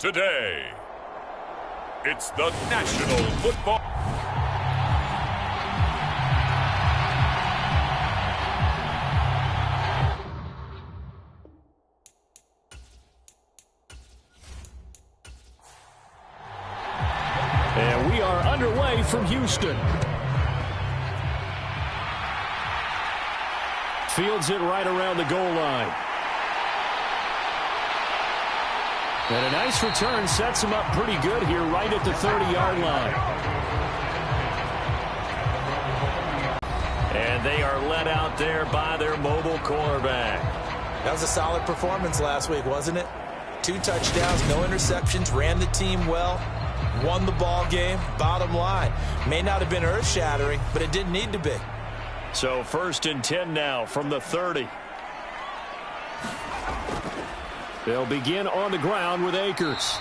today. It's the National Football. And we are underway from Houston. Fields it right around the goal line. And a nice return sets him up pretty good here right at the 30-yard line. And they are led out there by their mobile quarterback. That was a solid performance last week, wasn't it? 2 touchdowns, no interceptions, ran the team well, won the ball game. Bottom line, may not have been earth-shattering, but it didn't need to be. So 1st and 10 now from the 30. They'll begin on the ground with Akers.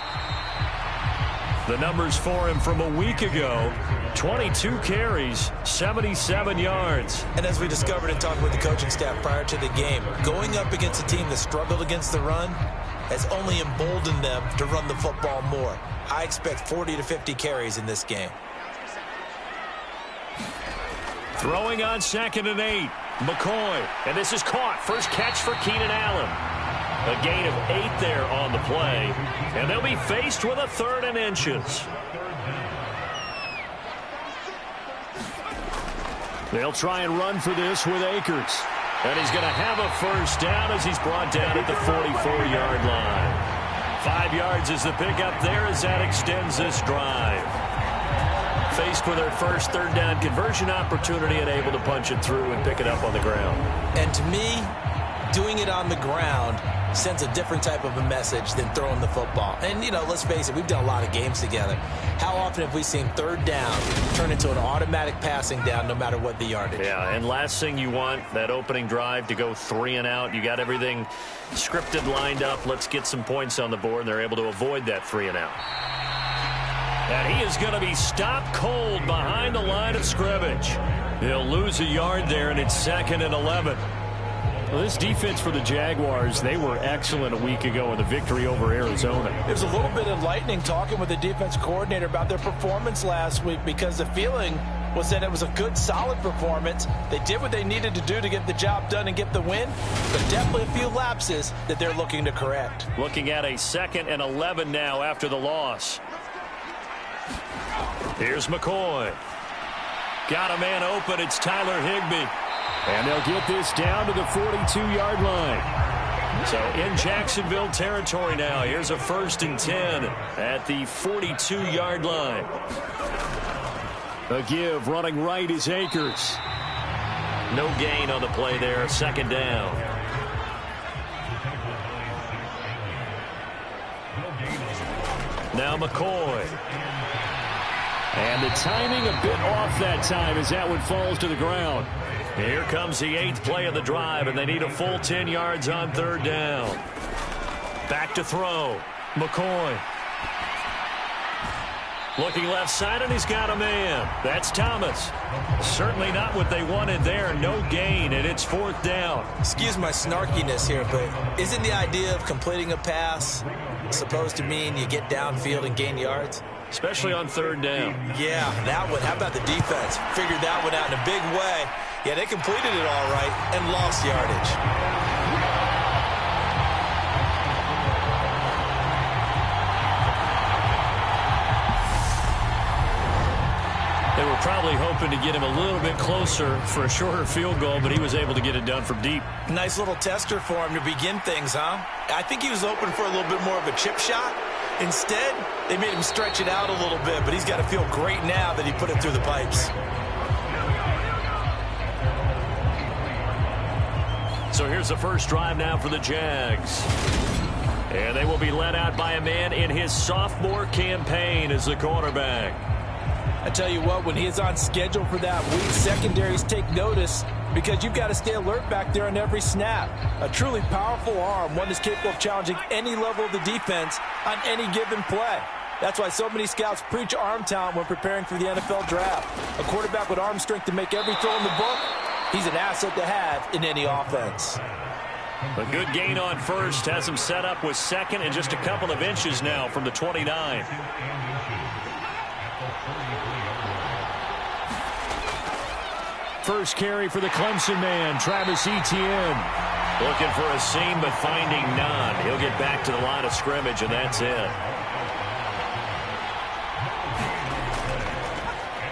The numbers for him from a week ago: 22 carries, 77 yards. And as we discovered in talking with the coaching staff prior to the game, going up against a team that struggled against the run has only emboldened them to run the football more. I expect 40 to 50 carries in this game. Throwing on 2nd and 8. McCoy. And this is caught. First catch for Keenan Allen. A gain of 8 there on the play. And they'll be faced with a 3rd and inches. They'll try and run for this with Akers. And he's going to have a first down as he's brought down at the 44-yard line. 5 yards is the pickup there as that extends this drive. Faced with their first 3rd down conversion opportunity and able to punch it through and pick it up on the ground. And to me, doing it on the ground sends a different type of a message than throwing the football. And, you know, let's face it, we've done a lot of games together. How often have we seen 3rd down turn into an automatic passing down no matter what the yardage? Yeah, and last thing you want, that opening drive to go 3 and out. You got everything scripted, lined up. Let's get some points on the board, and they're able to avoid that 3 and out. And he is going to be stopped cold behind the line of scrimmage. He'll lose a yard there, and it's 2nd and 11. Well, this defense for the Jaguars, they were excellent a week ago in the victory over Arizona. It was a little bit enlightening talking with the defense coordinator about their performance last week, because the feeling was that it was a good, solid performance. They did what they needed to do to get the job done and get the win, but definitely a few lapses that they're looking to correct. Looking at a 2nd and 11 now after the loss. Here's McCoy. Got a man open. It's Tyler Higbee. And they'll get this down to the 42-yard line. So in Jacksonville territory now. Here's a 1st and 10 at the 42-yard line. A give running right is Akers. No gain on the play there. 2nd down. Now McCoy. And the timing a bit off that time as that one falls to the ground. Here comes the 8th play of the drive, and they need a full 10 yards on 3rd down. Back to throw. McCoy. Looking left side, and he's got a man. That's Thomas. Certainly not what they wanted there. No gain, and it's 4th down. Excuse my snarkiness here, but isn't the idea of completing a pass supposed to mean you get downfield and gain yards? Especially on 3rd down. Yeah, that one. How about the defense? Figured that one out in a big way. Yeah, they completed it all right and lost yardage. They were probably hoping to get him a little bit closer for a shorter field goal, but he was able to get it done from deep. Nice little tester for him to begin things, huh? I think he was hoping for a little bit more of a chip shot. Instead, they made him stretch it out a little bit, but he's got to feel great now that he put it through the pipes. So here's the first drive now for the Jags. And they will be led out by a man in his sophomore campaign as the quarterback. I tell you what, when he is on schedule for that week, secondaries take notice because you've got to stay alert back there on every snap. A truly powerful arm, one that's capable of challenging any level of the defense on any given play. That's why so many scouts preach arm talent when preparing for the NFL draft. A quarterback with arm strength to make every throw in the book, he's an asset to have in any offense. A good gain on first has him set up with second and just a couple of inches now from the 29. First carry for the Clemson man, Travis Etienne. Looking for a seam, but finding none. He'll get back to the line of scrimmage, and that's it.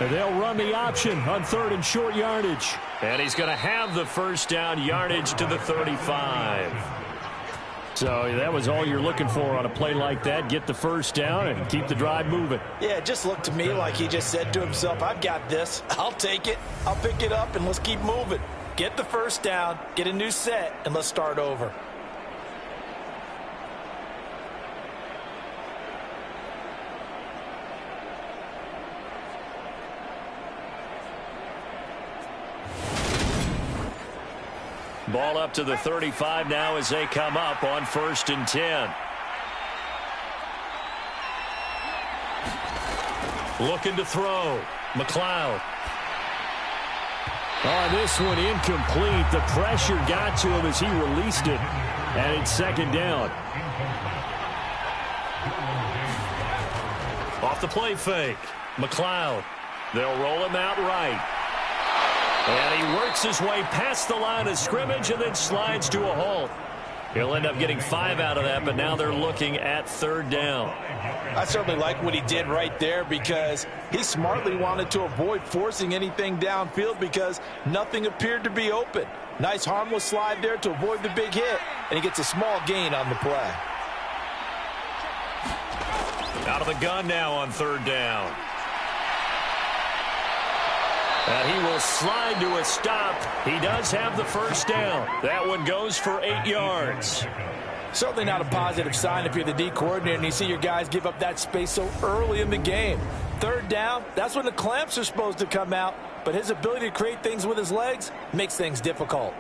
They'll run the option on 3rd and short yardage. And he's going to have the first down, yardage to the 35. So that was all you're looking for on a play like that. Get the first down and keep the drive moving. Yeah, it just looked to me like he just said to himself, I've got this. I'll take it. I'll pick it up, and let's keep moving. Get the first down, get a new set, and let's start over. Ball up to the 35 now as they come up on 1st and 10. Looking to throw. McLeod. Oh, this one incomplete. The pressure got to him as he released it. And it's 2nd down. Off the play fake. McLeod. They'll roll him out right. And he works his way past the line of scrimmage and then slides to a halt. He'll end up getting 5 out of that, but now they're looking at 3rd down. I certainly like what he did right there because he smartly wanted to avoid forcing anything downfield because nothing appeared to be open. Nice harmless slide there to avoid the big hit, and he gets a small gain on the play. Out of the gun now on 3rd down. And he will slide to a stop. He does have the first down. That one goes for 8 yards. Certainly not a positive sign if you're the D coordinator and you see your guys give up that space so early in the game. 3rd down, that's when the clamps are supposed to come out, but his ability to create things with his legs makes things difficult.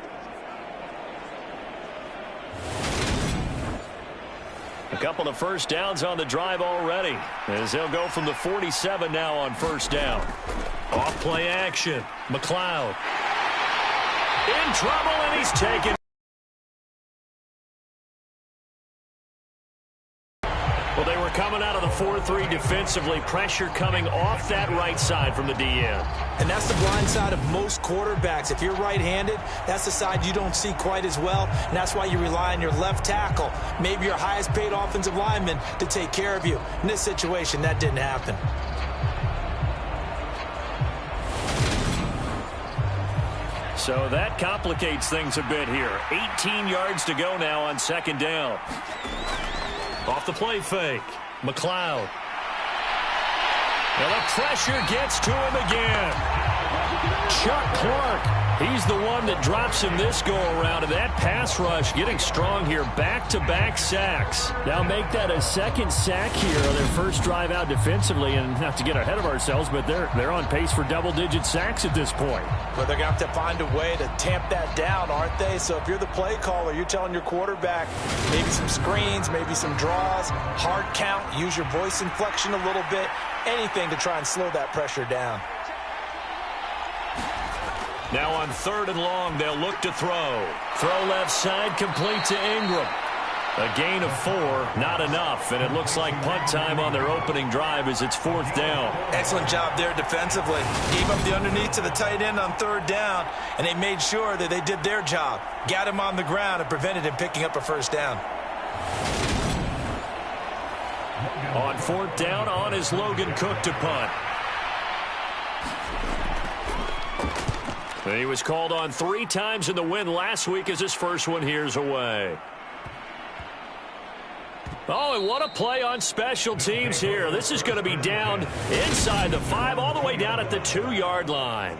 A couple of first downs on the drive already as they'll go from the 47 now on 1st down. Off play action. McLeod in trouble, and he's taken. Well, they were coming out of the 4-3 defensively. Pressure coming off that right side from the DN. And that's the blind side of most quarterbacks. If you're right-handed, that's the side you don't see quite as well, and that's why you rely on your left tackle, maybe your highest-paid offensive lineman, to take care of you. In this situation, that didn't happen. So that complicates things a bit here. 18 yards to go now on 2nd down. Off the play fake. McLeod. And the pressure gets to him again. Chuck Clark. He's the one that drops him this go-around. And that pass rush getting strong here. Back-to-back sacks. Now make that a 2nd sack here on their first drive out defensively. And not to get ahead of ourselves, but they're on pace for double-digit sacks at this point. But they're going to have to find a way to tamp that down, aren't they? So if you're the play caller, you're telling your quarterback maybe some screens, maybe some draws, hard count, use your voice inflection a little bit, anything to try and slow that pressure down. Now on 3rd and long, they'll look to throw. Throw left side, complete to Ingram. A gain of 4, not enough, and it looks like punt time on their opening drive as it's 4th down. Excellent job there defensively. Gave up the underneath to the tight end on 3rd down, and they made sure that they did their job. Got him on the ground and prevented him picking up a first down. On 4th down, on is Logan Cook to punt. He was called on 3 times in the win last week as his first one here's away. Oh, and what a play on special teams here. This is going to be down inside the 5, all the way down at the 2-yard line.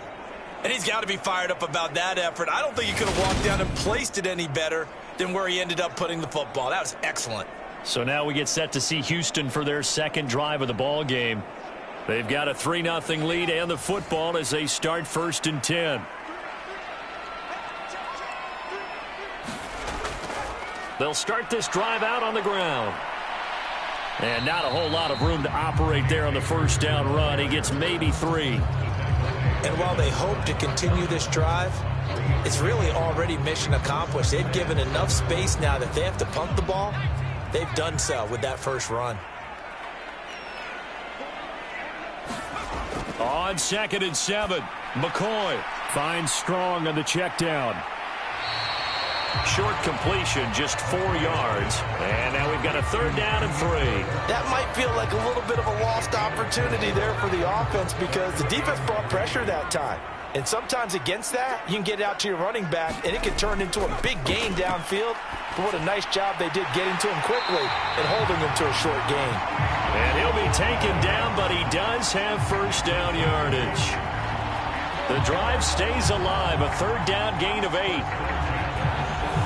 And he's got to be fired up about that effort. I don't think he could have walked down and placed it any better than where he ended up putting the football. That was excellent. So now we get set to see Houston for their 2nd drive of the ball game. They've got a 3-0 lead and the football as they start 1st and 10. They'll start this drive out on the ground. And not a whole lot of room to operate there on the first down run. He gets maybe 3. And while they hope to continue this drive, it's really already mission accomplished. They've given enough space now that they have to punt the ball. They've done so with that first run. On 2nd and 7, McCoy finds Strong on the check down. Short completion, just 4 yards. And now we've got a 3rd down and 3. That might feel like a little bit of a lost opportunity there for the offense because the defense brought pressure that time. And sometimes against that, you can get out to your running back, and it can turn into a big gain downfield. But what a nice job they did getting to him quickly and holding him to a short gain. And he'll be taken down, but he does have first down yardage. The drive stays alive, a 3rd down gain of 8.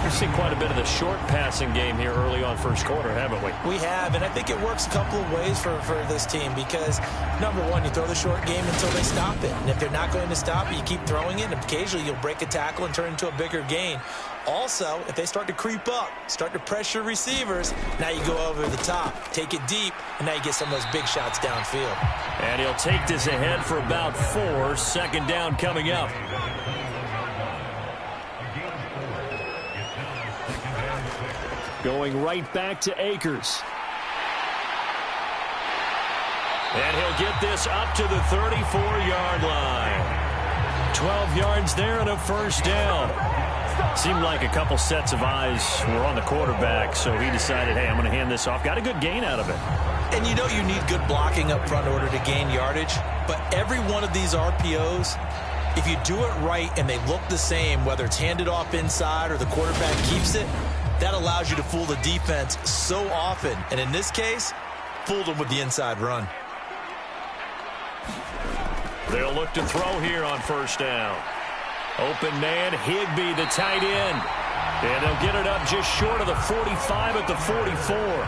We've seen quite a bit of the short passing game here early on first quarter, haven't we? We have, and I think it works a couple of ways for this team because, number one, you throw the short game until they stop it. And if they're not going to stop it, you keep throwing it, and occasionally you'll break a tackle and turn into a bigger gain. Also, if they start to creep up, start to pressure receivers, now you go over the top, take it deep, and now you get some of those big shots downfield. And he'll take this ahead for about 4. 2nd down coming up. Going right back to Akers. And he'll get this up to the 34-yard line. 12 yards there and a first down. Seemed like a couple sets of eyes were on the quarterback, so he decided, hey, I'm going to hand this off. Got a good gain out of it. And you know you need good blocking up front in order to gain yardage, but every one of these RPOs, if you do it right and they look the same, whether it's handed off inside or the quarterback keeps it, that allows you to fool the defense so often. And in this case, fooled them with the inside run. They'll look to throw here on first down. Open man, Higbee, the tight end. And they'll get it up just short of the 45 at the 44.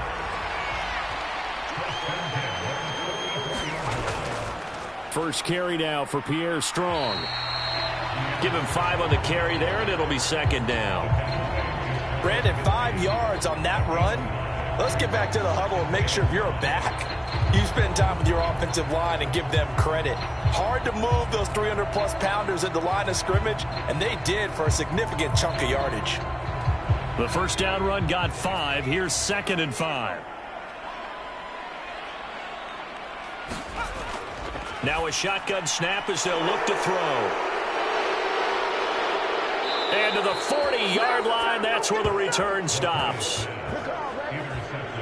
First carry now for Pierre Strong. Give him 5 on the carry there, and it'll be 2nd down. Brandon, 5 yards on that run. Let's get back to the huddle and make sure if you're a back, you spend time with your offensive line and give them credit. Hard to move those 300-plus pounders at the line of scrimmage, and they did for a significant chunk of yardage. The first down run got 5. Here's 2nd and 5. Now a shotgun snap as they'll look to throw. And to the 40-yard line, that's where the return stops.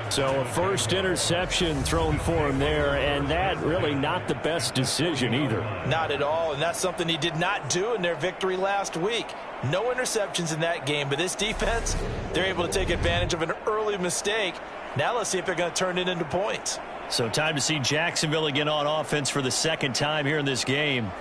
So a first interception thrown for him there, and that really not the best decision either. Not at all, and that's something he did not do in their victory last week. No interceptions in that game, but this defense, they're able to take advantage of an early mistake. Now let's see if they're going to turn it into points. So time to see Jacksonville again on offense for the 2nd time here in this game.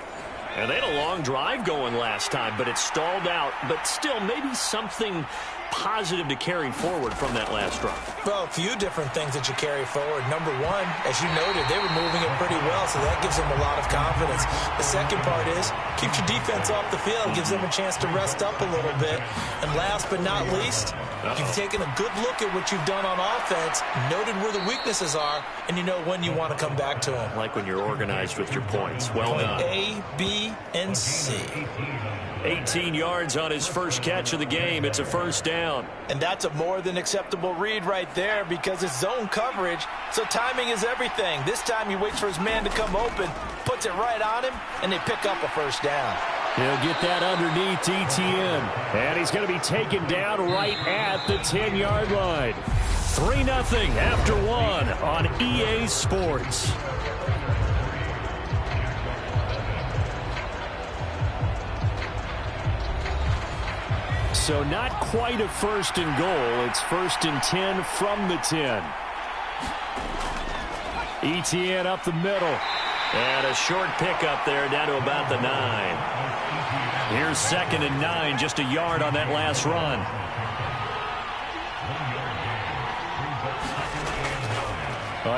And they had a long drive going last time, but it stalled out. But still, maybe something positive to carry forward from that last drive. Well, a few different things that you carry forward. Number one, as you noted, they were moving it pretty well, so that gives them a lot of confidence. The second part is, keeps your defense off the field, gives them a chance to rest up a little bit. And last but not least, you've taken a good look at what you've done on offense, noted where the weaknesses are, and you know when you want to come back to them. Like when you're organized with your points. Well done. A, B, and C. 18 yards on his first catch of the game. It's a first down. And that's a more than acceptable read right there because it's zone coverage, so timing is everything. This time he waits for his man to come open, puts it right on him, and they pick up a first down. He'll get that underneath ETN. And he's going to be taken down right at the 10-yard line. 3-0 after 1 on EA Sports. So not quite a 1st and goal. It's 1st and 10 from the 10. ETN up the middle. And a short pickup there down to about the 9. Here's 2nd and 9, just a yard on that last run.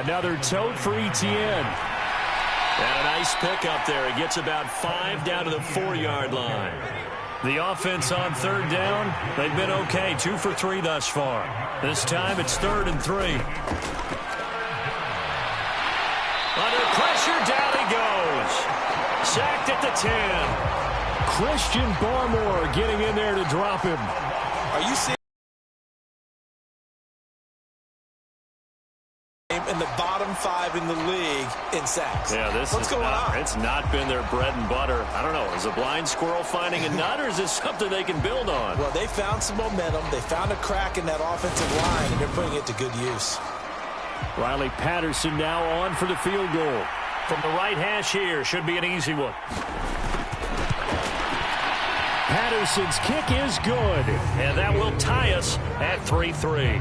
Another tote for ETN. And a nice pickup there. He gets about 5 down to the 4-yard line. The offense on 3rd down, they've been okay. 2 for 3 thus far. This time it's 3rd and 3. Under pressure, down he goes. Sacked at the 10. Christian Barmore getting in there to drop him. Are you seeing in the bottom 5 in the league in sacks? Yeah, What's going on? It's not been their bread and butter. I don't know. Is a blind squirrel finding a nut, or is this something they can build on? Well, they found some momentum. They found a crack in that offensive line, and they're putting it to good use. Riley Patterson now on for the field goal. From the right hash here, should be an easy one. Patterson's kick is good. And that will tie us at 3-3.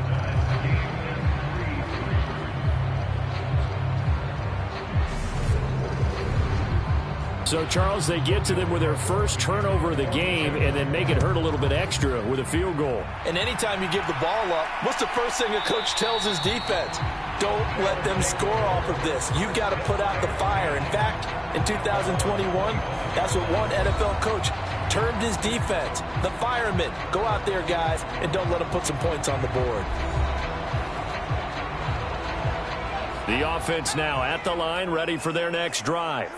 So, Charles, they get to them with their first turnover of the game and then make it hurt a little bit extra with a field goal. And anytime you give the ball up, what's the first thing a coach tells his defense? Don't let them score off of this. You've got to put out the fire. In fact, in 2021, that's what one NFL coach termed his defense. The firemen. Go out there, guys, and don't let them put some points on the board. The offense now at the line, ready for their next drive.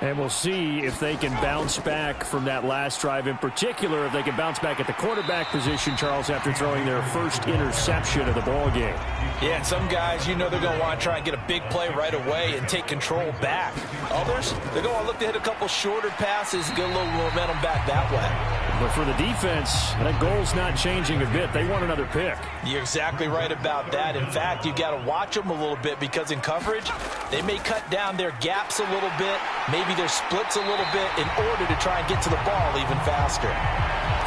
And we'll see if they can bounce back from that last drive, in particular if they can bounce back at the quarterback position, Charles, after throwing their first interception of the ball game. Yeah, and some guys, you know they're going to want to try and get a big play right away and take control back. Others, they're going to look to hit a couple shorter passes and get a little momentum back that way. But for the defense, that goal's not changing a bit. They want another pick. You're exactly right about that. In fact, you've got to watch them a little bit because in coverage, they may cut down their gaps a little bit, maybe their splits a little bit in order to try and get to the ball even faster.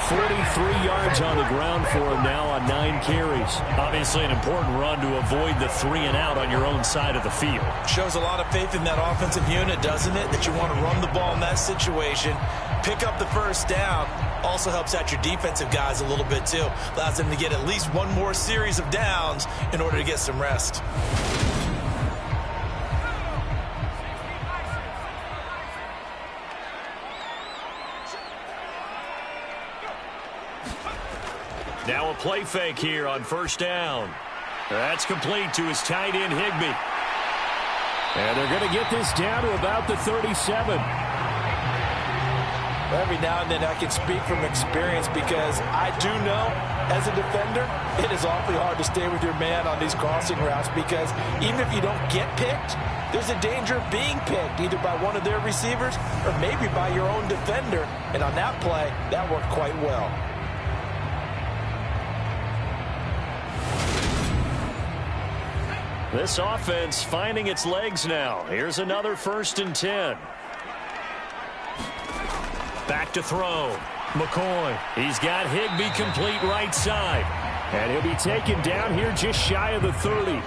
43 yards on the ground for him now on 9 carries. Obviously an important run to avoid the 3 and out on your own side of the field. Shows a lot of faith in that offensive unit, doesn't it? That you want to run the ball in that situation, pick up the first down. Also helps out your defensive guys a little bit too. Allows them to get at least one more series of downs in order to get some rest. Now a play fake here on first down. That's complete to his tight end, Higbee. And they're going to get this down to about the 37. Every now and then I can speak from experience because I do know as a defender it is awfully hard to stay with your man on these crossing routes because even if you don't get picked, there's a danger of being picked either by one of their receivers or maybe by your own defender. And on that play, that worked quite well. This offense finding its legs now. Here's another 1st and 10. Back to throw. McCoy. He's got Higbee complete right side. And he'll be taken down here just shy of the 30.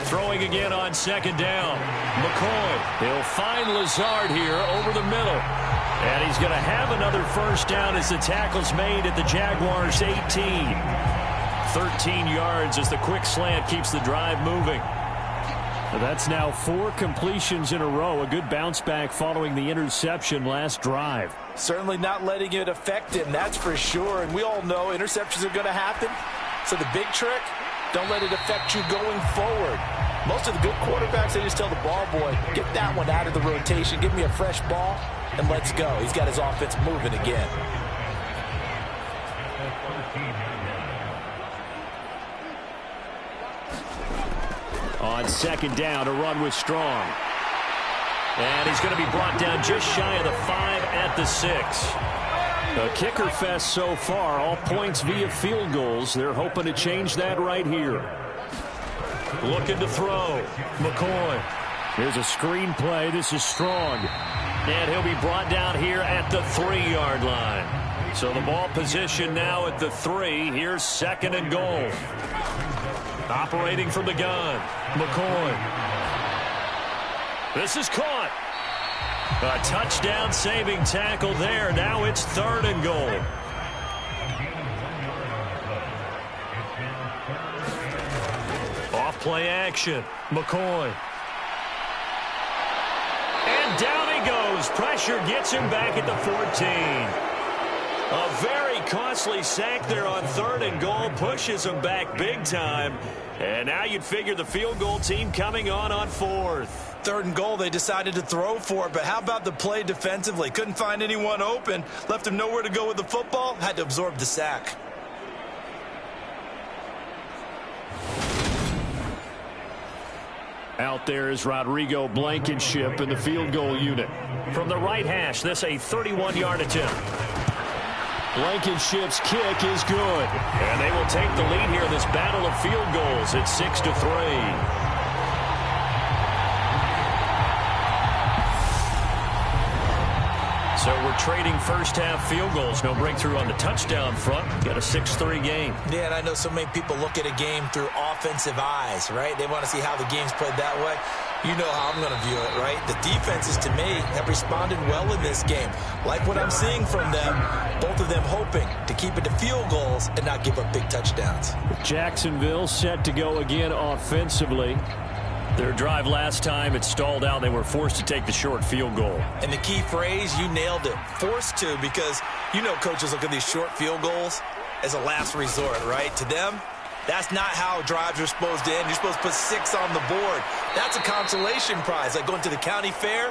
Throwing again on 2nd down. McCoy. He'll find Lazard here over the middle. And he's going to have another 1st down as the tackle's made at the Jaguars' 18. 13 yards as the quick slant keeps the drive moving. That's now 4 completions in a row. A good bounce back following the interception last drive. Certainly not letting it affect him, that's for sure. And we all know interceptions are going to happen. So the big trick, don't let it affect you going forward. Most of the good quarterbacks, they just tell the ball boy, get that one out of the rotation, give me a fresh ball, and let's go. He's got his offense moving again. On 2nd down, a run with Strong. And he's going to be brought down just shy of the 5 at the 6. A kicker fest so far, all points via field goals. They're hoping to change that right here. Looking to throw. McCoy. Here's a screen play. This is Strong. And he'll be brought down here at the 3-yard line. So the ball position now at the 3. Here's 2nd and goal. Operating from the gun. McCoy. This is caught. A touchdown saving tackle there. Now it's 3rd and goal. Off play action. McCoy. And down he goes. Pressure gets him back at the 14. A very costly sack there on 3rd and goal. Pushes him back big time. And now you'd figure the field goal team coming on 4th. 3rd and goal, they decided to throw for it, but how about the play defensively? Couldn't find anyone open, left him nowhere to go with the football, had to absorb the sack. Out there is Rodrigo Blankenship in the field goal unit. From the right hash, this a 31-yard attempt. Blankenship's kick is good. And they will take the lead here in this battle of field goals. It's 6-3. So we're trading first-half field goals. No breakthrough on the touchdown front. Got a 6-3 game. Yeah, and I know so many people look at a game through offensive eyes, right? They want to see how the game's played that way. You know how I'm going to view it, right? The defenses, to me, have responded well in this game. Like what I'm seeing from them, both of them hoping to keep it to field goals and not give up big touchdowns. Jacksonville set to go again offensively. Their drive last time, it stalled out. They were forced to take the short field goal. And the key phrase, you nailed it, forced to, because you know coaches look at these short field goals as a last resort, right? To them, that's not how drives are supposed to end. You're supposed to put 6 on the board. That's a consolation prize, like going to the county fair.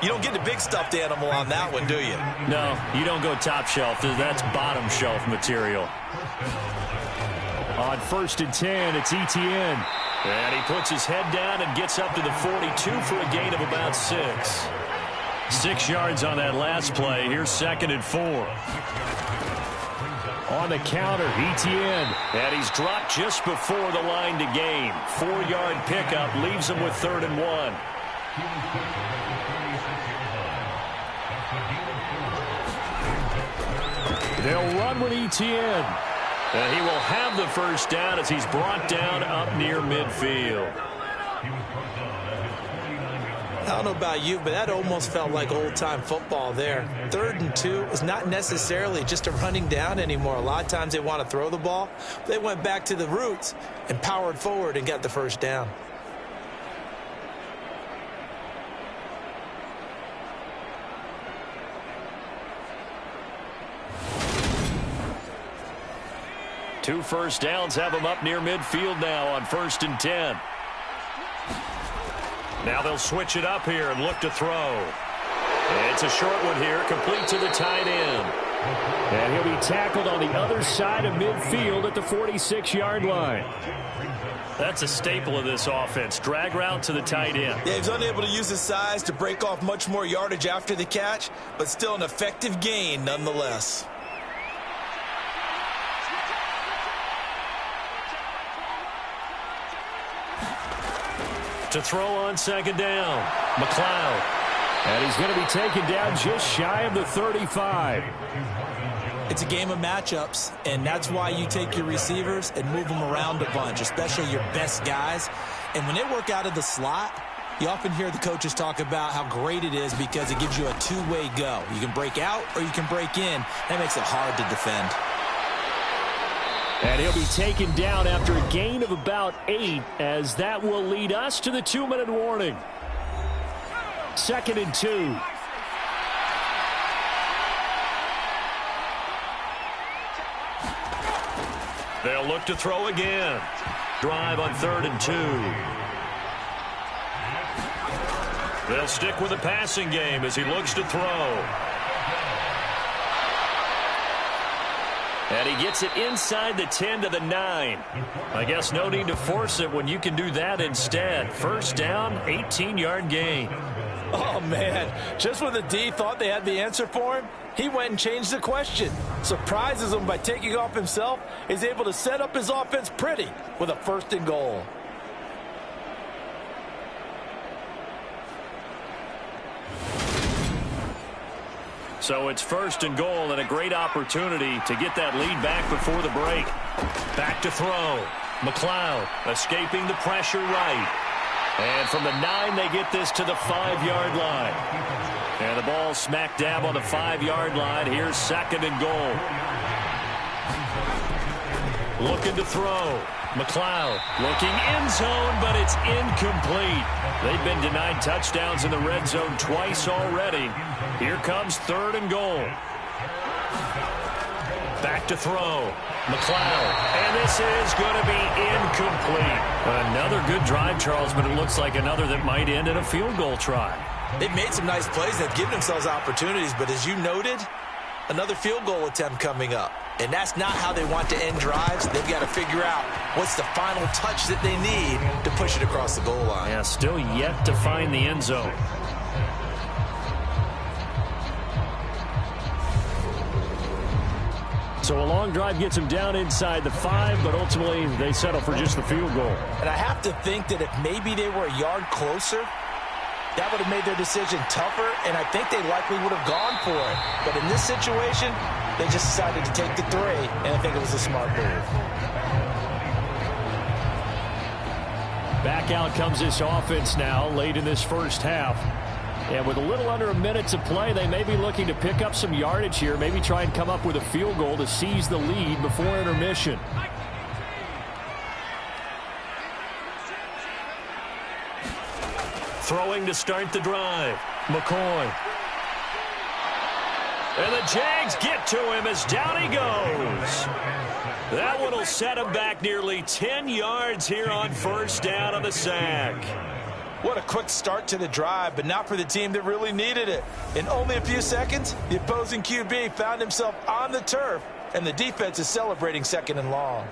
You don't get the big stuffed animal on that one, do you? No, you don't go top shelf. That's bottom shelf material. On 1st and 10, it's Etienne. And he puts his head down and gets up to the 42 for a gain of about 6. 6 yards on that last play. Here's 2nd and 4. On the counter, Etienne. And he's dropped just before the line to gain. 4-yard pickup leaves him with 3rd and 1. They'll run with Etienne. And he will have the first down as he's brought down up near midfield. I don't know about you, but that almost felt like old-time football there. 3rd and 2 is not necessarily just a running down anymore. A lot of times they want to throw the ball. They went back to the roots and powered forward and got the first down. Two first downs have him up near midfield now on 1st and 10. Now they'll switch it up here and look to throw. It's a short one here, complete to the tight end. And he'll be tackled on the other side of midfield at the 46-yard line. That's a staple of this offense. Drag route to the tight end. Yeah, he's unable to use his size to break off much more yardage after the catch, but still an effective gain nonetheless. To throw on 2nd down, McLeod. And he's going to be taken down just shy of the 35. It's a game of matchups, and that's why you take your receivers and move them around a bunch, especially your best guys. And when they work out of the slot, you often hear the coaches talk about how great it is because it gives you a two-way go. You can break out or you can break in. That makes it hard to defend. And he'll be taken down after a gain of about 8, as that will lead us to the 2-minute warning. 2nd and 2. They'll look to throw again. Drive on 3rd and 2. They'll stick with the passing game as he looks to throw. And he gets it inside the 10 to the 9. I guess no need to force it when you can do that instead. First down, 18-yard gain. Oh, man. Just when the D thought they had the answer for him, he went and changed the question. Surprises him by taking off himself. Is able to set up his offense pretty with a 1st and goal. So it's 1st and goal and a great opportunity to get that lead back before the break. Back to throw. McLeod escaping the pressure right. And from the 9, they get this to the 5-yard line. And the ball smack dab on the 5-yard line. Here's 2nd and goal. Looking to throw. McLeod looking end zone, but it's incomplete. They've been denied touchdowns in the red zone twice already. Here comes 3rd and goal. Back to throw. McLeod. And this is going to be incomplete. Another good drive, Charles, but it looks like another that might end in a field goal try. They've made some nice plays. They've given themselves opportunities, but as you noted, another field goal attempt coming up. And that's not how they want to end drives. They've got to figure out what's the final touch that they need to push it across the goal line. Yeah, still yet to find the end zone. So a long drive gets them down inside the 5, but ultimately they settle for just the field goal. And I have to think that if maybe they were a yard closer, that would have made their decision tougher, and I think they likely would have gone for it. But in this situation, they just decided to take the 3, and I think it was a smart move. Back out comes this offense now late in this first half. And with a little under a minute to play, they may be looking to pick up some yardage here, maybe try and come up with a field goal to seize the lead before intermission. Throwing to start the drive. McCoy. And the Jags get to him as down he goes. That one will set him back nearly 10 yards here on first down on the sack. What a quick start to the drive, but not for the team that really needed it. In only a few seconds, the opposing QB found himself on the turf, and the defense is celebrating 2nd and long.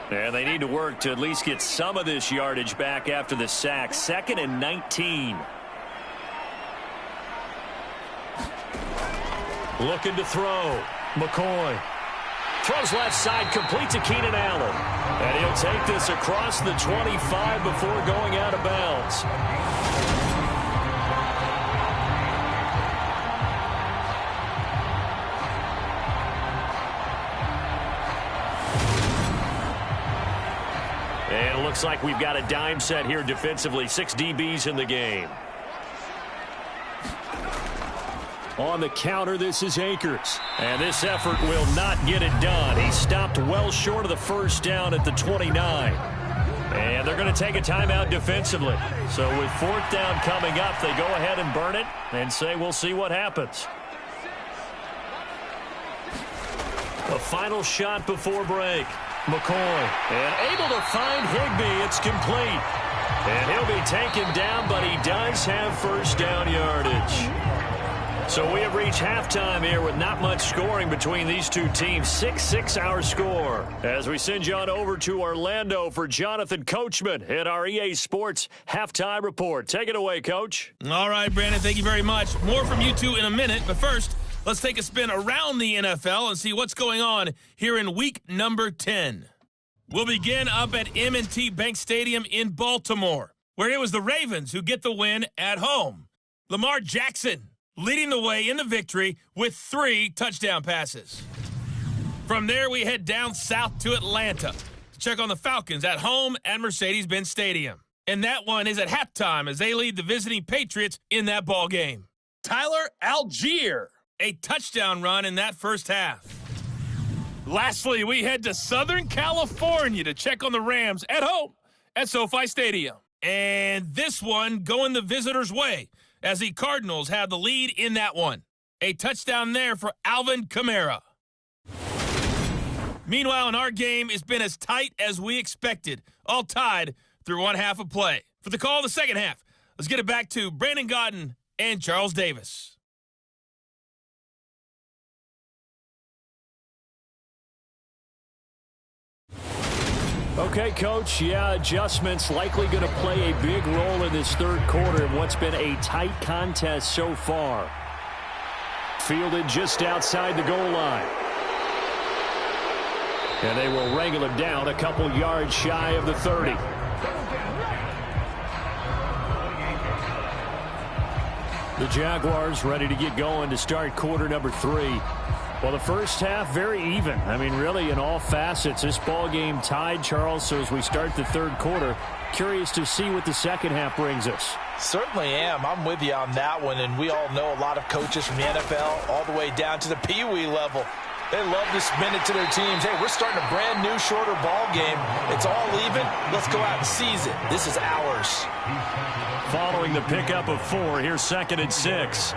And they need to work to at least get some of this yardage back after the sack. 2nd and 19. Looking to throw. McCoy. Throws left side, complete to Keenan Allen. And he'll take this across the 25 before going out of bounds. And it looks like we've got a dime set here defensively. 6 DBs in the game. On the counter, this is Akers. And this effort will not get it done. He stopped well short of the first down at the 29. And they're going to take a timeout defensively. So with 4th down coming up, they go ahead and burn it and say we'll see what happens. A final shot before break. McCoy. And able to find Higbee. It's complete. And he'll be taken down, but he does have first down yardage. So we have reached halftime here with not much scoring between these two teams. 6-6 our score. As we send you on over to Orlando for Jonathan Coachman at our EA Sports Halftime Report. Take it away, Coach. All right, Brandon, thank you very much. More from you two in a minute, but first, let's take a spin around the NFL and see what's going on here in week number 10. We'll begin up at M&T Bank Stadium in Baltimore, where it was the Ravens who get the win at home. Lamar Jackson leading the way in the victory with 3 touchdown passes. From there, we head down south to Atlanta to check on the Falcons at home at Mercedes-Benz Stadium. And that one is at halftime as they lead the visiting Patriots in that ball game. Tyler Algier, a touchdown run in that first half. Lastly, we head to Southern California to check on the Rams at home at SoFi Stadium. And this one going the visitors' way, as the Cardinals have the lead in that one. A touchdown there for Alvin Kamara. Meanwhile, in our game, it's been as tight as we expected, all tied through one half of play. For the call of the second half, let's get it back to Brandon Gaudin and Charles Davis. Okay, Coach, adjustments likely going to play a big role in this third quarter in what's been a tight contest so far. Fielded just outside the goal line. And they will wrangle him down a couple yards shy of the 30. The Jaguars ready to get going to start quarter number 3. Well, the first half, very even. I mean, really, in all facets, this ball game tied, Charles. So as we start the third quarter, curious to see what the second half brings us. Certainly am. I'm with you on that one. And we all know a lot of coaches from the NFL all the way down to the Pee Wee level. They love to spin it to their teams. Hey, we're starting a brand new, shorter ball game. It's all even. Let's go out and seize it. This is ours. Following the pickup of 4, here's 2nd and 6.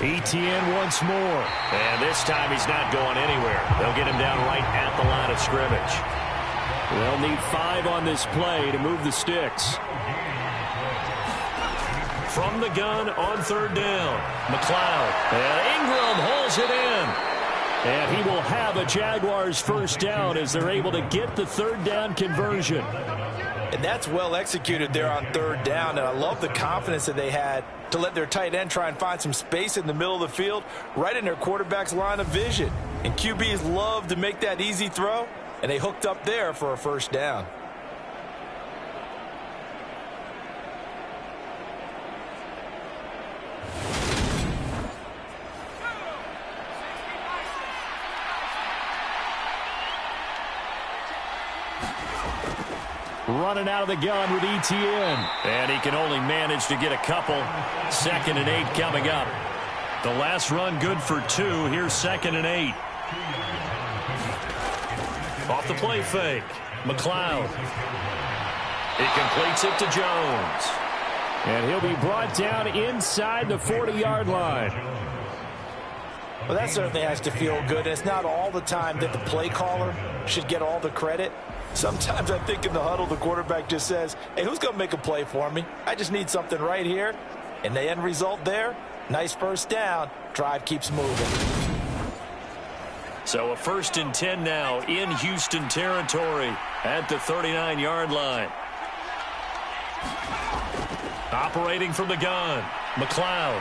ETN once more. And this time he's not going anywhere. They'll get him down right at the line of scrimmage. They'll need 5 on this play to move the sticks. From the gun on 3rd down. McLeod. And Ingram hauls it in. And he will have a Jaguars first down as they're able to get the 3rd down conversion. And that's well executed there on 3rd down. And I love the confidence that they had to let their tight end try and find some space in the middle of the field, right in their quarterback's line of vision. And QBs love to make that easy throw, and they hooked up there for a first down. Running out of the gun with ETN. And he can only manage to get a couple. 2nd and 8 coming up. The last run good for 2. Here's 2nd and 8. Off the play fake. McLeod. He completes it to Jones. And he'll be brought down inside the 40-yard line. Well, that certainly has to feel good. It's not all the time that the play caller should get all the credit. Sometimes I think in the huddle, the quarterback just says, hey, who's going to make a play for me? I just need something right here. And the end result there, nice first down. Drive keeps moving. So a 1st and 10 now in Houston territory at the 39-yard line. Operating from the gun, McLeod.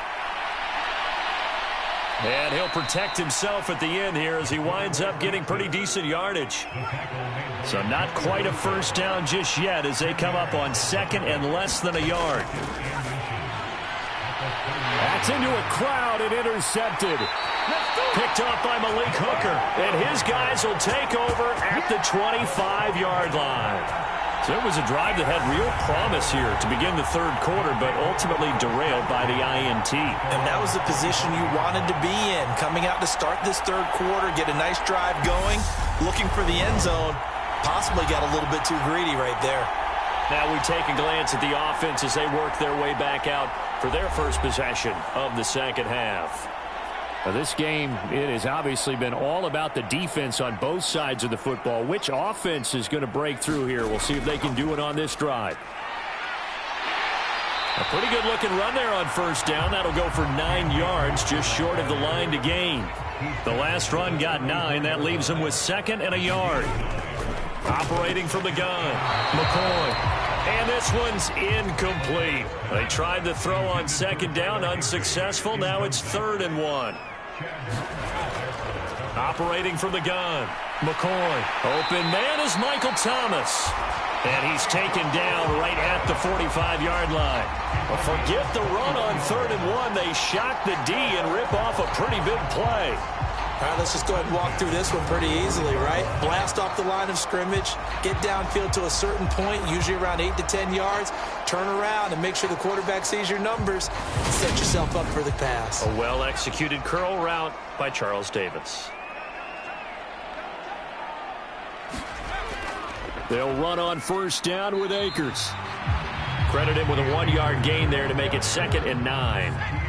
And he'll protect himself at the end here as he winds up getting pretty decent yardage. So not quite a first down just yet as they come up on 2nd and less than a yard. That's into a crowd and intercepted. Picked off by Malik Hooker. And his guys will take over at the 25-yard line. So it was a drive that had real promise here to begin the 3rd quarter, but ultimately derailed by the INT. And that was the position you wanted to be in. Coming out to start this 3rd quarter, get a nice drive going, looking for the end zone. Possibly got a little bit too greedy right there. Now we take a glance at the offense as they work their way back out for their first possession of the 2nd half. Now this game, it has obviously been all about the defense on both sides of the football. Which offense is going to break through here? We'll see if they can do it on this drive. A pretty good-looking run there on 1st down. That'll go for 9 yards, just short of the line to gain. The last run got 9. That leaves them with 2nd and a yard. Operating from the gun, McCoy. And this one's incomplete. They tried to throw on 2nd down, unsuccessful. Now it's 3rd and 1. Operating from the gun, McCoy. Open man is Michael Thomas. And he's taken down right at the 45-yard line. But forget the run on 3rd and 1. They shock the D and rip off a pretty big play. All right, let's just go ahead and walk through this one pretty easily, right? Blast off the line of scrimmage, get downfield to a certain point, usually around 8 to 10 yards, turn around and make sure the quarterback sees your numbers and set yourself up for the pass. A well-executed curl route by Charles Davis. They'll run on 1st down with Akers. Credit him with a 1-yard gain there to make it 2nd and 9.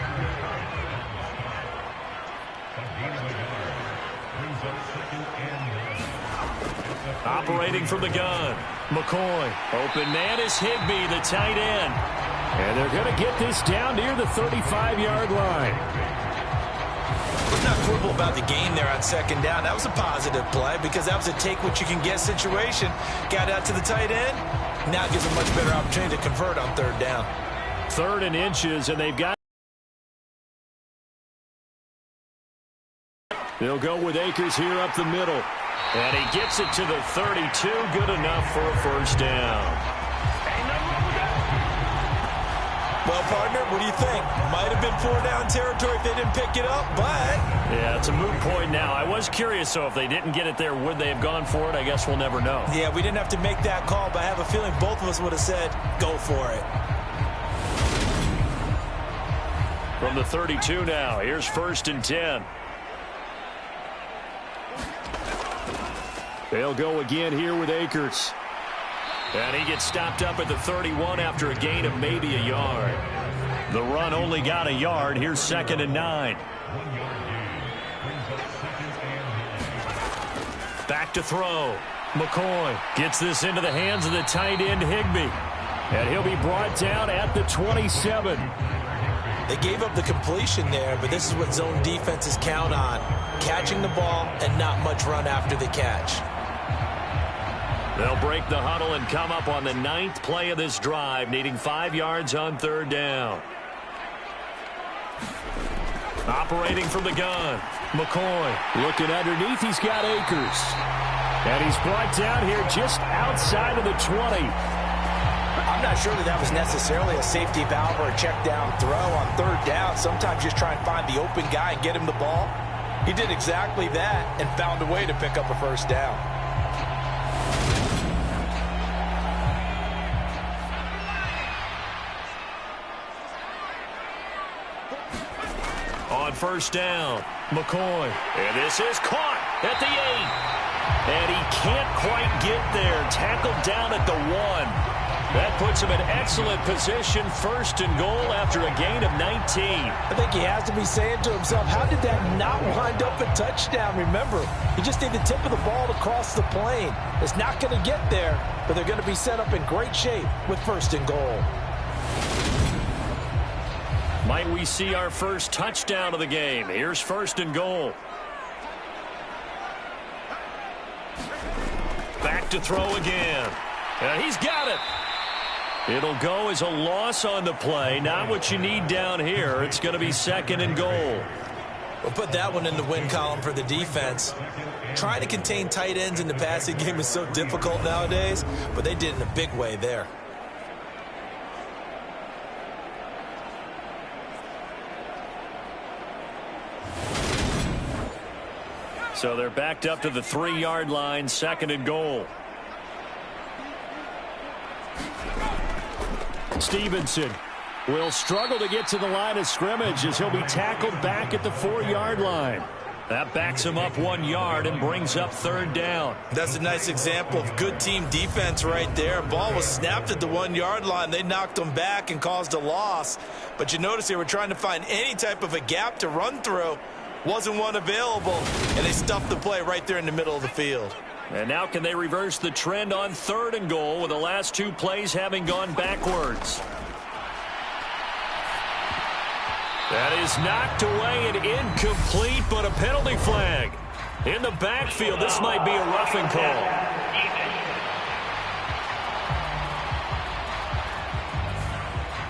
Operating from the gun, McCoy. Open man is Higbee, the tight end. And they're going to get this down near the 35-yard line. Let's not quibble about the game there on 2nd down. That was a positive play because that was a take-what-you-can-get situation. Got out to the tight end. Now gives a much better opportunity to convert on 3rd down. 3rd and inches, and they've got... They'll go with Akers here up the middle. And he gets it to the 32. Good enough for a first down. Well, partner, what do you think? Might have been 4-down territory if they didn't pick it up, but... Yeah, it's a moot point now. I was curious, so if they didn't get it there, would they have gone for it? I guess we'll never know. Yeah, we didn't have to make that call, but I have a feeling both of us would have said, go for it. From the 32 now, here's 1st and 10. They'll go again here with Akers. And he gets stopped up at the 31 after a gain of maybe a yard. The run only got a yard. Here's 2nd and 9. Back to throw. McCoy gets this into the hands of the tight end, Higbee. And he'll be brought down at the 27. They gave up the completion there, but this is what zone defenses count on. Catching the ball and not much run after the catch. They'll break the huddle and come up on the 9th play of this drive, needing 5 yards on 3rd down. Operating from the gun, McCoy. Looking underneath, he's got Akers. And he's brought down here just outside of the 20. I'm not sure that was necessarily a safety valve or a check down throw on 3rd down. Sometimes just try and find the open guy and get him the ball. He did exactly that and found a way to pick up a 1st down. On 1st down, McCoy. And this is caught at the 8. And he can't quite get there. Tackled down at the 1. That puts him in excellent position, 1st and goal after a gain of 19. I think he has to be saying to himself, how did that not wind up a touchdown? Remember, he just need the tip of the ball to cross the plane. It's not going to get there, but they're going to be set up in great shape with 1st and goal. Might we see our first touchdown of the game? Here's 1st and goal. Back to throw again. And he's got it. It'll go as a loss on the play. Not what you need down here. It's going to be 2nd and goal. We'll put that one in the win column for the defense. Trying to contain tight ends in the passing game is so difficult nowadays, but they did in a big way there. So they're backed up to the 3-yard line, 2nd and goal. Stevenson will struggle to get to the line of scrimmage as he'll be tackled back at the 4-yard line. That backs him up 1 yard and brings up 3rd down. That's a nice example of good team defense right there. Ball was snapped at the 1-yard line. They knocked them back and caused a loss. But you notice they were trying to find any type of a gap to run through. Wasn't one available, and they stuffed the play right there in the middle of the field. And now can they reverse the trend on 3rd and goal with the last 2 plays having gone backwards? That is knocked away and incomplete, but a penalty flag. In the backfield, this might be a roughing call.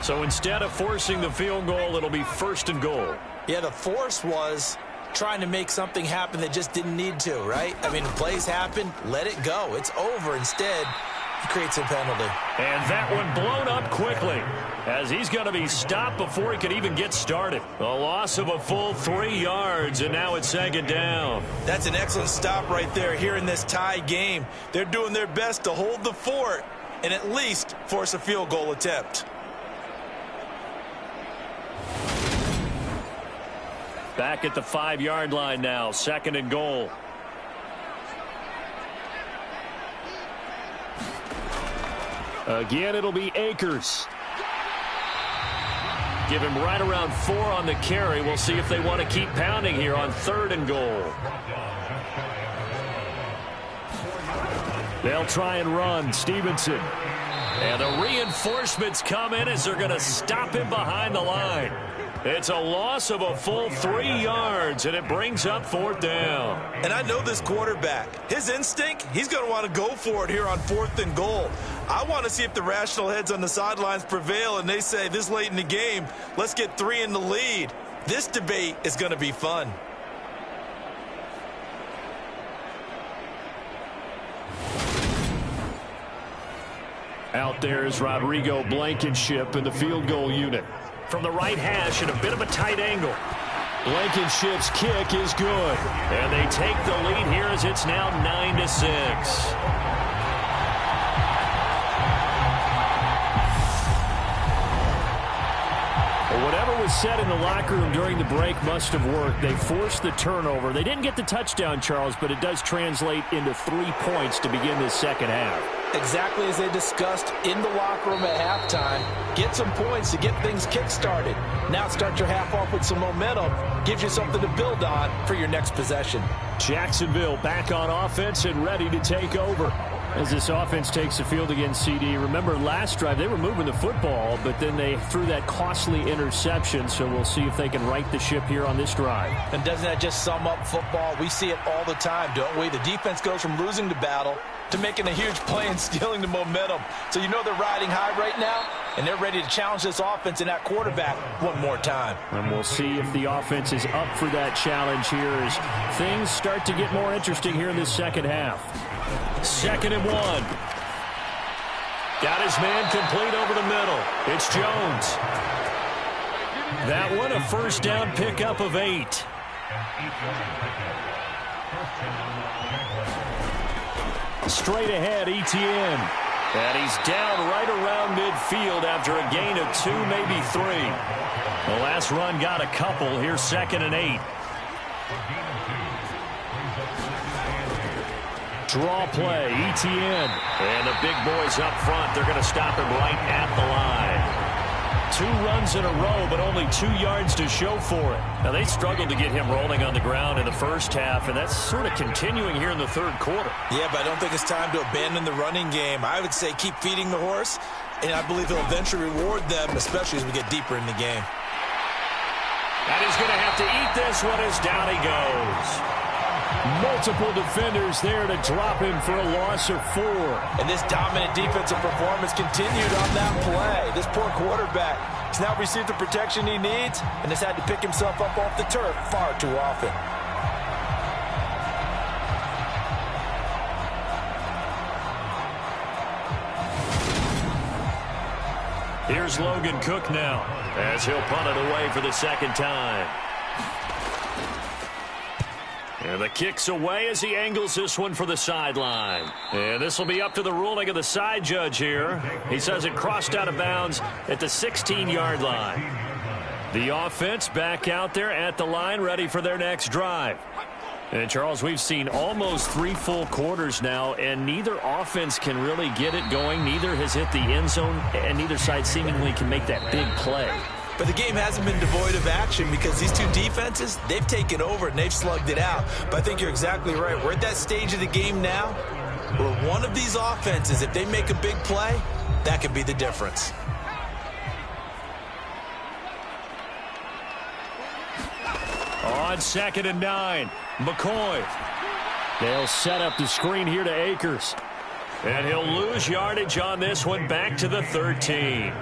So instead of forcing the field goal, it'll be 1st and goal. Yeah, the force was trying to make something happen that just didn't need to, right? I mean, plays happen, let it go. It's over. Instead, he creates a penalty. And that one blown up quickly as he's going to be stopped before he could even get started. A loss of a full 3 yards, and now it's 2nd down. That's an excellent stop right there here in this tie game. They're doing their best to hold the fort and at least force a field goal attempt. Back at the 5-yard line now, 2nd and goal. Again, it'll be Akers. Give him right around 4 on the carry. We'll see if they want to keep pounding here on 3rd and goal. They'll try and run. Stevenson. And the reinforcements come in as they're going to stop him behind the line. It's a loss of a full 3 yards, and it brings up 4th down. And I know this quarterback. His instinct, he's going to want to go for it here on 4th and goal. I want to see if the rational heads on the sidelines prevail, and they say this late in the game, let's get 3 in the lead. This debate is going to be fun. Out there is Rodrigo Blankenship in the field goal unit. From the right hash at a bit of a tight angle. Blankenship's kick is good. And they take the lead here as it's now 9-6. Whatever was said in the locker room during the break must have worked. They forced the turnover. They didn't get the touchdown, Charles, but it does translate into 3 points to begin this second half. Exactly as they discussed in the locker room at halftime. Get some points to get things kick-started. Now start your half off with some momentum. Gives you something to build on for your next possession. Jacksonville back on offense and ready to take over. As this offense takes the field against CD. Remember, last drive, they were moving the football, but then they threw that costly interception, so we'll see if they can right the ship here on this drive. And doesn't that just sum up football? We see it all the time, don't we? The defense goes from losing the battle to making a huge play and stealing the momentum. So you know they're riding high right now, and they're ready to challenge this offense and that quarterback one more time. And we'll see if the offense is up for that challenge here as things start to get more interesting here in this second half. 2nd and 1. Got his man complete over the middle. It's Jones. That one, a first down pickup of 8. Straight ahead, Etienne. And he's down right around midfield after a gain of 2, maybe 3. The last run got a couple. Here's 2nd and 8. Draw play, Etienne. And the big boys up front, they're going to stop him right at the line. 2 runs in a row, but only 2 yards to show for it. Now, they struggled to get him rolling on the ground in the first half, and that's sort of continuing here in the third quarter. Yeah, but I don't think it's time to abandon the running game. I would say keep feeding the horse, and I believe he'll eventually reward them, especially as we get deeper in the game. And he's going to have to eat this one as down he goes. Multiple defenders there to drop him for a loss of 4. And this dominant defensive performance continued on that play. This poor quarterback has now received the protection he needs and has had to pick himself up off the turf far too often. Here's Logan Cook now as he'll punt it away for the second time. And the kick's away as he angles this one for the sideline. And this will be up to the ruling of the side judge here. He says it crossed out of bounds at the 16-yard line. The offense back out there at the line, ready for their next drive. And, Charles, we've seen almost 3 full quarters now, and neither offense can really get it going. Neither has hit the end zone, and neither side seemingly can make that big play. But the game hasn't been devoid of action because these two defenses, they've taken over and they've slugged it out. But I think you're exactly right. We're at that stage of the game now where one of these offenses, if they make a big play, that could be the difference. On 2nd and 9, McCoy. They'll set up the screen here to Akers. And he'll lose yardage on this one back to the 13.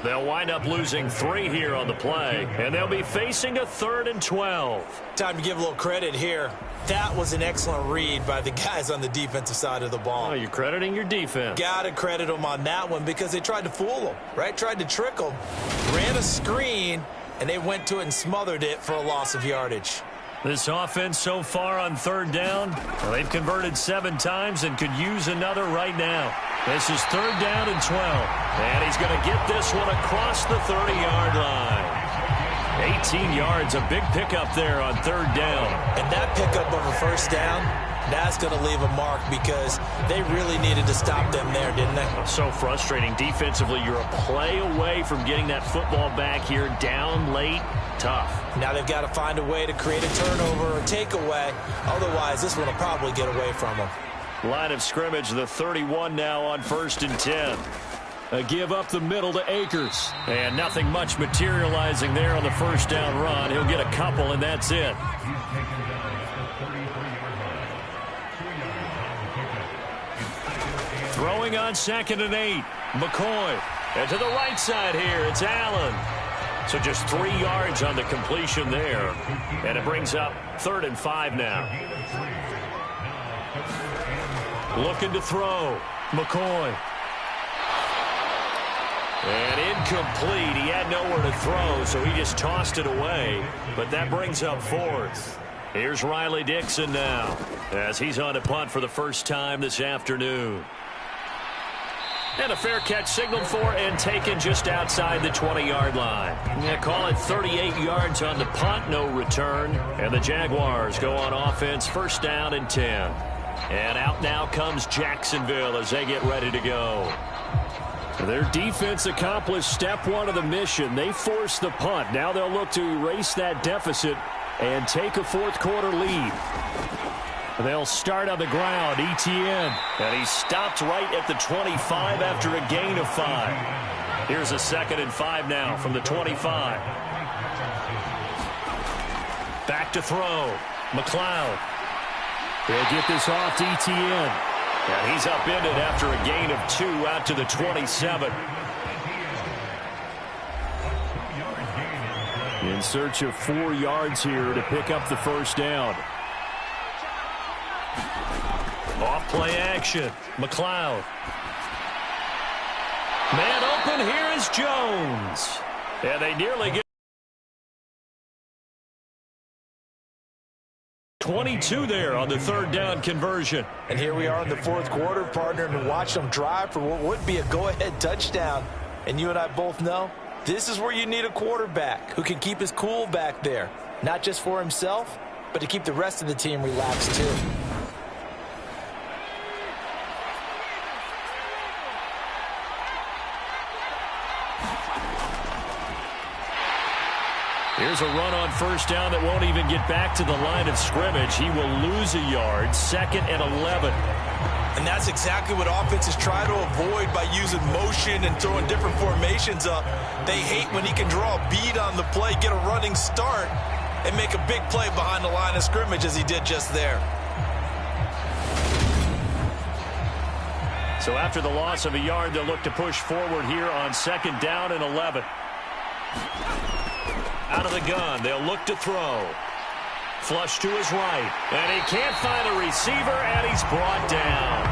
They'll wind up losing 3 here on the play, and they'll be facing a 3rd and 12. Time to give a little credit here. That was an excellent read by the guys on the defensive side of the ball. Oh, you're crediting your defense. Got to credit them on that one because they tried to fool them, right? Tried to trick them. Ran a screen, and they went to it and smothered it for a loss of yardage. This offense so far on 3rd down, well, they've converted 7 times and could use another right now. This is 3rd down and 12. And he's going to get this one across the 30-yard line. 18 yards, a big pickup there on 3rd down. And that pickup of a first down, that's going to leave a mark because they really needed to stop them there, didn't they? So frustrating. Defensively, you're a play away from getting that football back here down late. Tough. Now they've got to find a way to create a turnover or takeaway. Otherwise, this one will probably get away from them. Line of scrimmage, the 31 now on 1st and 10. A give up the middle to Akers. And nothing much materializing there on the first down run. He'll get a couple, and that's it. Throwing on 2nd and 8. McCoy. And to the right side here, it's Allen. So just 3 yards on the completion there. And it brings up 3rd and 5 now. Looking to throw. McCoy. And incomplete. He had nowhere to throw, so he just tossed it away. But that brings up 4th. Here's Riley Dixon now as he's on a punt for the first time this afternoon. And a fair catch signaled for and taken just outside the 20-yard line. Yeah, call it 38 yards on the punt, no return. And the Jaguars go on offense, first down and 10. And out now comes Jacksonville as they get ready to go. Their defense accomplished step one of the mission. They forced the punt. Now they'll look to erase that deficit and take a fourth-quarter lead. They'll start on the ground. Etienne. And he stopped right at the 25 after a gain of 5. Here's a 2nd and 5 now from the 25. Back to throw. McLeod. They'll get this off to Etienne. And he's upended after a gain of 2 out to the 27. In search of 4 yards here to pick up the first down. Off play action. McLeod. Man open. Here is Jones. And they nearly get 22 there on the 3rd down conversion. And here we are in the 4th quarter, partner, and watch them drive for what would be a go-ahead touchdown. And you and I both know this is where you need a quarterback who can keep his cool back there. Not just for himself, but to keep the rest of the team relaxed too. Here's a run on first down that won't even get back to the line of scrimmage. He will lose a yard, 2nd and 11. And that's exactly what offenses try to avoid by using motion and throwing different formations up. They hate when he can draw a bead on the play, get a running start, and make a big play behind the line of scrimmage as he did just there. So after the loss of a yard, they'll look to push forward here on 2nd down and 11. Out of the gun, they'll look to throw. Flush to his right, and he can't find a receiver, and he's brought down.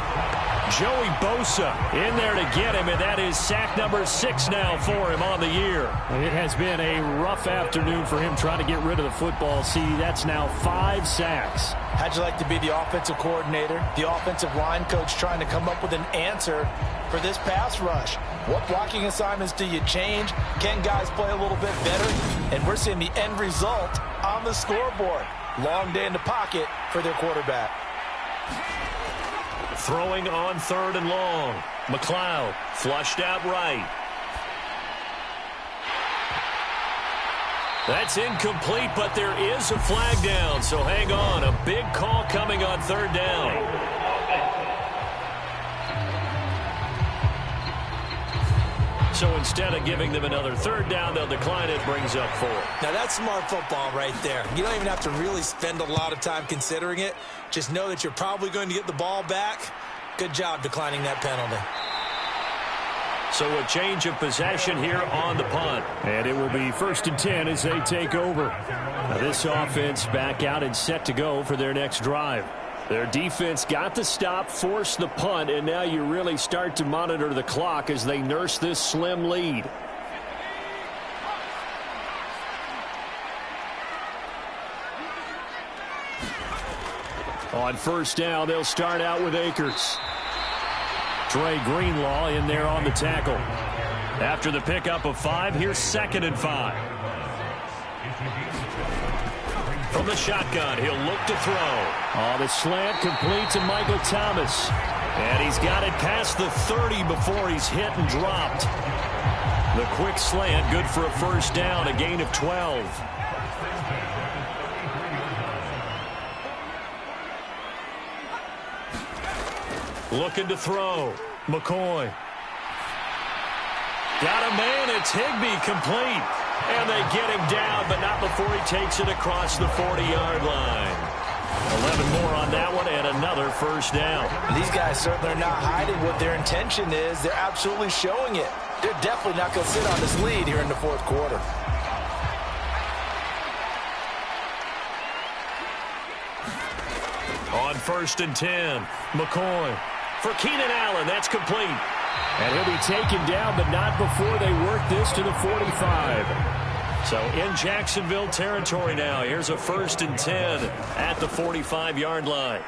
Joey Bosa in there to get him, and that is sack number 6 now for him on the year. It has been a rough afternoon for him trying to get rid of the football. See, that's now 5 sacks. How'd you like to be the offensive coordinator, the offensive line coach trying to come up with an answer for this pass rush? What blocking assignments do you change? Can guys play a little bit better? And we're seeing the end result on the scoreboard. Long day in the pocket for their quarterback. Throwing on 3rd and long. McLeod flushed out right. That's incomplete, but there is a flag down, so hang on. A big call coming on 3rd down. So instead of giving them another 3rd down, they'll decline it, brings up 4. Now that's smart football right there. You don't even have to really spend a lot of time considering it. Just know that you're probably going to get the ball back. Good job declining that penalty. So a change of possession here on the punt. And it will be 1st and 10 as they take over. Now this offense back out and set to go for their next drive. Their defense got the stop, forced the punt, and now you really start to monitor the clock as they nurse this slim lead. On 1st down, they'll start out with Akers. Trey Greenlaw in there on the tackle. After the pickup of 5, here's 2nd and 5. From the shotgun, he'll look to throw. Oh, the slant complete to Michael Thomas. And he's got it past the 30 before he's hit and dropped. The quick slant, good for a 1st down, a gain of 12. Looking to throw. McCoy. Got a man, it's Higbee, complete. And they get him down, but not before he takes it across the 40-yard line. 11 more on that one, and another 1st down. These guys certainly are not hiding what their intention is. They're absolutely showing it. They're definitely not going to sit on this lead here in the 4th quarter. On 1st and 10, McCoy. For Keenan Allen, that's complete. And he'll be taken down, but not before they work this to the 45. So in Jacksonville territory now. Here's a 1st and 10 at the 45-yard line.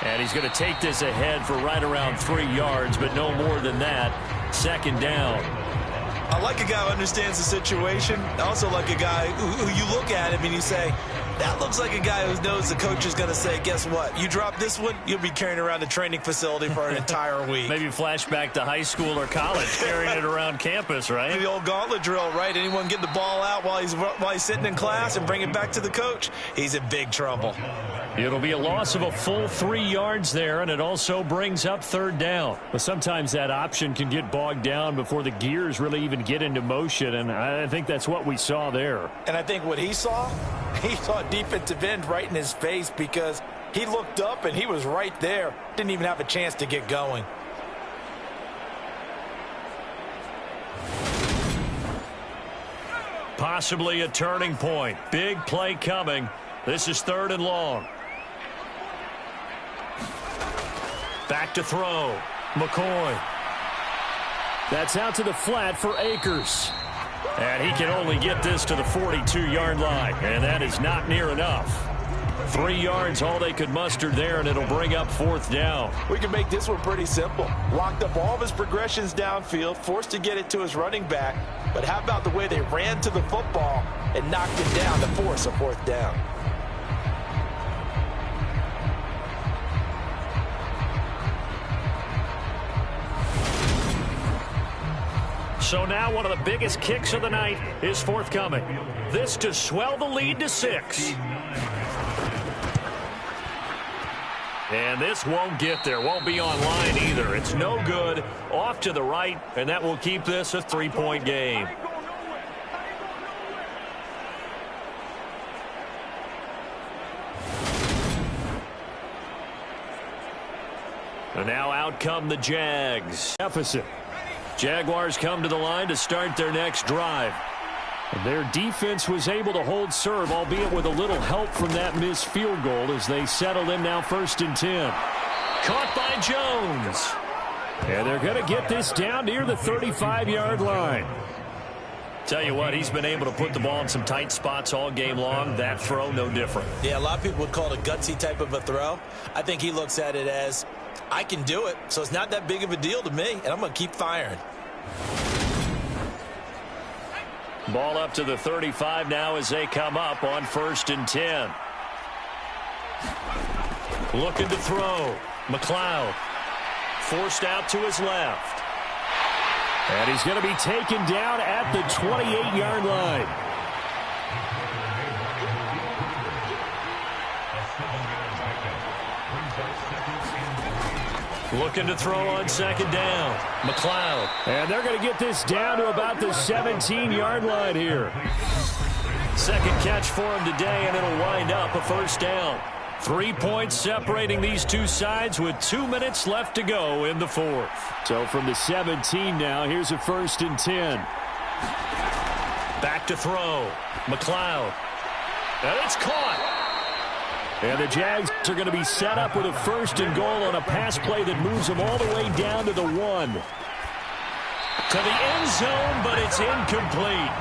And he's going to take this ahead for right around 3 yards, but no more than that. Second down. I like a guy who understands the situation. I also like a guy who you look at him and you say, that looks like a guy who knows the coach is going to say, guess what? You drop this one, you'll be carrying around the training facility for an entire week. Maybe flashback to high school or college, carrying it around campus, right? The old gauntlet drill, right? Anyone get the ball out while he's sitting in class and bring it back to the coach, he's in big trouble. It'll be a loss of a full 3 yards there, and it also brings up third down. But sometimes that option can get bogged down before the gears really even get into motion, and I think that's what we saw there. And I think what he saw defensive end right in his face, because he looked up and he was right there. Didn't even have a chance to get going. Possibly a turning point. Big play coming. This is 3rd and long. Back to throw. McCoy. That's out to the flat for Akers. And he can only get this to the 42-yard line, and that is not near enough. 3 yards, all they could muster there, and it'll bring up 4th down. We can make this one pretty simple. Locked up all of his progressions downfield, forced to get it to his running back. But how about the way they ran to the football and knocked it down to force a 4th down? So now one of the biggest kicks of the night is forthcoming. This to swell the lead to 6. And this won't get there. Won't be online either. It's no good. Off to the right, and that will keep this a 3-point game. And now out come the Jags. Deficit. Jaguars come to the line to start their next drive. Their defense was able to hold serve, albeit with a little help from that missed field goal as they settle in now 1st and 10. Caught by Jones. And they're going to get this down near the 35-yard line. Tell you what, he's been able to put the ball in some tight spots all game long. That throw, no different. Yeah, a lot of people would call it a gutsy type of a throw. I think he looks at it as, I can do it, so it's not that big of a deal to me, and I'm going to keep firing. Ball up to the 35 now as they come up on 1st and 10. Looking to throw. McLeod forced out to his left. And he's going to be taken down at the 28-yard line. Looking to throw on 2nd down. McLeod. And they're going to get this down to about the 17-yard line here. 2nd catch for him today, and it'll wind up a 1st down. 3 points separating these two sides with 2 minutes left to go in the 4th. So from the 17 now, here's a 1st and 10. Back to throw. McLeod. And it's caught. And the Jags are going to be set up with a 1st and goal on a pass play that moves them all the way down to the 1. To the end zone, but it's incomplete.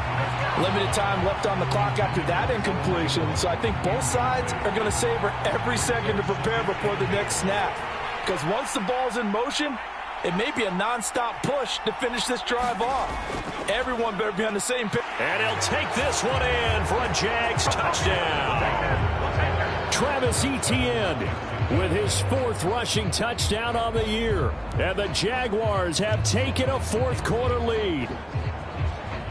Limited time left on the clock after that incompletion, so I think both sides are going to savor every second to prepare before the next snap. Because once the ball's in motion, it may be a nonstop push to finish this drive off. Everyone better be on the same page. And he'll take this one in for a Jags touchdown. Travis Etienne with his 4th rushing touchdown on the year. And the Jaguars have taken a 4th quarter lead.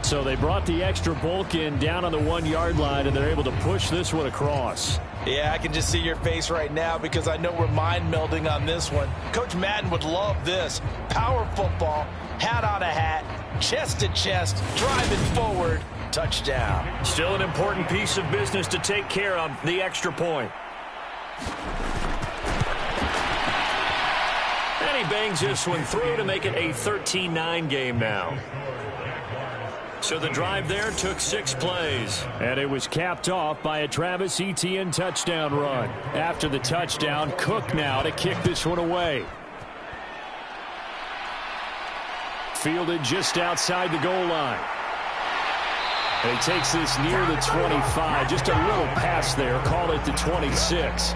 So they brought the extra bulk in down on the 1-yard line, and they're able to push this one across. Yeah, I can just see your face right now because I know we're mind melding on this one. Coach Madden would love this. Power football, hat on a hat, chest to chest, driving forward, touchdown. Still an important piece of business to take care of, the extra point. And he bangs this one through to make it a 13-9 game now. So the drive there took 6 plays. And it was capped off by a Travis Etienne touchdown run. After the touchdown, Cook now to kick this one away. Fielded just outside the goal line. And he takes this near the 25. Just a little pass there. Call it the 26.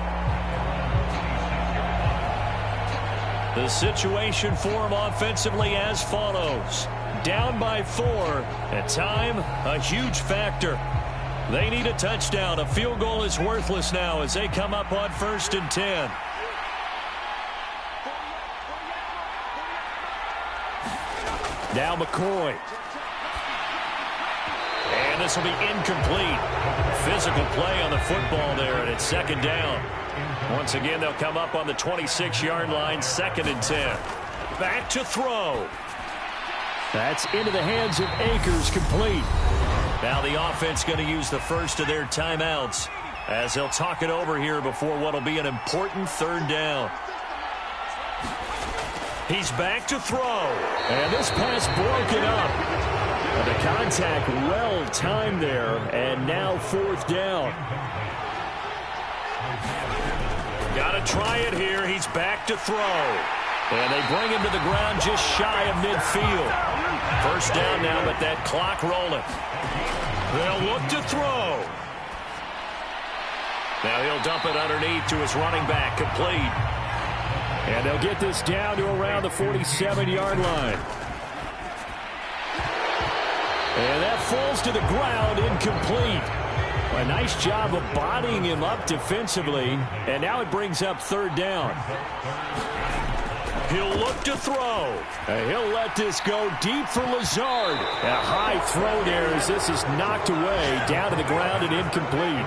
The situation for them offensively as follows. Down by 4, and time a huge factor. They need a touchdown. A field goal is worthless now as they come up on 1st and 10. Now McCoy. And this will be incomplete. Physical play on the football there, and it's 2nd down. Once again, they'll come up on the 26-yard line, 2nd and 10. Back to throw. That's into the hands of Akers, complete. Now the offense going to use the first of their timeouts as they'll talk it over here before what will be an important 3rd down. He's back to throw. And this pass broken up. And the contact well timed there, and now 4th down. Got to try it here. He's back to throw. And they bring him to the ground just shy of midfield. 1st down now, but that clock rolling. They'll look to throw. Now he'll dump it underneath to his running back, complete. And they'll get this down to around the 47-yard line. And that falls to the ground, incomplete. A nice job of bodying him up defensively. And now it brings up 3rd down. He'll look to throw. And he'll let this go deep for Lazard. A high throw there as this is knocked away, down to the ground and incomplete.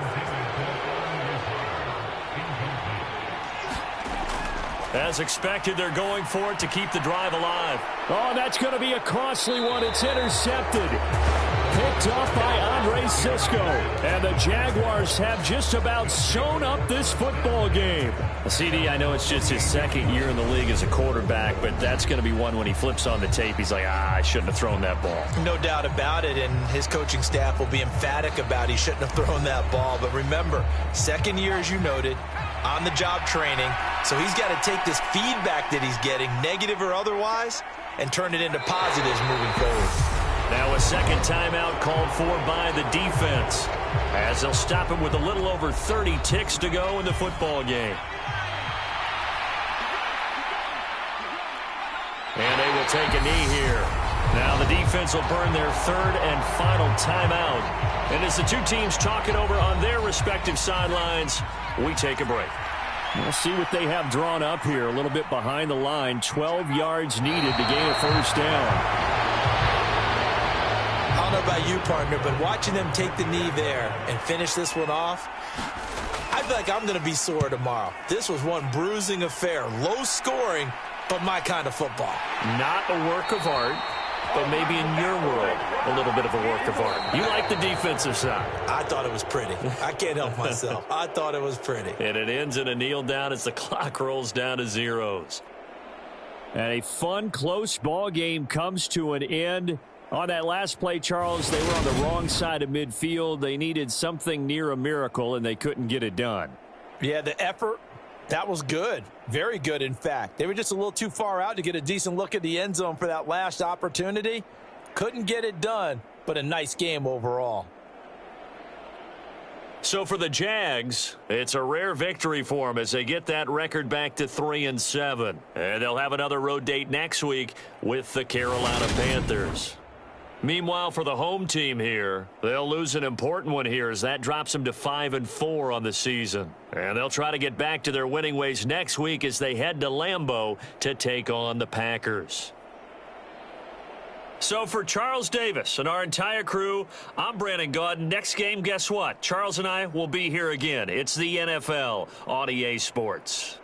As expected, they're going for it to keep the drive alive. Oh, that's going to be a costly one. It's intercepted. Picked off by Andre Cisco. And the Jaguars have just about sewn up this football game. CD, I know it's just his 2nd year in the league as a quarterback, but that's going to be one when he flips on the tape. He's like, I shouldn't have thrown that ball. No doubt about it, and his coaching staff will be emphatic about he shouldn't have thrown that ball. But remember, 2nd year, as you noted, on-the-job training. So he's got to take this feedback that he's getting, negative or otherwise, and turn it into positives moving forward. Now a 2nd timeout called for by the defense as they'll stop him with a little over 30 ticks to go in the football game. And they will take a knee here. Now the defense will burn their 3rd and final timeout. And as the two teams talk it over on their respective sidelines, we take a break. We'll see what they have drawn up here. A little bit behind the line. 12 yards needed to gain a 1st down. I don't know about you, partner, but watching them take the knee there and finish this one off, I feel like I'm going to be sore tomorrow. This was one bruising affair. Low scoring, but my kind of football. Not a work of art, but maybe in your world, a little bit of a work of art. You like the defensive side. I thought it was pretty. I can't help myself. I thought it was pretty. And it ends in a kneel down as the clock rolls down to zeros. And a fun, close ball game comes to an end. On that last play, Charles, they were on the wrong side of midfield. They needed something near a miracle, and they couldn't get it done. Yeah, the effort, that was good. Very good, in fact. They were just a little too far out to get a decent look at the end zone for that last opportunity. Couldn't get it done, but a nice game overall. So for the Jags, it's a rare victory for them as they get that record back to 3-7. And they'll have another road date next week with the Carolina Panthers. Meanwhile, for the home team here, they'll lose an important one here as that drops them to 5-4 on the season. And they'll try to get back to their winning ways next week as they head to Lambeau to take on the Packers. So for Charles Davis and our entire crew, I'm Brandon Gaudin. Next game, guess what? Charles and I will be here again. It's the NFL on EA Sports.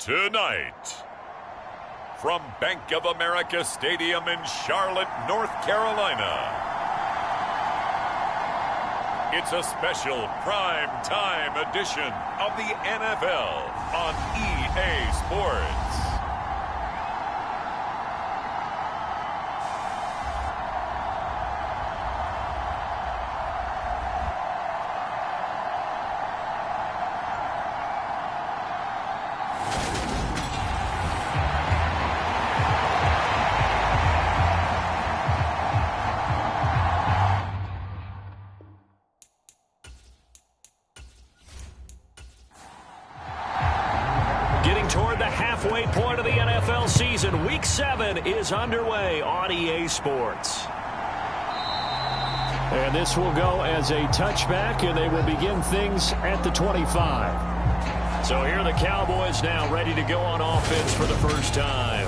Tonight, from Bank of America Stadium in Charlotte, North Carolina, it's a special prime time edition of the NFL on EA Sports. Halfway point of the NFL season. Week 7 is underway on EA Sports. And this will go as a touchback, and they will begin things at the 25. So here are the Cowboys now ready to go on offense for the first time.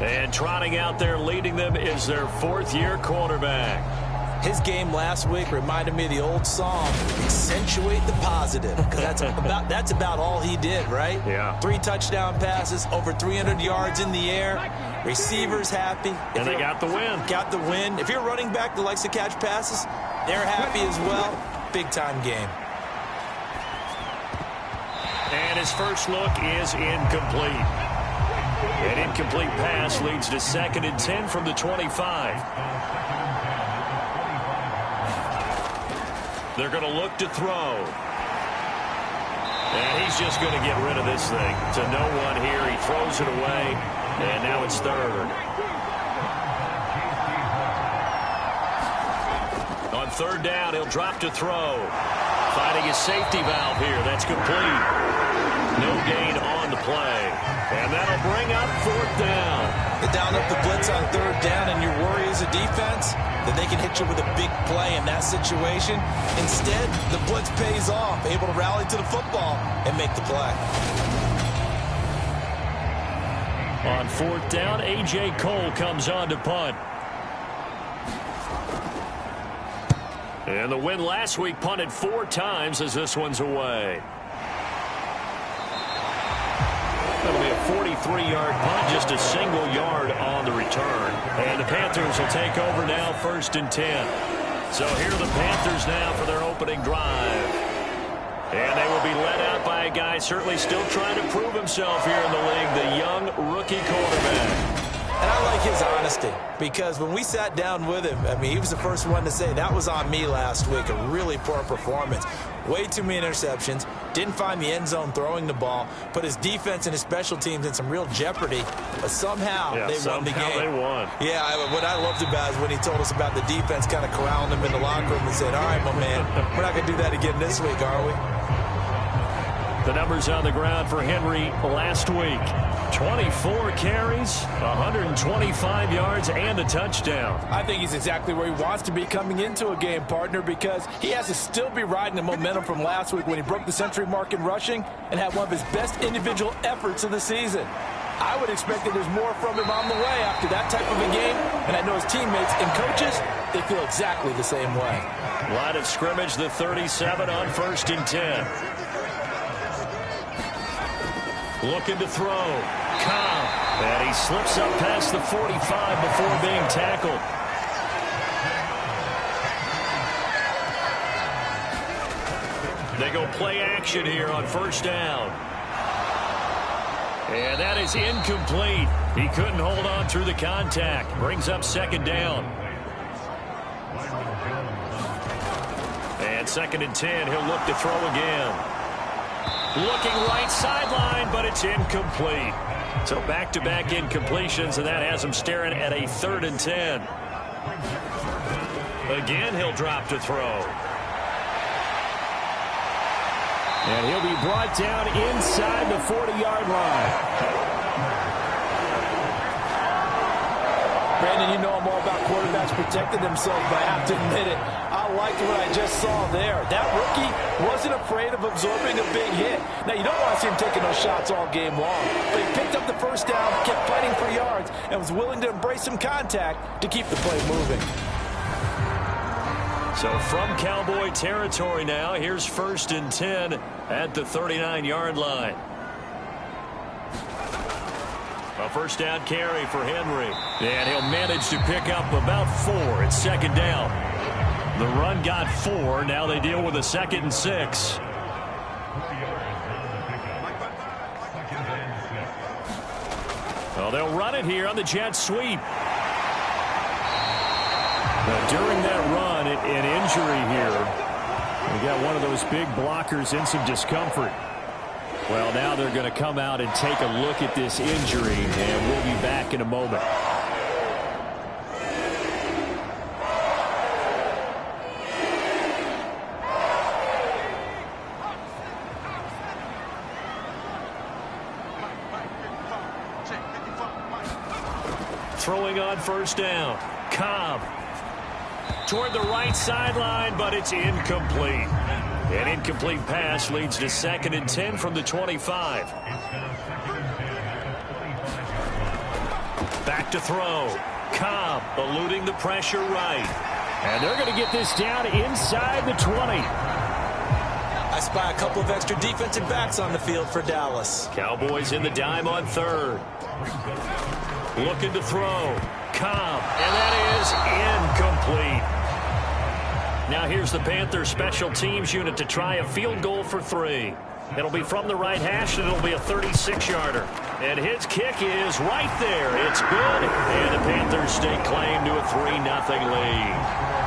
And trotting out there leading them is their fourth-year quarterback. His game last week reminded me of the old song, accentuate the positive, because that's about all he did, right? Yeah. 3 touchdown passes, over 300 yards in the air, receivers happy. And they got the win. Got the win. If you're a running back that likes to catch passes, they're happy as well. Big-time game. And his first look is incomplete. An incomplete pass leads to 2nd and 10 from the 25. They're going to look to throw. And he's just going to get rid of this thing. To no one here. He throws it away. And now it's 3rd. On 3rd down, he'll drop to throw. Finding his safety valve here. That's complete. No gain on the play. And that'll bring up 4th down. Get down up the blitz on 3rd down, and your worry as a defense that they can hit you with a big play in that situation. Instead, the blitz pays off, able to rally to the football and make the play. On 4th down, A.J. Cole comes on to punt. And the win last week punted 4 times as this one's away. That'll be a 43-yard punt, just a single yard on the return. And the Panthers will take over now, 1st and 10. So here are the Panthers now for their opening drive. And they will be led out by a guy certainly still trying to prove himself here in the league, the young rookie quarterback. And I like his honesty, because when we sat down with him, I mean, he was the first one to say, that was on me last week, a really poor performance. Way too many interceptions, didn't find the end zone throwing the ball, put his defense and his special teams in some real jeopardy, but somehow they won the game. They won. Yeah, what I loved about is when he told us about the defense kind of corralling him in the locker room and said, all right, my man, we're not going to do that again this week, are we? The numbers on the ground for Henry last week. 24 carries, 125 yards, and a touchdown. I think he's exactly where he wants to be coming into a game, partner, because he has to still be riding the momentum from last week when he broke the century mark in rushing and had one of his best individual efforts of the season. I would expect that there's more from him on the way after that type of a game, and I know his teammates and coaches, they feel exactly the same way. Line of scrimmage, the 37 on 1st and 10. Looking to throw. Cobb. And he slips up past the 45 before being tackled. They go play action here on 1st down. And that is incomplete. He couldn't hold on through the contact. Brings up 2nd down. And 2nd and 10. He'll look to throw again. Looking right sideline, but it's incomplete. So back-to-back incompletions, and that has him staring at a 3rd and 10. Again, he'll drop to throw. And he'll be brought down inside the 40-yard line. Brandon, you know I'm all about quarterbacks protecting themselves, but I have to admit it. I liked what I just saw there. That rookie wasn't afraid of absorbing a big hit. Now, you don't want to see him taking those shots all game long, but he picked up the 1st down, kept fighting for yards, and was willing to embrace some contact to keep the play moving. So from Cowboy territory now, here's 1st and 10 at the 39-yard line. A first down carry for Henry. And he'll manage to pick up about 4. It's second down. The run got 4. Now they deal with a 2nd and 6. Well, they'll run it here on the jet sweep. Now, during that run, an injury here. We got one of those big blockers in some discomfort. Well, now they're going to come out and take a look at this injury, and we'll be back in a moment. Throwing on first down. Cobb toward the right sideline, but it's incomplete. An incomplete pass leads to 2nd and 10 from the 25. Back to throw. Cobb eluding the pressure right. And they're going to get this down inside the 20. I spy a couple of extra defensive backs on the field for Dallas. Cowboys in the dime on 3rd. Looking to throw. Cobb. And that is incomplete. Now here's the Panthers special teams unit to try a field goal for 3. It'll be from the right hash, and it'll be a 36-yarder. And his kick is right there. It's good. And the Panthers stake claim to a 3-0 lead.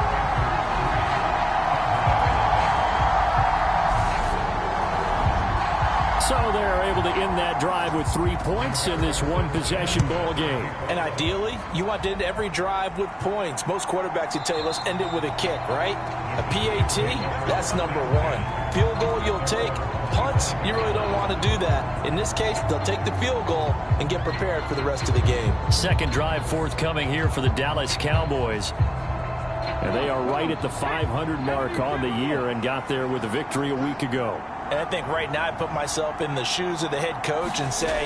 So they're able to end that drive with 3 points in this one-possession ball game. And ideally, you want to end every drive with points. Most quarterbacks would tell you, let's end it with a kick, right? A PAT, that's number 1. Field goal you'll take. Punts, you really don't want to do that. In this case, they'll take the field goal and get prepared for the rest of the game. Second drive forthcoming here for the Dallas Cowboys. And they are right at the 500 mark on the year and got there with a victory a week ago. And I think right now I put myself in the shoes of the head coach and say,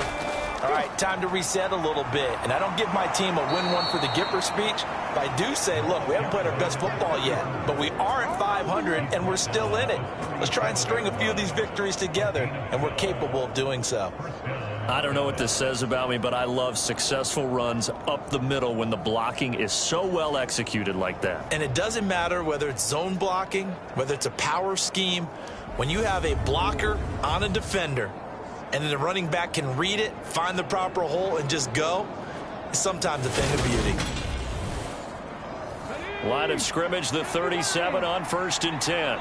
all right, time to reset a little bit. And I don't give my team a win one for the Gipper speech, but I do say, look, we haven't played our best football yet, but we are at 500 and we're still in it. Let's try and string a few of these victories together, and we're capable of doing so. I don't know what this says about me, but I love successful runs up the middle when the blocking is so well executed like that. And it doesn't matter whether it's zone blocking, whether it's a power scheme. When you have a blocker on a defender and then the running back can read it, find the proper hole, and just go, it's sometimes a thing of beauty. Line of scrimmage, the 37 on 1st and 10.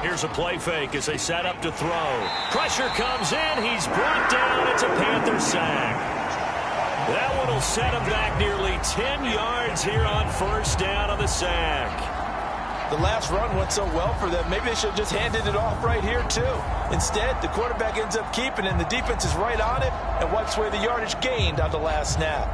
Here's a play fake as they set up to throw. Pressure comes in. He's brought down. It's a Panther sack. That one will set him back nearly 10 yards here on 1st down on the sack. The last run went so well for them, maybe they should have just handed it off right here, too. Instead, the quarterback ends up keeping it, and the defense is right on it and wipes away the yardage gained on the last snap.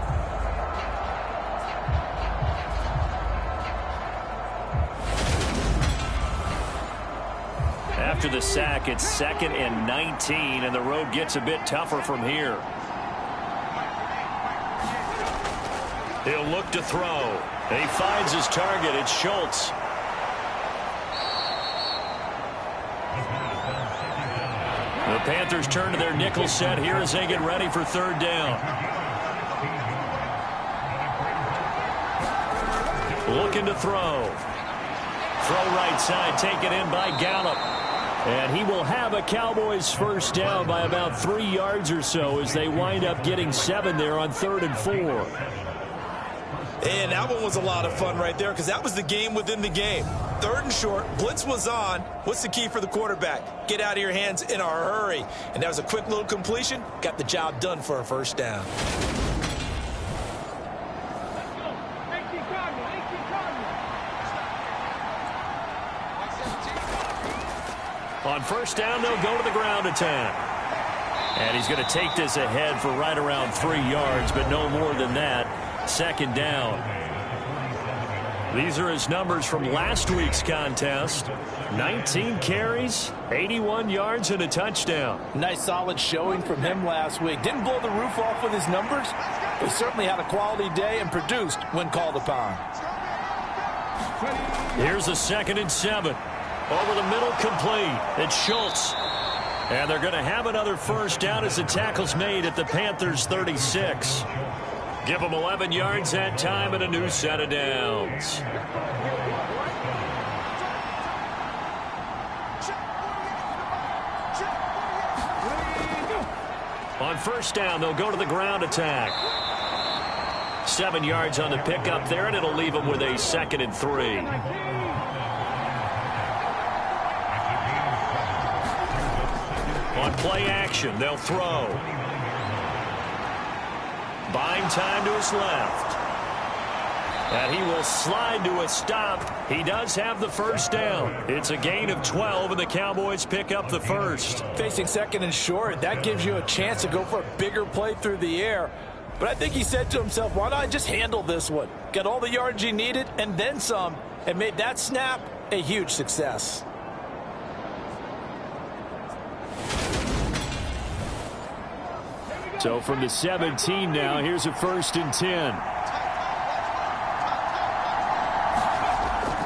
After the sack, it's 2nd and 19, and the road gets a bit tougher from here. He'll look to throw. And he finds his target. It's Schultz. The Panthers turn to their nickel set here as they get ready for 3rd down. Looking to throw. Throw right side, taken in by Gallup. And he will have a Cowboys 1st down by about 3 yards or so as they wind up getting 7 there on 3rd and 4. And that one was a lot of fun right there because that was the game within the game. 3rd and short, blitz was on. What's the key for the quarterback? Get out of your hands in a hurry. And that was a quick little completion. Got the job done for a 1st down. On 1st down, they'll go to the ground attack. And he's going to take this ahead for right around 3 yards, but no more than that. 2nd down. These are his numbers from last week's contest. 19 carries, 81 yards, and a touchdown. Nice solid showing from him last week. Didn't blow the roof off with his numbers, but certainly had a quality day and produced when called upon. Here's a 2nd and 7. Over the middle, complete. It's Schultz. And they're going to have another first down as the tackle's made at the Panthers' 36. Give them 11 yards that time and a new set of downs. On first down, they'll go to the ground attack. 7 yards on the pickup there, and it'll leave them with a 2nd and 3. On play action, they'll throw. Buying time to his left. And he will slide to a stop. He does have the first down. It's a gain of 12, and the Cowboys pick up the first. Facing 2nd and short, that gives you a chance to go for a bigger play through the air. But I think he said to himself, why not just handle this one? Got all the yards he needed and then some, and made that snap a huge success. So from the 17 now, here's a 1st and 10.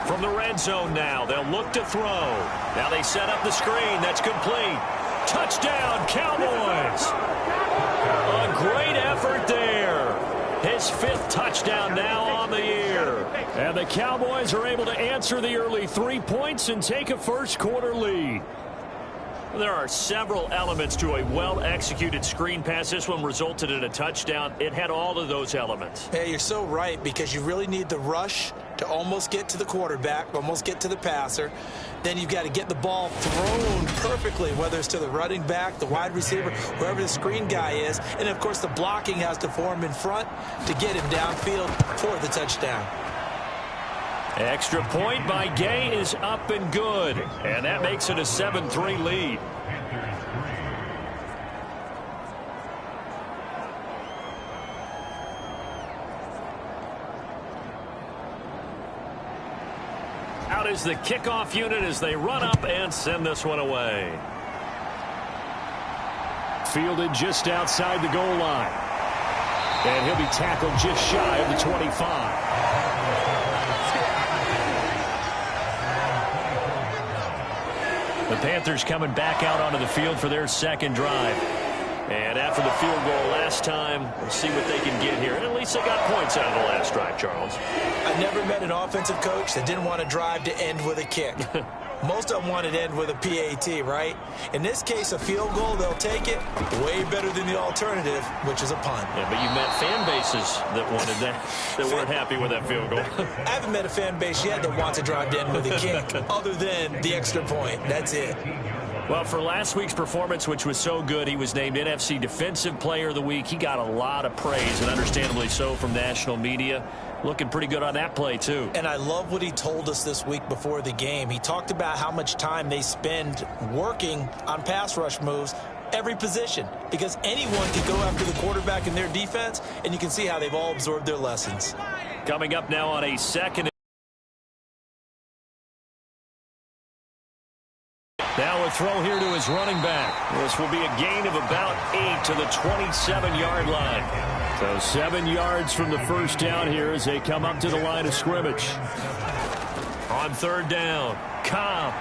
From the red zone now, they'll look to throw. Now they set up the screen. That's complete. Touchdown, Cowboys. A great effort there. His 5th touchdown now on the year. And the Cowboys are able to answer the early 3 points and take a first-quarter lead. There are several elements to a well-executed screen pass. This one resulted in a touchdown. It had all of those elements. Hey, you're so right, because you really need the rush to almost get to the quarterback, almost get to the passer. Then you've got to get the ball thrown perfectly, whether it's to the running back, the wide receiver, wherever the screen guy is. And, of course, the blocking has to form in front to get him downfield for the touchdown. Extra point by Gay is up and good. And that makes it a 7-3 lead. Out is the kickoff unit as they run up and send this one away. Fielded just outside the goal line. And he'll be tackled just shy of the 25. The Panthers coming back out onto the field for their 2nd drive. And after the field goal last time, we'll see what they can get here. And at least they got points out of the last drive, Charles. I never met an offensive coach that didn't want to drive to end with a kick. Most of them wanted to end with a PAT, right? In this case, a field goal, they'll take it. Way better than the alternative, which is a punt. Yeah, but you've met fan bases that wanted that, that weren't happy with that field goal. I haven't met a fan base yet that wants to drive to end with a kick, other than the extra point. That's it. Well, for last week's performance, which was so good, he was named NFC Defensive Player of the Week. He got a lot of praise, and understandably so, from national media. Looking pretty good on that play, too. And I love what he told us this week before the game. He talked about how much time they spend working on pass rush moves, every position, because anyone can go after the quarterback in their defense, and you can see how they've all absorbed their lessons. Coming up now on a 2nd. Now a throw here to his running back. This will be a gain of about 8 to the 27-yard line. So 7 yards from the first down here as they come up to the line of scrimmage. On 3rd down, Cobb.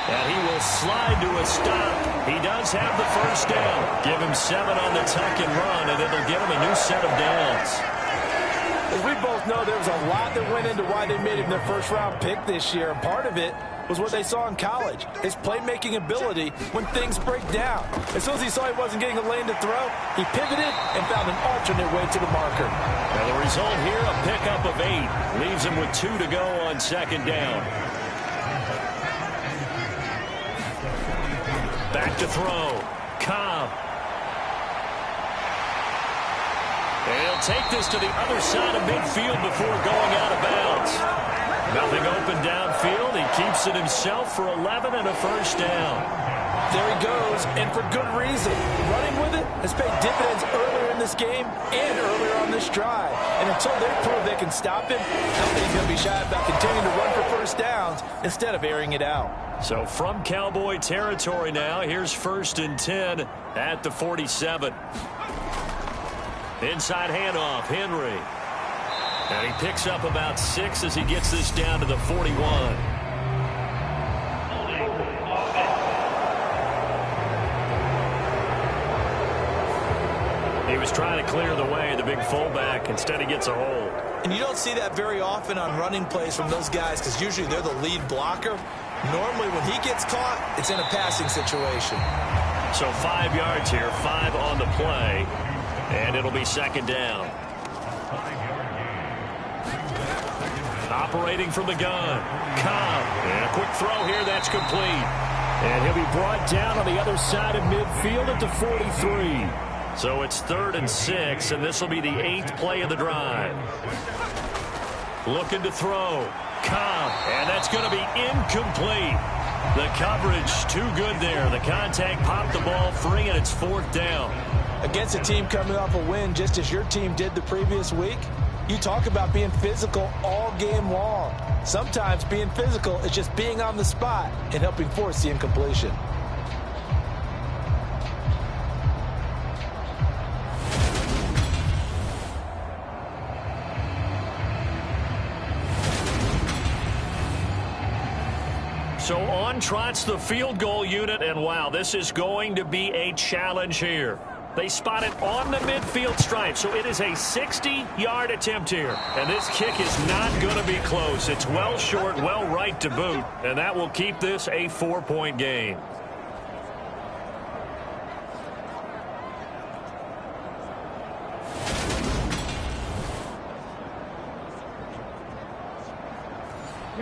And he will slide to a stop. He does have the first down. Give him 7 on the tuck and run, and it'll give him a new set of downs. As we both know, there was a lot that went into why they made him their first-round pick this year. And part of it was what they saw in college, his playmaking ability when things break down. As soon as he saw he wasn't getting a lane to throw, he pivoted and found an alternate way to the marker. Now the result here, a pickup of 8. Leaves him with 2 to go on 2nd down. Back to throw. Cobb. And he'll take this to the other side of midfield before going out of bounds. Nothing open downfield. He keeps it himself for 11 and a first down. There he goes, and for good reason. Running with it has paid dividends earlier in this game and earlier on this drive. And until they prove they can stop him, nobody's going to be shy about continuing to run for first downs instead of airing it out. So from Cowboy territory now, here's 1st and 10 at the 47. Inside handoff, Henry. And he picks up about 6 as he gets this down to the 41. clear the way, the big fullback. Instead, he gets a hold. And you don't see that very often on running plays from those guys because usually they're the lead blocker. Normally, when he gets caught, it's in a passing situation. So 5 yards here, 5 on the play, and it'll be second down. Operating from the gun, Cobb, and a quick throw here, that's complete. And he'll be brought down on the other side of midfield at the 43. So it's 3rd and 6, and this will be the 8th play of the drive. Looking to throw, Cobb, and that's going to be incomplete. The coverage too good there. The contact popped the ball free, and it's 4th down. Against a team coming off a win just as your team did the previous week, you talk about being physical all game long. Sometimes being physical is just being on the spot and helping force the incompletion. So on trots the field goal unit, and wow, this is going to be a challenge here. They spot it on the midfield stripe, so it is a 60-yard attempt here. And this kick is not going to be close. It's well short, well right to boot, and that will keep this a 4-point game.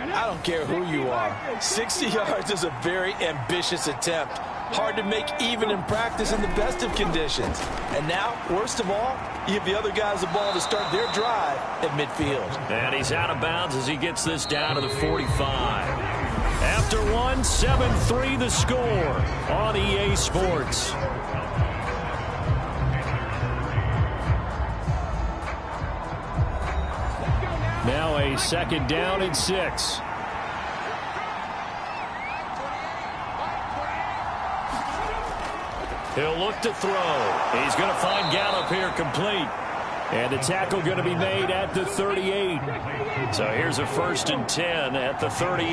I don't care who you are. 60 yards is a very ambitious attempt. Hard to make even in practice in the best of conditions. And now, worst of all, you give the other guys the ball to start their drive at midfield. And he's out of bounds as he gets this down to the 45. After one, 7-3 the score on EA Sports. Now a 2nd down and 6. He'll look to throw. He's going to find Gallup here complete. And the tackle going to be made at the 38. So here's a 1st and 10 at the 38.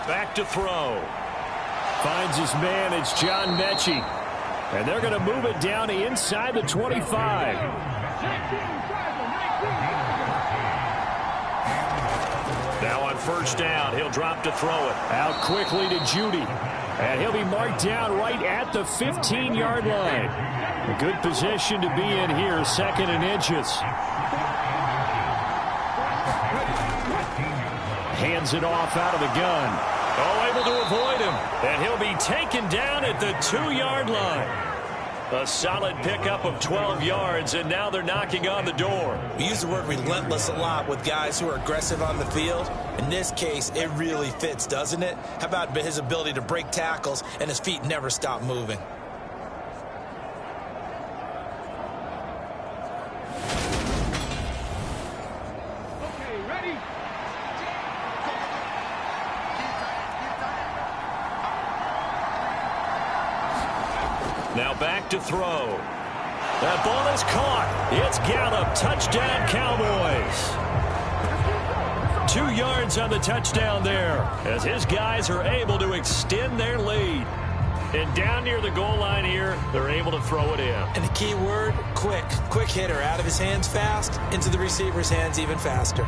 Back to throw. Finds his man. It's John Mechie. And they're going to move it down to inside the 25. Now on 1st down, he'll drop to throw it. Out quickly to Judy. And he'll be marked down right at the 15-yard line. A good position to be in here, 2nd and inches. Hands it off out of the gun. Oh, able to avoid him. And he'll be taken down at the 2-yard line. A solid pickup of 12 yards, and now they're knocking on the door. We use the word relentless a lot with guys who are aggressive on the field. In this case, it really fits, doesn't it? How about his ability to break tackles and his feet never stop moving? Now back to throw. That ball is caught. It's Gallup. Touchdown, Cowboys. 2 yards on the touchdown there as his guys are able to extend their lead. And down near the goal line here, they're able to throw it in. And the key word, quick. Quick hitter. Out of his hands fast, into the receiver's hands even faster.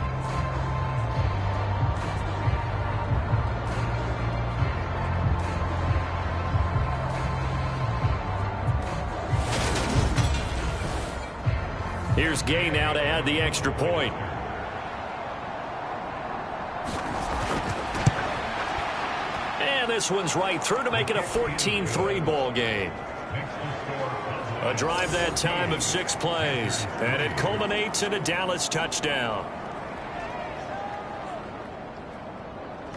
Here's Gay now to add the extra point. And this one's right through to make it a 14-3 ball game. A drive that time of 6 plays, and it culminates in a Dallas touchdown.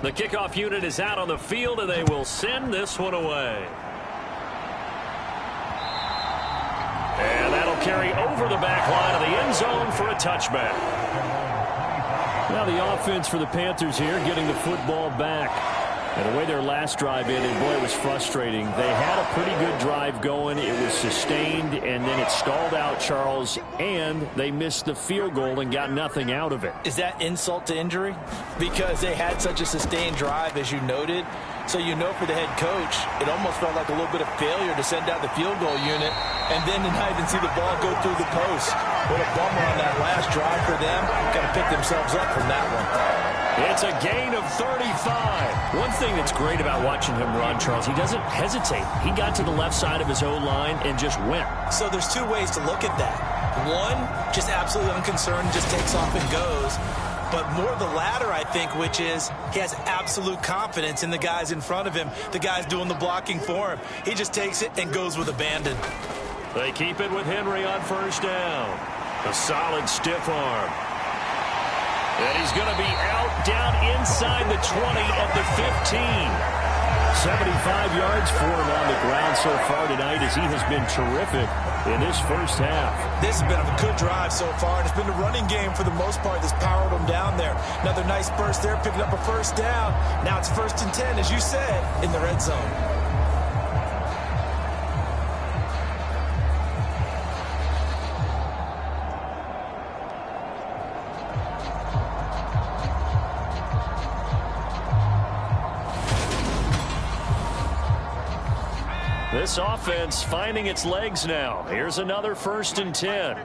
The kickoff unit is out on the field, and they will send this one away. And that'll carry over the back line of the end zone for a touchback. Now the offense for the Panthers here getting the football back. And the way their last drive ended, boy, it was frustrating. They had a pretty good drive going. It was sustained, and then it stalled out, Charles, and they missed the field goal and got nothing out of it. Is that insult to injury? Because they had such a sustained drive, as you noted. So you know for the head coach, it almost felt like a little bit of failure to send out the field goal unit and then to not even see the ball go through the post. What a bummer on that last drive for them. Got to pick themselves up from that one. It's a gain of 35. One thing that's great about watching him run, Charles, he doesn't hesitate. He got to the left side of his O-line and just went. So there's two ways to look at that. One, just absolutely unconcerned, just takes off and goes. But more the latter, I think, which is he has absolute confidence in the guys in front of him, the guys doing the blocking for him. He just takes it and goes with abandon. They keep it with Henry on first down. A solid stiff arm. And he's going to be out down inside the 20 at the 15. 75 yards for him on the ground so far tonight as he has been terrific in this first half. This has been a good drive so far, and it's been the running game for the most part that's powered them down there. Another nice burst there, picking up a first down. Now it's 1st and 10, as you said, in the red zone. This offense finding its legs now. Here's another 1st and 10.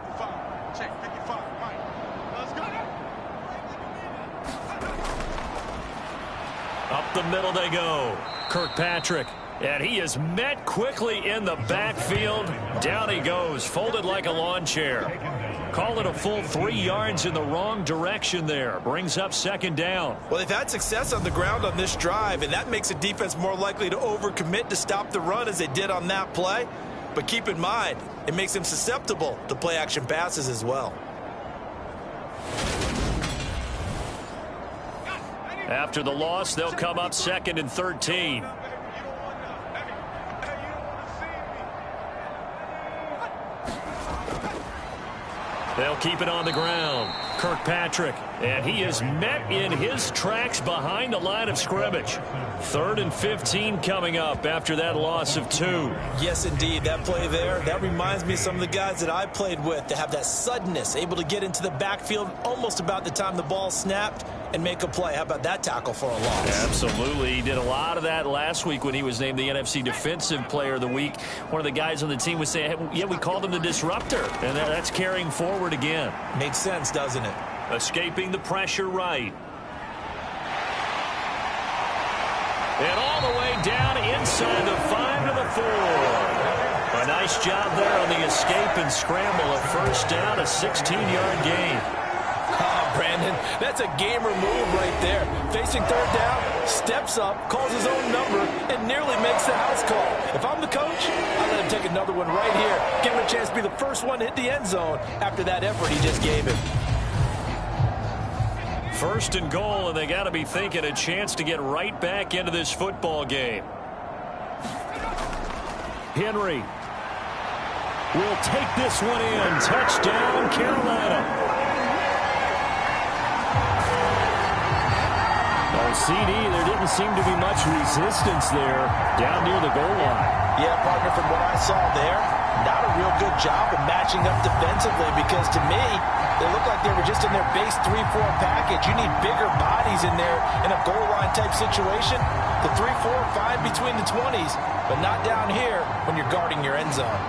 Up the middle they go. Kirkpatrick. And he is met quickly in the backfield. Down he goes, folded like a lawn chair. Call it a full 3 yards in the wrong direction there. Brings up 2nd down. Well, they've had success on the ground on this drive, and that makes a defense more likely to overcommit to stop the run as they did on that play. But keep in mind, it makes them susceptible to play-action passes as well. After the loss, they'll come up 2nd and 13. They'll keep it on the ground. Kirkpatrick, and he is met in his tracks behind the line of scrimmage. 3rd and 15 coming up after that loss of 2. Yes, indeed. That play there, that reminds me of some of the guys that I played with to have that suddenness, able to get into the backfield almost about the time the ball snapped and make a play. How about that tackle for a loss? Absolutely. He did a lot of that last week when he was named the NFC Defensive Player of the Week. One of the guys on the team was saying, hey, yeah, we called him the disruptor. And that's carrying forward again. Makes sense, doesn't it? Escaping the pressure right. And all the way down inside the 5 to the 4. A nice job there on the escape and scramble. A first down, a 16-yard gain. Brandon, that's a gamer move right there. Facing 3rd down, steps up, calls his own number, and nearly makes the house call. If I'm the coach, I'll let him take another one right here. Give him a chance to be the first one to hit the end zone after that effort he just gave him. 1st and goal, and they got to be thinking a chance to get right back into this football game. Henry will take this one in. Touchdown, Carolina. CD, there didn't seem to be much resistance there down near the goal line. Yeah, partner, from what I saw there, not a real good job of matching up defensively because to me, they looked like they were just in their base 3-4 package. You need bigger bodies in there in a goal line type situation. The 3-4 fine between the 20s, but not down here when you're guarding your end zone.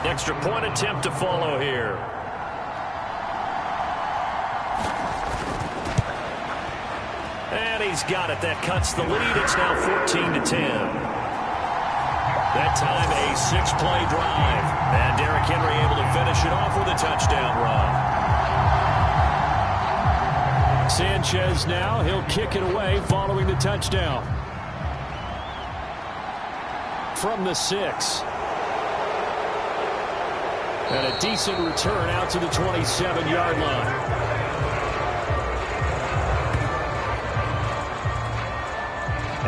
Extra point attempt to follow here. And he's got it. That cuts the lead. It's now 14-10. That time a 6-play drive. And Derrick Henry able to finish it off with a touchdown run. Sanchez now, he'll kick it away following the touchdown. From the 6. And a decent return out to the 27-yard line.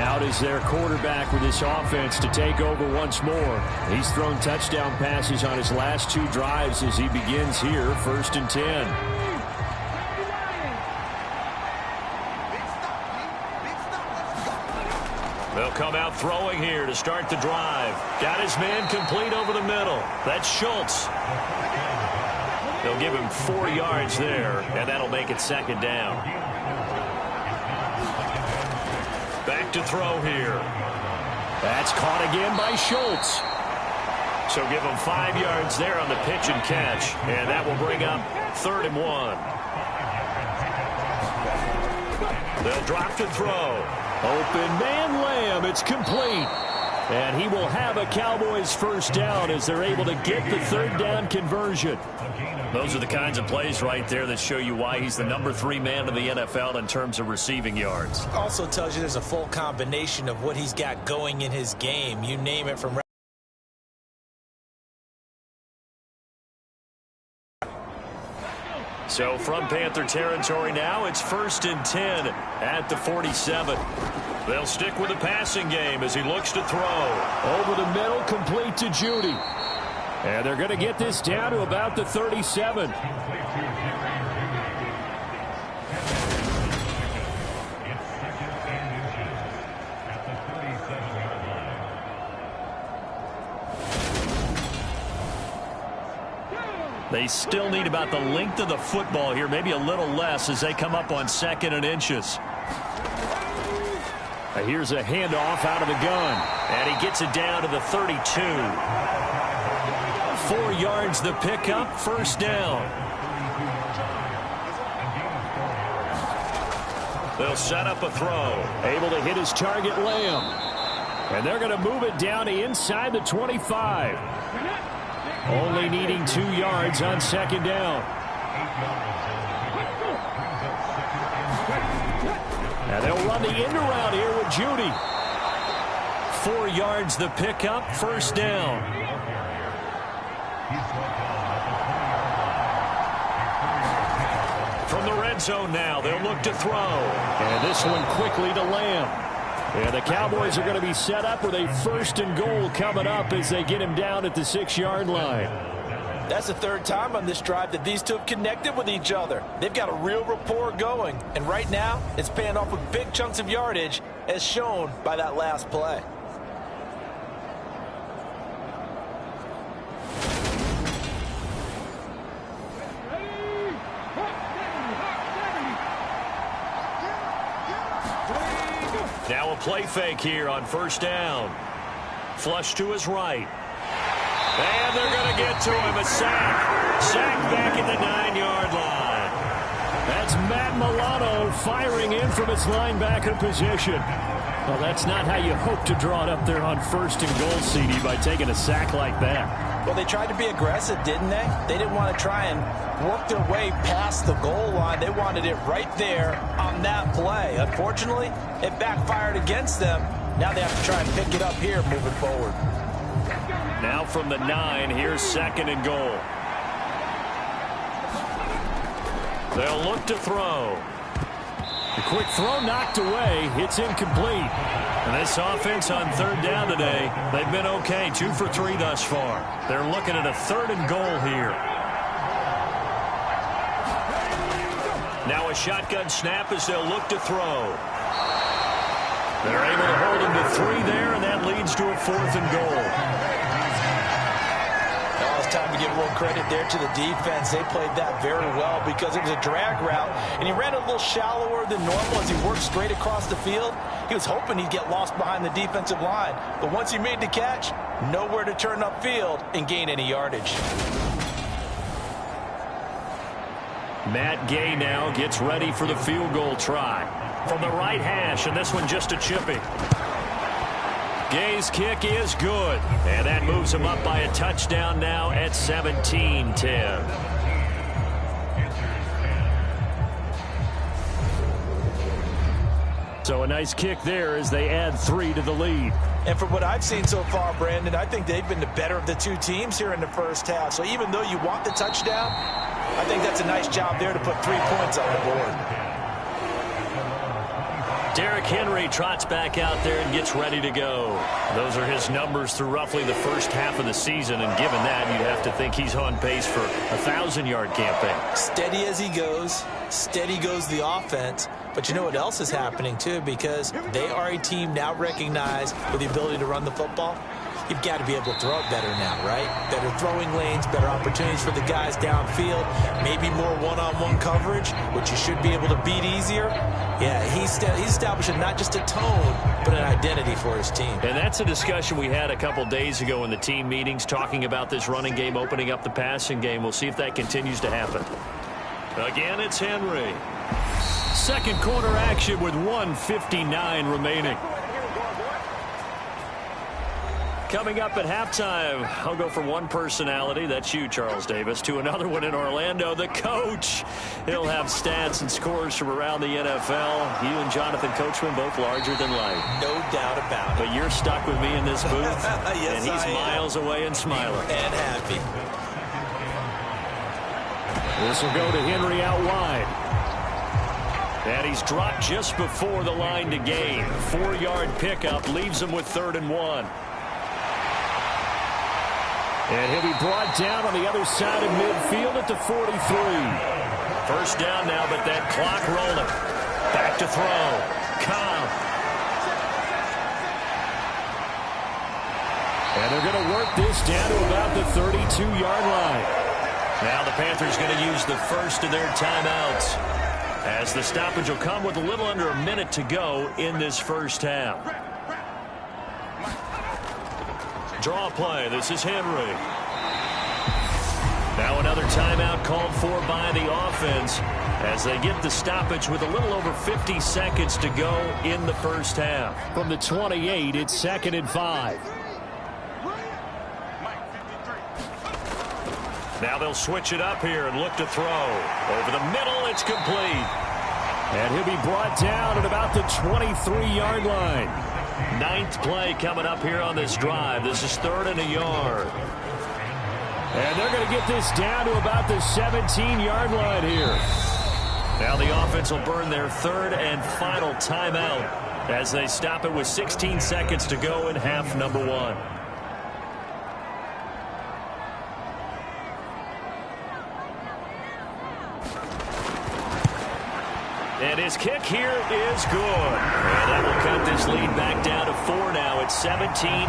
Out is their quarterback with this offense to take over once more. He's thrown touchdown passes on his last 2 drives as he begins here, 1st and 10. come out throwing here to start the drive. Got his man complete over the middle. That's Schultz. They'll give him 4 yards there, and that'll make it second down. Back to throw here. That's caught again by Schultz. So give him 5 yards there on the pitch and catch, and that will bring up 3rd and 1. They'll drop to throw. Open man Lamb. It's complete. And he will have a Cowboys first down as they're able to get the 3rd down conversion. Those are the kinds of plays right there that show you why he's the number 3 man in the NFL in terms of receiving yards. Also tells you there's a full combination of what he's got going in his game. You name it from... So from Panther territory now, it's 1st and 10 at the 47. They'll stick with the passing game as he looks to throw. Over the middle, complete to Judy. And they're going to get this down to about the 37. They still need about the length of the football here, maybe a little less as they come up on 2nd and inches. Here's a handoff out of the gun. And he gets it down to the 32. 4 yards the pickup, 1st down. They'll set up a throw. Able to hit his target, Lamb. And they're going to move it down to inside the 25. Only needing 2 yards on 2nd down. Now they'll run the end around here with Judy. 4 yards the pickup, 1st down. From the red zone now, they'll look to throw. And this one quickly to Lamb. And the Cowboys are going to be set up with a 1st and goal coming up as they get him down at the 6-yard line. That's the 3rd time on this drive that these two have connected with each other. They've got a real rapport going. And right now, it's paying off with big chunks of yardage as shown by that last play. Now a play fake here on 1st down. Flush to his right. And they're going to get to him. A sack. Sack back at the 9-yard line. That's Matt Milano firing in from his linebacker position. Well, that's not how you hope to draw it up there on 1st and goal, CD, by taking a sack like that. Well, they tried to be aggressive, didn't they? They didn't want to try and work their way past the goal line. They wanted it right there on that play. Unfortunately, it backfired against them. Now they have to try and pick it up here moving forward. Now from the 9, here's 2nd and goal. They'll look to throw. The quick throw knocked away. It's incomplete. And this offense on 3rd down today, they've been okay. 2 for 3 thus far. They're looking at a 3rd and goal here. Now a shotgun snap as they'll look to throw. They're able to hold him to 3 there, and that leads to a 4th and goal. It's time to give a little credit there to the defense. They played that very well because it was a drag route, and he ran a little shallower than normal as he worked straight across the field. He was hoping he'd get lost behind the defensive line, but once he made the catch, nowhere to turn upfield and gain any yardage. Matt Gay now gets ready for the field goal try. From the right hash, and this one just a chipping. Gay's kick is good, and that moves him up by a touchdown now at 17-10. So a nice kick there as they add 3 to the lead. And from what I've seen so far, Brandon, I think they've been the better of the two teams here in the first half. So even though you want the touchdown, I think that's a nice job there to put 3 points on the board. Derrick Henry trots back out there and gets ready to go. Those are his numbers through roughly the first half of the season, and given that, you'd have to think he's on pace for a 1,000-yard campaign. Steady as he goes. Steady goes the offense. But you know what else is happening, too? Because they are a team now recognized with the ability to run the football. You've got to be able to throw it better now, right? Better throwing lanes, better opportunities for the guys downfield, maybe more one-on-one coverage, which you should be able to beat easier. Yeah, he's establishing not just a tone, but an identity for his team. And that's a discussion we had a couple days ago in the team meetings, talking about this running game opening up the passing game. We'll see if that continues to happen. Again, it's Henry. Second quarter action with 1:59 remaining. Coming up at halftime, I'll go from one personality, that's you, Charles Davis, to another one in Orlando, the coach. He'll have stats and scores from around the NFL. You and Jonathan Coachman, both larger than life. No doubt about it. But you're stuck with me in this booth, yes, and he's miles away and smiling. And happy. This will go to Henry out wide. And he's dropped just before the line to gain. 4-yard pickup leaves him with 3rd and 1. And he'll be brought down on the other side of midfield at the 43. First down now, but that clock rolling. Back to throw. Cobb. And they're going to work this down to about the 32-yard line. Now the Panthers going to use the first of their timeouts, as the stoppage will come with a little under a minute to go in this first half. Draw play. This is Henry. Now another timeout called for by the offense as they get the stoppage with a little over 50 seconds to go in the first half. From the 28, it's 2nd and 5. Now they'll switch it up here and look to throw. Over the middle, it's complete. And he'll be brought down at about the 23-yard line. 9th play coming up here on this drive. This is 3rd and a yard. And they're going to get this down to about the 17-yard line here. Now the offense will burn their 3rd and final timeout as they stop it with 16 seconds to go in half number 1. And his kick here is good. And that will cut this lead back down to 4 now. It's 17-13.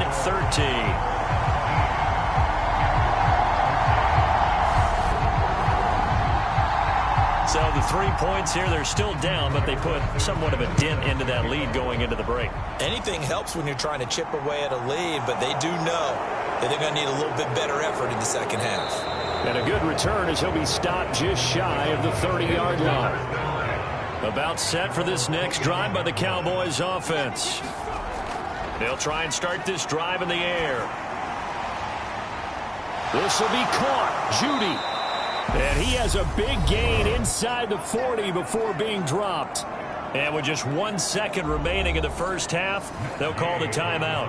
So the 3 points here, they're still down, but they put somewhat of a dent into that lead going into the break. Anything helps when you're trying to chip away at a lead, but they do know that they're going to need a little bit better effort in the second half. And a good return as he'll be stopped just shy of the 30-yard line. About set for this next drive by the Cowboys offense. They'll try and start this drive in the air. This will be caught. Judy. And he has a big gain inside the 40 before being dropped. And with just 1 second remaining in the first half, they'll call the timeout.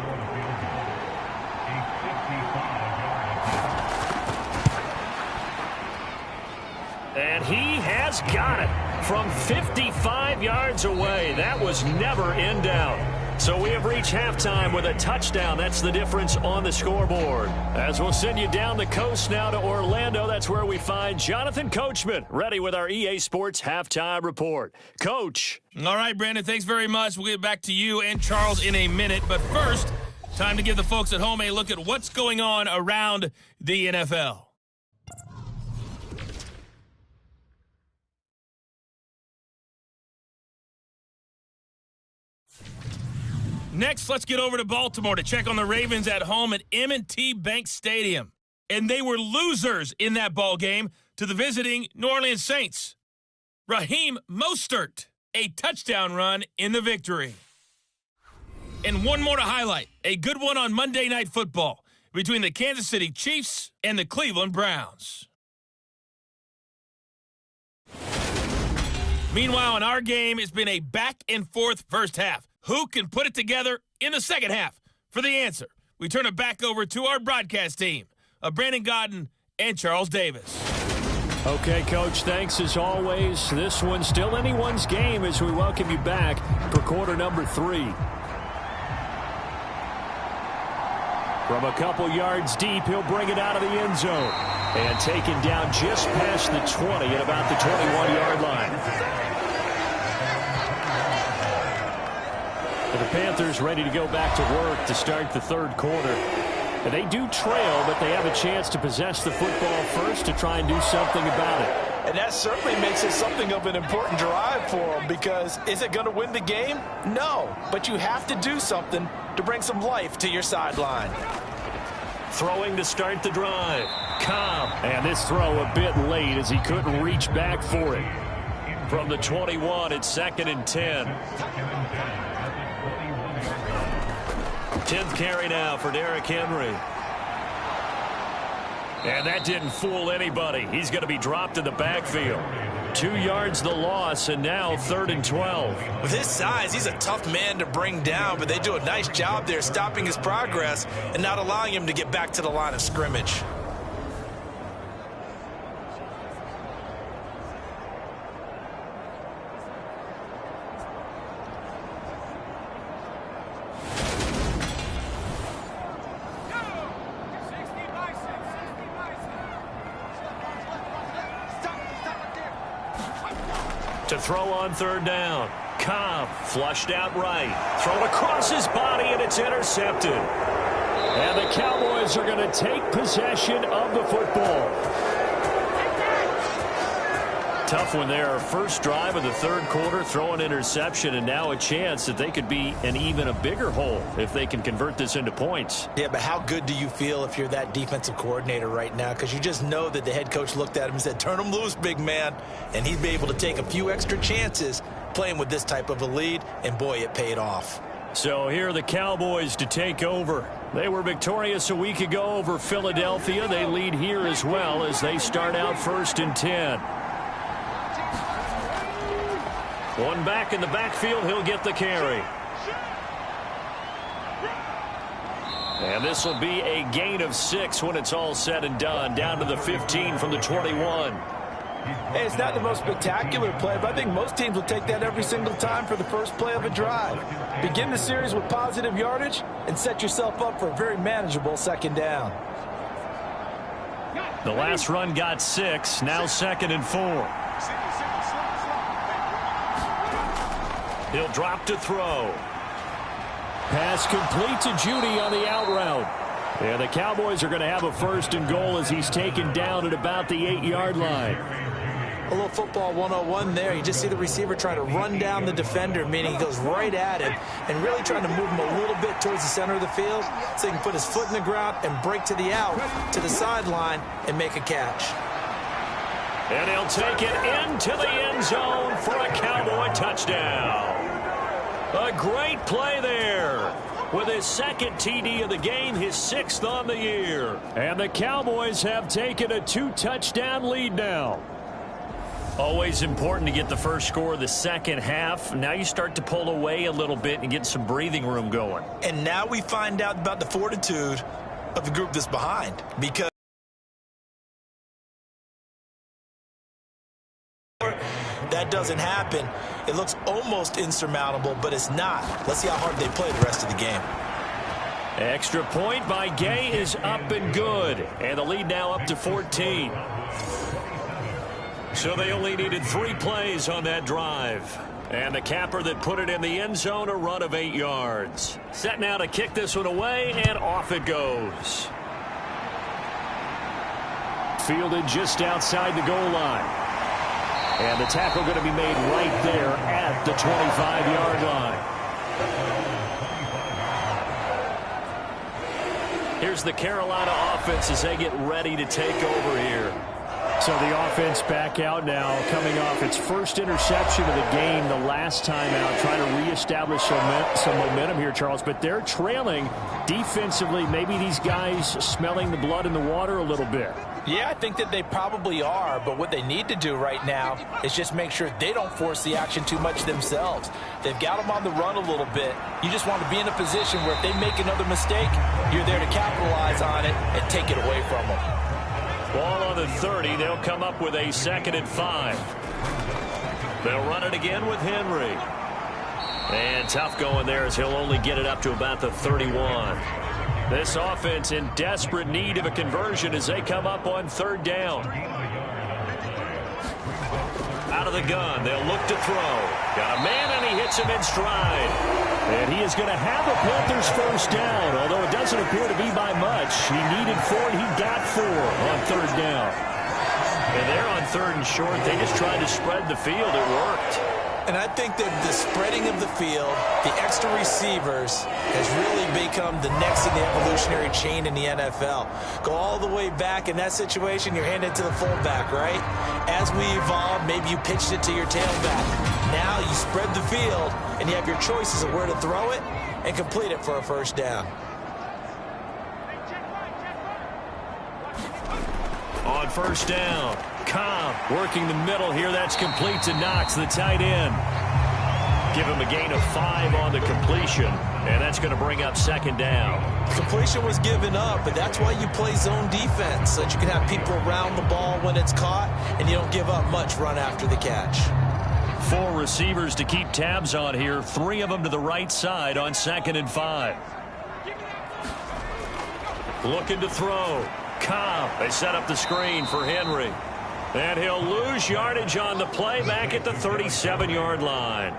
And he has got it from 55 yards away. That was never in doubt. So we have reached halftime with a touchdown. That's the difference on the scoreboard. As we'll send you down the coast now to Orlando, that's where we find Jonathan Coachman, ready with our EA Sports Halftime Report. Coach. All right, Brandon, thanks very much. We'll get back to you and Charles in a minute. But first, time to give the folks at home a look at what's going on around the NFL. Next, let's get over to Baltimore to check on the Ravens at home at M&T Bank Stadium. And they were losers in that ball game to the visiting New Orleans Saints. Raheem Mostert, a touchdown run in the victory. And one more to highlight, a good one on Monday Night Football between the Kansas City Chiefs and the Cleveland Browns. Meanwhile, in our game, it's been a back-and-forth first half. Who can put it together in the second half? For the answer, we turn it back over to our broadcast team of Brandon Godden and Charles Davis. Okay, Coach, thanks as always. This one's still anyone's game as we welcome you back for quarter number 3. From a couple yards deep, he'll bring it out of the end zone. And taken down just past the 20 at about the 21-yard line. The Panthers ready to go back to work to start the third quarter. And they do trail, but they have a chance to possess the football first to try and do something about it. And that certainly makes it something of an important drive for them, because is it going to win the game? No, but you have to do something to bring some life to your sideline. Throwing to start the drive. Cobb. And this throw a bit late as he couldn't reach back for it. From the 21, it's 2nd and 10. 10th carry now for Derrick Henry. And that didn't fool anybody. He's going to be dropped in the backfield. 2 yards the loss, and now 3rd and 12. With his size, he's a tough man to bring down, but they do a nice job there stopping his progress and not allowing him to get back to the line of scrimmage. To throw on 3rd down. Cobb flushed out right. Thrown across his body, and it's intercepted. And the Cowboys are going to take possession of the football. Tough one there. First drive of the third quarter, throw an interception, and now a chance that they could be in even a bigger hole if they can convert this into points. Yeah, but how good do you feel if you're that defensive coordinator right now? Because you just know that the head coach looked at him and said, turn him loose, big man. And he'd be able to take a few extra chances playing with this type of a lead, and boy, it paid off. So here are the Cowboys to take over. They were victorious a week ago over Philadelphia. They lead here as well as they start out 1st and 10. One back in the backfield, he'll get the carry. And this will be a gain of 6 when it's all said and done, down to the 15 from the 21. Hey, it's not the most spectacular play, but I think most teams will take that every single time for the first play of a drive. Begin the series with positive yardage and set yourself up for a very manageable 2nd down. The last run got 6, now 2nd and 4. He'll drop to throw. Pass complete to Judy on the out route. And the Cowboys are going to have a 1st and goal as he's taken down at about the 8-yard line. A little football 101 there. You just see the receiver trying to run down the defender, meaning he goes right at him and really trying to move him a little bit towards the center of the field so he can put his foot in the ground and break to the out, to the sideline, and make a catch. And he'll take it into the end zone for a Cowboy touchdown. A great play there. With his 2nd TD of the game, his 6th on the year. And the Cowboys have taken a 2-touchdown lead now. Always important to get the first score of the second half. Now you start to pull away a little bit and get some breathing room going. And now we find out about the fortitude of the group that's behind, because that doesn't happen. It looks almost insurmountable, but it's not. Let's see how hard they play the rest of the game. Extra point by Gay is up and good. And the lead now up to 14. So they only needed 3 plays on that drive. And the capper that put it in the end zone, a run of 8 yards. Set now to kick this one away, and off it goes. Fielded just outside the goal line. And the tackle going to be made right there at the 25-yard line. Here's the Carolina offense as they get ready to take over here. So the offense back out now, coming off its first interception of the game the last time out, trying to reestablish some momentum here, Charles. But they're trailing defensively. Maybe these guys smelling the blood in the water a little bit. Yeah, I think that they probably are, but what they need to do right now is just make sure they don't force the action too much themselves. They've got them on the run a little bit. You just want to be in a position where if they make another mistake, you're there to capitalize on it and take it away from them. Ball on the 30. They'll come up with a 2nd and 5. They'll run it again with Henry. And tough going there as he'll only get it up to about the 31. This offense in desperate need of a conversion as they come up on 3rd down. Out of the gun, they'll look to throw. Got a man, and he hits him in stride. And he is going to have the Panthers first down, although it doesn't appear to be by much. He needed 4, and he got 4 on 3rd down. And they're on 3rd and short. They just tried to spread the field. It worked. And I think that the spreading of the field, the extra receivers, has really become the next in the evolutionary chain in the NFL. Go all the way back in that situation, you're handed to the fullback, right? As we evolve, maybe you pitched it to your tailback. Now you spread the field, and you have your choices of where to throw it and complete it for a first down. On 1st down, Cobb working the middle here. That's complete to Knox, the tight end. Give him a gain of 5 on the completion, and that's going to bring up 2nd down. Completion was given up, but that's why you play zone defense, so that you can have people around the ball when it's caught, and you don't give up much run after the catch. 4 receivers to keep tabs on here. 3 of them to the right side on 2nd and 5. Looking to throw. Cobb. They set up the screen for Henry. And he'll lose yardage on the play back at the 37-yard line.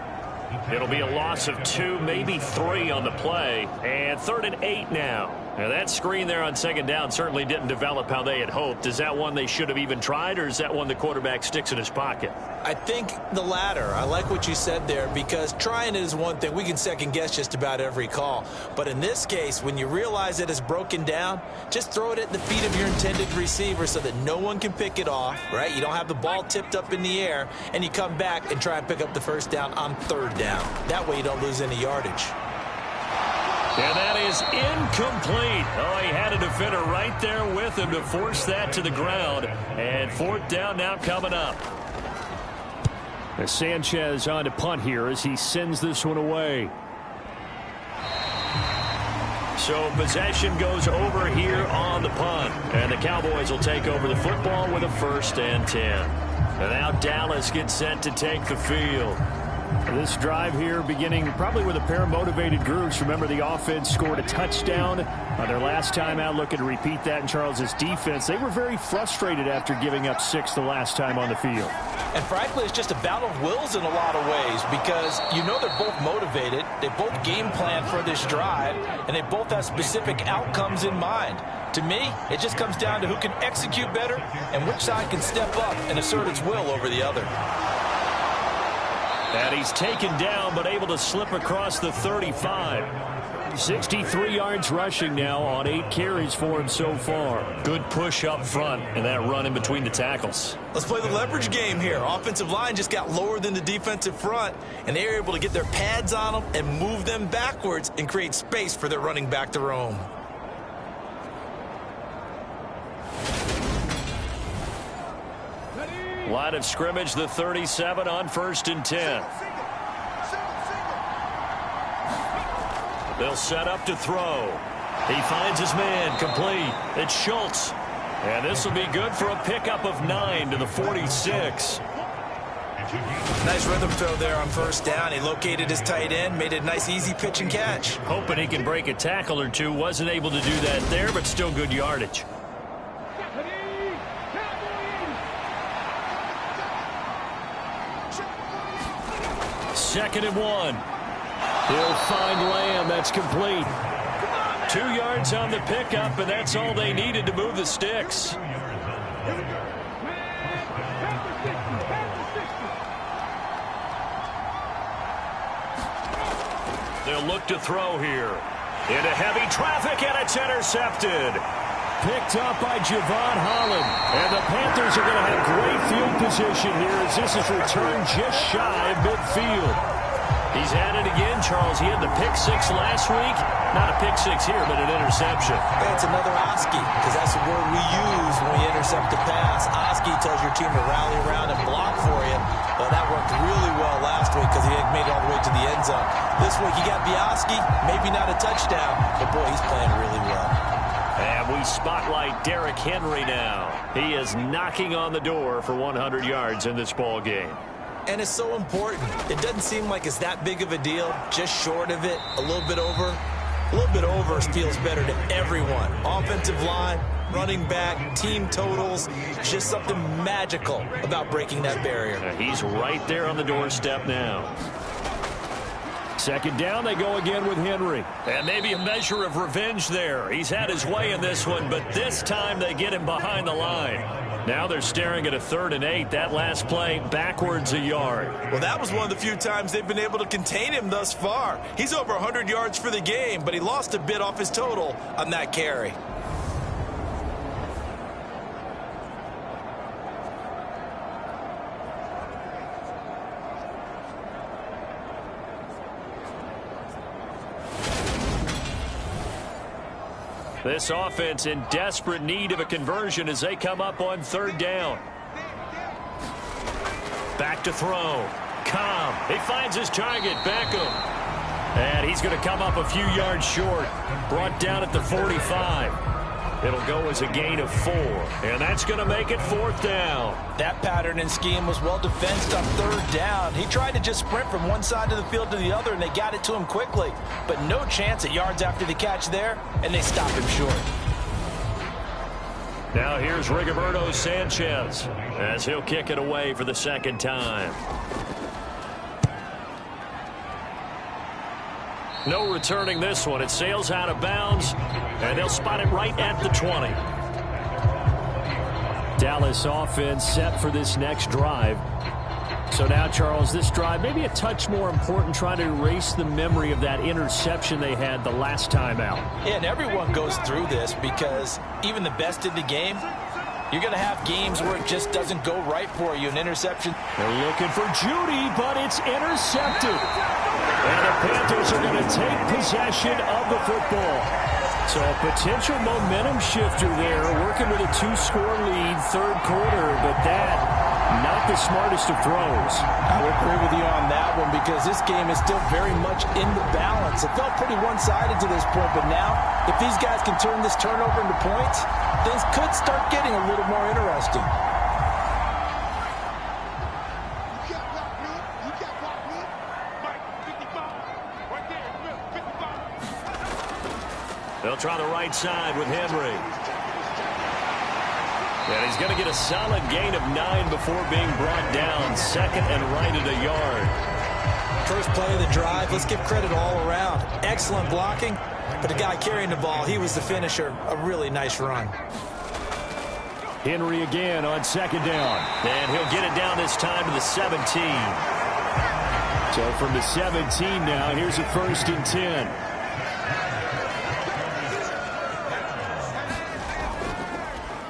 It'll be a loss of 2, maybe 3 on the play. And 3rd and 8 now. Now that screen there on 2nd down certainly didn't develop how they had hoped. Is that one they should have even tried, or is that one the quarterback sticks in his pocket? I think the latter. I like what you said there, because trying it is one thing. We can second guess just about every call. But in this case, when you realize it is broken down, just throw it at the feet of your intended receiver so that no one can pick it off, right? You don't have the ball tipped up in the air, and you come back and try and pick up the first down on 3rd down. That way you don't lose any yardage. And that is incomplete. Oh, he had a defender right there with him to force that to the ground. And 4th down now coming up. Sanchez on to punt here as he sends this one away. So possession goes over here on the punt. And the Cowboys will take over the football with a 1st and 10. And now Dallas gets set to take the field. This drive here beginning probably with a pair of motivated groups. Remember, the offense scored a touchdown on their last time out. Looking to repeat that in Charles's defense. They were very frustrated after giving up 6 the last time on the field. And frankly, it's just a battle of wills in a lot of ways, because you know they're both motivated. They both game plan for this drive, and they both have specific outcomes in mind. To me, it just comes down to who can execute better and which side can step up and assert its will over the other. And he's taken down, but able to slip across the 35. 63 yards rushing now on 8 carries for him so far. Good push up front and that run in between the tackles. Let's play the leverage game here. Offensive line just got lower than the defensive front, and they were able to get their pads on them and move them backwards and create space for their running back to roam. Line of scrimmage, the 37 on 1st and 10. They'll set up to throw. He finds his man, complete. It's Schultz. And this will be good for a pickup of 9 to the 46. Nice rhythm throw there on 1st down. He located his tight end, made a nice easy pitch and catch. Hoping he can break a tackle or two. Wasn't able to do that there, but still good yardage. Second and 1. He'll find Lamb. That's complete. 2 yards on the pickup, and that's all they needed to move the sticks. They'll look to throw here. Into heavy traffic, and it's intercepted. Picked up by Javon Holland. And the Panthers are going to have great field position here as this is returned just shy of midfield. He's at it again, Charles. He had the pick 6 last week. Not a pick 6 here, but an interception. That's another Oski, because that's the word we use when we intercept a pass. Oski tells your team to rally around and block for you. Well, that worked really well last week because he made it all the way to the end zone. This week he got Bioski, maybe not a touchdown, but boy, he's playing really well. And we spotlight Derrick Henry now. He is knocking on the door for 100 yards in this ball game. And it's so important. It doesn't seem like it's that big of a deal. Just short of it, a little bit over. A little bit over feels better to everyone. Offensive line, running back, team totals, just something magical about breaking that barrier. He's right there on the doorstep now. Second down, they go again with Henry. And maybe a measure of revenge there. He's had his way in this one, but this time they get him behind the line. Now they're staring at a 3rd and 8. That last play, backwards a yard. Well, that was one of the few times they've been able to contain him thus far. He's over 100 yards for the game, but he lost a bit off his total on that carry. This offense in desperate need of a conversion as they come up on 3rd down. Back to throw. Cobb. He finds his target. Beckham. And he's going to come up a few yards short. Brought down at the 45. It'll go as a gain of 4. And that's going to make it 4th down. That pattern and scheme was well defensed on 3rd down. He tried to just sprint from one side of the field to the other, and they got it to him quickly. But no chance at yards after the catch there, and they stop him short. Now here's Rigoberto Sanchez as he'll kick it away for the 2nd time. No returning this one. It sails out of bounds, and they'll spot it right at the 20. Dallas offense set for this next drive. So now, Charles, this drive maybe a touch more important, trying to erase the memory of that interception they had the last time out. Yeah, and everyone goes through this because even the best in the game, you're going to have games where it just doesn't go right for you. An interception. They're looking for Judy, but it's intercepted. And the Panthers are going to take possession of the football. So a potential momentum shifter there, working with a 2-score lead, 3rd quarter, but that, not the smartest of throws. I would agree with you on that one because this game is still very much in the balance. It felt pretty one-sided to this point, but now, if these guys can turn this turnover into points, things could start getting a little more interesting. They'll try the right side with Henry. And he's going to get a solid gain of 9 before being brought down. 2nd and right at a yard. First play of the drive, let's give credit all around. Excellent blocking, but the guy carrying the ball, he was the finisher. A really nice run. Henry again on 2nd down. And he'll get it down this time to the 17. So from the 17 now, here's a 1st and 10.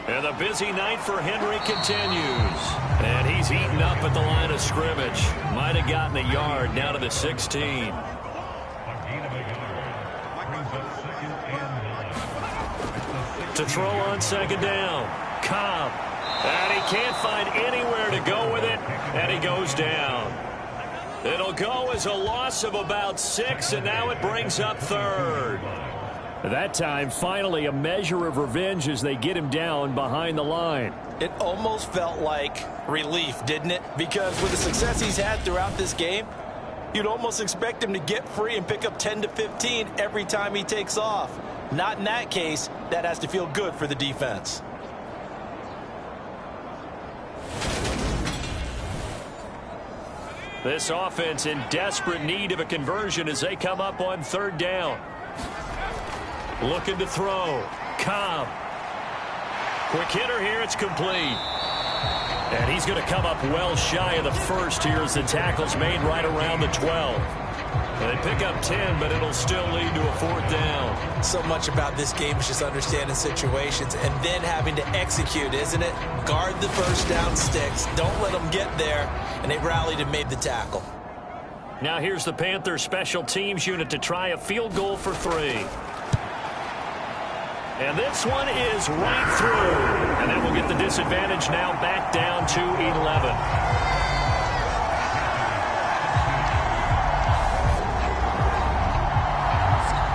And the busy night for Henry continues. And he's eaten up at the line of scrimmage. Might have gotten a yard down to the 16. To throw on 2nd down. Cobb. And he can't find anywhere to go with it. And he goes down. It'll go as a loss of about 6, and now it brings up 3rd. That time, finally, a measure of revenge as they get him down behind the line. It almost felt like relief, didn't it? Because with the success he's had throughout this game, you'd almost expect him to get free and pick up 10 to 15 every time he takes off. Not in that case. That has to feel good for the defense. This offense in desperate need of a conversion as they come up on 3rd down. Looking to throw. Cobb. Quick hitter here. It's complete. And he's going to come up well shy of the 1st here as the tackle's made right around the 12. They pick up 10, but it'll still lead to a 4th down. So much about this game is just understanding situations and then having to execute, isn't it? Guard the 1st down sticks. Don't let them get there. And they rallied and made the tackle. Now here's the Panthers special teams unit to try a field goal for 3. And this one is right through. And then we'll get the disadvantage now back down to 11.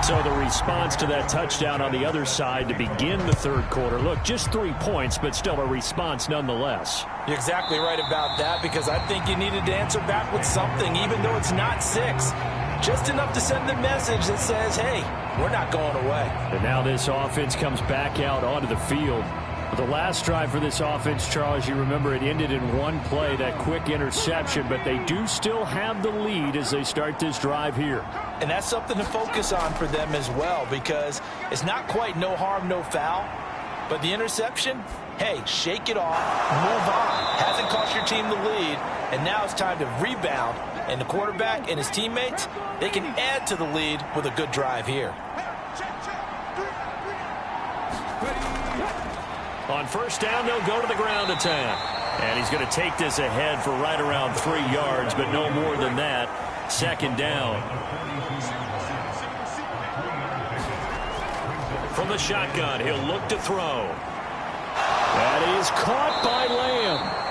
So the response to that touchdown on the other side to begin the third quarter. Look, just 3 points, but still a response nonetheless. You're exactly right about that, because I think you needed to answer back with something, even though it's not 6. Just enough to send the message that says, hey, we're not going away. And now this offense comes back out onto the field. The last drive for this offense, Charles, you remember it ended in one play, that quick interception, but they do still have the lead as they start this drive here. And that's something to focus on for them as well, because it's not quite no harm, no foul, but the interception, hey, shake it off, move on. Hasn't cost your team the lead, and now it's time to rebound, and the quarterback and his teammates, they can add to the lead with a good drive here. On first down, they'll go to the ground attack. And he's going to take this ahead for right around 3 yards, but no more than that. Second down. From the shotgun, he'll look to throw. That is caught by Lamb.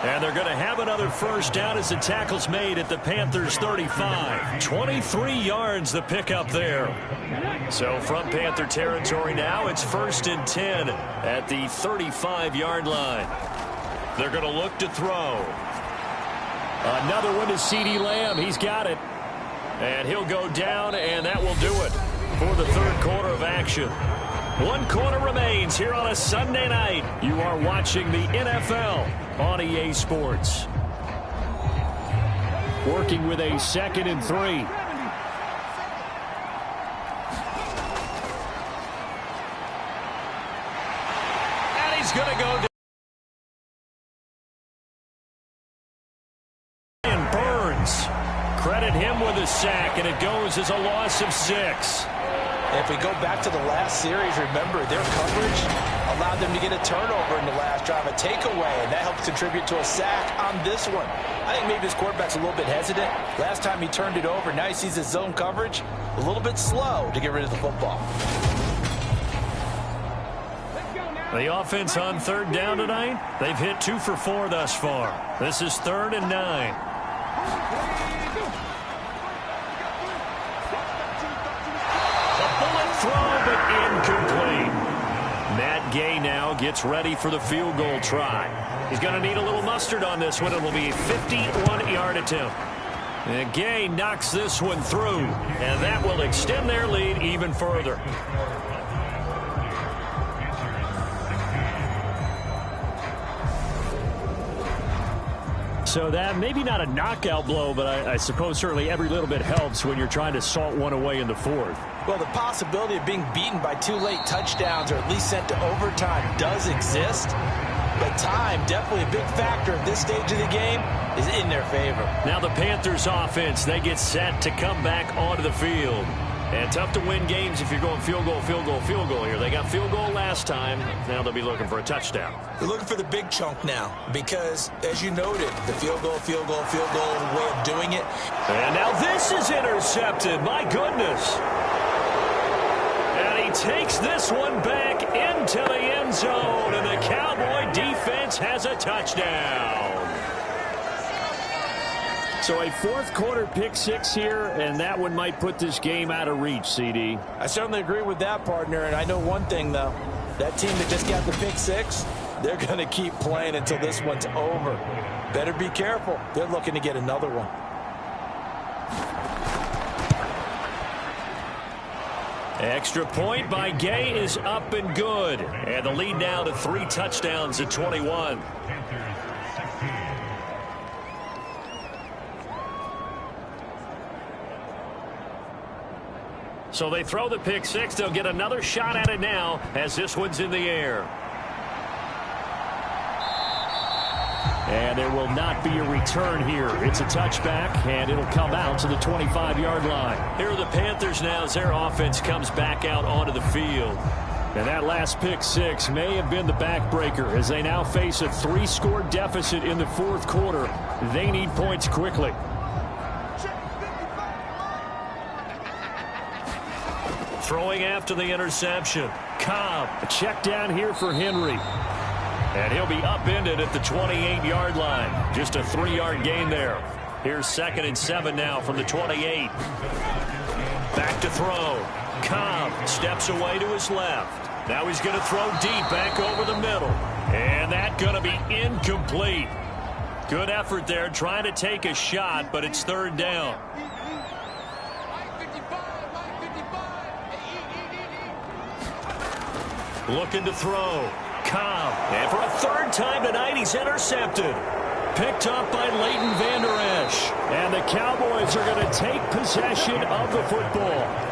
And they're going to have another first down as the tackle's made at the Panthers' 35. 23 yards the pickup there. So from Panther territory now, it's 1st and 10 at the 35-yard line. They're going to look to throw. Another one to CeeDee Lamb. He's got it. And he'll go down, and that will do it for the third quarter of action. 1 quarter remains here on a Sunday night. You are watching the NFL on EA Sports. Working with a 2nd and 3. And he's going to go down. And Burns. Credit him with a sack, and it goes as a loss of 6. If we go back to the last series, remember, their coverage allowed them to get a turnover in the last drive, a takeaway, and that helped contribute to a sack on this one. I think maybe his quarterback's a little bit hesitant. Last time he turned it over, now he sees his zone coverage a little bit slow to get rid of the football. The offense on third down tonight, they've hit 2 for 4 thus far. This is 3rd and 9. Throw, but incomplete. Matt Gay now gets ready for the field goal try. He's going to need a little mustard on this one. It will be a 51-yard attempt. And Gay knocks this one through, and that will extend their lead even further. So that maybe not a knockout blow, but I suppose certainly every little bit helps when you're trying to salt one away in the fourth. Well, the possibility of being beaten by 2 late touchdowns or at least sent to overtime does exist. But time, definitely a big factor at this stage of the game, is in their favor. Now the Panthers offense, they get set to come back onto the field. And tough to win games if you're going field goal, field goal, field goal here. They got field goal last time. Now they'll be looking for a touchdown. They're looking for the big chunk now because, as you noted, the field goal way of doing it. And now this is intercepted. My goodness. And he takes this one back into the end zone. And the Cowboy defense has a touchdown. So a fourth quarter pick 6 here, and that one might put this game out of reach, CD. I certainly agree with that, partner, and I know one thing, though. That team that just got the pick 6, they're going to keep playing until this one's over. Better be careful. They're looking to get another one. Extra point by Gay is up and good. And the lead now to 3 touchdowns at 21. So they throw the pick 6. They'll get another shot at it now as this one's in the air. And there will not be a return here. It's a touchback, and it'll come out to the 25-yard line. Here are the Panthers now as their offense comes back out onto the field. And that last pick 6 may have been the backbreaker as they now face a 3-score deficit in the fourth quarter. They need points quickly. Throwing after the interception. Cobb, a check down here for Henry. And he'll be upended at the 28-yard line. Just a 3-yard gain there. Here's 2nd and 7 now from the 28. Back to throw. Cobb steps away to his left. Now he's going to throw deep back over the middle. And that's going to be incomplete. Good effort there trying to take a shot, but it's third down. Looking to throw. Cobb. And for a third time tonight, he's intercepted. Picked up by Leighton Vander Esch. And the Cowboys are going to take possession of the football.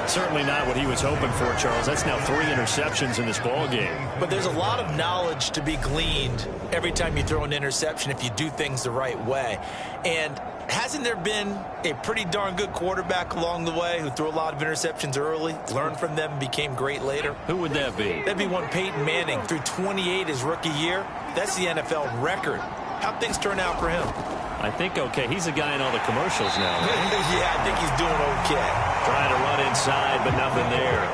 Certainly not what he was hoping for, Charles. That's now 3 interceptions in this ball game. But there's a lot of knowledge to be gleaned every time you throw an interception if you do things the right way. And hasn't there been a pretty darn good quarterback along the way who threw a lot of interceptions early, learned from them, and became great later? Who would that be? That'd be one Peyton Manning. Threw 28 his rookie year. That's the NFL record. How'd things turn out for him? I think okay. He's a guy in all the commercials now, right? Yeah, I think he's doing okay. Trying to run inside, but nothing there.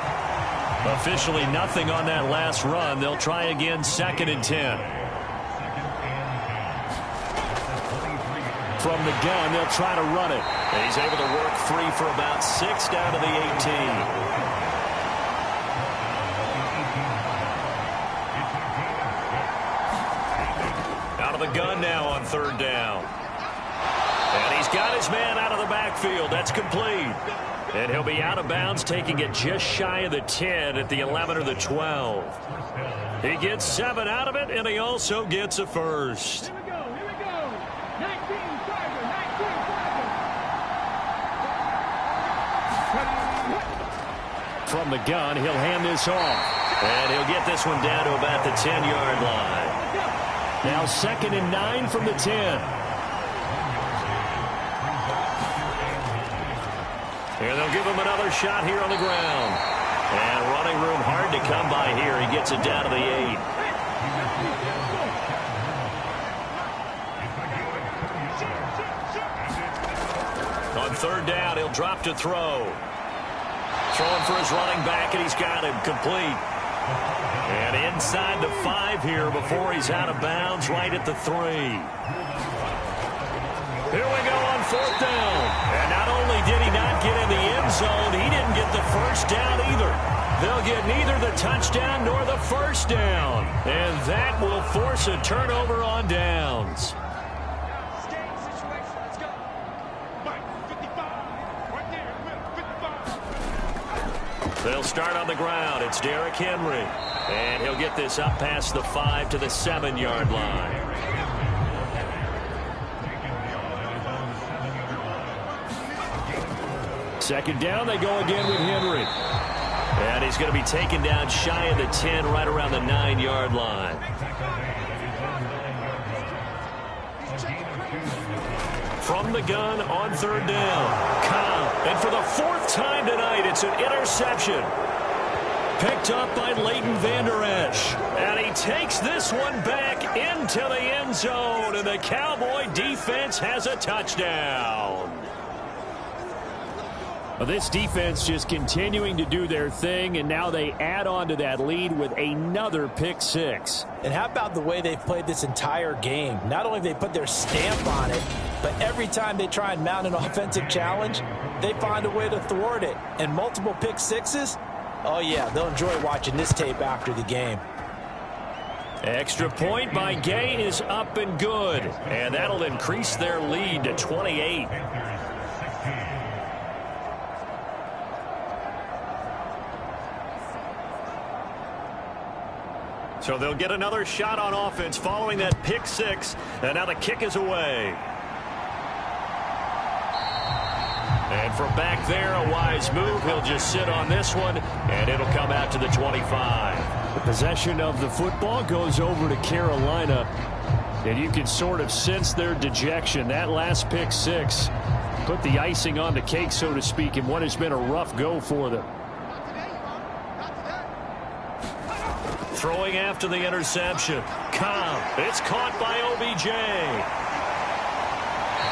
Officially nothing on that last run. They'll try again, 2nd and 10. From the gun, they'll try to run it. And he's able to work free for about 6 down to the 18. Out of the gun now on 3rd down. And he's got his man out of the backfield. That's complete. And he'll be out of bounds, taking it just shy of the 10 at the 11 or the 12. He gets 7 out of it, and he also gets a first. Here we go. 19 Tiger. From the gun, he'll hand this off. And he'll get this one down to about the 10-yard line. Now 2nd and 9 from the 10. Here they'll give him another shot here on the ground. And running room hard to come by here. He gets it down to the 8. On 3rd down, he'll drop to throw. Throwing for his running back, and he's got him complete. And inside the 5 here before he's out of bounds, right at the 3. Here we go on 4th down. And not only did he not get in the end zone, he didn't get the first down either. They'll get neither the touchdown nor the first down. And that will force a turnover on downs. They'll start on the ground. It's Derrick Henry. And he'll get this up past the 5 to the 7-yard line. Second down, they go again with Henry. And he's going to be taken down shy of the 10, right around the 9-yard line. From the gun on 3rd down. Cobb. And for the 4th time tonight, it's an interception. Picked up by Leighton Vander Esch. And he takes this one back into the end zone. And the Cowboy defense has a touchdown. Well, this defense just continuing to do their thing, and now they add on to that lead with another pick 6. And how about the way they've played this entire game? Not only have they put their stamp on it, but every time they try and mount an offensive challenge, they find a way to thwart it. And multiple pick 6s, oh yeah, they'll enjoy watching this tape after the game. Extra point by Gay is up and good. And that'll increase their lead to 28. So they'll get another shot on offense following that pick 6. And now the kick is away. And from back there, a wise move. He'll just sit on this one, and it'll come out to the 25. The possession of the football goes over to Carolina. And you can sort of sense their dejection. That last pick 6 put the icing on the cake, so to speak, in what has been a rough go for them. Throwing after the interception. Cobb. It's caught by OBJ.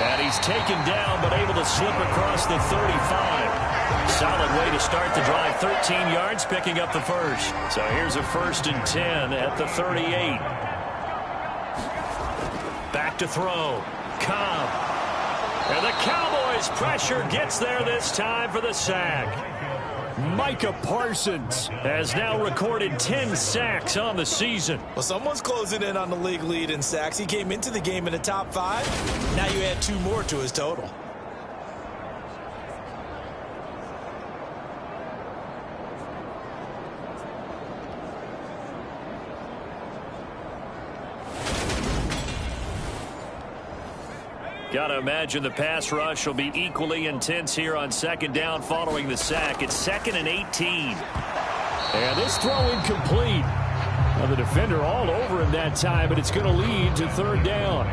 And he's taken down, but able to slip across the 35. Solid way to start the drive. 13 yards, picking up the first. So here's a 1st and 10 at the 38. Back to throw. Cobb. And the Cowboys' pressure gets there this time for the sack. Micah Parsons has now recorded 10 sacks on the season. Well, someone's closing in on the league lead in sacks. He came into the game in the top 5. Now you add 2 more to his total. Got to imagine the pass rush will be equally intense here on second down following the sack. It's 2nd and 18. And this throw incomplete. Now the defender all over him that time, but it's going to lead to 3rd down.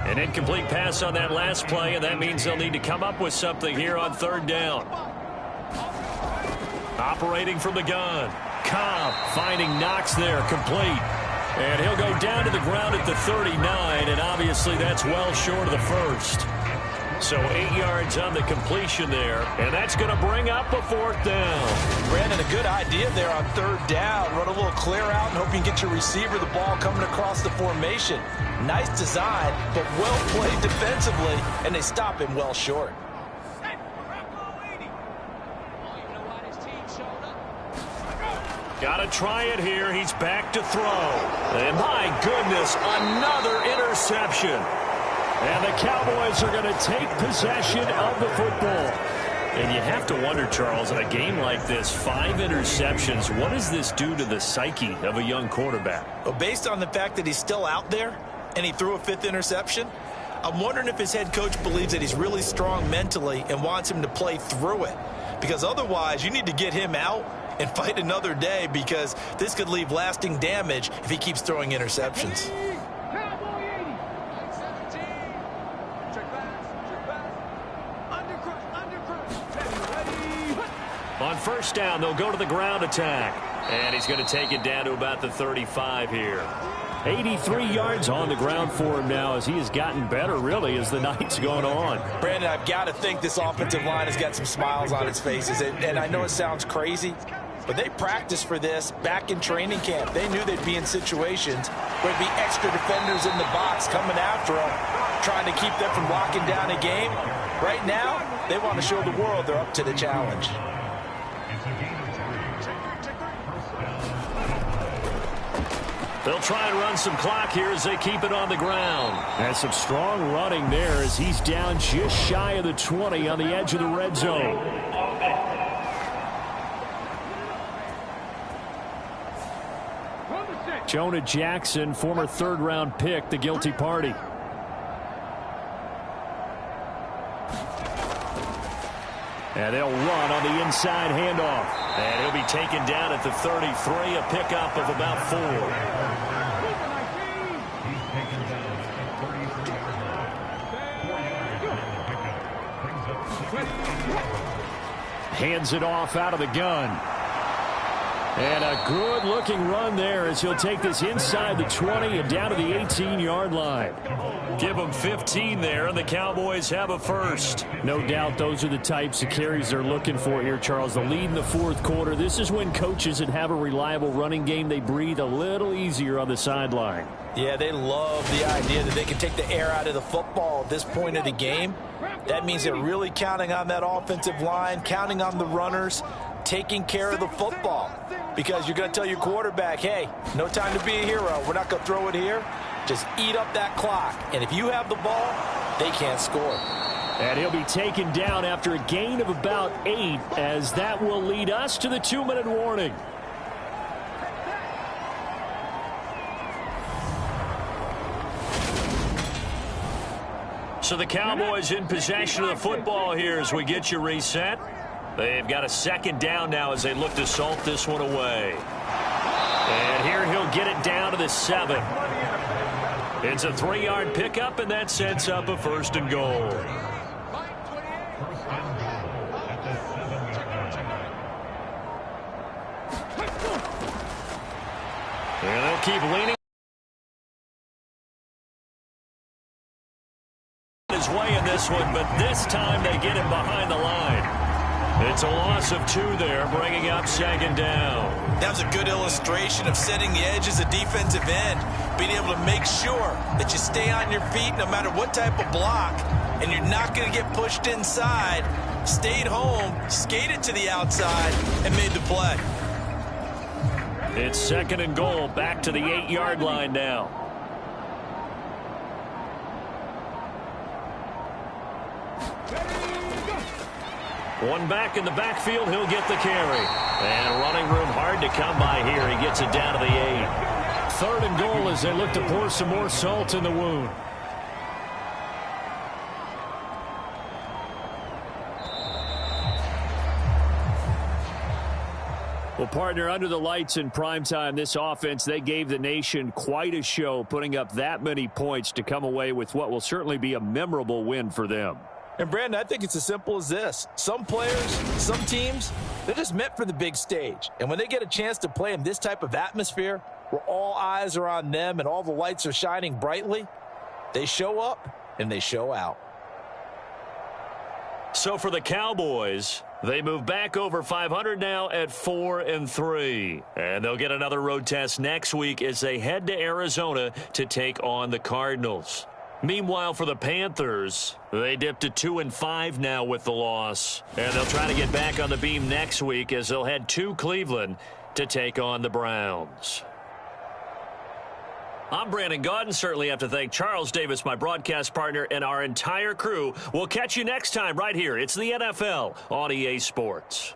An incomplete pass on that last play, and that means they'll need to come up with something here on 3rd down. Operating from the gun. Cobb finding Knox there, complete. And he'll go down to the ground at the 39, and obviously that's well short of the first. So 8 yards on the completion there, and that's going to bring up a 4th down. Brandon, a good idea there on 3rd down. Run a little clear out and hope you can get your receiver the ball coming across the formation. Nice design, but well played defensively, and they stop him well short. Got to try it here. He's back to throw. And my goodness, another interception. And the Cowboys are going to take possession of the football. And you have to wonder, Charles, in a game like this, 5 interceptions, what does this do to the psyche of a young quarterback? Well, based on the fact that he's still out there and he threw a 5th interception, I'm wondering if his head coach believes that he's really strong mentally and wants him to play through it. Because otherwise, you need to get him out and fight another day, because this could leave lasting damage if he keeps throwing interceptions. On 1st down, they'll go to the ground attack. And he's going to take it down to about the 35 here. 83 yards on the ground for him now, as he has gotten better, really, as the night's gone on. Brandon, I've got to think this offensive line has got some smiles on its faces. And I know it sounds crazy, but they practiced for this back in training camp. They knew they'd be in situations where there'd be extra defenders in the box coming after them, trying to keep them from locking down a game. Right now, they want to show the world they're up to the challenge. They'll try and run some clock here as they keep it on the ground. And some strong running there as he's down just shy of the 20 on the edge of the red zone. Jonah Jackson, former 3rd-round pick, the guilty party. And they'll run on the inside handoff. And he'll be taken down at the 33, a pickup of about 4. Hands it off out of the gun. And a good-looking run there as he'll take this inside the 20 and down to the 18-yard line. Give them 15 there, and the Cowboys have a 1st. No doubt those are the types of carries they're looking for here, Charles. The lead in the 4th quarter. This is when coaches that have a reliable running game, they breathe a little easier on the sideline. Yeah, they love the idea that they can take the air out of the football at this point of the game. That means they're really counting on that offensive line, counting on the runners, taking care of the football. Because you're going to tell your quarterback, hey, no time to be a hero. We're not going to throw it here. Just eat up that clock. And if you have the ball, they can't score. And he'll be taken down after a gain of about 8, as that will lead us to the 2-minute warning. So the Cowboys in possession of the football here as we get you reset. They've got a 2nd down now as they look to salt this one away. And here he'll get it down to the 7. It's a 3-yard pickup, and that sets up a 1st and goal. And they'll keep leaning his way in this one, but this time they get him behind the line. It's a loss of 2 there, bringing up 2nd down. That was a good illustration of setting the edge as a defensive end, being able to make sure that you stay on your feet no matter what type of block, and you're not going to get pushed inside stayed home, skated to the outside, and made the play. It's 2nd and goal, back to the 8-yard line now. One back in the backfield, he'll get the carry. And running room hard to come by here. He gets it down to the 8. 3rd and goal as they look to pour some more salt in the wound. Well, partner, under the lights in primetime, this offense, they gave the nation quite a show, putting up that many points to come away with what will certainly be a memorable win for them. And, Brandon, I think it's as simple as this. Some players, some teams, they're just meant for the big stage. And when they get a chance to play in this type of atmosphere where all eyes are on them and all the lights are shining brightly, they show up and they show out. So for the Cowboys, they move back over 500 now at 4-3. And they'll get another road test next week as they head to Arizona to take on the Cardinals. Meanwhile, for the Panthers, they dipped to 2-5 now with the loss. And they'll try to get back on the beam next week as they'll head to Cleveland to take on the Browns. I'm Brandon Gaudin. Certainly have to thank Charles Davis, my broadcast partner, and our entire crew. We'll catch you next time right here. It's the NFL on EA Sports.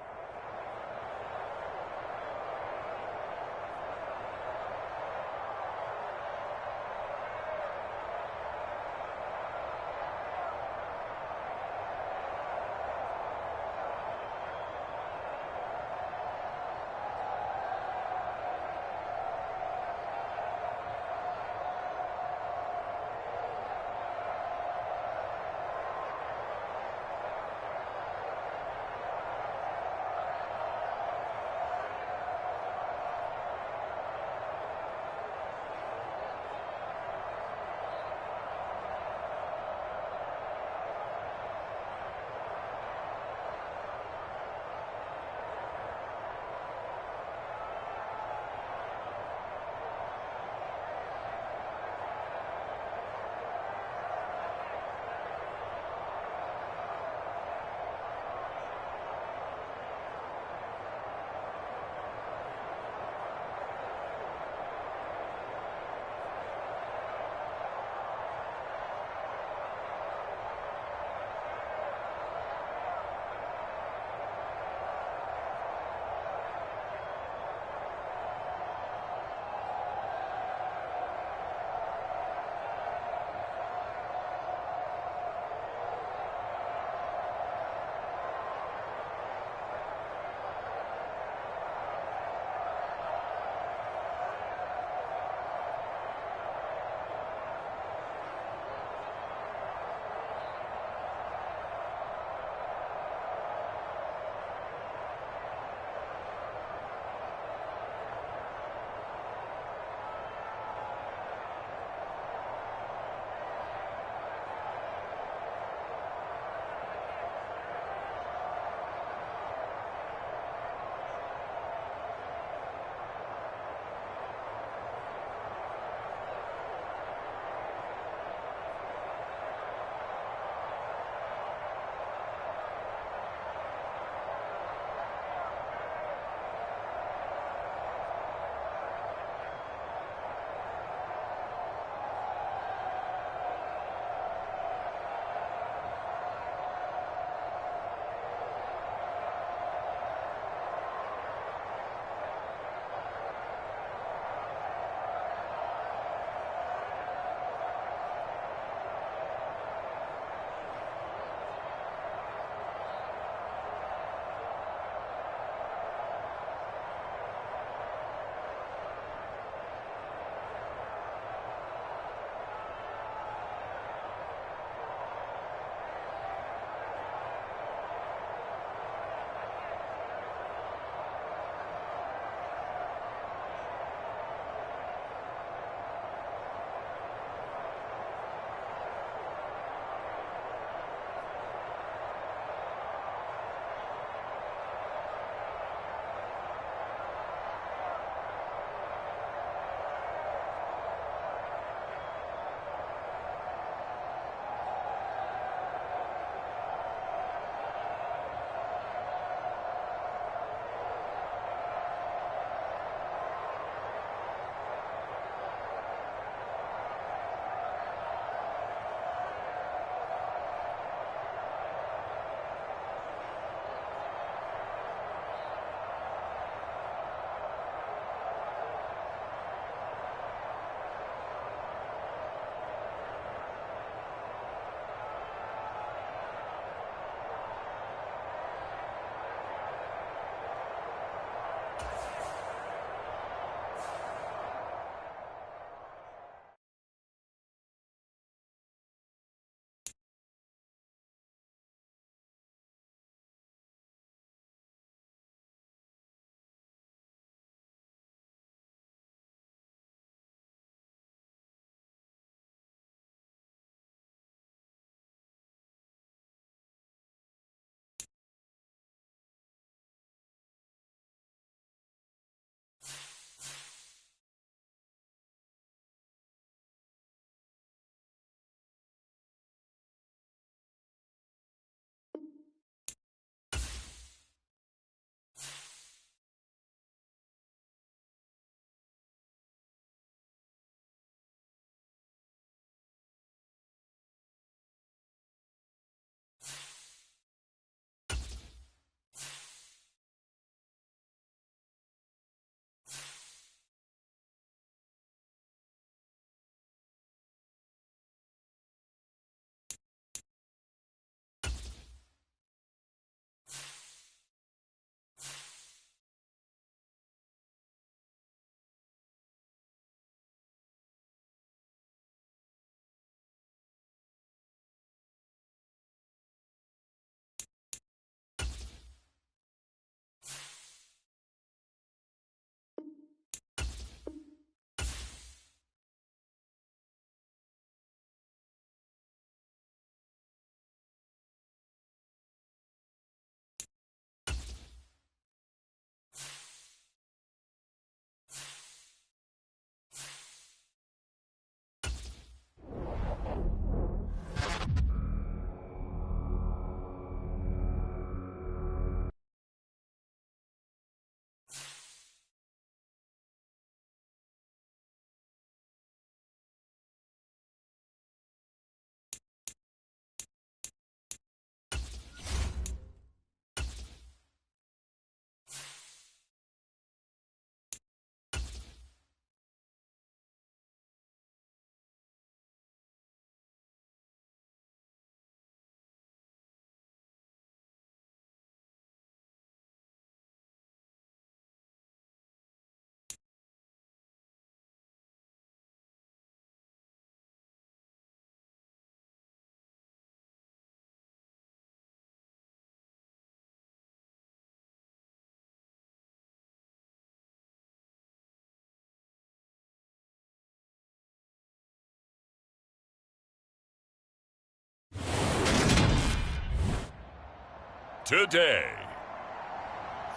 today.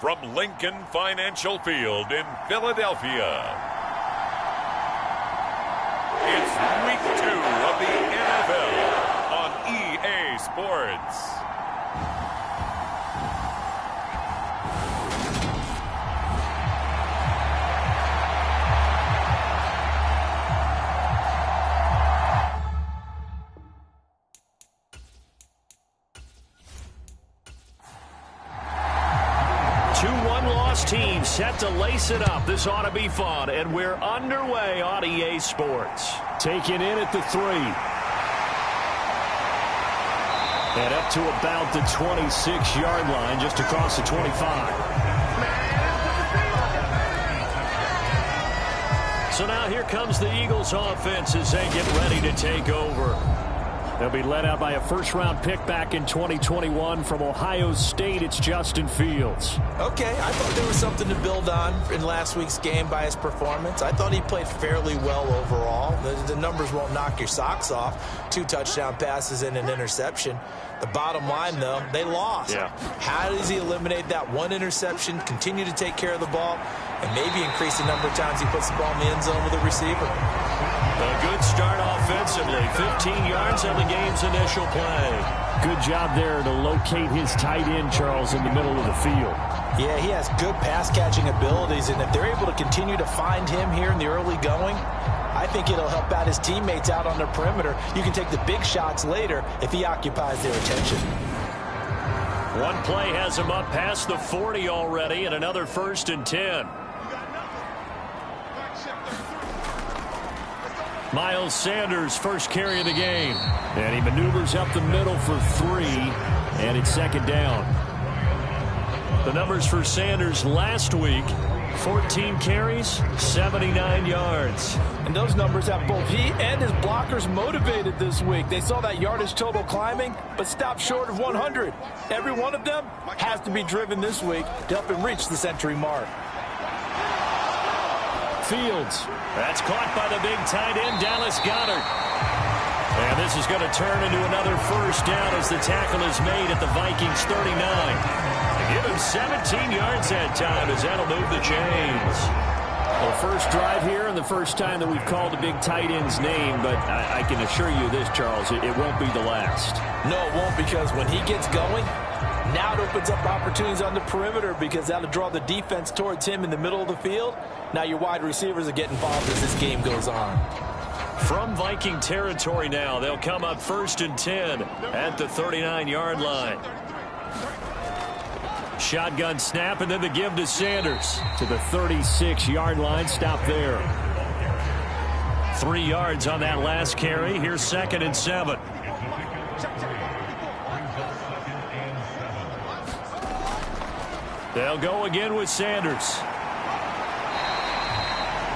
From Lincoln Financial Field in Philadelphia, it's Week 2 of the NFL on EA Sports. Team set to lace it up. This ought to be fun, and we're underway on EA Sports. Taken in at the 3. And up to about the 26-yard line, just across the 25. So now here comes the Eagles offense as they get ready to take over. They'll be led out by a first-round pick back in 2021 from Ohio State. It's Justin Fields. Okay, I thought there was something to build on in last week's game by his performance. I thought he played fairly well overall. The numbers won't knock your socks off. 2 touchdown passes and an interception. The bottom line, though, they lost. Yeah. How does he eliminate that 1 interception, continue to take care of the ball, and maybe increase the number of times he puts the ball in the end zone with a receiver? A good start offensively. 15 yards on the game's initial play. Good job there to locate his tight end, Charles, in the middle of the field. Yeah, he has good pass-catching abilities, and if they're able to continue to find him here in the early going, I think it'll help out his teammates out on the perimeter. You can take the big shots later if he occupies their attention. One play has him up past the 40 already, and another 1st and 10. Miles Sanders, first carry of the game. And he maneuvers up the middle for 3, and it's 2nd down. The numbers for Sanders last week, 14 carries, 79 yards. And those numbers have both he and his blockers motivated this week. They saw that yardage total climbing, but stopped short of 100. Every one of them has to be driven this week to help him reach the century mark. Fields. That's caught by the big tight end, Dallas Goedert. And this is going to turn into another 1st down as the tackle is made at the Vikings 39. They give him 17 yards that time as that'll move the chains. Well, first drive here and the first time that we've called the big tight end's name, but I can assure you this, Charles, it won't be the last. No, it won't, because when he gets going, now it opens up opportunities on the perimeter because that'll draw the defense towards him in the middle of the field. Now your wide receivers are getting involved as this game goes on. From Viking territory now, they'll come up 1st and 10 at the 39-yard line. Shotgun snap and then the give to Sanders to the 36-yard line. Stop there. 3 yards on that last carry. Here's 2nd and 7. They'll go again with Sanders.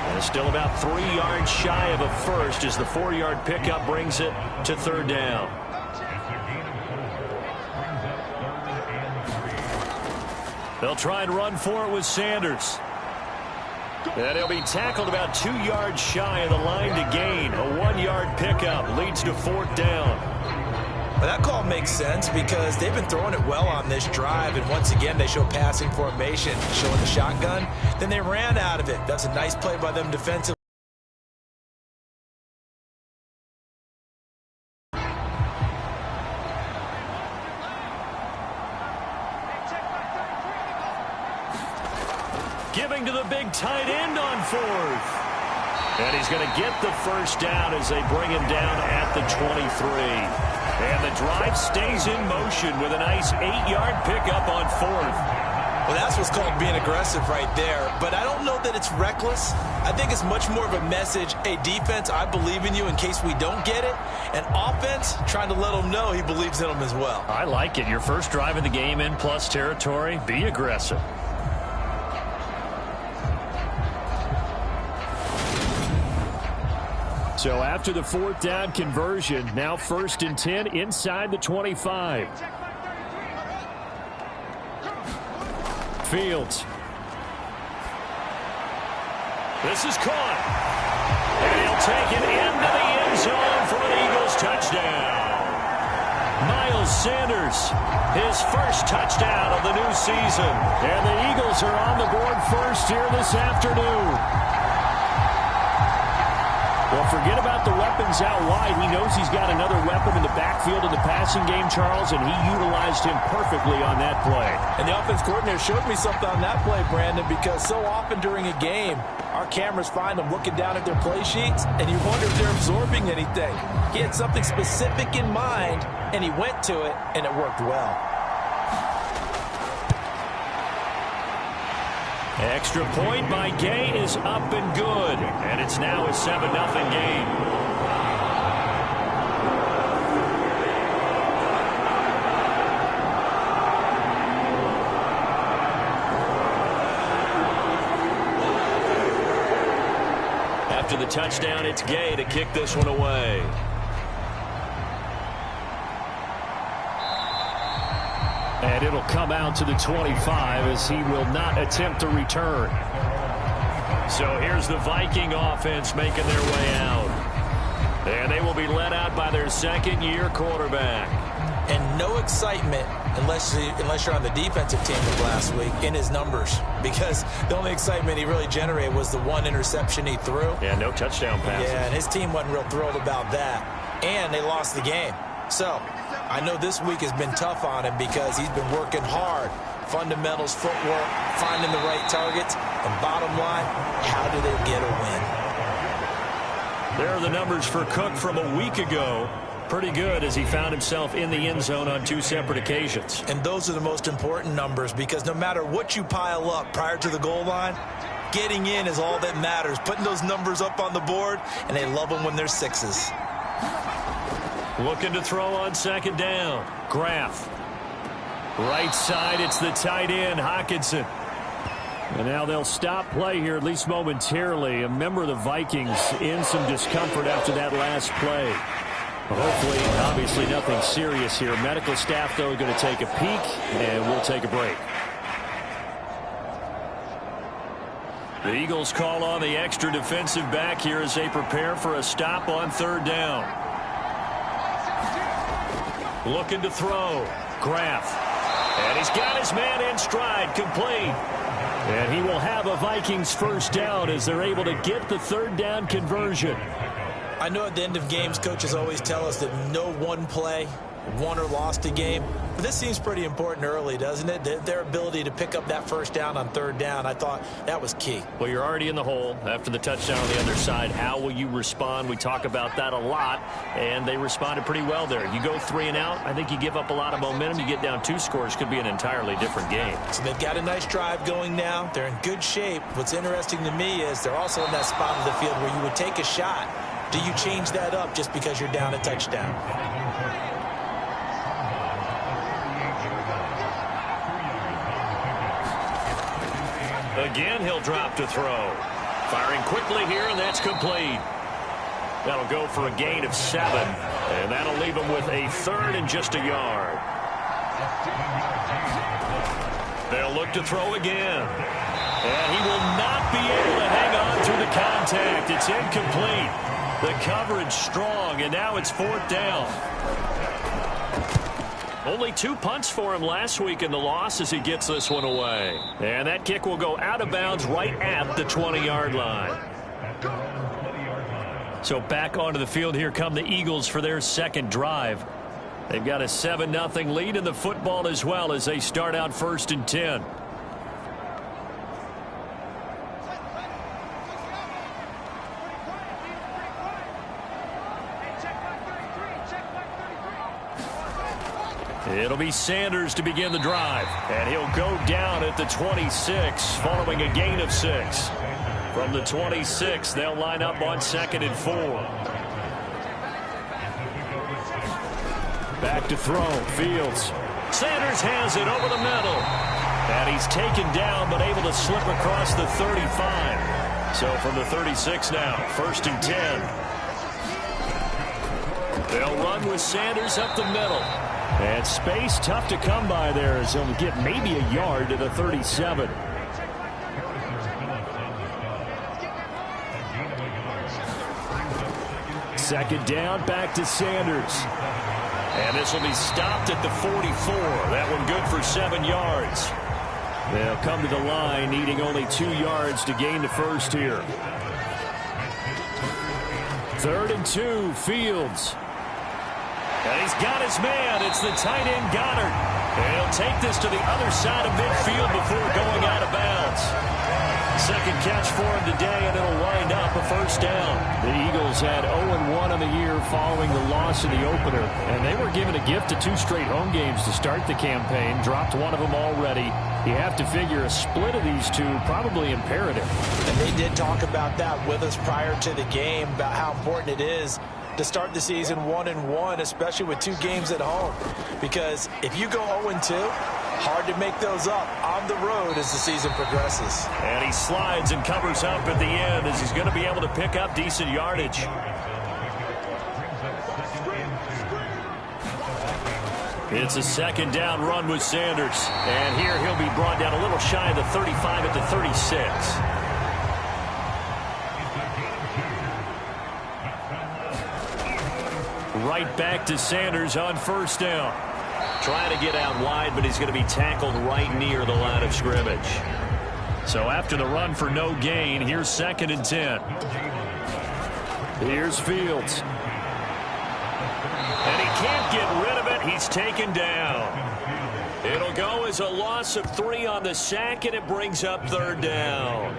And still about 3 yards shy of a first as the 4-yard pickup brings it to 3rd down. They'll try and run for it with Sanders. And he'll be tackled about 2 yards shy of the line to gain. A 1-yard pickup leads to 4th down. Well, that call makes sense because they've been throwing it well on this drive, and once again they show passing formation, showing the shotgun. Then they ran out of it. That's a nice play by them defensively. Giving to the big tight end on 4th. And he's going to get the 1st down as they bring him down at the 23. And the drive stays in motion with a nice 8-yard pickup on 4th. Well, that's what's called being aggressive right there. But I don't know that it's reckless. I think it's much more of a message, hey, defense, I believe in you in case we don't get it. And offense, trying to let them know he believes in them as well. I like it. Your first drive of the game in plus territory, be aggressive. So after the 4th down conversion, now 1st and 10 inside the 25. Fields. This is caught. And he'll take it into the end zone for an Eagles touchdown. Miles Sanders, his first touchdown of the new season. And the Eagles are on the board first here this afternoon. Well, forget about the weapons out wide. He knows he's got another weapon in the backfield in the passing game, Charles, and he utilized him perfectly on that play. And the offense coordinator showed me something on that play, Brandon, because so often during a game, our cameras find them looking down at their play sheets, and you wonder if they're absorbing anything. He had something specific in mind, and he went to it, and it worked well. Extra point by Gay is up and good. And it's now a 7-0 game. After the touchdown, it's Gay to kick this one away. And it'll come out to the 25 as he will not attempt to return. So here's the Viking offense making their way out. And they will be led out by their second-year quarterback. And no excitement unless you're on the defensive team of last week in his numbers, because the only excitement he really generated was the one interception he threw. Yeah, no touchdown passes. Yeah, and his team wasn't real thrilled about that. And they lost the game. So I know this week has been tough on him because he's been working hard. Fundamentals, footwork, finding the right targets. And bottom line, how do they get a win? There are the numbers for Cook from a week ago. Pretty good as he found himself in the end zone on 2 separate occasions. And those are the most important numbers, because no matter what you pile up prior to the goal line, getting in is all that matters. Putting those numbers up on the board, and they love them when they're 6s. Looking to throw on second down. Graff. Right side, it's the tight end, Hockenson. And now they'll stop play here, at least momentarily. A member of the Vikings in some discomfort after that last play. Hopefully, obviously nothing serious here. Medical staff, though, going to take a peek, and we'll take a break. The Eagles call on the extra defensive back here as they prepare for a stop on third down. Looking to throw. Graff. And he's got his man in stride, complete. And he will have a Vikings first down as they're able to get the third down conversion. I know at the end of games, coaches always tell us that no one play won or lost a game. But this seems pretty important early, doesn't it? Their ability to pick up that first down on third down, I thought that was key. Well, you're already in the hole after the touchdown on the other side. How will you respond? We talk about that a lot, and they responded pretty well there. You go 3 and out, I think you give up a lot of momentum. You get down 2 scores, could be an entirely different game. So they've got a nice drive going now. They're in good shape. What's interesting to me is they're also in that spot of the field where you would take a shot. Do you change that up just because you're down a touchdown? Again, he'll drop to throw. Firing quickly here, and that's complete. That'll go for a gain of 7, and that'll leave him with a third and just a yard. They'll look to throw again. And he will not be able to hang on through the contact. It's incomplete. The coverage strong, and now it's 4th down. Only 2 punts for him last week in the loss as he gets this one away. And that kick will go out of bounds right at the 20-yard line. So back onto the field, here come the Eagles for their second drive. They've got a 7-0 lead in the football as well as they start out 1st and 10. It'll be Sanders to begin the drive. And he'll go down at the 26 following a gain of 6. From the 26, they'll line up on 2nd and 4. Back to throw. Fields. Sanders has it over the middle. And he's taken down but able to slip across the 35. So from the 36 now, 1st and 10. They'll run with Sanders up the middle. And space tough to come by there as he'll get maybe a yard to the 37. Second down, back to Sanders. And this will be stopped at the 44. That one good for 7 yards. They'll come to the line, needing only 2 yards to gain the first here. 3rd and 2, Fields. And he's got his man. It's the tight end, Goddard. And he'll take this to the other side of midfield before going out of bounds. Second catch for him today, and it'll wind up a first down. The Eagles had 0-1 on the year following the loss in the opener, and they were given a gift of 2 straight home games to start the campaign. Dropped one of them already. You have to figure a split of these two probably imperative. And they did talk about that with us prior to the game, about how important it is to start the season 1-1, especially with 2 games at home. Because if you go 0-2, hard to make those up on the road as the season progresses. And he slides and covers up at the end as he's going to be able to pick up decent yardage. It's a second down run with Sanders. And here he'll be brought down a little shy of the 35 at the 36. Right back to Sanders on first down. Trying to get out wide, but he's going to be tackled right near the line of scrimmage. So after the run for no gain, here's 2nd and 10. Here's Fields. And he can't get rid of it. He's taken down. It'll go as a loss of 3 on the sack, and it brings up 3rd down.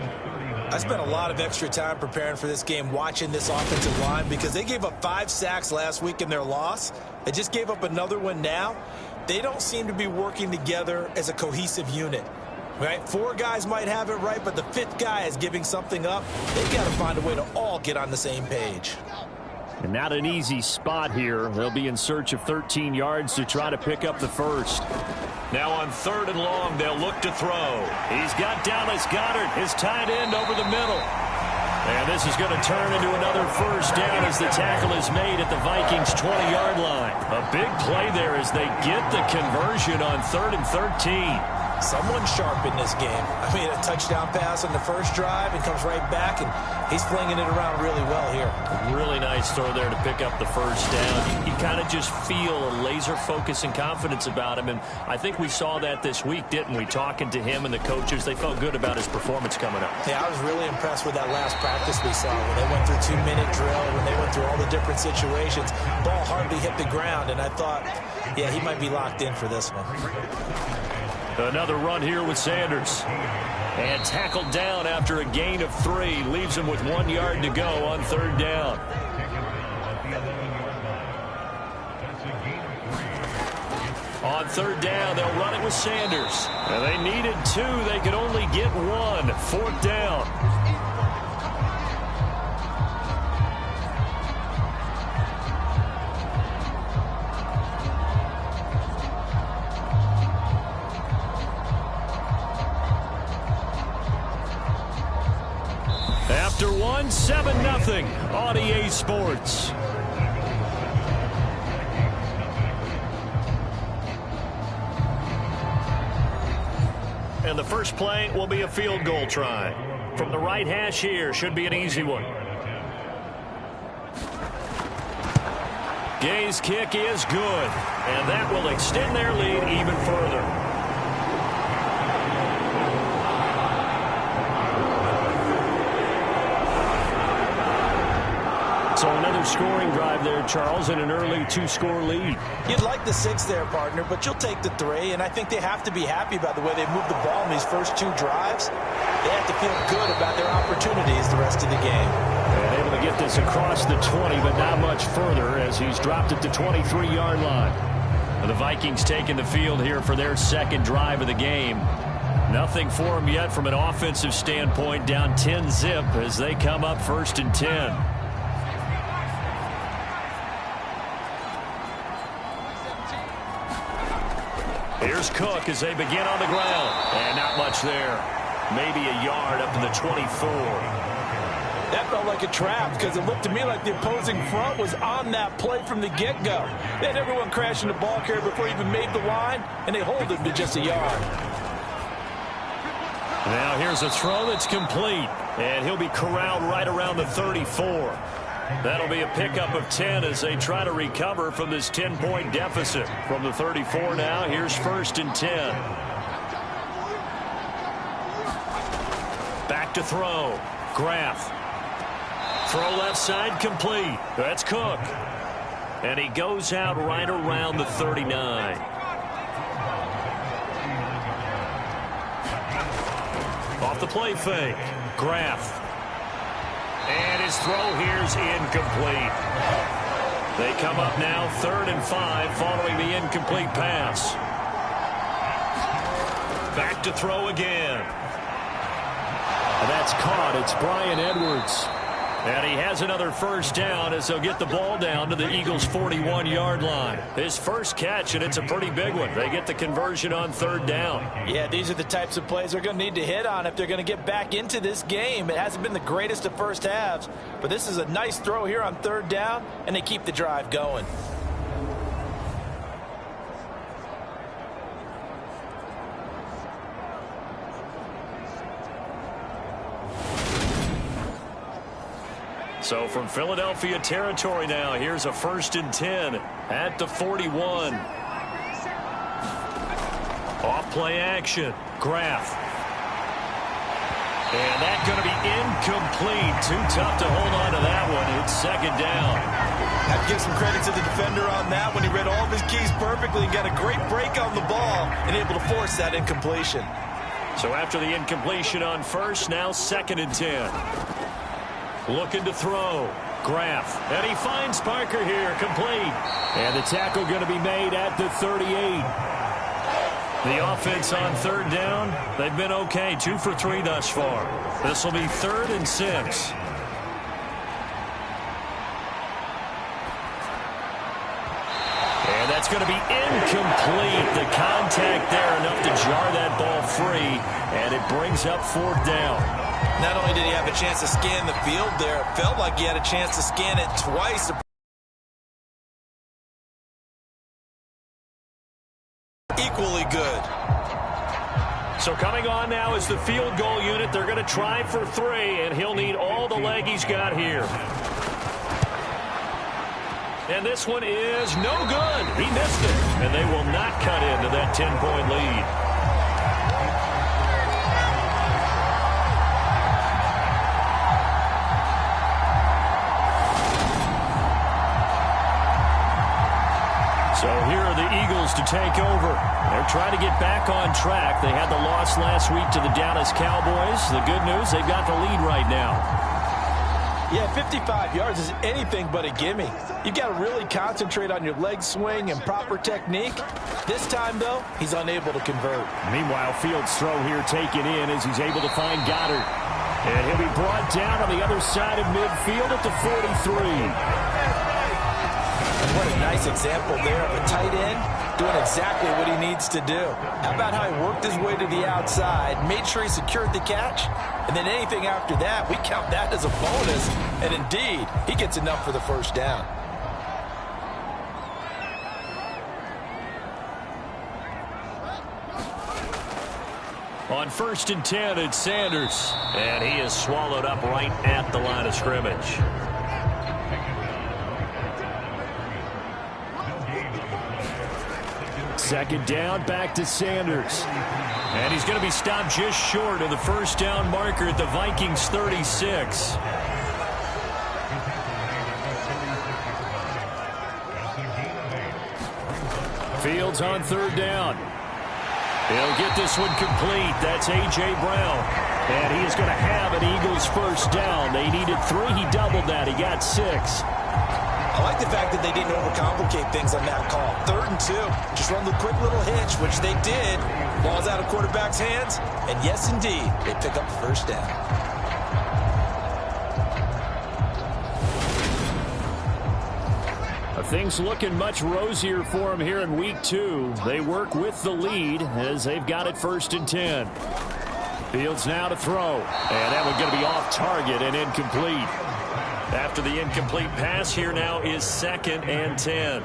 I spent a lot of extra time preparing for this game, watching this offensive line, because they gave up 5 sacks last week in their loss. They just gave up another one now. They don't seem to be working together as a cohesive unit. Right? 4 guys might have it right, but the 5th guy is giving something up. They've got to find a way to all get on the same page. And not an easy spot here. They'll be in search of 13 yards to try to pick up the first. Now on 3rd and long, they'll look to throw. He's got Dallas Goedert, his tight end, over the middle. And this is going to turn into another first down as the tackle is made at the Vikings' 20-yard line. A big play there as they get the conversion on 3rd and 13. Someone sharp in this game. I mean, a touchdown pass on the first drive and comes right back, and he's flinging it around really well here. Really nice throw there to pick up the first down. You kind of just feel a laser focus and confidence about him, and I think we saw that this week, didn't we? Talking to him and the coaches, they felt good about his performance coming up. Yeah, I was really impressed with that last practice we saw when they went through 2-minute drill, when they went through all the different situations. Ball hardly hit the ground, and I thought, yeah, he might be locked in for this one. Another run here with Sanders. And tackled down after a gain of 3. Leaves him with 1 yard to go on 3rd down. On 3rd down, they'll run it with Sanders. And they needed 2. They could only get 1. 4th down. After 1, 7-0 on EA Sports. And the first play will be a field goal try. From the right hash here, should be an easy one. Gay's kick is good, and that will extend their lead even further. So another scoring drive there, Charles, and an early 2-score lead. You'd like the 6 there, partner, but you'll take the 3, and I think they have to be happy about the way they moved the ball in these first 2 drives. They have to feel good about their opportunities the rest of the game. And able to get this across the 20, but not much further as he's dropped at the 23-yard line. The Vikings taking the field here for their 2nd drive of the game. Nothing for them yet from an offensive standpoint, down 10-zip as they come up 1st and 10. Here's Cook as they begin on the ground. And not much there. Maybe a yard up to the 24. That felt like a trap because it looked to me like the opposing front was on that play from the get-go. They had everyone crashing the ball carrier before he even made the line, and they hold him to just a yard. Now here's a throw that's complete. And he'll be corralled right around the 34. That'll be a pickup of 10 as they try to recover from this 10-point deficit. From the 34 now, here's 1st and 10. Back to throw. Graf. Throw left side complete. That's Cook. And he goes out right around the 39. Off the play fake. Graf. And his throw here's incomplete. They come up now 3rd and 5 following the incomplete pass. Back to throw again. And that's caught. It's Bryan Edwards. And he has another 1st down as they'll get the ball down to the Eagles' 41-yard line. His first catch, and it's a pretty big one. They get the conversion on 3rd down. Yeah, these are the types of plays they're going to need to hit on if they're going to get back into this game. It hasn't been the greatest of first halves, but this is a nice throw here on 3rd down, and they keep the drive going. So from Philadelphia territory now, here's a 1st and 10 at the 41. Off play action. Graf. And that's going to be incomplete. Too tough to hold on to that one. It's 2nd down. I have to give some credit to the defender on that when he read all of his keys perfectly and got a great break on the ball and able to force that incompletion. So after the incompletion on 1st, now 2nd and 10. Looking to throw. Graf. And he finds Parker here, complete. And the tackle going to be made at the 38. The offense on 3rd down, they've been okay. 2 for 3 thus far. This will be 3rd and 6. And that's going to be incomplete. The contact there enough to jar that ball free. And it brings up 4th down. Not only did he have a chance to scan the field there, it felt like he had a chance to scan it twice. Equally good. So coming on now is the field goal unit. They're going to try for 3, and he'll need all the leg he's got here. And this one is no good. He missed it, and they will not cut into that 10-point lead. So here are the Eagles to take over. They're trying to get back on track. They had the loss last week to the Dallas Cowboys. The good news, they've got the lead right now. Yeah, 55 yards is anything but a gimme. You've got to really concentrate on your leg swing and proper technique. This time, though, he's unable to convert. Meanwhile, Fields' throw here taken in as he's able to find Goddard. And he'll be brought down on the other side of midfield at the 43. And what a nice example there of a tight end doing exactly what he needs to do. How about how he worked his way to the outside, made sure he secured the catch, and then anything after that, we count that as a bonus. And indeed, he gets enough for the 1st down. On 1st and 10, it's Sanders. And he is swallowed up right at the line of scrimmage. Second down, back to Sanders. And he's going to be stopped just short of the 1st down marker at the Vikings' 36. Fields on 3rd down. He'll get this one complete. That's A.J. Brown. And he is going to have an Eagles 1st down. They needed 3. He doubled that. He got 6. I like the fact that they didn't overcomplicate things on that call. 3rd and 2. Just run the quick little hitch, which they did. Ball's out of quarterback's hands. And yes, indeed, they pick up the 1st down. Things looking much rosier for them here in week 2. They work with the lead as they've got it 1st and 10. Fields now to throw. And that one's going to be off target and incomplete. After the incomplete pass, here now is 2nd and 10.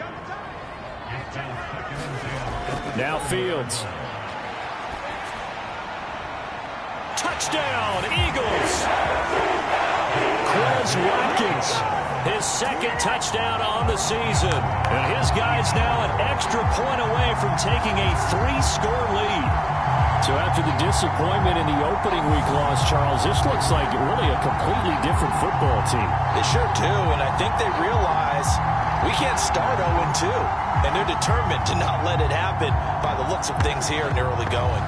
Now Fields. Touchdown, Eagles! Quez Watkins. His second touchdown on the season. And his guy's now an extra point away from taking a 3-score lead. So after the disappointment in the opening week loss, Charles, this looks like really a completely different football team. They sure do, and I think they realize we can't start 0-2. And they're determined to not let it happen by the looks of things here in the early going.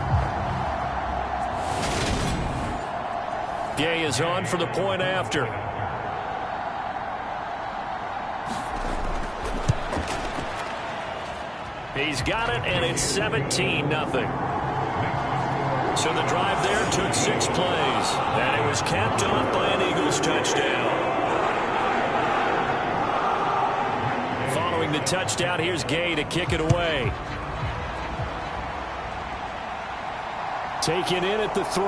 Gay is on for the point after. He's got it, and it's 17-0. So the drive there took 6 plays, and it was capped off by an Eagles touchdown. Following the touchdown, here's Gay to kick it away. Taken in at the 3.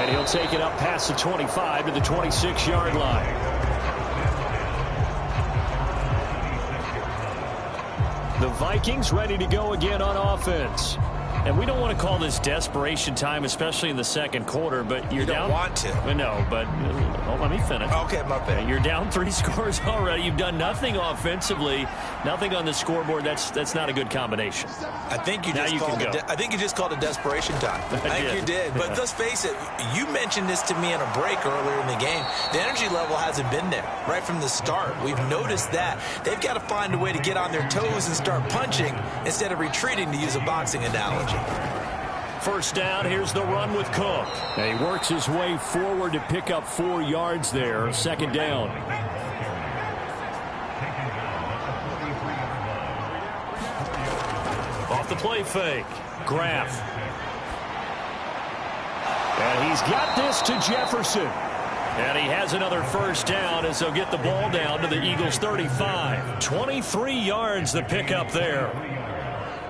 And he'll take it up past the 25 to the 26-yard line. The Vikings ready to go again on offense. And we don't want to call this desperation time, especially in the second quarter, but you're down. You don't want to. No, but let me finish. Okay, my bad. You're down 3 scores already. You've done nothing offensively, nothing on the scoreboard. That's not a good combination. I think you just called it desperation time. I think you did. But let's face it, you mentioned this to me in a break earlier in the game. The energy level hasn't been there right from the start. We've noticed that. They've got to find a way to get on their toes and start punching instead of retreating, to use a boxing analogy. First down, here's the run with Cook. And he works his way forward to pick up 4 yards there. Second down. Off the play fake. Graff. And he's got this to Jefferson. And he has another first down as they'll get the ball down to the Eagles' 35. 23 yards the pickup there.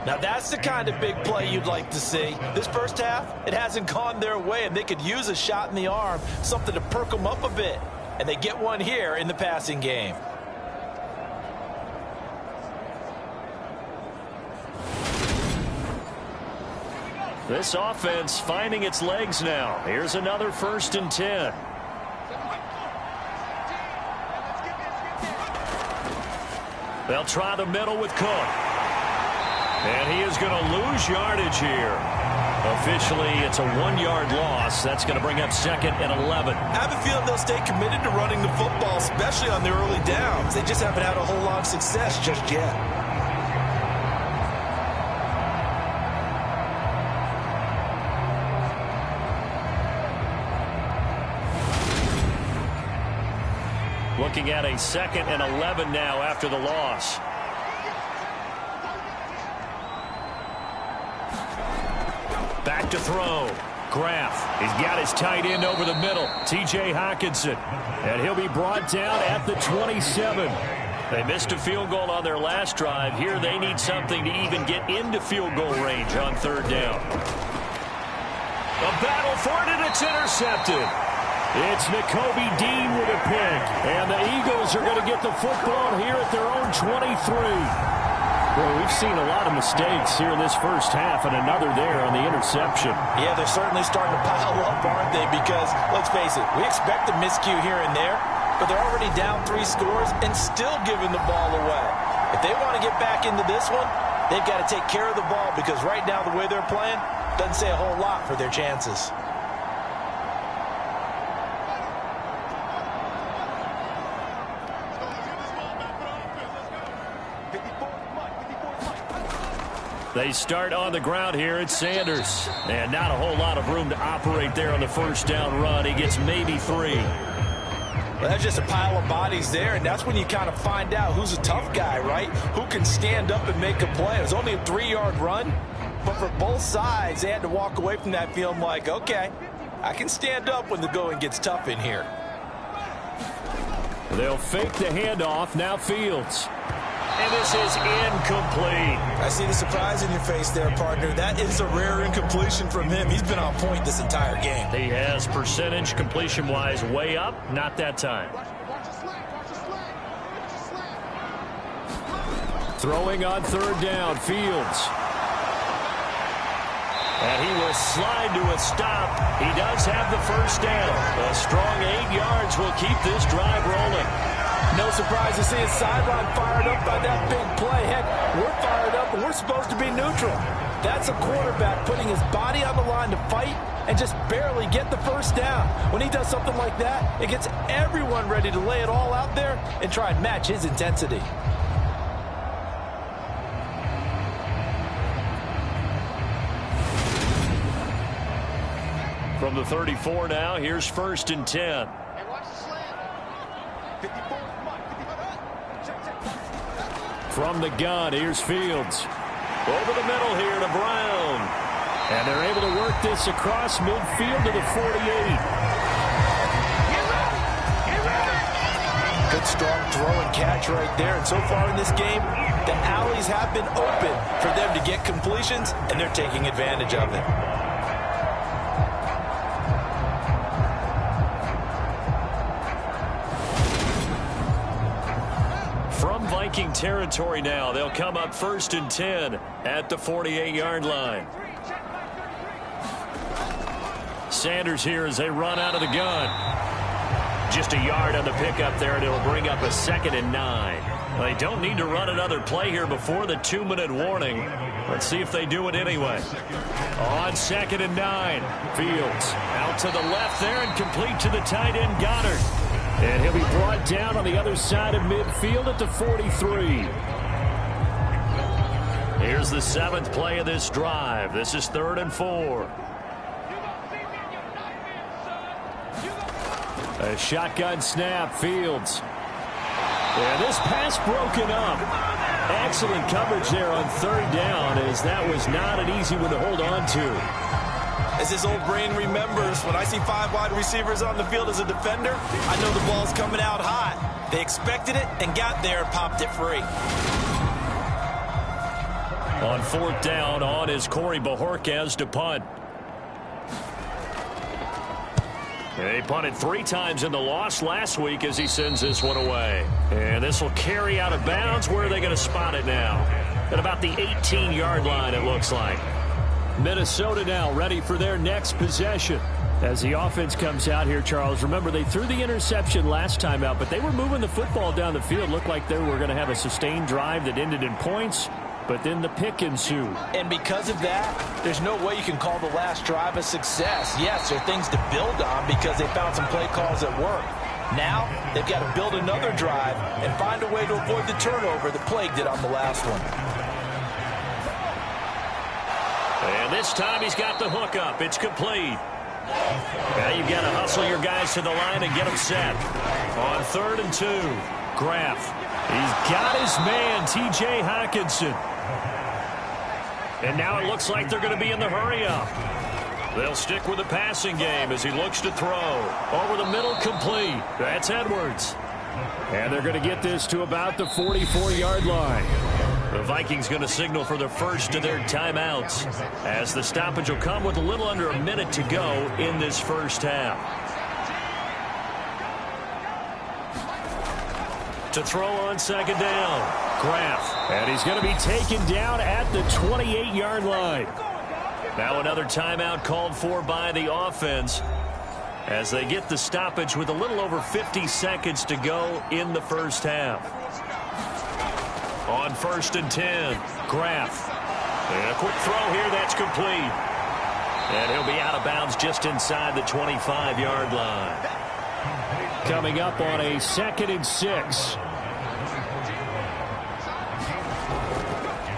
Now, that's the kind of big play you'd like to see. This first half, it hasn't gone their way, and they could use a shot in the arm, something to perk them up a bit. And they get one here in the passing game. This offense finding its legs now. Here's another 1st and 10. They'll try the middle with Cook. And he is going to lose yardage here. Officially, it's a 1-yard loss. That's going to bring up 2nd and 11. I have a feeling they'll stay committed to running the football, especially on the early downs. They just haven't had a whole lot of success just yet. Looking at a 2nd and 11 now after the loss. Back to throw. Graff. He's got his tight end over the middle. T.J. Hockenson. And he'll be brought down at the 27. They missed a field goal on their last drive. Here they need something to even get into field goal range on 3rd down. A battle for it, and it's intercepted. It's Nakobe Dean with a pick. And the Eagles are going to get the football here at their own 23. Well, we've seen a lot of mistakes here in this first half, and another there on the interception. Yeah, they're certainly starting to pile up, aren't they? Because, let's face it, we expect a miscue here and there, but they're already down 3 scores and still giving the ball away. If they want to get back into this one, they've got to take care of the ball, because right now the way they're playing doesn't say a whole lot for their chances. They start on the ground here at Sanders. And not a whole lot of room to operate there on the first down run. He gets maybe 3. Well, that's just a pile of bodies there, and that's when you kind of find out who's a tough guy, right? Who can stand up and make a play. It was only a 3-yard run, but for both sides, they had to walk away from that feeling like, okay, I can stand up when the going gets tough in here. They'll fake the handoff. Now Fields. And this is incomplete. I see the surprise in your face there, partner. That is a rare incompletion from him. He's been on point this entire game. He has percentage completion-wise way up. Not that time. Throwing on 3rd down, Fields. And he will slide to a stop. He does have the first down. A strong 8 yards offense will keep this drive rolling. No surprise to see his sideline fired up by that big play. Heck, we're fired up and we're supposed to be neutral. That's a quarterback putting his body on the line to fight and just barely get the first down. When he does something like that, it gets everyone ready to lay it all out there and try and match his intensity. From the 34 now, here's 1st and 10. From the gun, here's Fields. Over the middle here to Brown. And they're able to work this across midfield to the 48. Good strong throw and catch right there. And so far in this game, the alleys have been open for them to get completions, and they're taking advantage of it. From Viking territory now, they'll come up 1st and 10 at the 48-yard line. Sanders here as they run out of the gun. Just a yard on the pickup there, and it'll bring up a 2nd and 9. They don't need to run another play here before the 2-minute warning. Let's see if they do it anyway. On 2nd and 9, Fields out to the left there and complete to the tight end Goddard. And he'll be brought down on the other side of midfield at the 43. Here's the 7th play of this drive. This is 3rd and 4. A shotgun snap, Fields. And this pass broken up. Excellent coverage there on 3rd down, as that was not an easy one to hold on to. As his old brain remembers, when I see 5 wide receivers on the field as a defender, I know the ball's coming out hot. They expected it and got there and popped it free. On 4th down, on is Corey Bojorquez to punt. They punted 3 times in the loss last week as he sends this one away. And this will carry out of bounds. Where are they going to spot it now? At about the 18-yard line, it looks like. Minnesota now ready for their next possession. As the offense comes out here, Charles, remember they threw the interception last time out, but they were moving the football down the field. Looked like they were going to have a sustained drive that ended in points, but then the pick ensued. And because of that, there's no way you can call the last drive a success. Yes, there are things to build on because they found some play calls that work. Now, they've got to build another drive and find a way to avoid the turnover that plagued it on the last one. And this time he's got the hook up. It's complete. Now you've got to hustle your guys to the line and get them set. On 3rd and 2, Graff. He's got his man, T.J. Hockenson. And now it looks like they're going to be in the hurry-up. They'll stick with the passing game as he looks to throw. Over the middle, complete. That's Edwards. And they're going to get this to about the 44-yard line. The Vikings going to signal for the first of their timeouts, as the stoppage will come with a little under a minute to go in this first half. To throw on 2nd down, Graff. And he's going to be taken down at the 28-yard line. Now another timeout called for by the offense as they get the stoppage with a little over 50 seconds to go in the first half. On 1st and 10, Graff. And a quick throw here, that's complete. And he'll be out of bounds just inside the 25-yard line. Coming up on a 2nd and 6.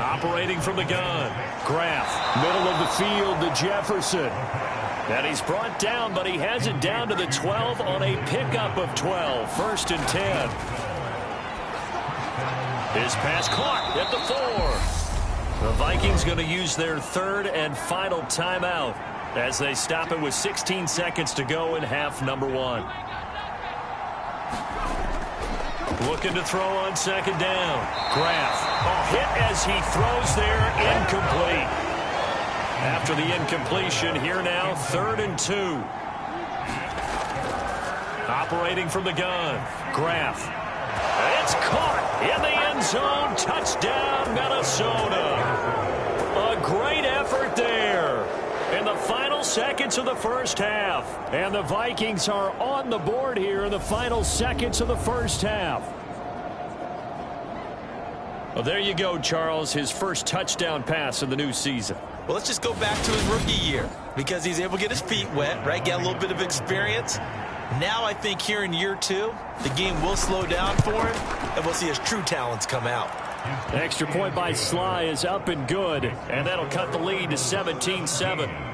Operating from the gun, Graff. Middle of the field to Jefferson. And he's brought down, but he has it down to the 12 on a pickup of 12. 1st and 10. His pass caught at the 4. The Vikings going to use their 3rd and final timeout as they stop it with 16 seconds to go in half number 1. Looking to throw on 2nd down. Graff. A hit as he throws there, incomplete. After the incompletion, here now, 3rd and 2. Operating from the gun, Graff. It's caught in the end zone. Touchdown, Minnesota. A great effort there. And the the final seconds of the first half. And the Vikings are on the board here in the final seconds of the first half. Well, there you go, Charles, his first touchdown pass of the new season. Well, let's just go back to his rookie year because he's able to get his feet wet, right? Get a little bit of experience. Now I think here in year 2, the game will slow down for him, and we'll see his true talents come out. The extra point by Sly is up and good, and that'll cut the lead to 17-7.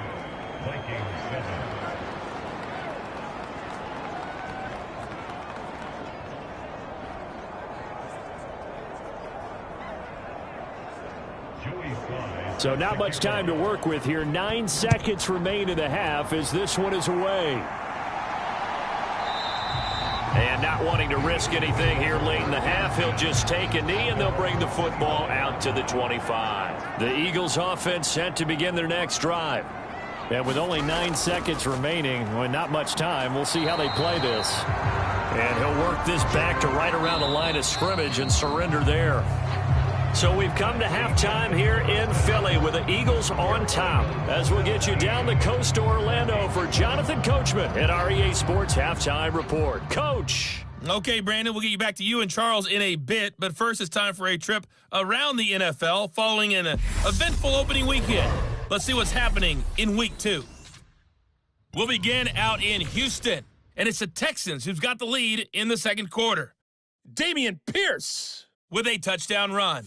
So not much time to work with here. 9 seconds remain in the half as this one is away. And not wanting to risk anything here late in the half, he'll just take a knee, and they'll bring the football out to the 25. The Eagles offense set to begin their next drive. And with only 9 seconds remaining, well, not much time, we'll see how they play this. And he'll work this back to right around the line of scrimmage and surrender there. So we've come to halftime here in Philly with the Eagles on top. As we'll get you down the coast to Orlando for Jonathan Coachman at our EA Sports Halftime Report. Coach. Okay, Brandon, we'll get you back to you and Charles in a bit. But first, it's time for a trip around the NFL following an eventful opening weekend. Let's see what's happening in Week 2. We'll begin out in Houston, and it's the Texans who've got the lead in the second quarter. Dameon Pierce with a touchdown run.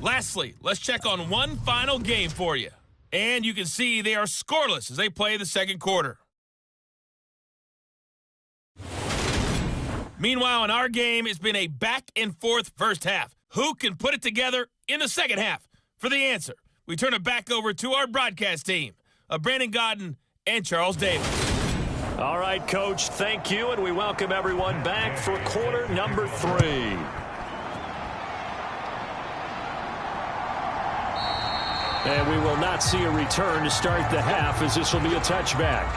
Lastly, let's check on one final game for you. And you can see they are scoreless as they play the second quarter. Meanwhile, in our game, it's been a back-and-forth first half. Who can put it together in the second half? For the answer, we turn it back over to our broadcast team of Brandon Godden and Charles Davis. All right, Coach, thank you, and we welcome everyone back for quarter number 3. And we will not see a return to start the half as this will be a touchback.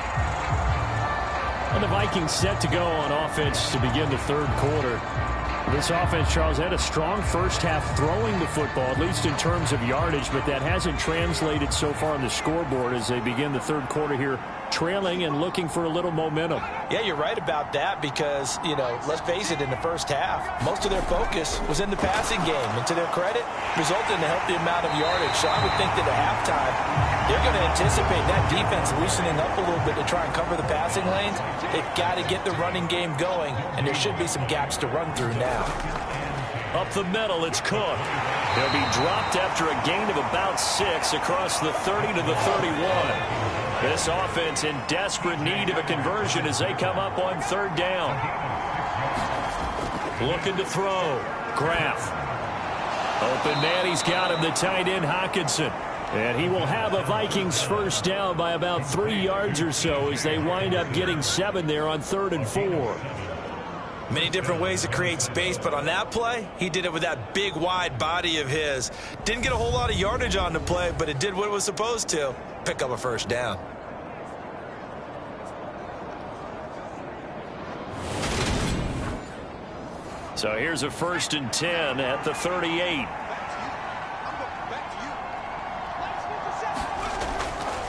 And the Vikings set to go on offense to begin the third quarter. This offense, Charles, had a strong first half throwing the football, at least in terms of yardage, but that hasn't translated so far on the scoreboard as they begin the third quarter here, trailing and looking for a little momentum. Yeah, you're right about that because, let's face it, in the first half, most of their focus was in the passing game. And to their credit, resulted in a healthy amount of yardage. So I would think that at halftime, they're going to anticipate that defense loosening up a little bit to try and cover the passing lanes. They've got to get the running game going, and there should be some gaps to run through now. Up the middle, it's Cook. He'll be dropped after a gain of about 6 across the 30 to the 31. This offense in desperate need of a conversion as they come up on third down. Looking to throw. Graff. Open man, he's got him, the tight end Hockenson. And he will have a Vikings first down by about 3 yards or so as they wind up getting 7 there on 3rd and 4. Many different ways to create space, but on that play, he did it with that big, wide body of his. Didn't get a whole lot of yardage on the play, but it did what it was supposed to. Pick up a first down. So here's a 1st and 10 at the 38.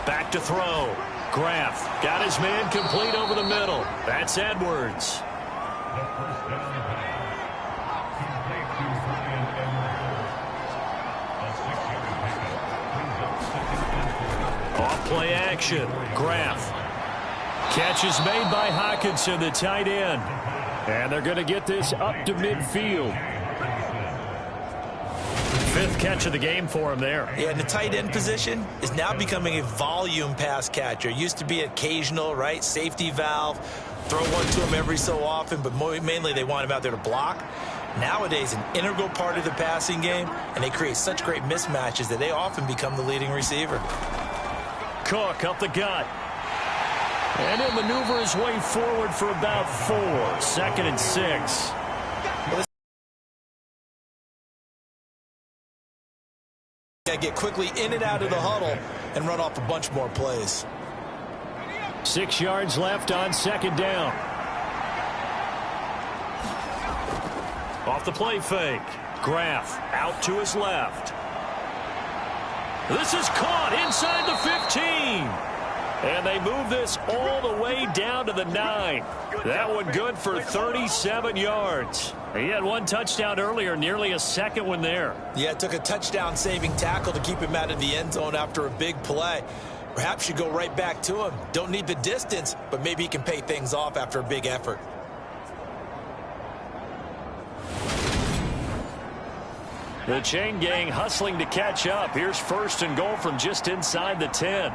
Back to throw. Graff got his man complete over the middle. That's Edwards. Off play action. Graff. Catch is made by Hockenson, the tight end. And they're going to get this up to midfield. 5th catch of the game for him there. Yeah, and the tight end position is now becoming a volume pass catcher. Used to be occasional, right? Safety valve. Throw one to him every so often, but mainly they want him out there to block. Nowadays, an integral part of the passing game, and they create such great mismatches that they often become the leading receiver. Cook up the gut. And he'll maneuver his way forward for about 4. 2nd and 6. Got to get quickly in and out of the huddle and run off a bunch more plays. 6 yards left on 2nd down. Off the play fake. Graff out to his left. This is caught inside the 15. And they move this all the way down to the 9. That one good for 37 yards. He had one touchdown earlier, nearly a second one there. Yeah, it took a touchdown-saving tackle to keep him out of the end zone after a big play. Perhaps you go right back to him. Don't need the distance, but maybe he can pay things off after a big effort. The chain gang hustling to catch up. Here's 1st and goal from just inside the 10.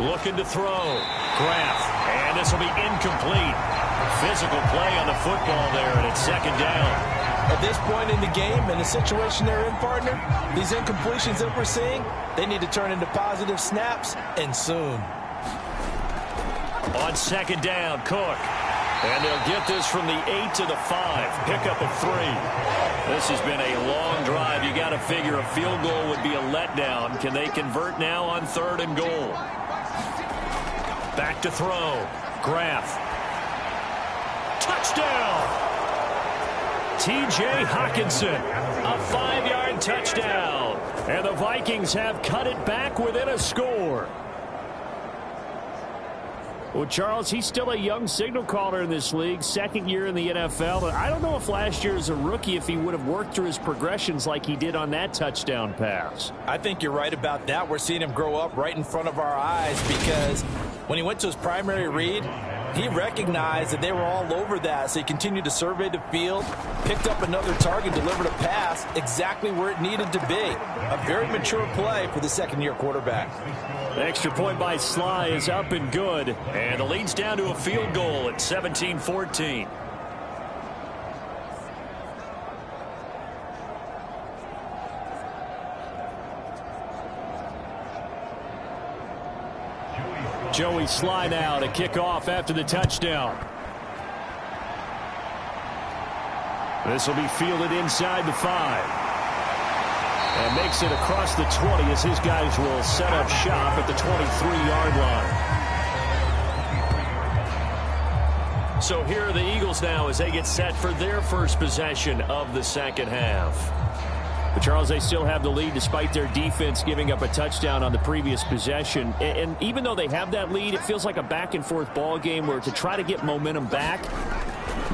Looking to throw. Graff. And this will be incomplete. Physical play on the football there, and it's 2nd down. At this point in the game, in the situation they're in, partner, these incompletions that we're seeing, they need to turn into positive snaps, and soon. On 2nd down, Cook. And they'll get this from the 8 to the 5. Pickup of 3. This has been a long drive. You got to figure a field goal would be a letdown. Can they convert now on 3rd and goal? Back to throw. Graff. Touchdown! T.J. Hawkinson. A 5-yard touchdown. And the Vikings have cut it back within a score. Well, Charles, he's still a young signal caller in this league, 2nd year in the NFL. But I don't know if last year as a rookie, if he would have worked through his progressions like he did on that touchdown pass. I think you're right about that. We're seeing him grow up right in front of our eyes because when he went to his primary read, he recognized that they were all over that, so he continued to survey the field, picked up another target, delivered a pass exactly where it needed to be. A very mature play for the 2nd-year quarterback. The extra point by Sly is up and good, and the lead's down to a field goal at 17-14. Joey Sly now to kick off after the touchdown. This will be fielded inside the 5. And makes it across the 20 as his guys will set up shop at the 23-yard line. So here are the Eagles now as they get set for their first possession of the 2nd half. But Charles, they still have the lead despite their defense giving up a touchdown on the previous possession. And even though they have that lead, it feels like a back-and-forth ball game where to try to get momentum back,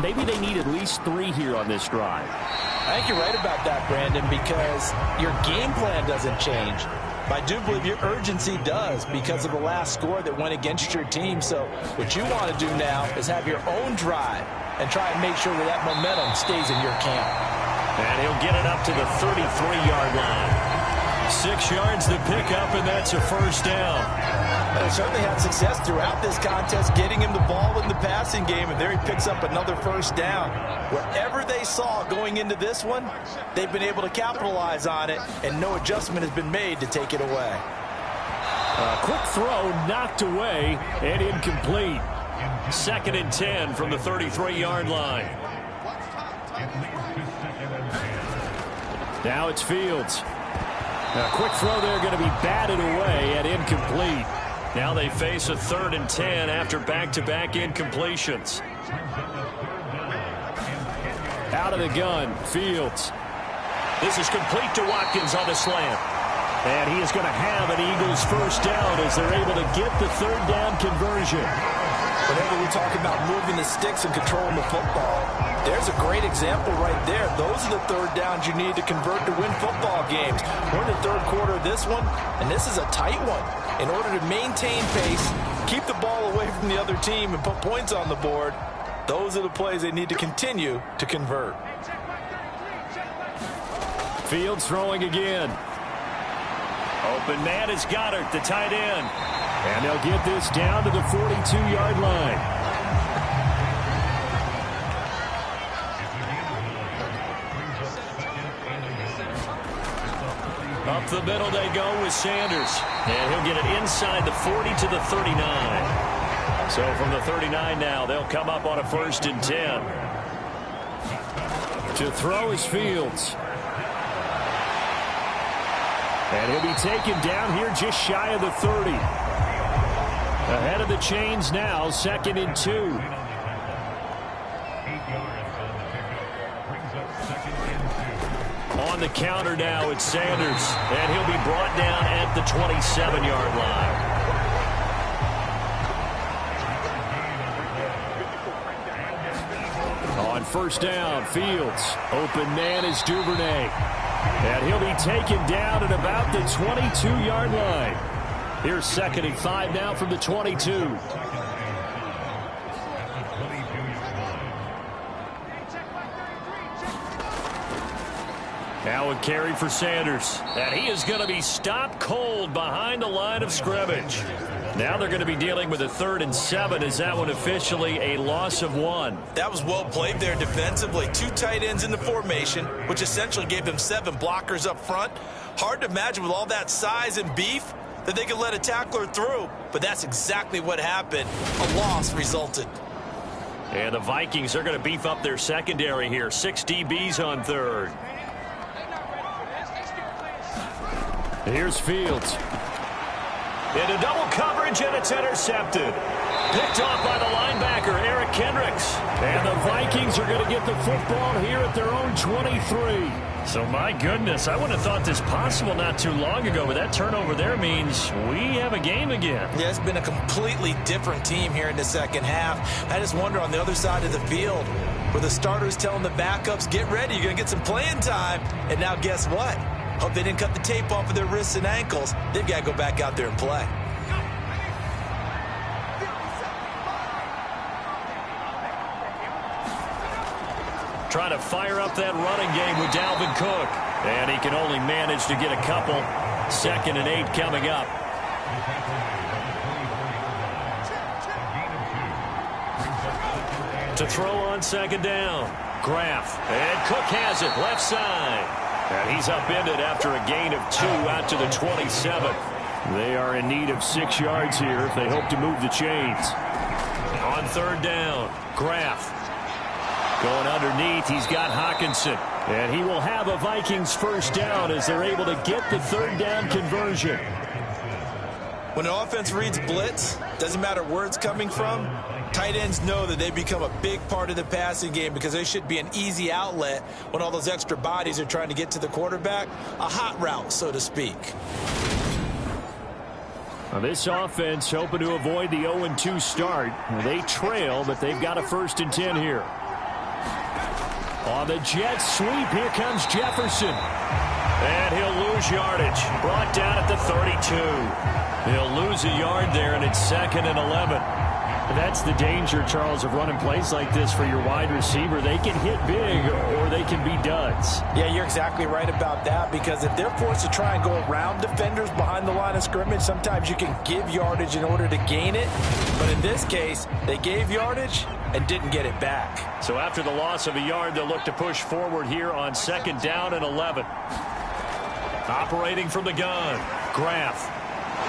maybe they need at least 3 here on this drive. I think you're right about that, Brandon, because your game plan doesn't change. But I do believe your urgency does because of the last score that went against your team. So what you want to do now is have your own drive and try and make sure that that momentum stays in your camp. And he'll get it up to the 33-yard line. 6 yards to pick up, and that's a 1st down. They certainly had success throughout this contest, getting him the ball in the passing game, and there he picks up another 1st down. Whatever they saw going into this one, they've been able to capitalize on it, and no adjustment has been made to take it away. A quick throw knocked away and incomplete. 2nd and 10 from the 33-yard line. Now it's Fields. A quick throw there going to be batted away and incomplete. Now they face a 3rd and 10 after back-to-back incompletions. Out of the gun, Fields. This is complete to Watkins on the slant. And he is going to have an Eagles 1st down as they're able to get the 3rd down conversion. Whenever we talk about moving the sticks and controlling the football, there's a great example right there. Those are the 3rd downs you need to convert to win football games. We're in the 3rd quarter of this one, and this is a tight one. In order to maintain pace, keep the ball away from the other team, and put points on the board, those are the plays they need to continue to convert. Fields throwing again. Open man is Goddard, the tight end. And they'll get this down to the 42-yard line. Up the middle they go with Sanders. And he'll get it inside the 40 to the 39. So from the 39 now, they'll come up on a 1st and 10. To throw is Fields. And he'll be taken down here just shy of the 30. Ahead of the chains now, 2nd and 2. On the counter now, it's Sanders, and he'll be brought down at the 27-yard line. On first down, Fields. Open man is Duvernay. And he'll be taken down at about the 22-yard line. Here's 2nd and 5 now from the 22. Now a carry for Sanders. And he is going to be stopped cold behind the line of scrimmage. Now they're going to be dealing with a 3rd and 7. Is that one officially a loss of 1? That was well played there defensively. 2 tight ends in the formation, which essentially gave them 7 blockers up front. Hard to imagine with all that size and beef that they could let a tackler through. But that's exactly what happened. A loss resulted. And the Vikings are going to beef up their secondary here. 6 DBs on 3rd. Here's Fields. Into double coverage, and it's intercepted. Picked off by the linebacker, Eric Kendricks. And the Vikings are going to get the football here at their own 23. So, my goodness, I wouldn't have thought this possible not too long ago, but that turnover there means we have a game again. Yeah, it's been a completely different team here in the second half. I just wonder on the other side of the field, where the starters telling the backups, get ready, you're going to get some playing time. And now guess what? Hope they didn't cut the tape off of their wrists and ankles. They've got to go back out there and play. Trying to fire up that running game with Dalvin Cook. And he can only manage to get a couple. 2nd and 8 coming up. To throw on 2nd down. Graff. And Cook has it left side. And he's upended after a gain of 2 out to the 27. They are in need of 6 yards here if they hope to move the chains. On 3rd down, Graff. Going underneath, he's got Hawkinson. And he will have a Vikings first down as they're able to get the 3rd down conversion. When the offense reads blitz, doesn't matter where it's coming from, tight ends know that they become a big part of the passing game because they should be an easy outlet when all those extra bodies are trying to get to the quarterback. A hot route, so to speak. Now this offense hoping to avoid the 0-2 start. They trail, but they've got a 1st and 10 here. On the jet sweep, here comes Jefferson. And he'll lose yardage. Brought down at the 32. He'll lose a yard there, and it's 2nd and 11. That's the danger, Charles, of running plays like this for your wide receiver. They can hit big or they can be duds. Yeah, you're exactly right about that, because if they're forced to try and go around defenders behind the line of scrimmage, sometimes you can give yardage in order to gain it. But in this case, they gave yardage and didn't get it back. So after the loss of a yard, they'll look to push forward here on 2nd down and 11. Operating from the gun, Graff.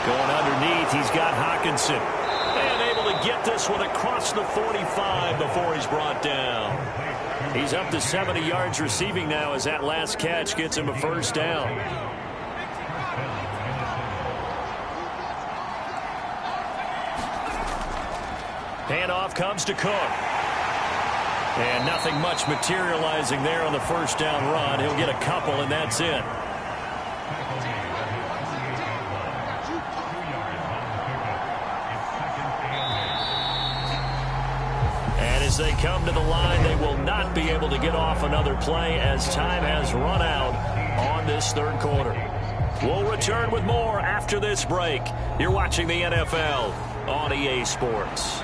Going underneath, he's got Hawkinson. And able to get this one across the 45 before he's brought down. He's up to 70 yards receiving now as that last catch gets him a 1st down. Handoff comes to Cook. And nothing much materializing there on the 1st down run. He'll get a couple, and that's it. As they come to the line, they will not be able to get off another play as time has run out on this 3rd quarter. We'll return with more after this break. You're watching the NFL on EA Sports.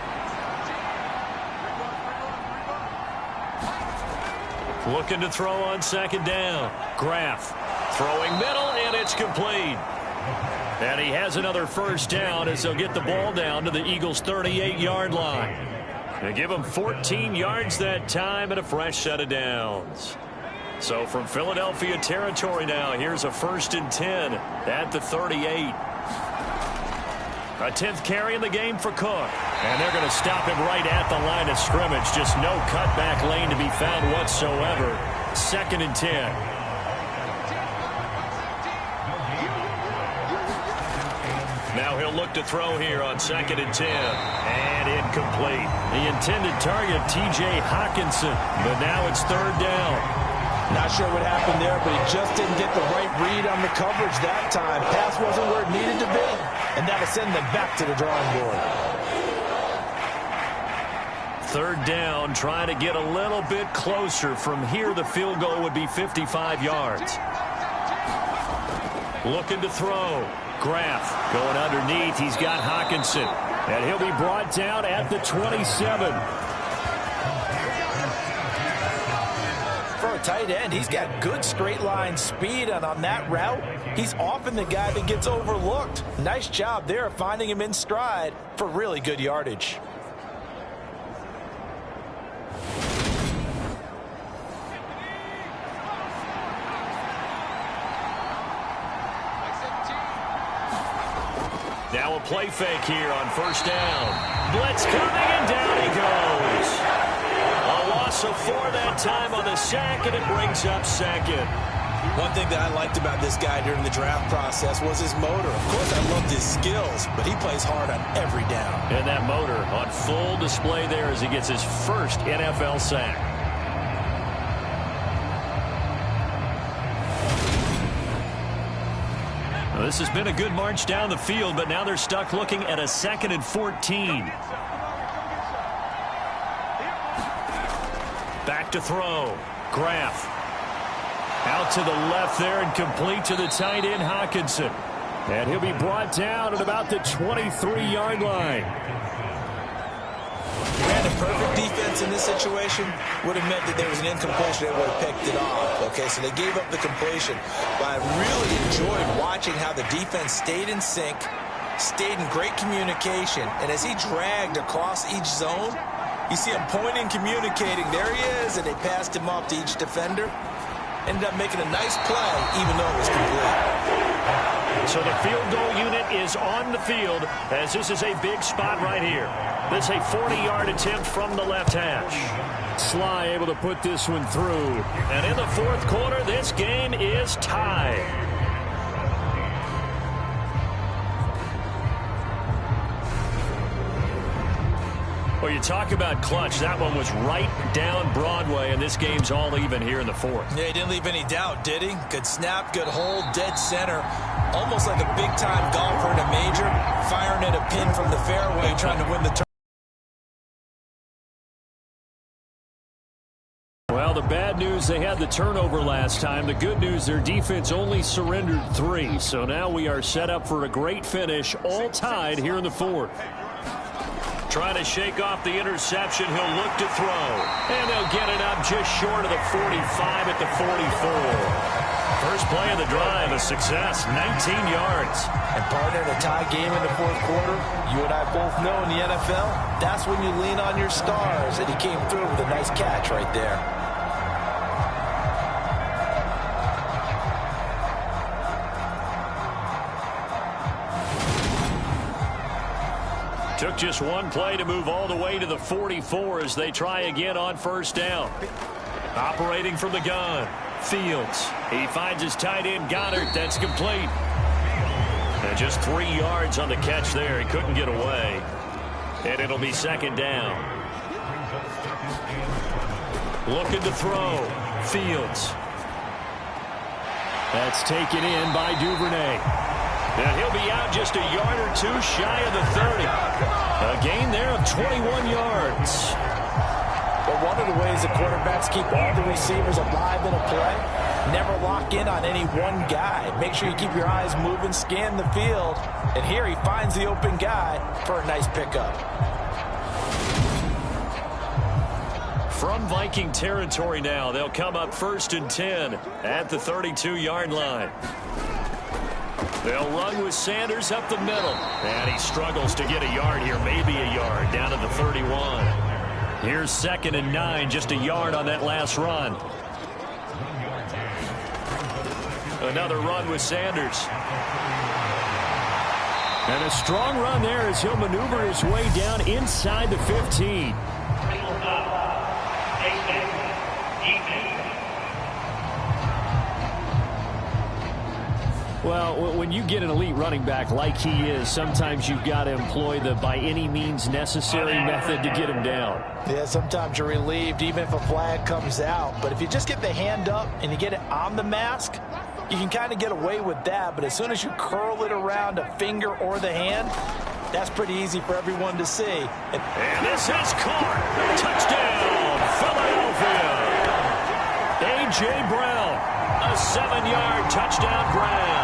Looking to throw on 2nd down. Graff throwing middle, and it's complete. And he has another 1st down as they'll get the ball down to the Eagles' 38-yard line. They give him 14 yards that time and a fresh set of downs. So from Philadelphia territory now, here's a 1st and 10 at the 38. A 10th carry in the game for Cook. And they're going to stop him right at the line of scrimmage. Just no cutback lane to be found whatsoever. 2nd and 10. Now he'll look to throw here on 2nd and 10. And incomplete. The intended target, T.J. Hawkinson. But now it's 3rd down. Not sure what happened there, but he just didn't get the right read on the coverage that time. Pass wasn't where it needed to be, and that'll send them back to the drawing board. Third down, trying to get a little bit closer. From here, the field goal would be 55 yards. Looking to throw. Graff going underneath. He's got Hawkinson, and he'll be brought down at the 27. For a tight end, he's got good straight line speed, and on that route, he's often the guy that gets overlooked. Nice job there of finding him in stride for really good yardage. Now a play fake here on first down. Blitz coming, and down he goes. A loss of 4 that time on the sack, and it brings up second. One thing that I liked about this guy during the draft process was his motor. Of course, I loved his skills, but he plays hard on every down. And that motor on full display there as he gets his first NFL sack. Well, this has been a good march down the field, but now they're stuck looking at a 2nd and 14. Back to throw. Graff. Out to the left there and complete to the tight end, Hawkinson. And he'll be brought down at about the 23-yard line. Ran a perfect defense in this situation would have meant that there was an incompletion that would have picked it off. Okay, so they gave up the completion. But I really enjoyed watching how the defense stayed in sync, stayed in great communication, and as he dragged across each zone, you see him pointing, communicating. There he is, and they passed him off to each defender. Ended up making a nice play, even though it was complete. So the field goal unit is on the field as this is a big spot right here. This is a 40-yard attempt from the left hash. Sly able to put this one through. And in the fourth quarter, this game is tied. Well, you talk about clutch. That one was right down Broadway, and this game's all even here in the fourth. Yeah, he didn't leave any doubt, did he? Good snap, good hold, dead center. Almost like a big-time golfer in a major, firing at a pin from the fairway, trying to win the tournament. Well, the bad news, they had the turnover last time. The good news, their defense only surrendered 3. So now we are set up for a great finish, all tied here in the fourth. Trying to shake off the interception. He'll look to throw. And they'll get it up just short of the 45 at the 44. First play of the drive, a success, 19 yards. And partner, in a tie game in the fourth quarter, you and I both know in the NFL, that's when you lean on your stars. And he came through with a nice catch right there. Took just one play to move all the way to the 44 as they try again on first down. Operating from the gun, Fields. He finds his tight end, Goddard. That's complete. And just 3 yards on the catch there. He couldn't get away. And it'll be second down. Looking to throw, Fields. That's taken in by Duvernay. And he'll be out just a yard or 2 shy of the 30. A gain there of 21 yards. But one of the ways the quarterbacks keep all the receivers alive in a play, never lock in on any one guy. Make sure you keep your eyes moving, scan the field. And here he finds the open guy for a nice pickup. From Viking territory now, they'll come up 1st and 10 at the 32-yard line. They'll run with Sanders up the middle. And he struggles to get a yard here, maybe a yard, down to the 31. Here's 2nd and 9, just a yard on that last run. Another run with Sanders. And a strong run there as he'll maneuver his way down inside the 15. Well, when you get an elite running back like he is, sometimes you've got to employ the by any means necessary method to get him down. Yeah, sometimes you're relieved even if a flag comes out. But if you just get the hand up and you get it on the mask, you can kind of get away with that. But as soon as you curl it around a finger or the hand, that's pretty easy for everyone to see. And this is caught. Touchdown, Philadelphia. A.J. Brown, a 7-yard touchdown grab.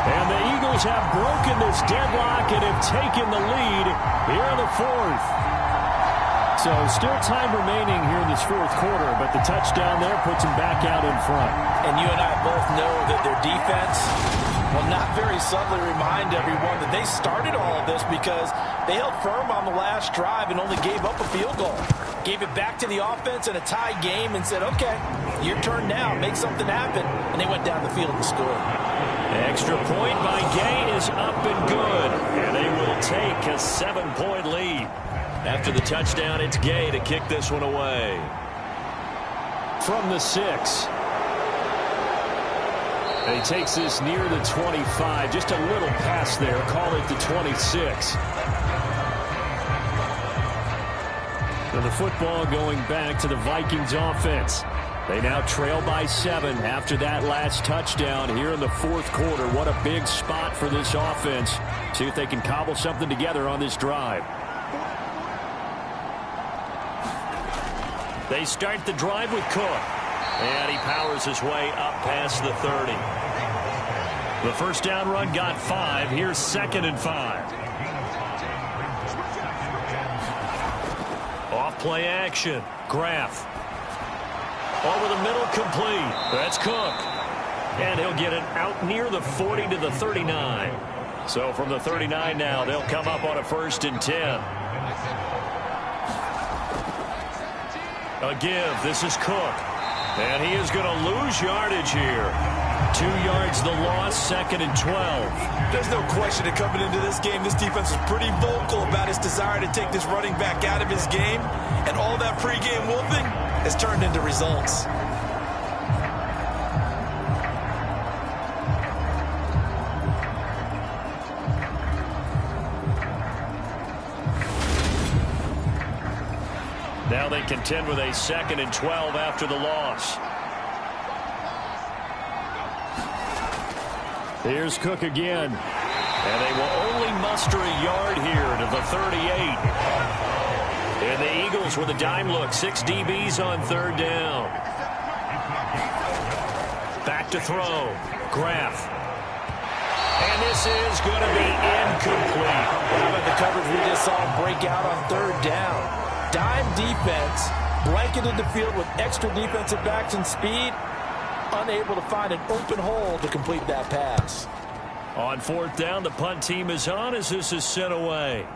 And the Eagles have broken this deadlock and have taken the lead here in the fourth. So still time remaining here in this fourth quarter, but the touchdown there puts them back out in front. And you and I both know that their defense will not very subtly remind everyone that they started all of this because they held firm on the last drive and only gave up a field goal. Gave it back to the offense in a tie game and said, okay, your turn now, make something happen. And they went down the field and scored. Extra point by Gay is up and good. And they will take a 7-point lead. After the touchdown, it's Gay to kick this one away. From the 6. And he takes this near the 25. Just a little pass there. Call it the 26. And the football going back to the Vikings offense. They now trail by 7 after that last touchdown here in the fourth quarter. What a big spot for this offense. See if they can cobble something together on this drive. They start the drive with Cook. And he powers his way up past the 30. The first down run got 5. Here's 2nd and 5. Off play action. Graff. Over the middle, complete. That's Cook. And he'll get it out near the 40 to the 39. So from the 39 now, they'll come up on a 1st and 10. A give. This is Cook. And he is going to lose yardage here. 2 yards the loss, 2nd and 12. There's no question that coming into this game, this defense was pretty vocal about its desire to take this running back out of his game. And all that pregame wolfing has turned into results. Now they contend with a 2nd and 12 after the loss. Here's Cook again. And they will only muster a yard here to the 38. And the Eagles with a dime look. 6 DBs on 3rd down. Back to throw. Graff. And this is going to be incomplete. How about the coverage we just saw break out on 3rd down? Dime defense, blanketed the field with extra defensive backs and speed, unable to find an open hole to complete that pass. On 4th down, the punt team is on as this is sent away.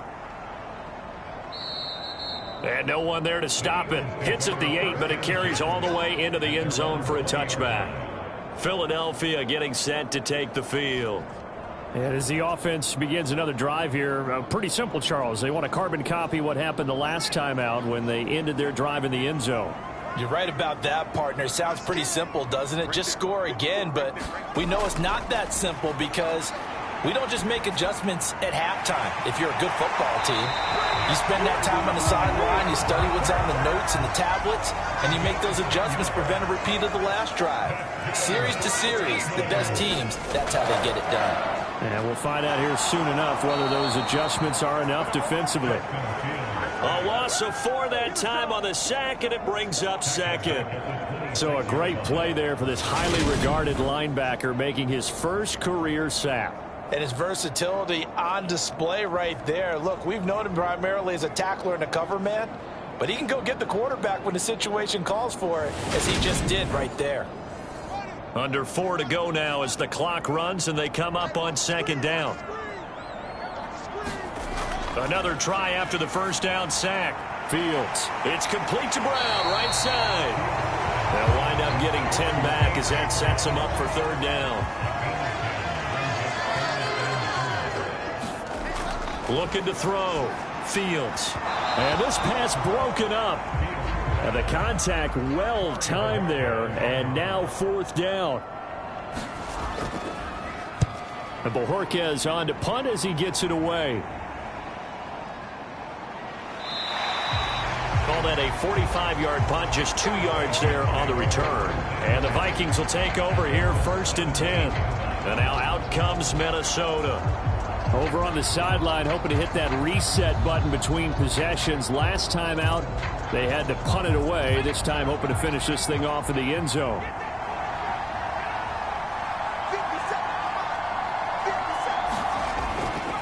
And no one there to stop it. Hits at the 8, but it carries all the way into the end zone for a touchback. Philadelphia getting set to take the field. And as the offense begins another drive here, pretty simple, Charles. They want to carbon copy what happened the last time out when they ended their drive in the end zone. You're right about that, partner. Sounds pretty simple, doesn't it? Just score again, but we know it's not that simple because we don't just make adjustments at halftime. If you're a good football team, you spend that time on the sideline, you study what's on the notes and the tablets, and you make those adjustments, prevent a repeat of the last drive. Series to series, the best teams, that's how they get it done. And we'll find out here soon enough whether those adjustments are enough defensively. A loss of 4 that time on the sack, and it brings up 2nd. So a great play there for this highly regarded linebacker making his first career sack. And his versatility on display right there. Look, we've known him primarily as a tackler and a cover man, but he can go get the quarterback when the situation calls for it, as he just did right there. Under 4 to go now as the clock runs and they come up on 2nd down. Another try after the first down sack. Fields. It's complete to Brown, right side. They'll wind up getting 10 back as that sets them up for 3rd down. Looking to throw. Fields. And this pass broken up. And the contact well timed there. And now 4th down. And Bojorquez on to punt as he gets it away. Call that a 45-yard punt, just 2 yards there on the return. And the Vikings will take over here, 1st and 10. And now out comes Minnesota. Over on the sideline, hoping to hit that reset button between possessions. Last time out, they had to punt it away. This time, hoping to finish this thing off in the end zone.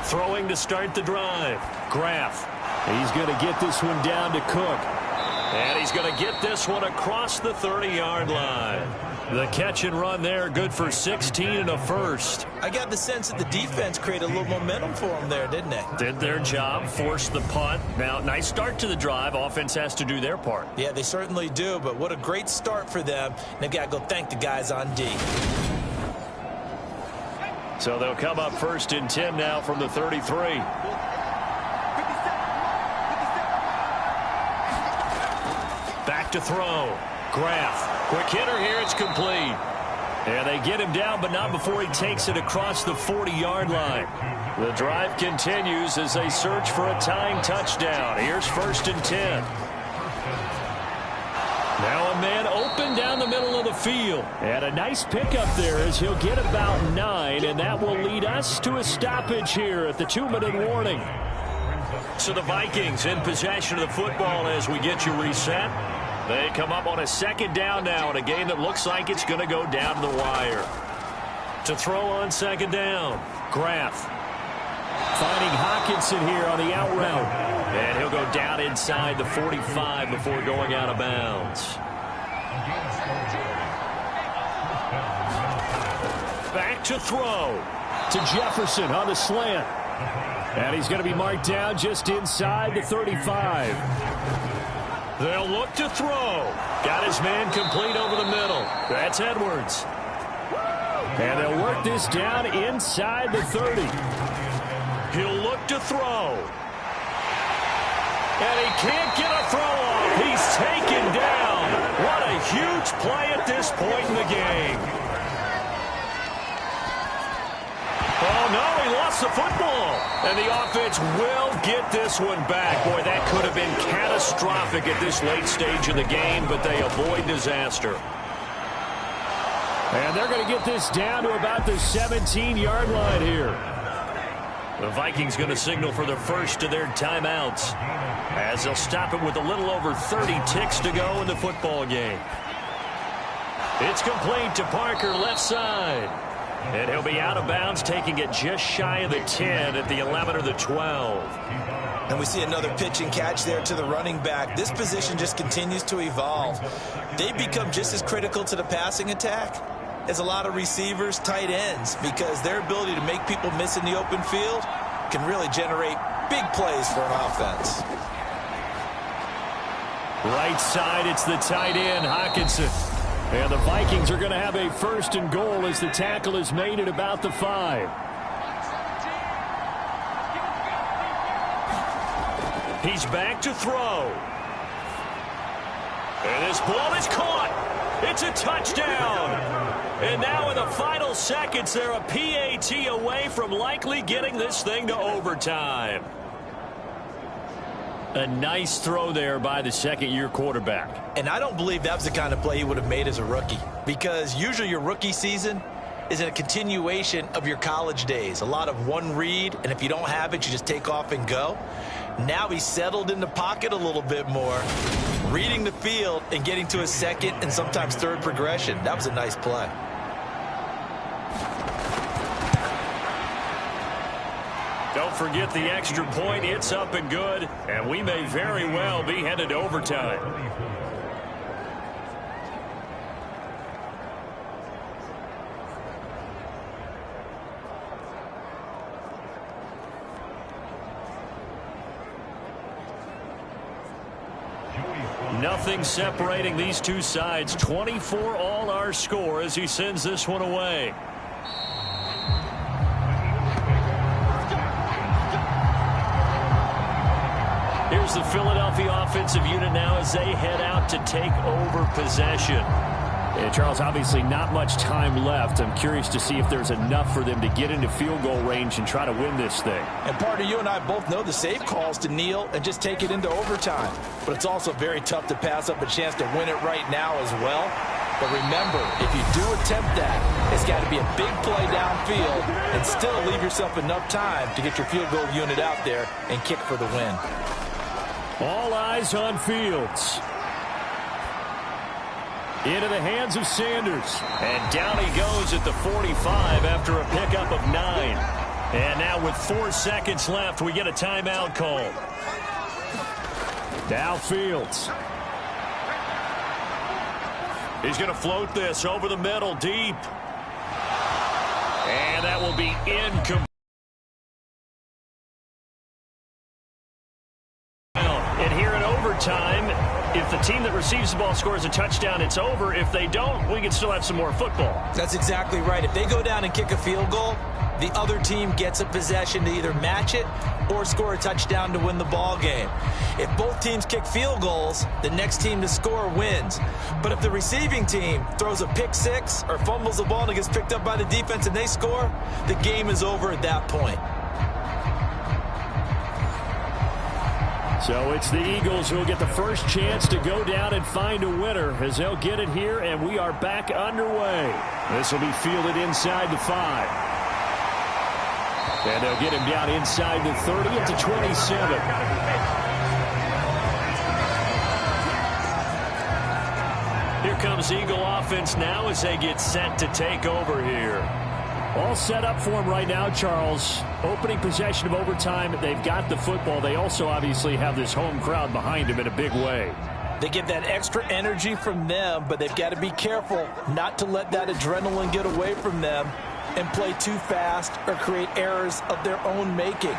Throwing to start the drive. Graff. He's going to get this one down to Cook. And he's going to get this one across the 30-yard line. The catch and run there, good for 16 and a first. I got the sense that the defense created a little momentum for them there, didn't they? Did their job, forced the punt. Now, nice start to the drive. Offense has to do their part. Yeah, they certainly do, but what a great start for them. They've got to go thank the guys on D. So they'll come up 1st and 10 now from the 33. Back to throw. Graff. Quick hitter here. It's complete. And they get him down, but not before he takes it across the 40-yard line. The drive continues as they search for a tying touchdown. Here's 1st and 10. Now a man open down the middle of the field. And a nice pickup there as he'll get about 9, and that will lead us to a stoppage here at the 2-minute warning. So the Vikings in possession of the football as we get you reset. They come up on a 2nd down now in a game that looks like it's going to go down to the wire. To throw on 2nd down, Graff. Finding Hawkinson here on the out route. And he'll go down inside the 45 before going out of bounds. Back to throw. To Jefferson on the slant. And he's going to be marked down just inside the 35. They'll look to throw. Got his man complete over the middle. That's Edwards. And they'll work this down inside the 30. He'll look to throw. And he can't get a throw off. He's taken down. What a huge play at this point in the game. Oh, no, he lost the football. And the offense will get this one back. Boy, that could have been catastrophic at this late stage of the game, but they avoid disaster. And they're going to get this down to about the 17-yard line here. The Vikings going to signal for the first of their timeouts as they'll stop it with a little over 30 ticks to go in the football game. It's complete to Parker, left side. And he'll be out of bounds, taking it just shy of the 10 at the 11 or the 12. And we see another pitch and catch there to the running back. This position just continues to evolve. They become just as critical to the passing attack as a lot of receivers, tight ends, because their ability to make people miss in the open field can really generate big plays for an offense. Right side, it's the tight end, Hawkinson. And the Vikings are going to have a 1st and goal as the tackle is made at about the 5. He's back to throw. And this ball is caught. It's a touchdown. And now in the final seconds, they're a PAT away from likely getting this thing to overtime. A nice throw there by the 2nd-year quarterback. And I don't believe that was the kind of play he would have made as a rookie, because usually your rookie season is a continuation of your college days. A lot of one read, and if you don't have it, you just take off and go. Now he's settled in the pocket a little bit more, reading the field and getting to his 2nd and sometimes 3rd progression. That was a nice play. Don't forget the extra point. It's up and good, and we may very well be headed to overtime. Nothing separating these two sides. 24 all our score as he sends this one away. Here's the Philadelphia offensive unit now as they head out to take over possession. And Charles, obviously not much time left. I'm curious to see if there's enough for them to get into field goal range and try to win this thing. And partner, you and I both know the safe calls to kneel and just take it into overtime. But it's also very tough to pass up a chance to win it right now as well. But remember, if you do attempt that, it's got to be a big play downfield and still leave yourself enough time to get your field goal unit out there and kick for the win. All eyes on Fields. Into the hands of Sanders. And down he goes at the 45 after a pickup of 9. And now with 4 seconds left, we get a timeout call. Now Fields. He's going to float this over the middle deep. And that will be incomplete. And here in overtime, if the team that receives the ball scores a touchdown, it's over. If they don't, we can still have some more football. That's exactly right. If they go down and kick a field goal, the other team gets a possession to either match it or score a touchdown to win the ball game. If both teams kick field goals, the next team to score wins. But if the receiving team throws a pick six or fumbles the ball and it gets picked up by the defense and they score, the game is over at that point. So it's the Eagles who will get the first chance to go down and find a winner as they'll get it here, and we are back underway. This will be fielded inside the 5. And they'll get him down inside the 30 at the 27. Here comes Eagle offense now as they get set to take over here. All set up for him right now, Charles. Opening possession of overtime. They've got the football. They also obviously have this home crowd behind him in a big way. They get that extra energy from them, but they've got to be careful not to let that adrenaline get away from them and play too fast or create errors of their own making.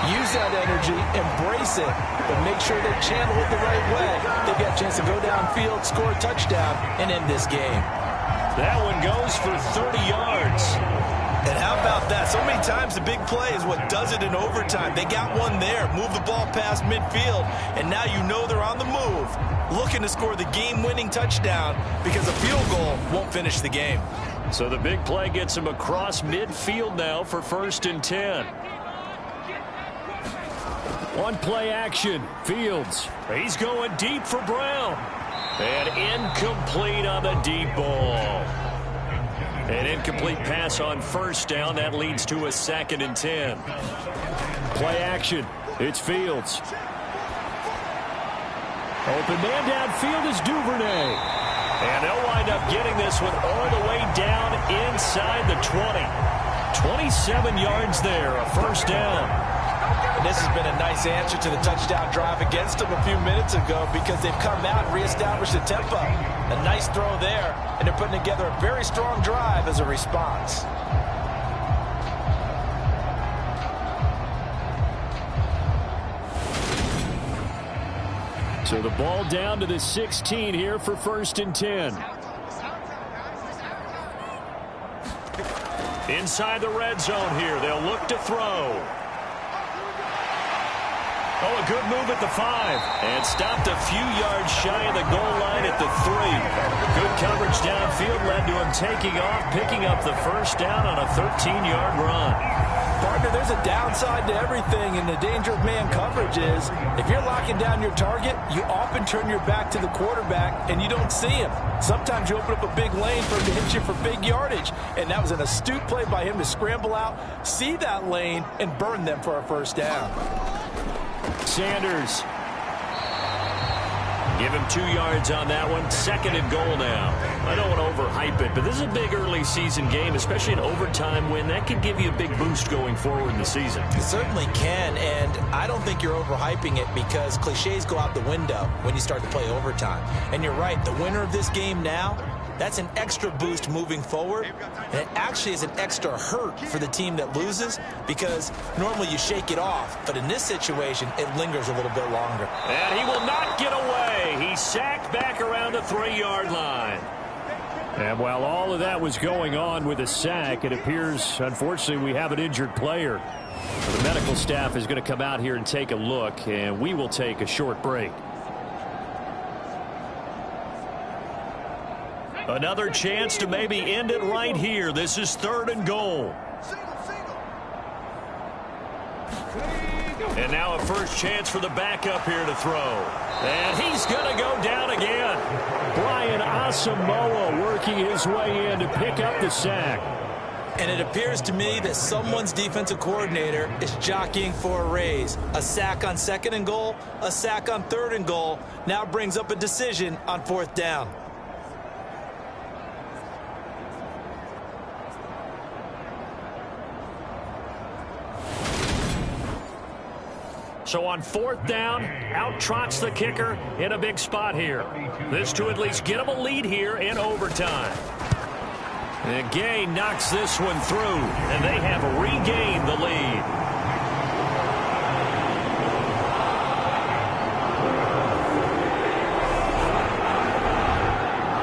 Use that energy, embrace it, but make sure they channel it the right way. They've got a chance to go downfield, score a touchdown, and end this game. That one goes for 30 yards. And how about that? So many times the big play is what does it in overtime. They got one there, move the ball past midfield, and now you know they're on the move, looking to score the game-winning touchdown because a field goal won't finish the game. So the big play gets him across midfield now for 1st and 10. One play action. Fields. He's going deep for Brown. And incomplete on the deep ball. An incomplete pass on 1st down. That leads to a 2nd and 10. Play action. It's Fields. Open man downfield is Duvernay. And they'll wind up getting this one all the way down inside the 20. 27 yards there, a 1st down. And this has been a nice answer to the touchdown drive against them a few minutes ago because they've come out and reestablished the tempo. A nice throw there, and they're putting together a very strong drive as a response. So the ball down to the 16 here for 1st and 10. Inside the red zone here, they'll look to throw. Oh, a good move at the 5. And stopped a few yards shy of the goal line at the 3. Good coverage downfield led to him taking off, picking up the 1st down on a 13-yard run. Partner, there's a downside to everything, and the danger of man coverage is if you're locking down your target, you often turn your back to the quarterback and you don't see him. Sometimes you open up a big lane for him to hit you for big yardage, and that was an astute play by him to scramble out, see that lane, and burn them for a 1st down. Sanders. Give him 2 yards on that one. 2nd and goal now. I don't want to overhype it, but this is a big early season game, especially an overtime win. That could give you a big boost going forward in the season. It certainly can, and I don't think you're overhyping it because cliches go out the window when you start to play overtime. And you're right, the winner of this game now, that's an extra boost moving forward, and it actually is an extra hurt for the team that loses because normally you shake it off, but in this situation, it lingers a little bit longer. And he will not get away. He's sacked back around the 3-yard line. And while all of that was going on with a sack, it appears, unfortunately, we have an injured player. So the medical staff is going to come out here and take a look, and we will take a short break. Another chance to maybe end it right here. This is 3rd and goal. And now a first chance for the backup here to throw. And he's going to go down again. Brian Asamoah working his way in to pick up the sack. And it appears to me that someone's defensive coordinator is jockeying for a raise. A sack on 2nd and goal, a sack on 3rd and goal, now brings up a decision on 4th down. So on 4th down, out trots the kicker in a big spot here. This to at least get him a lead here in overtime. And Gay knocks this one through, and they have regained the lead.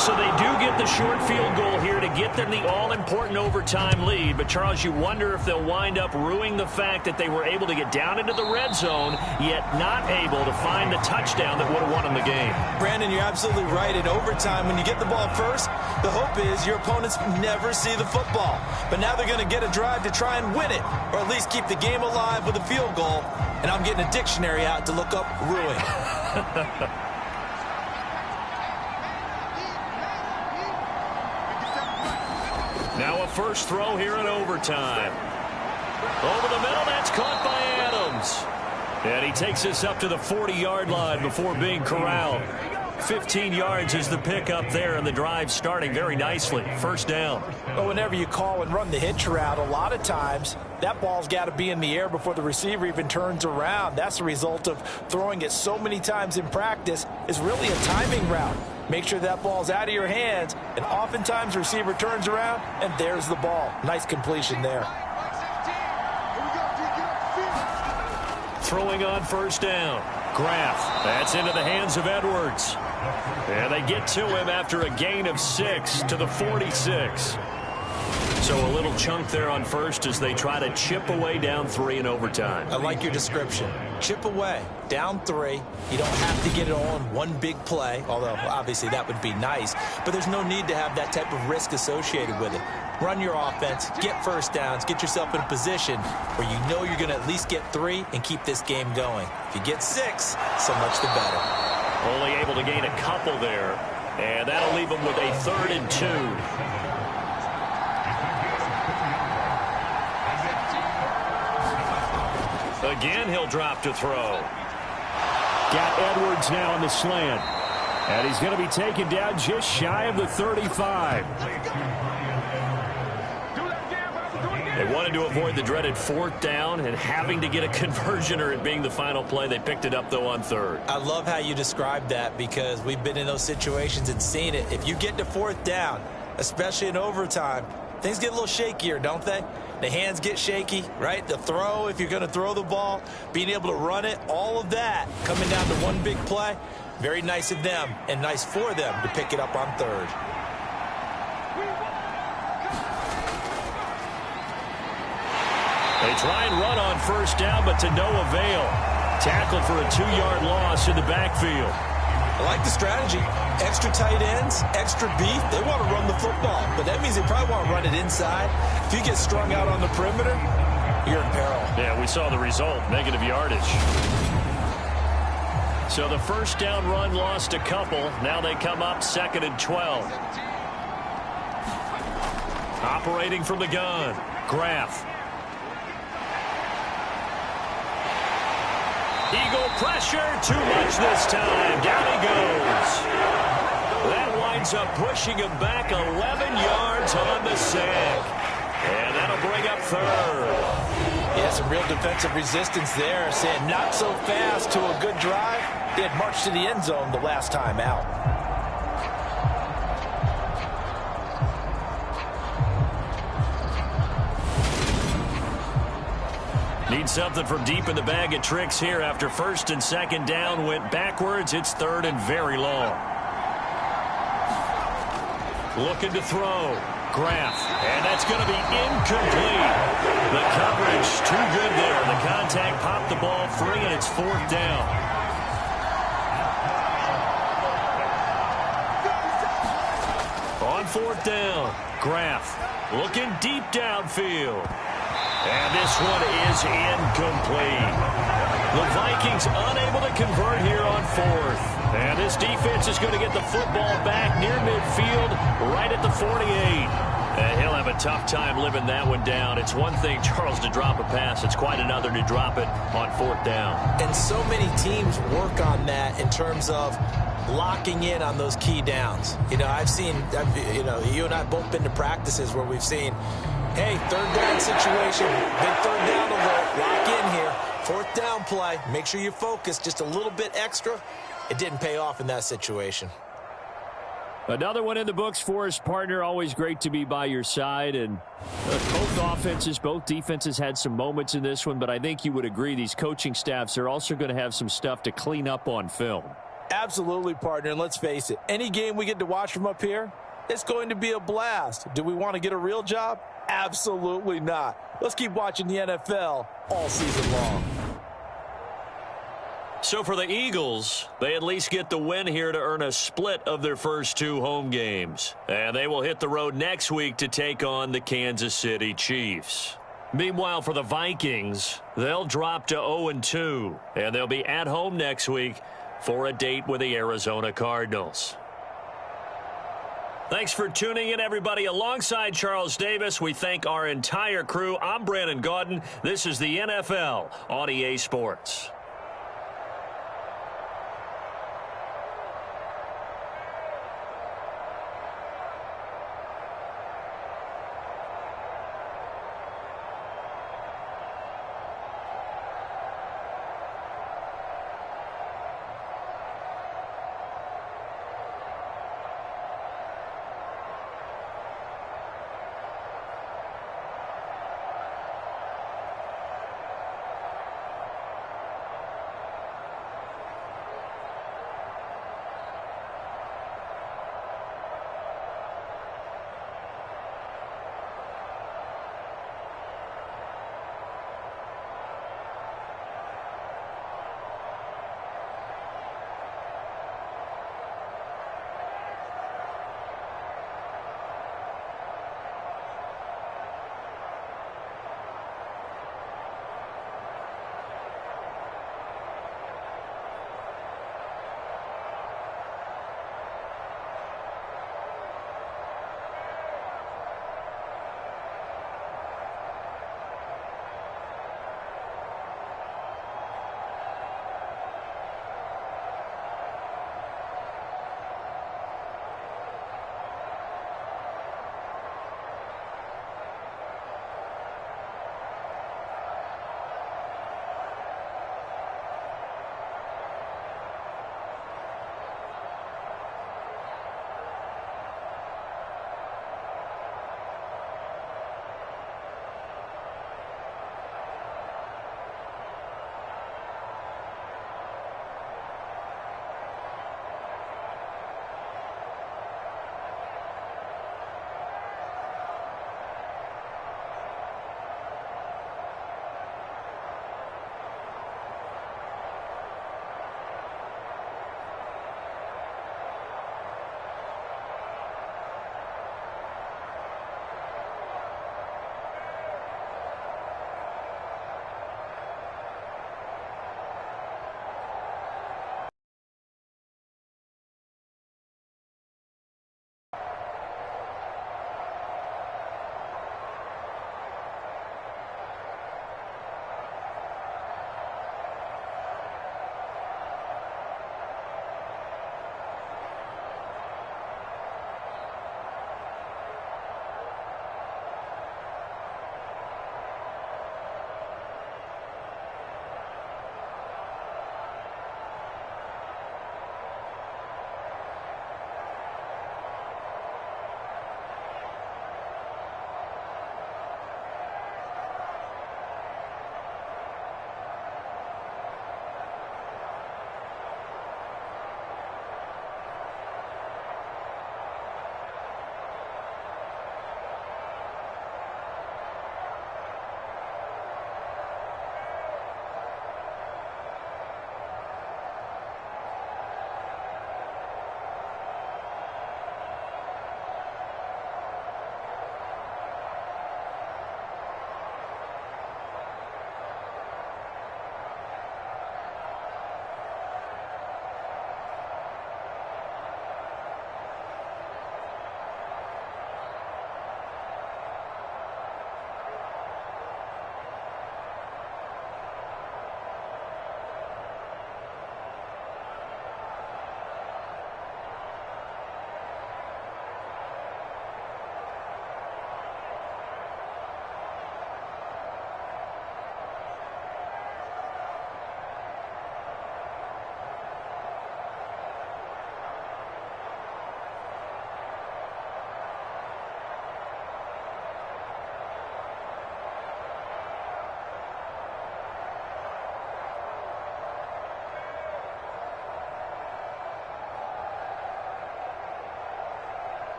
So they do get the short field goal here to get them the all-important overtime lead. But, Charles, you wonder if they'll wind up ruining the fact that they were able to get down into the red zone, yet not able to find the touchdown that would have won them the game. Brandon, you're absolutely right. In overtime, when you get the ball first, the hope is your opponents never see the football. But now they're going to get a drive to try and win it, or at least keep the game alive with a field goal. And I'm getting a dictionary out to look up ruin. Now a first throw here in overtime. Over the middle, that's caught by Adams. And he takes us up to the 40-yard line before being corralled. 15 yards is the pickup there, and the drive starting very nicely. First down. Well, whenever you call and run the hitch route, a lot of times that ball's got to be in the air before the receiver even turns around. That's the result of throwing it so many times in practice. Is really a timing route. Make sure that ball's out of your hands, and oftentimes the receiver turns around, and there's the ball. Nice completion there. Throwing on first down. Graff. That's into the hands of Edwards. And they get to him after a gain of 6 to the 46. So a little chunk there on first as they try to chip away down 3 in overtime. I like your description. Chip away, down 3. You don't have to get it all in one big play, although obviously that would be nice. But there's no need to have that type of risk associated with it. Run your offense, get first downs, get yourself in a position where you know you're going to at least get 3 and keep this game going. If you get 6, so much the better. Only able to gain a couple there, and that'll leave them with a 3rd and 2. Again, he'll drop to throw. Got Edwards now on the slant. And he's going to be taken down just shy of the 35. They wanted to avoid the dreaded 4th down and having to get a conversion or it being the final play. They picked it up, though, on 3rd. I love how you described that because we've been in those situations and seen it. If you get to 4th down, especially in overtime, things get a little shakier, don't they? The hands get shaky, right? The throw, if you're going to throw the ball, being able to run it, all of that coming down to one big play. Very nice of them and nice for them to pick it up on 3rd. They try and run on first down, but to no avail. Tackled for a 2-yard loss in the backfield. I like the strategy. Extra tight ends, extra beef. They want to run the football, but that means they probably want to run it inside. If you get strung out on the perimeter, you're in peril. Yeah, we saw the result, negative yardage. So the first down run lost a couple. Now they come up 2nd and 12. Operating from the gun, Graff. Eagle pressure, too much this time. Down he goes. That winds up pushing him back 11 yards on the sack. And that'll bring up 3rd. Yeah, some real defensive resistance there. Saying not so fast to a good drive. They had marched to the end zone the last time out. Need something from deep in the bag of tricks here after 1st and 2nd down went backwards. It's 3rd and very long. Looking to throw. Graff. And that's going to be incomplete. The coverage too good there. The contact popped the ball free, and it's 4th down. 4th down. Graff looking deep downfield. And this one is incomplete. The Vikings unable to convert here on 4th. And this defense is going to get the football back near midfield, right at the 48. And he'll have a tough time living that one down. It's one thing, Charles, to drop a pass. It's quite another to drop it on 4th down. And so many teams work on that in terms of locking in on those key downs. You know, you and I have both been to practices where we've seen, hey, 3rd down situation, big 3rd down alert, lock in here. 4th down play, make sure you focus just a little bit extra. It didn't pay off in that situation. Another one in the books for his partner. Always great to be by your side. And both defenses had some moments in this one, but I think you would agree these coaching staffs are also going to have some stuff to clean up on film. Absolutely, partner. And let's face it, any game we get to watch from up here, it's going to be a blast. Do we want to get a real job? Absolutely not. Let's keep watching the NFL all season long. So for the Eagles, they at least get the win here to earn a split of their first 2 home games. And they will hit the road next week to take on the Kansas City Chiefs. Meanwhile, for the Vikings, they'll drop to 0-2. And they'll be at home next week for a date with the Arizona Cardinals. Thanks for tuning in, everybody. Alongside Charles Davis, we thank our entire crew. I'm Brandon Gaudin. This is the NFL on EA Sports.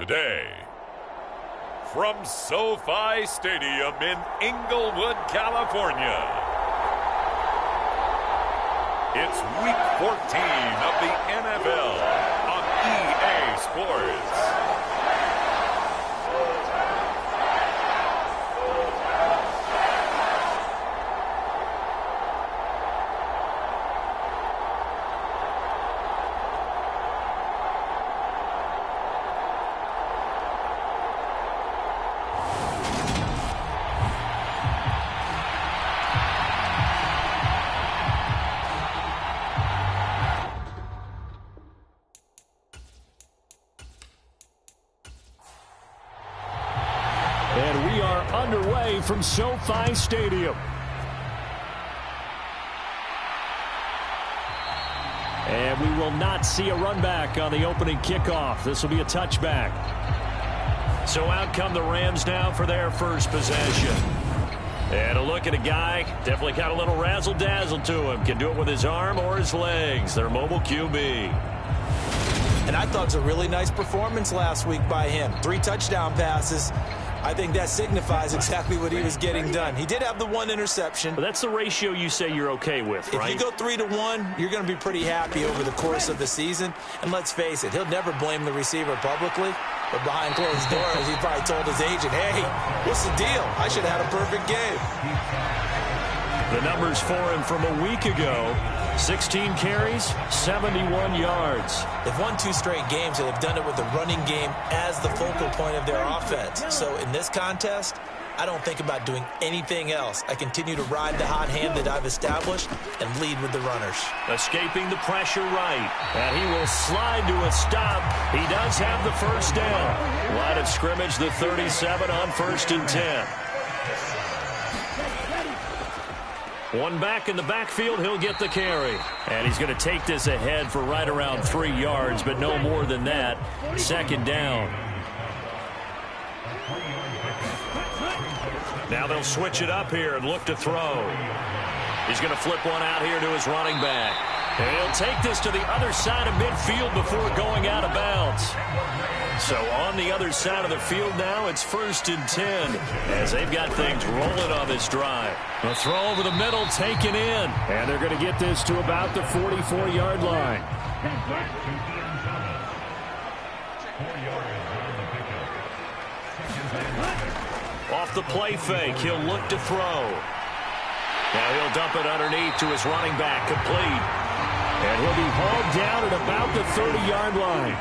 Today, from SoFi Stadium in Inglewood, California, it's Week 14 of the NFL on EA Sports. And we are underway from SoFi Stadium. And we will not see a run back on the opening kickoff. This will be a touchback. So out come the Rams now for their first possession. And a look at a guy, definitely got a little razzle-dazzle to him. Can do it with his arm or his legs. Their mobile QB. And I thought it was a really nice performance last week by him. 3 touchdown passes. I think that signifies exactly what he was getting done. He did have the 1 interception. But that's the ratio you say you're okay with, right? If you go 3-to-1, you're going to be pretty happy over the course of the season. And let's face it, he'll never blame the receiver publicly. But behind closed doors, he probably told his agent, hey, what's the deal? I should have had a perfect game. The numbers for him from a week ago, 16 carries, 71 yards. They've won 2 straight games, and they've done it with the running game as the focal point of their offense. So in this contest, I don't think about doing anything else. I continue to ride the hot hand that I've established and lead with the runners. Escaping the pressure right. And he will slide to a stop. He does have the first down. Line of scrimmage, the 37 on 1st and 10. One back in the backfield, he'll get the carry. And he's going to take this ahead for right around 3 yards, but no more than that. 2nd down. Now they'll switch it up here and look to throw. He's going to flip one out here to his running back. And he'll take this to the other side of midfield before going out of bounds. So on the other side of the field now, it's 1st and 10 as they've got things rolling on this drive. A throw over the middle taken in. And they're going to get this to about the 44-yard line. Off the play fake, he'll look to throw. Now he'll dump it underneath to his running back, complete. And he'll be hauled down at about the 30-yard line.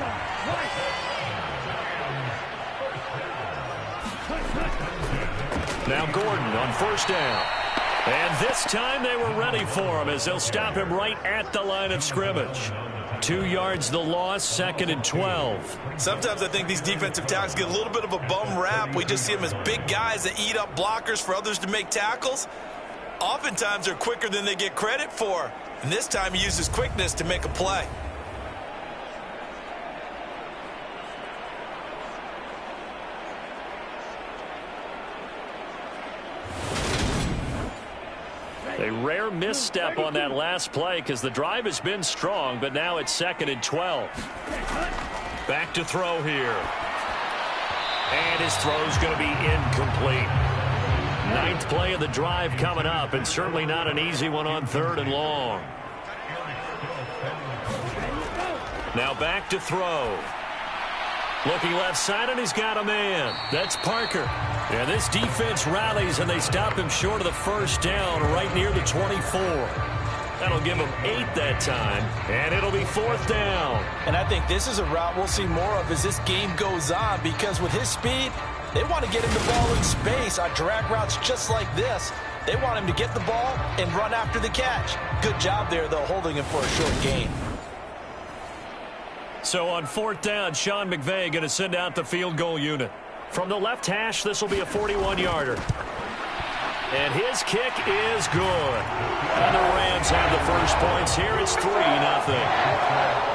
Now Gordon on 1st down. And this time they were ready for him as they'll stop him right at the line of scrimmage. 2 yards the loss, 2nd and 12. Sometimes I think these defensive tackles get a little bit of a bum rap. We just see them as big guys that eat up blockers for others to make tackles. Oftentimes they're quicker than they get credit for. And this time he uses quickness to make a play. A rare misstep on that last play because the drive has been strong, but now it's 2nd and 12. Back to throw here. And his throw's going to be incomplete. 9th play of the drive coming up, and certainly not an easy one on 3rd and long. Now back to throw. Looking left side, and he's got a man. That's Parker. And this defense rallies, and they stop him short of the 1st down right near the 24. That'll give him 8 that time, and it'll be 4th down. And I think this is a route we'll see more of as this game goes on, because with his speed, they want to get him the ball in space on drag routes just like this. They want him to get the ball and run after the catch. Good job there, though, holding him for a short gain. So on 4th down, Sean McVay going to send out the field goal unit. From the left hash, this will be a 41-yarder. And his kick is good. And the Rams have the first points here. It's 3-0.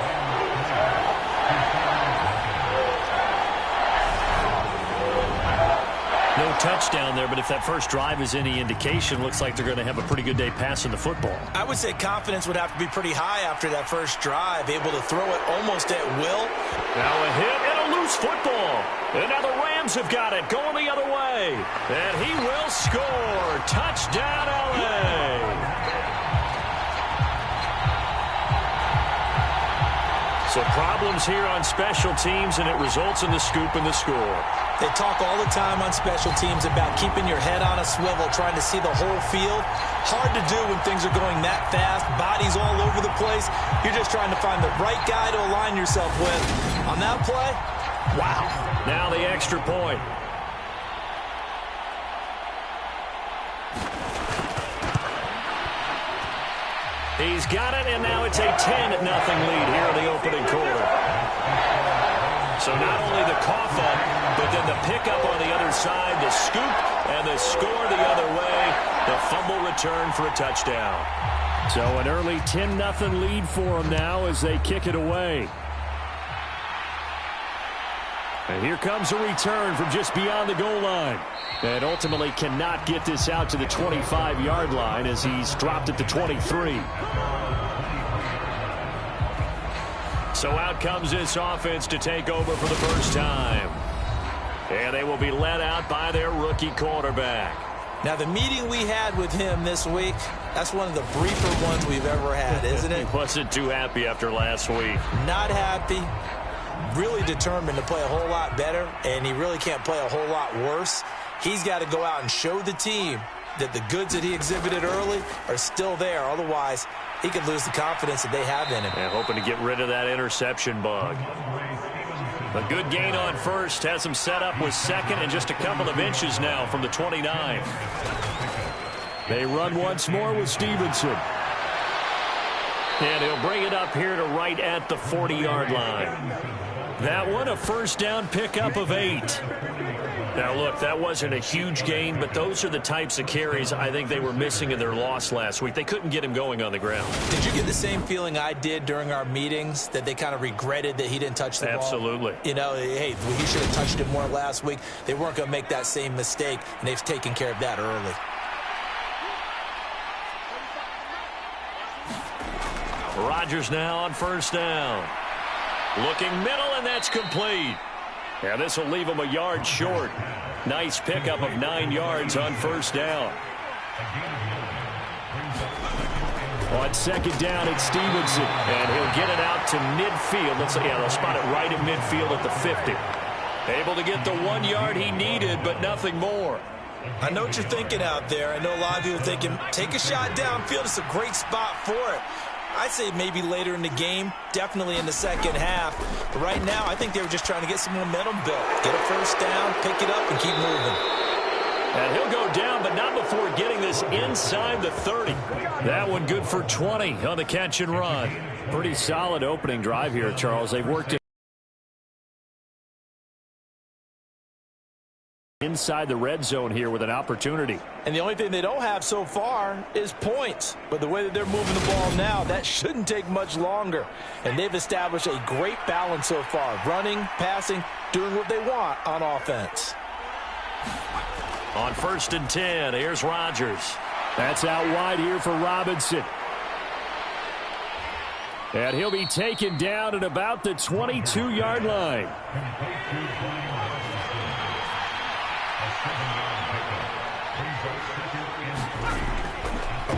No touchdown there, but if that first drive is any indication, looks like they're going to have a pretty good day passing the football. I would say confidence would have to be pretty high after that first drive, able to throw it almost at will. Now a hit and a loose football. And now the Rams have got it, going the other way. And he will score. Touchdown, L.A. So problems here on special teams, and it results in the scoop and the score. They talk all the time on special teams about keeping your head on a swivel, trying to see the whole field. Hard to do when things are going that fast, bodies all over the place. You're just trying to find the right guy to align yourself with. On that play, wow. Now the extra point. He's got it, and now it's a 10-0 lead here in the opening quarter. So not only the cough up, but then the pickup on the other side, the scoop, and the score the other way. The fumble return for a touchdown. So an early 10-0 lead for them now as they kick it away. And here comes a return from just beyond the goal line. And ultimately cannot get this out to the 25-yard line as he's dropped at the 23. So out comes this offense to take over for the first time. And they will be led out by their rookie quarterback. Now, the meeting we had with him this week, that's one of the briefer ones we've ever had, isn't it? He wasn't too happy after last week. Not happy. Really determined to play a whole lot better, and he really can't play a whole lot worse. He's got to go out and show the team that the goods that he exhibited early are still there. Otherwise, he could lose the confidence that they have in him. And hoping to get rid of that interception bug. A good gain on first has him set up with second and just a couple of inches now from the 29. They run once more with Stevenson. And he'll bring it up here to right at the 40-yard line. That one, a first down pickup of 8. Now, look, that wasn't a huge gain, but those are the types of carries I think they were missing in their loss last week. They couldn't get him going on the ground. Did you get the same feeling I did during our meetings, that they kind of regretted that he didn't touch the ball? Absolutely. You know, hey, he should have touched it more last week. They weren't going to make that same mistake, and they've taken care of that early. Rodgers now on first down. Looking middle, and that's complete. Yeah, this will leave him a yard short. Nice pickup of 9 yards on first down. On second down, it's Stevenson, and he'll get it out to midfield. They'll spot it right at midfield at the 50. Able to get the 1 yard he needed, but nothing more. I know what you're thinking out there. I know a lot of you are thinking, take a shot downfield. It's a great spot for it. I'd say maybe later in the game, definitely in the second half. But right now, I think they were just trying to get some momentum built. Get a first down, pick it up, and keep moving. And he'll go down, but not before getting this inside the 30. That one good for 20 on the catch and run. Pretty solid opening drive here, Charles. They've worked it inside the red zone here with an opportunity. And the only thing they don't have so far is points. But the way that they're moving the ball now, that shouldn't take much longer. And they've established a great balance so far. Running, passing, doing what they want on offense. On first and 10, here's Rodgers. That's out wide here for Robinson. And he'll be taken down at about the 22-yard line.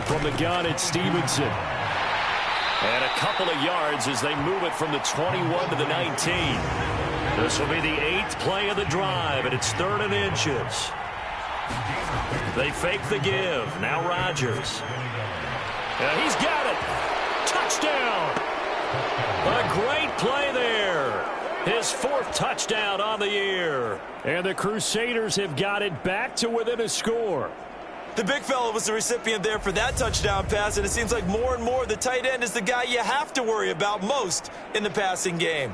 From the gun, it's Stevenson. And a couple of yards as they move it from the 21 to the 19. This will be the 8th play of the drive, and it's 3rd and inches. They fake the give. Now Rodgers. And he's got it. Touchdown. A great play there. His 4th touchdown on the year. And the Crusaders have got it back to within a score. The big fella was the recipient there for that touchdown pass, and it seems like more and more the tight end is the guy you have to worry about most in the passing game.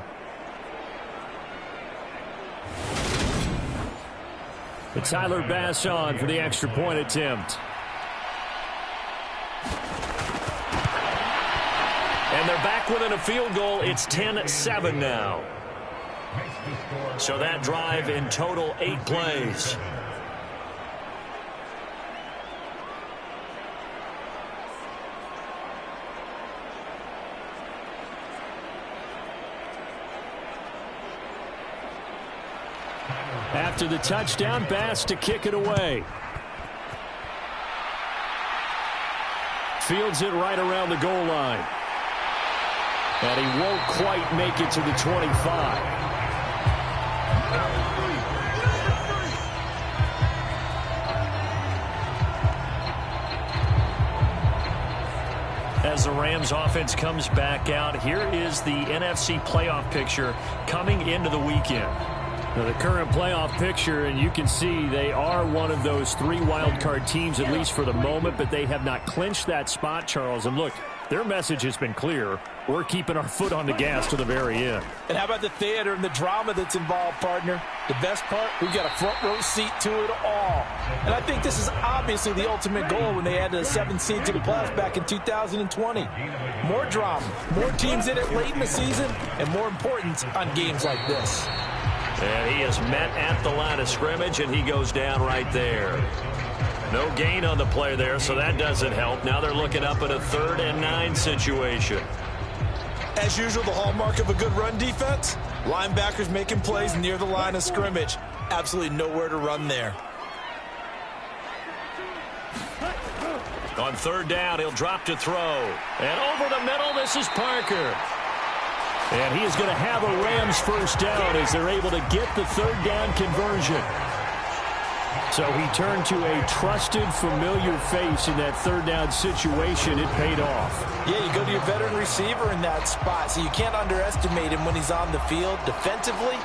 It's Tyler Bass on for the extra point attempt. And they're back within a field goal. It's 10-7 now. So that drive in total 8 plays. After the touchdown, Bass to kick it away. Fields it right around the goal line. And he won't quite make it to the 25. As the Rams offense comes back out, here is the NFC playoff picture coming into the weekend. Now, the current playoff picture, and you can see they are one of those 3 wild card teams, at least for the moment, but they have not clinched that spot, Charles. And look, their message has been clear. We're keeping our foot on the gas to the very end. And how about the theater and the drama that's involved, partner? The best part, we've got a front row seat to it all. And I think this is obviously the ultimate goal when they added a 7th seed to the playoffs back in 2020. More drama, more teams in it late in the season, and more importance on games like this. And he is met at the line of scrimmage, and he goes down right there. No gain on the play there, so that doesn't help. Now they're looking up at a 3rd and 9 situation. As usual, the hallmark of a good run defense, linebackers making plays near the line of scrimmage. Absolutely nowhere to run there. On 3rd down, he'll drop to throw. And over the middle, this is Parker. And he is going to have a Rams first down as they're able to get the 3rd down conversion. So he turned to a trusted, familiar face in that 3rd down situation. It paid off. Yeah, you go to your veteran receiver in that spot, so you can't underestimate him when he's on the field defensively.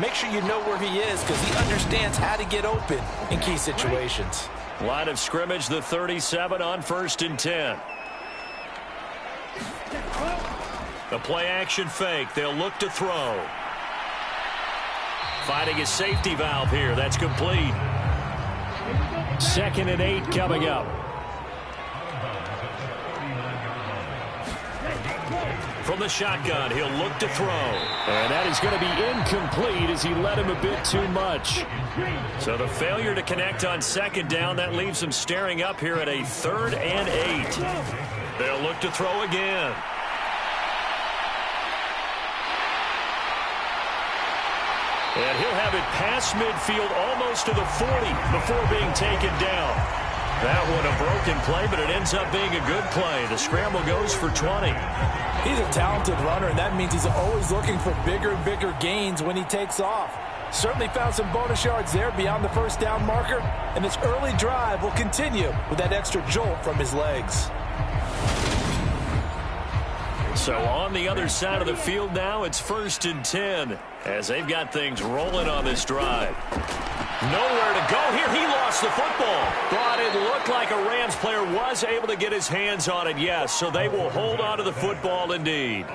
Make sure you know where he is because he understands how to get open in key situations. Line of scrimmage, the 37 on 1st and 10. The play-action fake. They'll look to throw. Finding a safety valve here. That's complete. 2nd and 8 coming up. From the shotgun, he'll look to throw. And that is going to be incomplete as he led him a bit too much. So the failure to connect on 2nd down, that leaves him staring up here at a 3rd and 8. They'll look to throw again. And he'll have it past midfield almost to the 40 before being taken down. That one a broken play, but it ends up being a good play. The scramble goes for 20. He's a talented runner, and that means he's always looking for bigger and bigger gains when he takes off. Certainly found some bonus yards there beyond the 1st down marker, and his early drive will continue with that extra jolt from his legs. So on the other side of the field now, it's 1st and 10 as they've got things rolling on this drive. Nowhere to go here. He lost the football. But it looked like a Rams player was able to get his hands on it, yes. So they will hold on to the football indeed.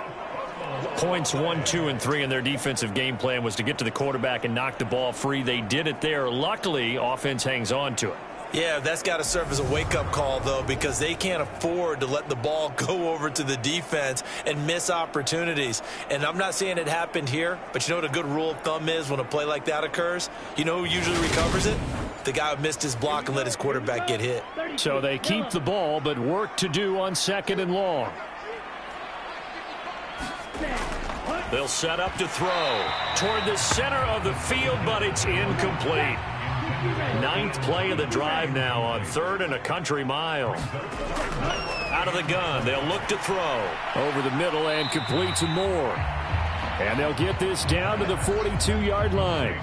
Points 1, 2, and 3 in their defensive game plan was to get to the quarterback and knock the ball free. They did it there. Luckily, offense hangs on to it. Yeah, that's got to serve as a wake-up call, though, because they can't afford to let the ball go over to the defense and miss opportunities. And I'm not saying it happened here, but you know what a good rule of thumb is when a play like that occurs? You know who usually recovers it? The guy who missed his block and let his quarterback get hit. So they keep the ball, but work to do on 2nd and long. They'll set up to throw toward the center of the field, but it's incomplete. 9th play of the drive now on 3rd and a country mile. Out of the gun, they'll look to throw. Over the middle and complete some more. And they'll get this down to the 42-yard line.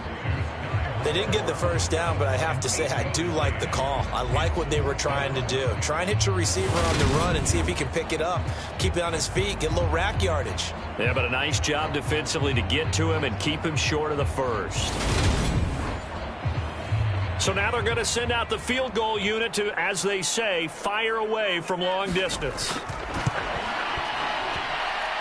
They didn't get the 1st down, but I have to say I do like the call. I like what they were trying to do. Try and hit your receiver on the run and see if he can pick it up. Keep it on his feet, get a little rack yardage. Yeah, but a nice job defensively to get to him and keep him short of the 1st. So now they're going to send out the field goal unit to, as they say, fire away from long distance.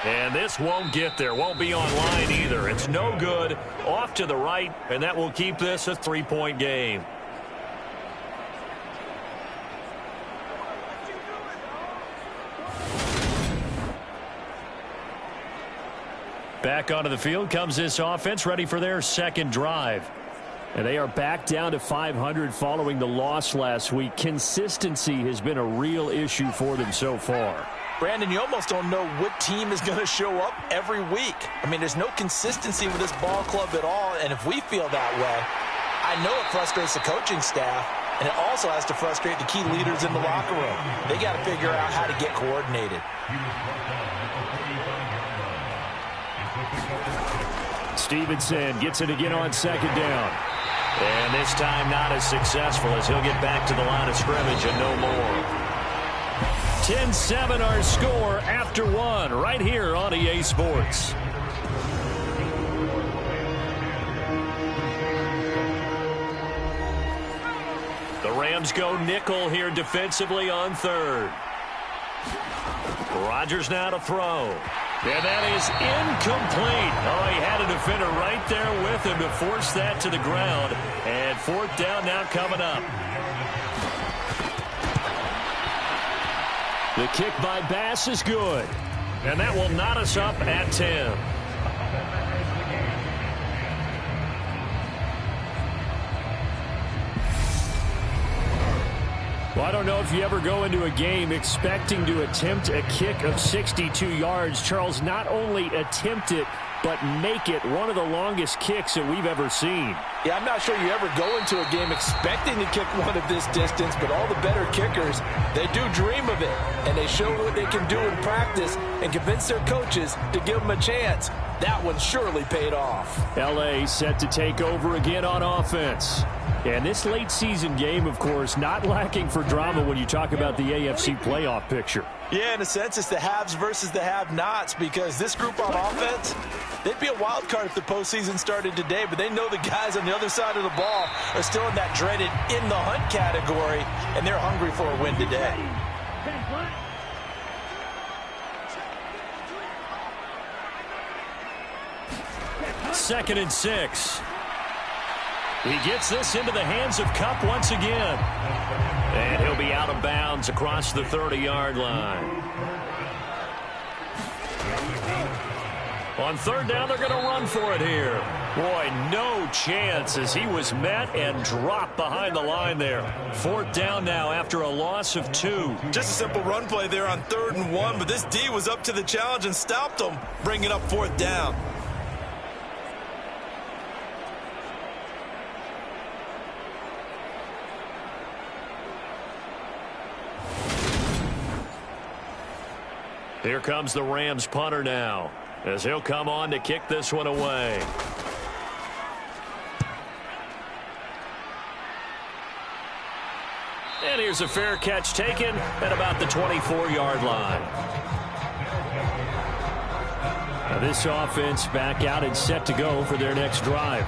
And this won't get there. Won't be online either. It's no good. Off to the right, and that will keep this a 3-point game. Back onto the field comes this offense, ready for their 2nd drive. And they are back down to 500 following the loss last week. Consistency has been a real issue for them so far. Brandon, you almost don't know what team is going to show up every week. I mean, there's no consistency with this ball club at all, and if we feel that way, I know it frustrates the coaching staff, and it also has to frustrate the key leaders in the locker room. They got to figure out how to get coordinated. Stevenson gets it again on second down. And this time not as successful as he'll get back to the line of scrimmage and no more. 10-7 our score after one right here on EA Sports. The Rams go nickel here defensively on third. Rodgers now to throw. And that is incomplete. Oh, he had a defender right there with him to force that to the ground. And fourth down now coming up. The kick by Bass is good. And that will knot us up at 10. Well, I don't know if you ever go into a game expecting to attempt a kick of 62 yards. Charles, not only attempt it, but make it one of the longest kicks that we've ever seen. Yeah, I'm not sure you ever go into a game expecting to kick one of this distance, but all the better kickers, they do dream of it, and they show what they can do in practice and convince their coaches to give them a chance. That one surely paid off. L.A. set to take over again on offense. And this late season game, of course, not lacking for drama when you talk about the AFC playoff picture. Yeah, in a sense, it's the haves versus the have-nots, because this group on offense, they'd be a wild card if the postseason started today, but they know the guys on the other side of the ball are still in that dreaded in-the-hunt category, and they're hungry for a win today. Second and 6. He gets this into the hands of Kupp once again. And he'll be out of bounds across the 30-yard line. On third down, they're going to run for it here. Boy, no chance as he was met and dropped behind the line there. Fourth down now after a loss of 2. Just a simple run play there on 3rd and 1, but this D was up to the challenge and stopped him, bringing up 4th down. Here comes the Rams punter now, as he'll come on to kick this one away. And here's a fair catch taken at about the 24-yard line. Now this offense back out and set to go for their next drive.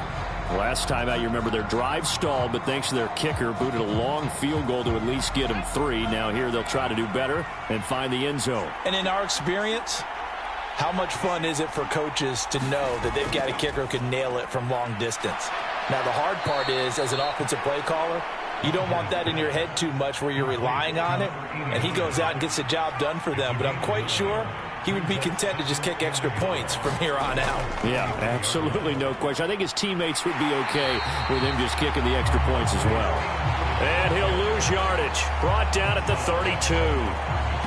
Last time out, you remember their drive stalled, but thanks to their kicker, booted a long field goal to at least get them 3. Now here they'll try to do better and find the end zone. And in our experience, how much fun is it for coaches to know that they've got a kicker who can nail it from long distance? Now the hard part is, as an offensive play caller, you don't want that in your head too much where you're relying on it, and he goes out and gets the job done for them. But I'm quite sure he would be content to just kick extra points from here on out. Yeah, absolutely no question. I think his teammates would be okay with him just kicking the extra points as well. And he'll lose yardage. Brought down at the 32.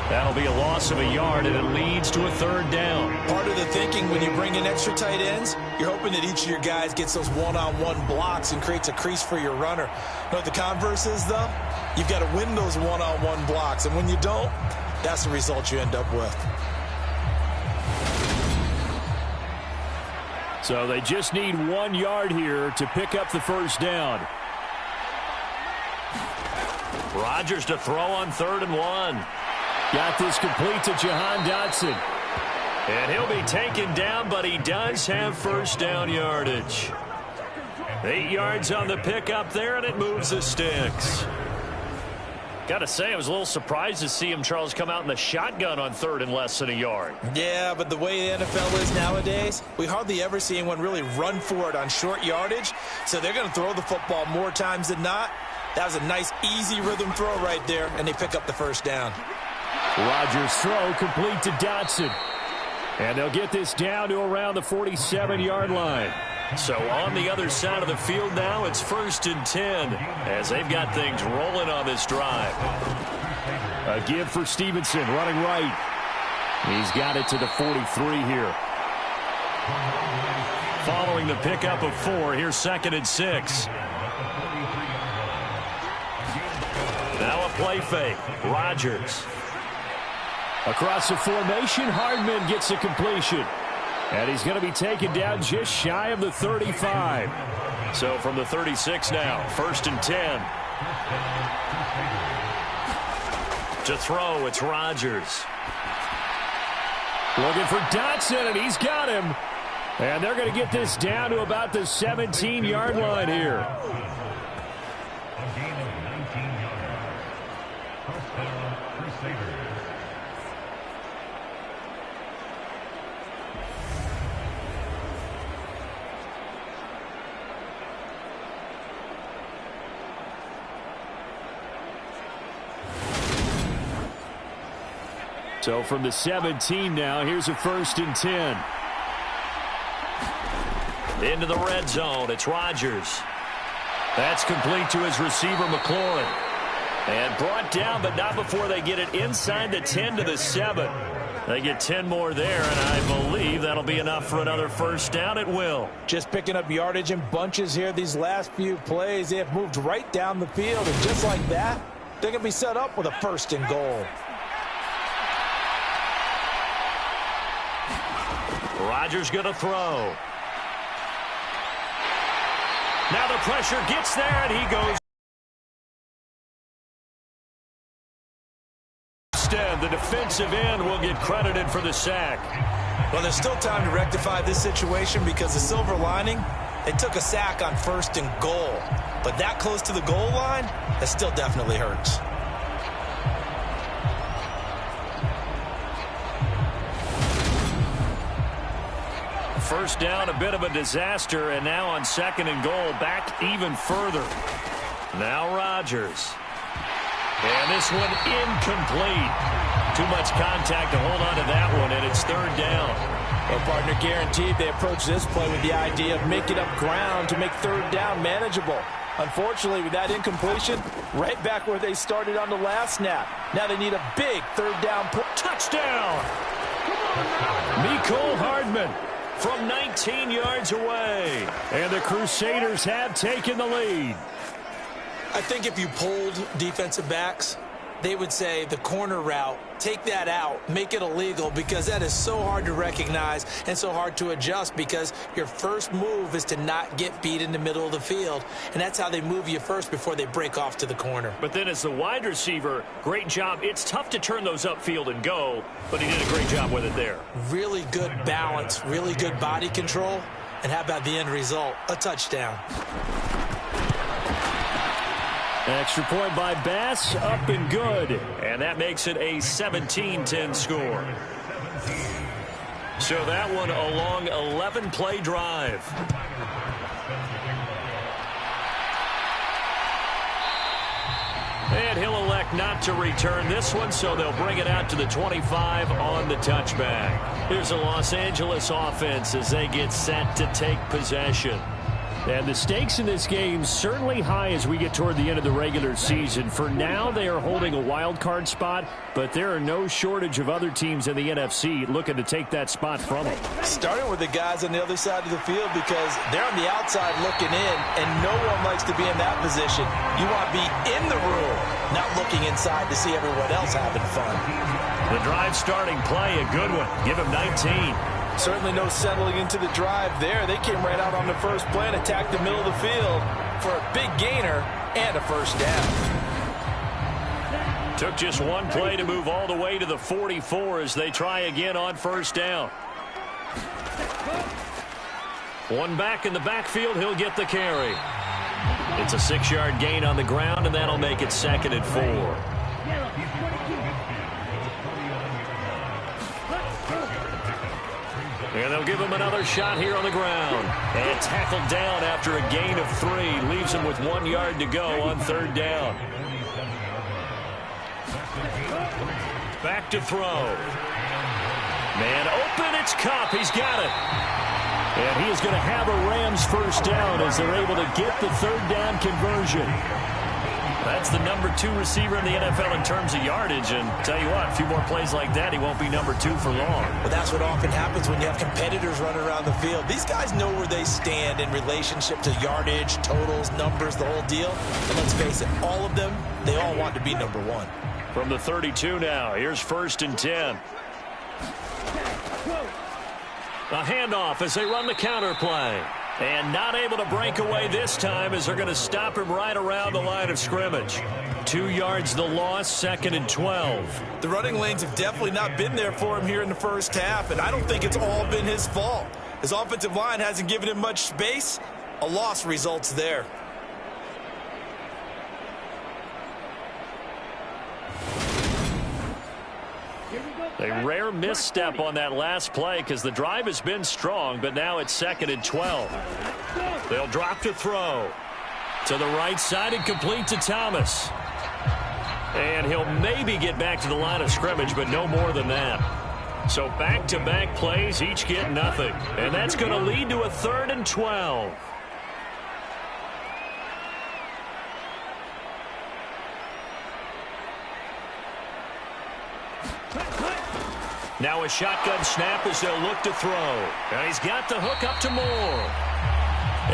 That'll be a loss of a yard, and it leads to a 3rd down. Part of the thinking when you bring in extra tight ends, you're hoping that each of your guys gets those one-on-one blocks and creates a crease for your runner. You know what the converse is, though? You've got to win those one-on-one blocks, and when you don't, that's the result you end up with. So they just need 1 yard here to pick up the first down. Rodgers to throw on 3rd and 1. Got this complete to Jahan Dotson. And he'll be taken down, but he does have first down yardage. 8 yards on the pickup there, and it moves the sticks. Got to say, I was a little surprised to see him, Charles, come out in the shotgun on 3rd and less than a yard. Yeah, but the way the NFL is nowadays, we hardly ever see anyone really run for it on short yardage. So they're going to throw the football more times than not. That was a nice, easy rhythm throw right there, and they pick up the first down. Rodgers' throw complete to Dotson. And they'll get this down to around the 47-yard line. So on the other side of the field now, it's 1st and 10 as they've got things rolling on this drive. A give for Stevenson, running right. He's got it to the 43 here. Following the pickup of 4, here's 2nd and 6. play fake. Rodgers. Across the formation, Hardman gets a completion. And he's going to be taken down just shy of the 35. So from the 36 now, 1st and 10. To throw, it's Rodgers. Looking for Dotson, and he's got him. And they're going to get this down to about the 17-yard line here. So from the 17 now, here's a 1st and 10. Into the red zone, it's Rodgers. That's complete to his receiver, McLaurin. And brought down, but not before they get it inside the 10 to the 7. They get 10 more there, and I believe that'll be enough for another 1st down. It will. Just picking up yardage in bunches here these last few plays. They have moved right down the field, and just like that, they're going to be set up with a 1st and goal. Rodgers going to throw. Now the pressure gets there, and he goes. Instead, the defensive end will get credited for the sack. Well, there's still time to rectify this situation because the silver lining, they took a sack on 1st and goal. But that close to the goal line, that still definitely hurts. First down, a bit of a disaster, and now on 2nd and goal, back even further. Now Rodgers. And this one incomplete. Too much contact to hold on to that one, and it's 3rd down. Well, partner, guaranteed they approach this play with the idea of making up ground to make 3rd down manageable. Unfortunately, with that incompletion, right back where they started on the last snap. Now they need a big 3rd down. Touchdown! Mecole Hardman from 19 yards away. And the Crusaders have taken the lead. I think if you polled defensive backs, they would say the corner route, take that out, make it illegal, because that is so hard to recognize and so hard to adjust, because your first move is to not get beat in the middle of the field, and that's how they move you first before they break off to the corner. But then as the wide receiver, great job. It's tough to turn those upfield and go, but he did a great job with it there. Really good balance, really good body control, and how about the end result? A touchdown. Extra point by Bass, up and good. And that makes it a 17-10 score. So that one a long 11-play drive. And he'll elect not to return this one, so they'll bring it out to the 25 on the touchback. Here's a Los Angeles offense as they get set to take possession. And the stakes in this game certainly high as we get toward the end of the regular season. For now, they are holding a wild card spot, but there are no shortage of other teams in the NFC looking to take that spot from them. Starting with the guys on the other side of the field, because they're on the outside looking in, and no one likes to be in that position. You want to be in the room, not looking inside to see everyone else having fun. The drive starting play, a good one. Give him 19. Certainly no settling into the drive there. They came right out on the first play and attacked the middle of the field for a big gainer and a 1st down. Took just one play to move all the way to the 44 as they try again on 1st down. One back in the backfield, he'll get the carry. It's a 6-yard gain on the ground, and that'll make it 2nd and 4. And they'll give him another shot here on the ground. And tackled down after a gain of 3. Leaves him with 1 yard to go on 3rd down. Back to throw. Man open, it's Kupp. He's got it. And he is going to have a Rams 1st down as they're able to get the 3rd down conversion. That's the number 2 receiver in the NFL in terms of yardage. And tell you what, a few more plays like that, he won't be number 2 for long. But that's what often happens when you have competitors running around the field. These guys know where they stand in relationship to yardage, totals, numbers, the whole deal. And let's face it, all of them, they all want to be number 1. From the 32 now, here's 1st and 10. A handoff as they run the counter play. And not able to break away this time as they're going to stop him right around the line of scrimmage. 2 yards the loss, 2nd and 12. The running lanes have definitely not been there for him here in the first half, and I don't think it's all been his fault. His offensive line hasn't given him much space. A loss results there. A rare misstep on that last play because the drive has been strong, but now it's 2nd and 12. They'll drop to throw. To the right side and complete to Thomas. And he'll maybe get back to the line of scrimmage, but no more than that. So back-to-back plays, each get nothing. And that's going to lead to a 3rd and 12. Now a shotgun snap as they'll look to throw. And he's got the hook up to Moore.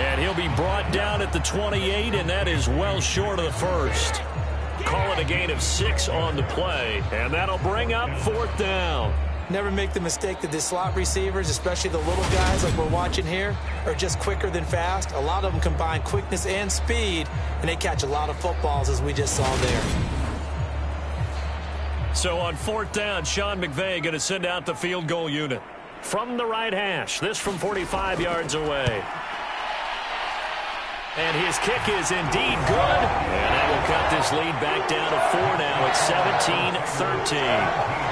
And he'll be brought down at the 28, and that is well short of the first. Call it a gain of 6 on the play, and that'll bring up 4th down. Never make the mistake that the slot receivers, especially the little guys like we're watching here, are just quicker than fast. A lot of them combine quickness and speed, and they catch a lot of footballs, as we just saw there. So on 4th down, Sean McVay going to send out the field goal unit. From the right hash, this from 45 yards away. And his kick is indeed good. And that will cut this lead back down to 4 now. It's 17-13.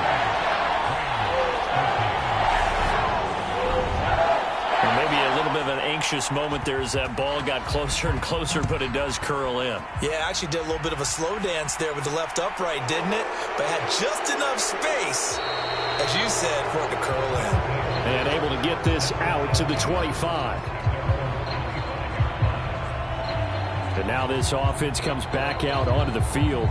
Maybe a little bit of an anxious moment there as that ball got closer and closer, but it does curl in. Yeah, actually did a little bit of a slow dance there with the left upright, didn't it? But had just enough space, as you said, for it to curl in. And able to get this out to the 25. And now this offense comes back out onto the field.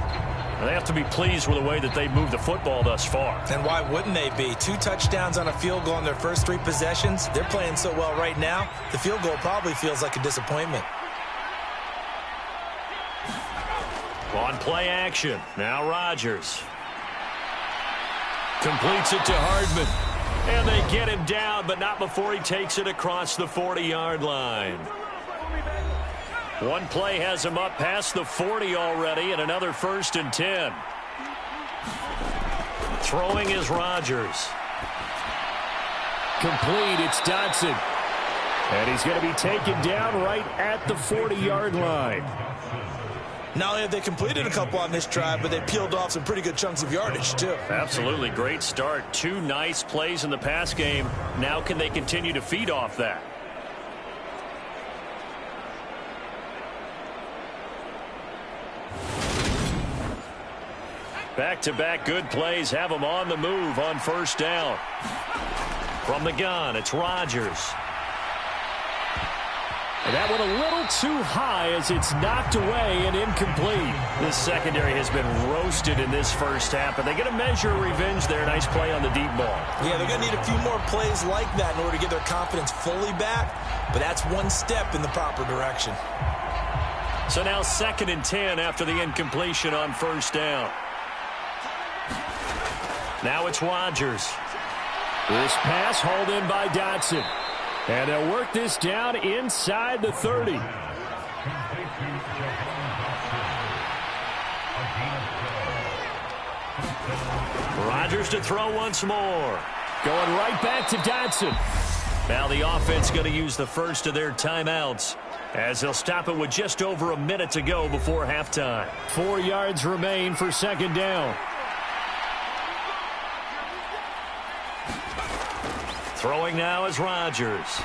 They have to be pleased with the way that they moved the football thus far. And why wouldn't they be? 2 touchdowns on a field goal in their first 3 possessions. They're playing so well right now, the field goal probably feels like a disappointment. On play action, now Rodgers. Completes it to Hardman. And they get him down, but not before he takes it across the 40-yard line. One play has him up past the 40 already, and another 1st and 10. Throwing is Rodgers. Complete, it's Dotson. And he's going to be taken down right at the 40-yard line. Not only have they completed a couple on this drive, but they peeled off some pretty good chunks of yardage, too. Absolutely, great start. 2 nice plays in the pass game. Now can they continue to feed off that? Back-to-back good plays have them on the move on 1st down. From the gun, it's Rodgers. And that one a little too high as it's knocked away and incomplete. This secondary has been roasted in this first half, and they get a measure of revenge there. Nice play on the deep ball. Yeah, they're going to need a few more plays like that in order to get their confidence fully back, but that's one step in the proper direction. So now 2nd and 10 after the incompletion on 1st down. Now it's Rodgers. This pass hauled in by Dotson. And they'll work this down inside the 30. Rodgers to throw once more. Going right back to Dotson. Now the offense going to use the first of their timeouts as they'll stop it with just over a minute to go before halftime. 4 yards remain for 2nd down. Throwing now is Rodgers.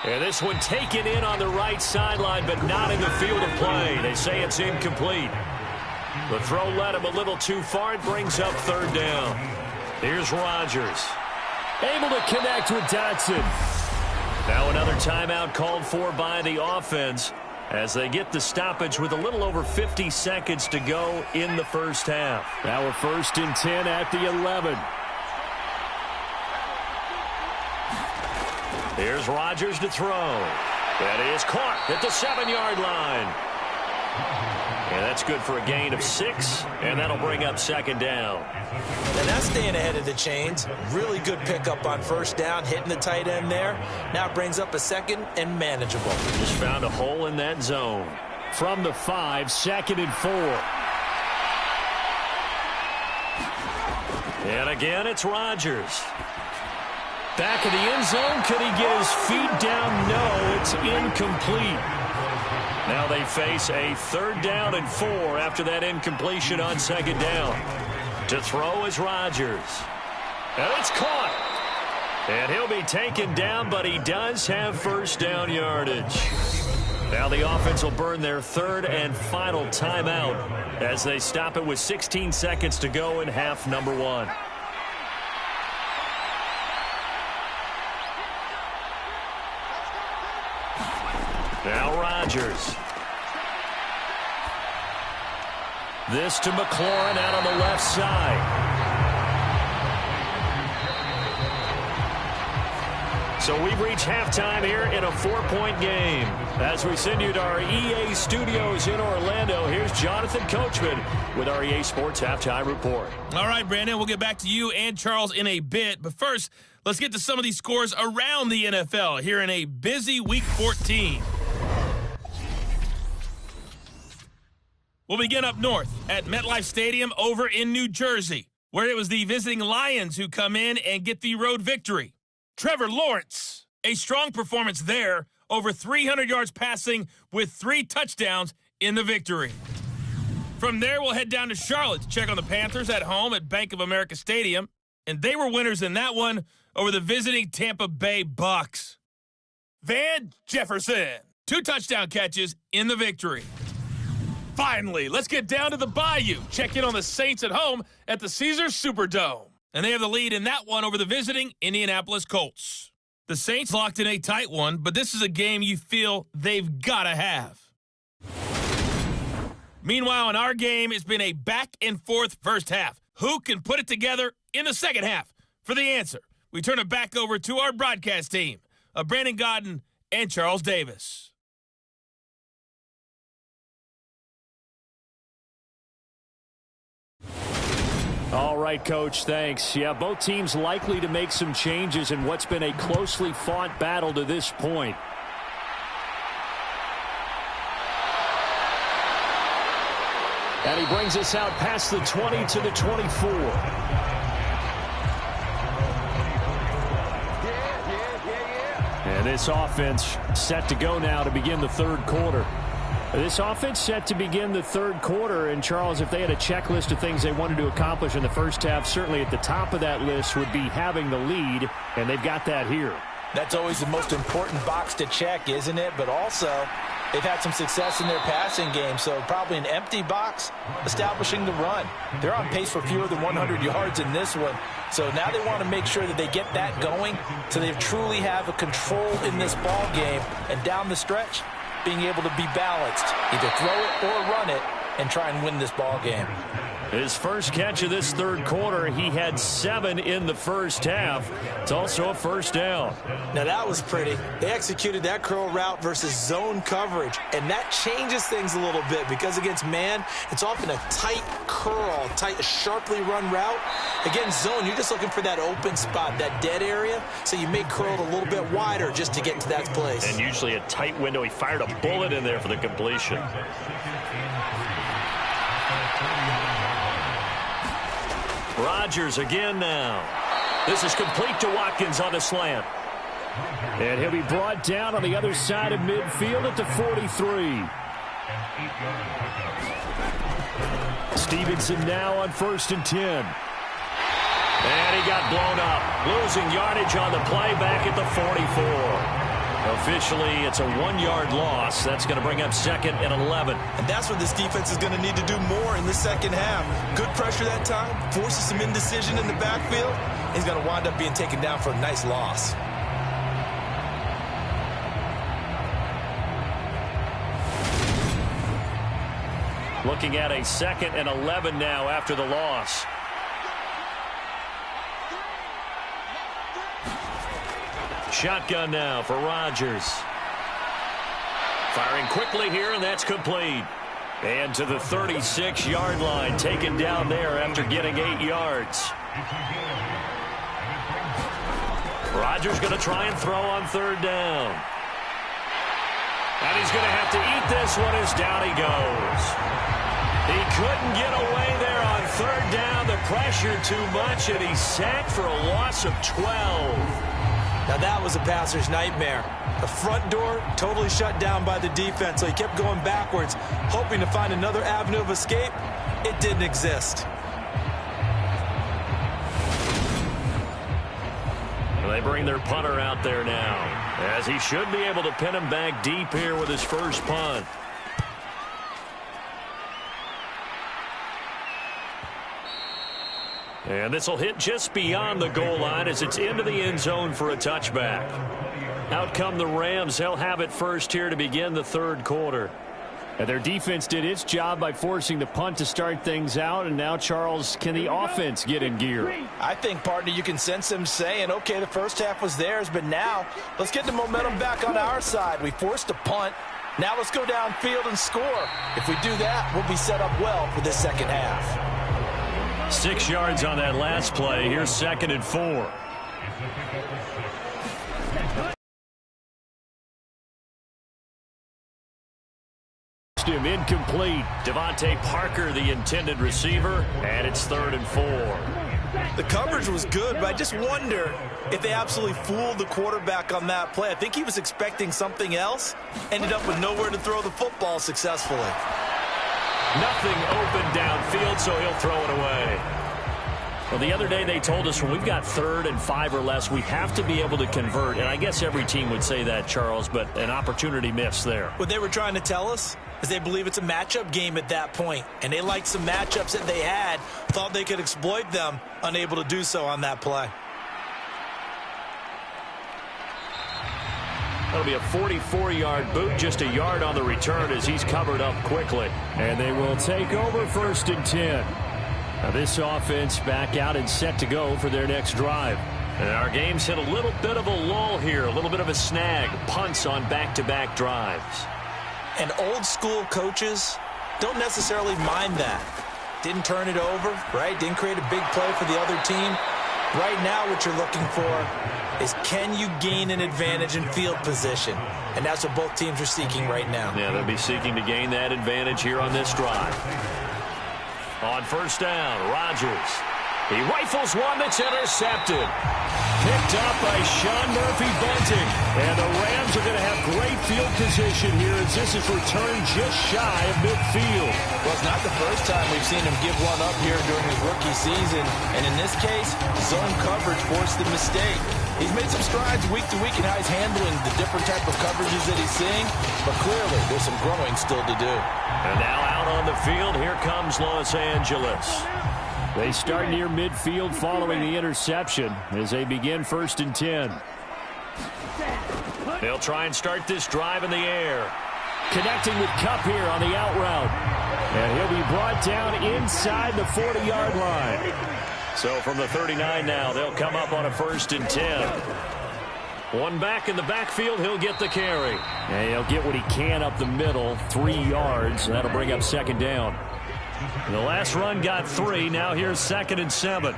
And this one taken in on the right sideline, but not in the field of play. They say it's incomplete. The throw led him a little too far. It brings up 3rd down. Here's Rodgers. Able to connect with Dotson. Now another timeout called for by the offense as they get the stoppage with a little over 50 seconds to go in the first half. Now we're 1st and 10 at the 11. Here's Rodgers to throw. That is caught at the 7-yard line. And that's good for a gain of 6, and that'll bring up 2nd down. And that's staying ahead of the chains. Really good pickup on 1st down, hitting the tight end there. Now it brings up a 2nd and manageable. Just found a hole in that zone. From the 5, 2nd and 4. And again, it's Rodgers. Back of the end zone. Could he get his feet down? No, it's incomplete. Now they face a 3rd down and 4 after that incompletion on 2nd down. To throw is Rodgers. And it's caught. And he'll be taken down, but he does have 1st down yardage. Now the offense will burn their 3rd and final timeout as they stop it with 16 seconds to go in half number 1. Now Rodgers. This to McLaurin out on the left side. So we've reached halftime here in a 4-point game. As we send you to our EA studios in Orlando, here's Jonathan Coachman with our EA Sports Halftime Report. All right, Brandon, we'll get back to you and Charles in a bit. But first, let's get to some of these scores around the NFL here in a busy Week 14. We'll begin up north at MetLife Stadium over in New Jersey, where it was the visiting Lions who come in and get the road victory. Trevor Lawrence, a strong performance there, over 300 yards passing with 3 touchdowns in the victory. From there, we'll head down to Charlotte to check on the Panthers at home at Bank of America Stadium, and they were winners in that one over the visiting Tampa Bay Bucks. Van Jefferson, 2 touchdown catches in the victory. Finally, let's get down to the Bayou. Check in on the Saints at home at the Caesars Superdome. And they have the lead in that one over the visiting Indianapolis Colts. The Saints locked in a tight one, but this is a game you feel they've got to have. Meanwhile, in our game, it's been a back-and-forth first half. Who can put it together in the second half? For the answer, we turn it back over to our broadcast team of Brandon Godden and Charles Davis. All right, Coach, thanks. Yeah, both teams likely to make some changes in what's been a closely fought battle to this point. And he brings us out past the 20 to the 24. And this offense set to go now to begin the 3rd quarter. This offense set to begin the 3rd quarter, and Charles, if they had a checklist of things they wanted to accomplish in the first half, certainly at the top of that list would be having the lead, and they've got that here. That's always the most important box to check, isn't it? But also, they've had some success in their passing game, so probably an empty box establishing the run. They're on pace for fewer than 100 yards in this one, so now they want to make sure that they get that going so they truly have a control in this ball game, and down the stretch, being able to be balanced, either throw it or run it, and try and win this ball game. His first catch of this 3rd quarter, he had 7 in the first half. It's also a 1st down. Now that was pretty. They executed that curl route versus zone coverage, and that changes things a little bit because against man, it's often a tight curl, tight, sharply run route. Against zone, you're just looking for that open spot, that dead area, so you may curl it a little bit wider just to get to that place. And usually a tight window. He fired a bullet in there for the completion. Rodgers again now. This is complete to Watkins on the slant. And he'll be brought down on the other side of midfield at the 43. Stevenson now on 1st and 10. And he got blown up. Losing yardage on the play back at the 44. Officially, it's a 1-yard loss. That's going to bring up 2nd and 11. And that's what this defense is going to need to do more in the second half. Good pressure that time, forces some indecision in the backfield. He's going to wind up being taken down for a nice loss. Looking at a 2nd and 11 now after the loss. Shotgun now for Rodgers. Firing quickly here, and that's complete. And to the 36-yard line, taken down there after getting 8 yards. Rodgers going to try and throw on 3rd down. And he's going to have to eat this one as down he goes. He couldn't get away there on 3rd down. The pressure too much, and he's sacked for a loss of 12. Now that was a passer's nightmare. The front door totally shut down by the defense, so he kept going backwards, hoping to find another avenue of escape. It didn't exist. They bring their punter out there now, as he should be able to pin him back deep here with his first punt. And this will hit just beyond the goal line as it's into the end zone for a touchback. Out come the Rams. They'll have it first here to begin the 3rd quarter. And their defense did its job by forcing the punt to start things out. And now, Charles, can the offense get in gear? I think, partner, you can sense them saying, okay, the first half was theirs, but now let's get the momentum back on our side. We forced a punt. Now let's go downfield and score. If we do that, we'll be set up well for this second half. 6 yards on that last play. Here's 2nd and 4. Incomplete. Devontae Parker, the intended receiver, and it's 3rd and 4. The coverage was good, but I just wonder if they absolutely fooled the quarterback on that play. I think he was expecting something else. Ended up with nowhere to throw the football successfully. Nothing open downfield, so he'll throw it away. Well, the other day they told us when we've got 3rd and 5 or less, we have to be able to convert. And I guess every team would say that, Charles, but an opportunity missed there. What they were trying to tell us is they believe it's a matchup game at that point. And they liked some matchups that they had, thought they could exploit them, unable to do so on that play. That'll be a 44-yard boot, just a yard on the return as he's covered up quickly. And they will take over 1st and 10. Now this offense back out and set to go for their next drive. And our game's hit a little bit of a lull here, a little bit of a snag. Punts on back-to-back drives. And old school coaches don't necessarily mind that. Didn't turn it over, right? Didn't create a big play for the other team. Right now what you're looking for is can you gain an advantage in field position? And that's what both teams are seeking right now. Yeah, they'll be seeking to gain that advantage here on this drive. On 1st down, Rodgers. He rifles one that's intercepted. Picked up by Sean Murphy-Bunting. And the Rams are going to have great field position here as this is returned just shy of midfield. Well, it's not the first time we've seen him give one up here during his rookie season. And in this case, zone coverage forced the mistake. He's made some strides week to week in how he's handling the different type of coverages that he's seeing. But clearly, there's some growing still to do. And now out on the field, here comes Los Angeles. They start near midfield following the interception as they begin 1st and 10. They'll try and start this drive in the air. Connecting with Kupp here on the out route. And he'll be brought down inside the 40-yard line. So from the 39 now, they'll come up on a 1st and 10. One back in the backfield, he'll get the carry. And he'll get what he can up the middle, 3 yards. That'll bring up 2nd down. And the last run got 3. Now here's 2nd and 7.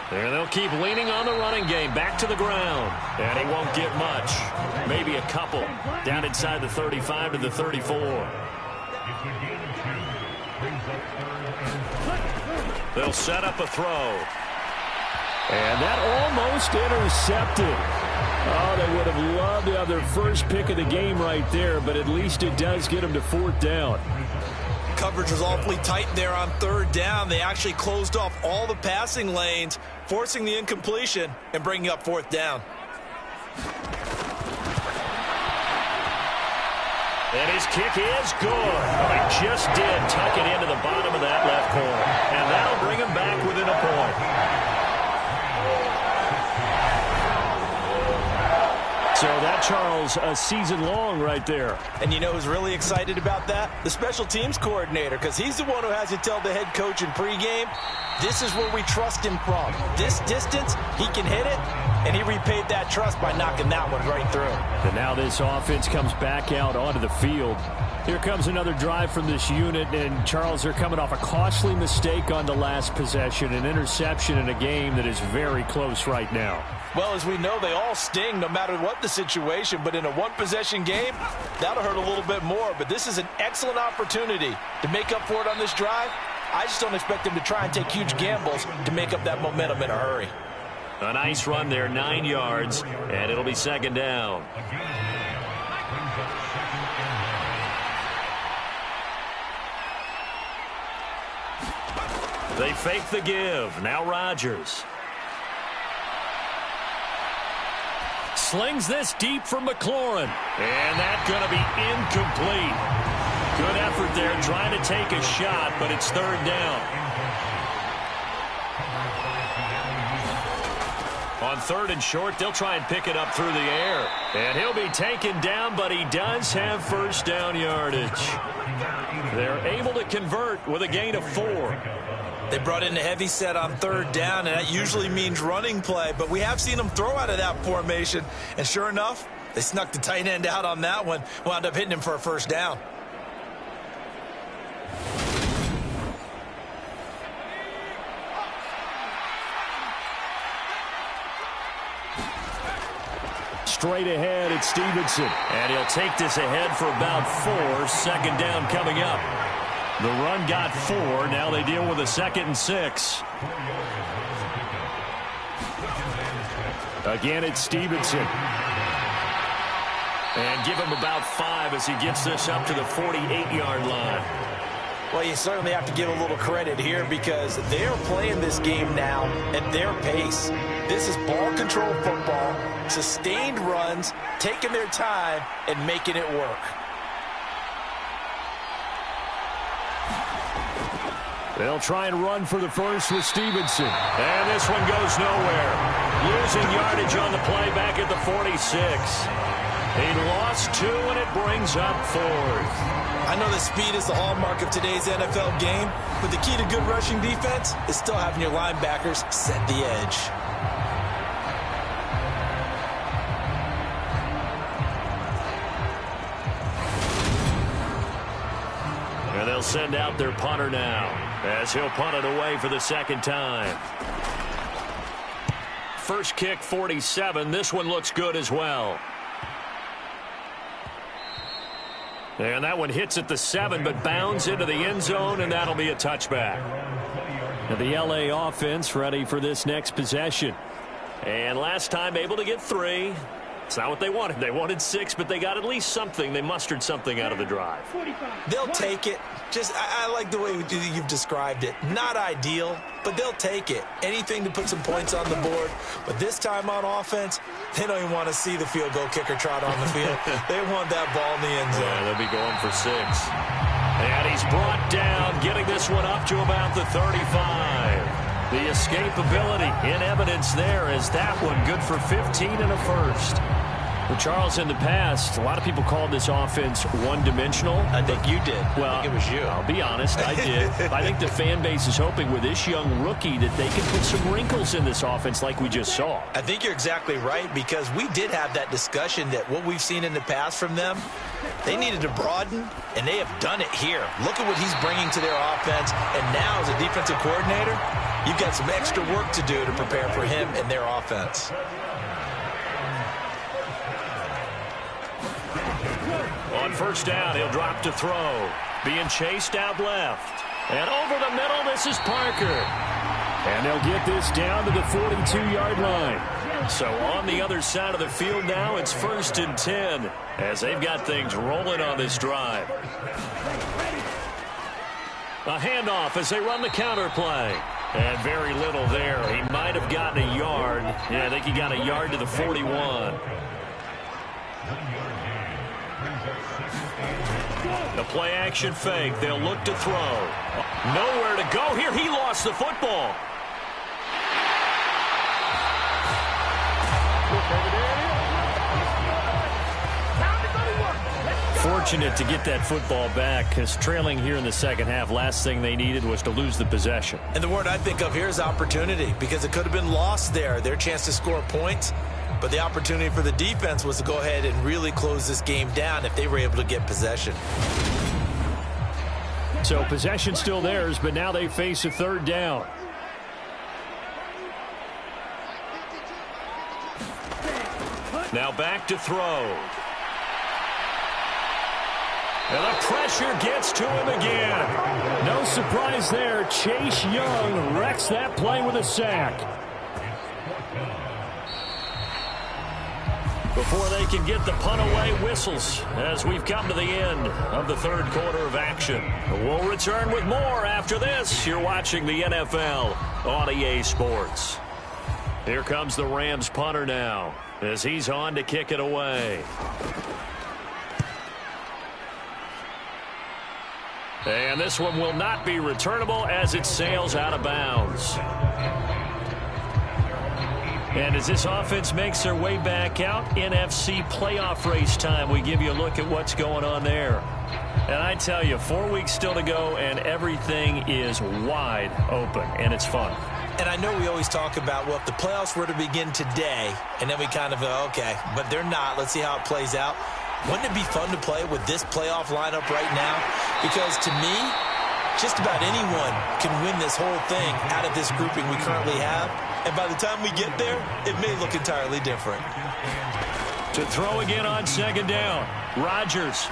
And they'll keep leaning on the running game. Back to the ground. And he won't get much. Maybe a couple. Down inside the 35 to the 34. They'll set up a throw. And that almost intercepted. Oh, they would have loved to have their first pick of the game right there, but at least it does get them to 4th down. Coverage was awfully tight there on 3rd down. They actually closed off all the passing lanes, forcing the incompletion and bringing up 4th down. And his kick is good. Oh, he just did tuck it into the bottom of that left corner. And that'll bring him back within a point. So that, Charles, a season long right there. And you know who's really excited about that? The special teams coordinator, because he's the one who has to tell the head coach in pregame, this is where we trust him from. This distance, he can hit it, and he repaid that trust by knocking that one right through. And now this offense comes back out onto the field. Here comes another drive from this unit, and Charles, they're coming off a costly mistake on the last possession, an interception in a game that is very close right now. Well, as we know, they all sting no matter what the situation, but in a one-possession game, that'll hurt a little bit more. But this is an excellent opportunity to make up for it on this drive. I just don't expect them to try and take huge gambles to make up that momentum in a hurry. A nice run there, 9 yards, and it'll be second down. They fake the give. Now Rodgers. Slings this deep for McLaurin. And that's going to be incomplete. Good effort there trying to take a shot, but it's third down. On third and short, they'll try and pick it up through the air. And he'll be taken down, but he does have first down yardage. They're able to convert with a gain of 4. They brought in a heavy set on third down, and that usually means running play. But we have seen them throw out of that formation. And sure enough, they snuck the tight end out on that one. Wound up hitting him for a first down. Straight ahead, it's Stevenson. And he'll take this ahead for about 4. Second down coming up. The run got 4. Now they deal with a 2nd and 6. Again, it's Stevenson. And give him about 5 as he gets this up to the 48-yard line. Well, you certainly have to give a little credit here because they're playing this game now at their pace. This is ball control football, sustained runs, taking their time, and making it work. They'll try and run for the first with Stevenson. And this one goes nowhere. Losing yardage on the play back at the 46. He lost 2, and it brings up 4th. I know that speed is the hallmark of today's NFL game, but the key to good rushing defense is still having your linebackers set the edge. And they'll send out their punter now as he'll punt it away for the second time. First kick, 47. This one looks good as well. And that one hits at the 7, but bounds into the end zone, and that'll be a touchback. Now the LA offense ready for this next possession. And last time able to get 3. It's not what they wanted. They wanted 6, but they got at least something. They mustered something out of the drive. They'll take it. I like the way you've described it. Not ideal, but they'll take it. Anything to put some points on the board. But this time on offense, they don't even want to see the field goal kicker trot on the field. They want that ball in the end zone. Yeah, they'll be going for 6. And he's brought down, getting this one up to about the 35. The escapability in evidence there as that one good for 15 and a first. Well, Charles, in the past, a lot of people called this offense one-dimensional. I think you did. Well, I think it was you. I'll be honest, I did. I think the fan base is hoping with this young rookie that they can put some wrinkles in this offense like we just saw. I think you're exactly right because we did have that discussion that what we've seen in the past from them, they needed to broaden, and they have done it here. Look at what he's bringing to their offense, and now as a defensive coordinator, you've got some extra work to do to prepare for him and their offense. On first down, he'll drop to throw. Being chased out left. And over the middle, this is Parker. And they'll get this down to the 42-yard line. So on the other side of the field now, it's 1st and 10 as they've got things rolling on this drive. A handoff as they run the counter play. And very little there. He might have gotten a yard. Yeah, I think he got a yard to the 41. The play action fake. They'll look to throw. Nowhere to go here. He lost the football. fortunate to get that football back, because trailing here in the second half, last thing they needed was to lose the possession. And the word I think of here is opportunity, because it could have been lost there. Their chance to score points, but the opportunity for the defense was to go ahead and really close this game down if they were able to get possession. So possession still theirs, but now they face a third down. Now back to throw. And the pressure gets to him again. No surprise there. Chase Young wrecks that play with a sack. Before they can get the punt away, whistles as we've come to the end of the third quarter of action. We'll return with more after this. You're watching the NFL on EA Sports. Here comes the Rams punter now as he's on to kick it away. And this one will not be returnable as it sails out of bounds. And as this offense makes their way back out, NFC playoff race time, we give you a look at what's going on there. And I tell you, 4 weeks still to go, and everything is wide open, and it's fun. And I know we always talk about, well, if the playoffs were to begin today, and then we kind of go, okay, but they're not. Let's see how it plays out. Wouldn't it be fun to play with this playoff lineup right now? Because to me, just about anyone can win this whole thing out of this grouping we currently have. And by the time we get there, it may look entirely different. To throw again on second down. Rodgers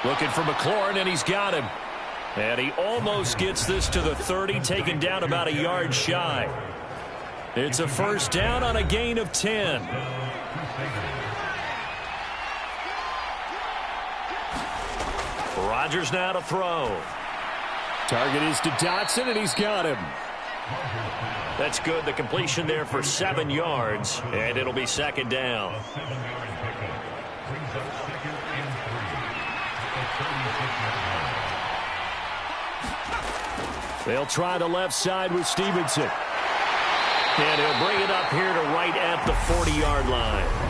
looking for McLaurin, and he's got him. And he almost gets this to the 30, taken down about a yard shy. It's a first down on a gain of 10. Rodgers now to throw. Target is to Dotson, and he's got him. That's good. The completion there for 7 yards, and it'll be second down. They'll try the left side with Stevenson. And he'll bring it up here to right at the 40-yard line.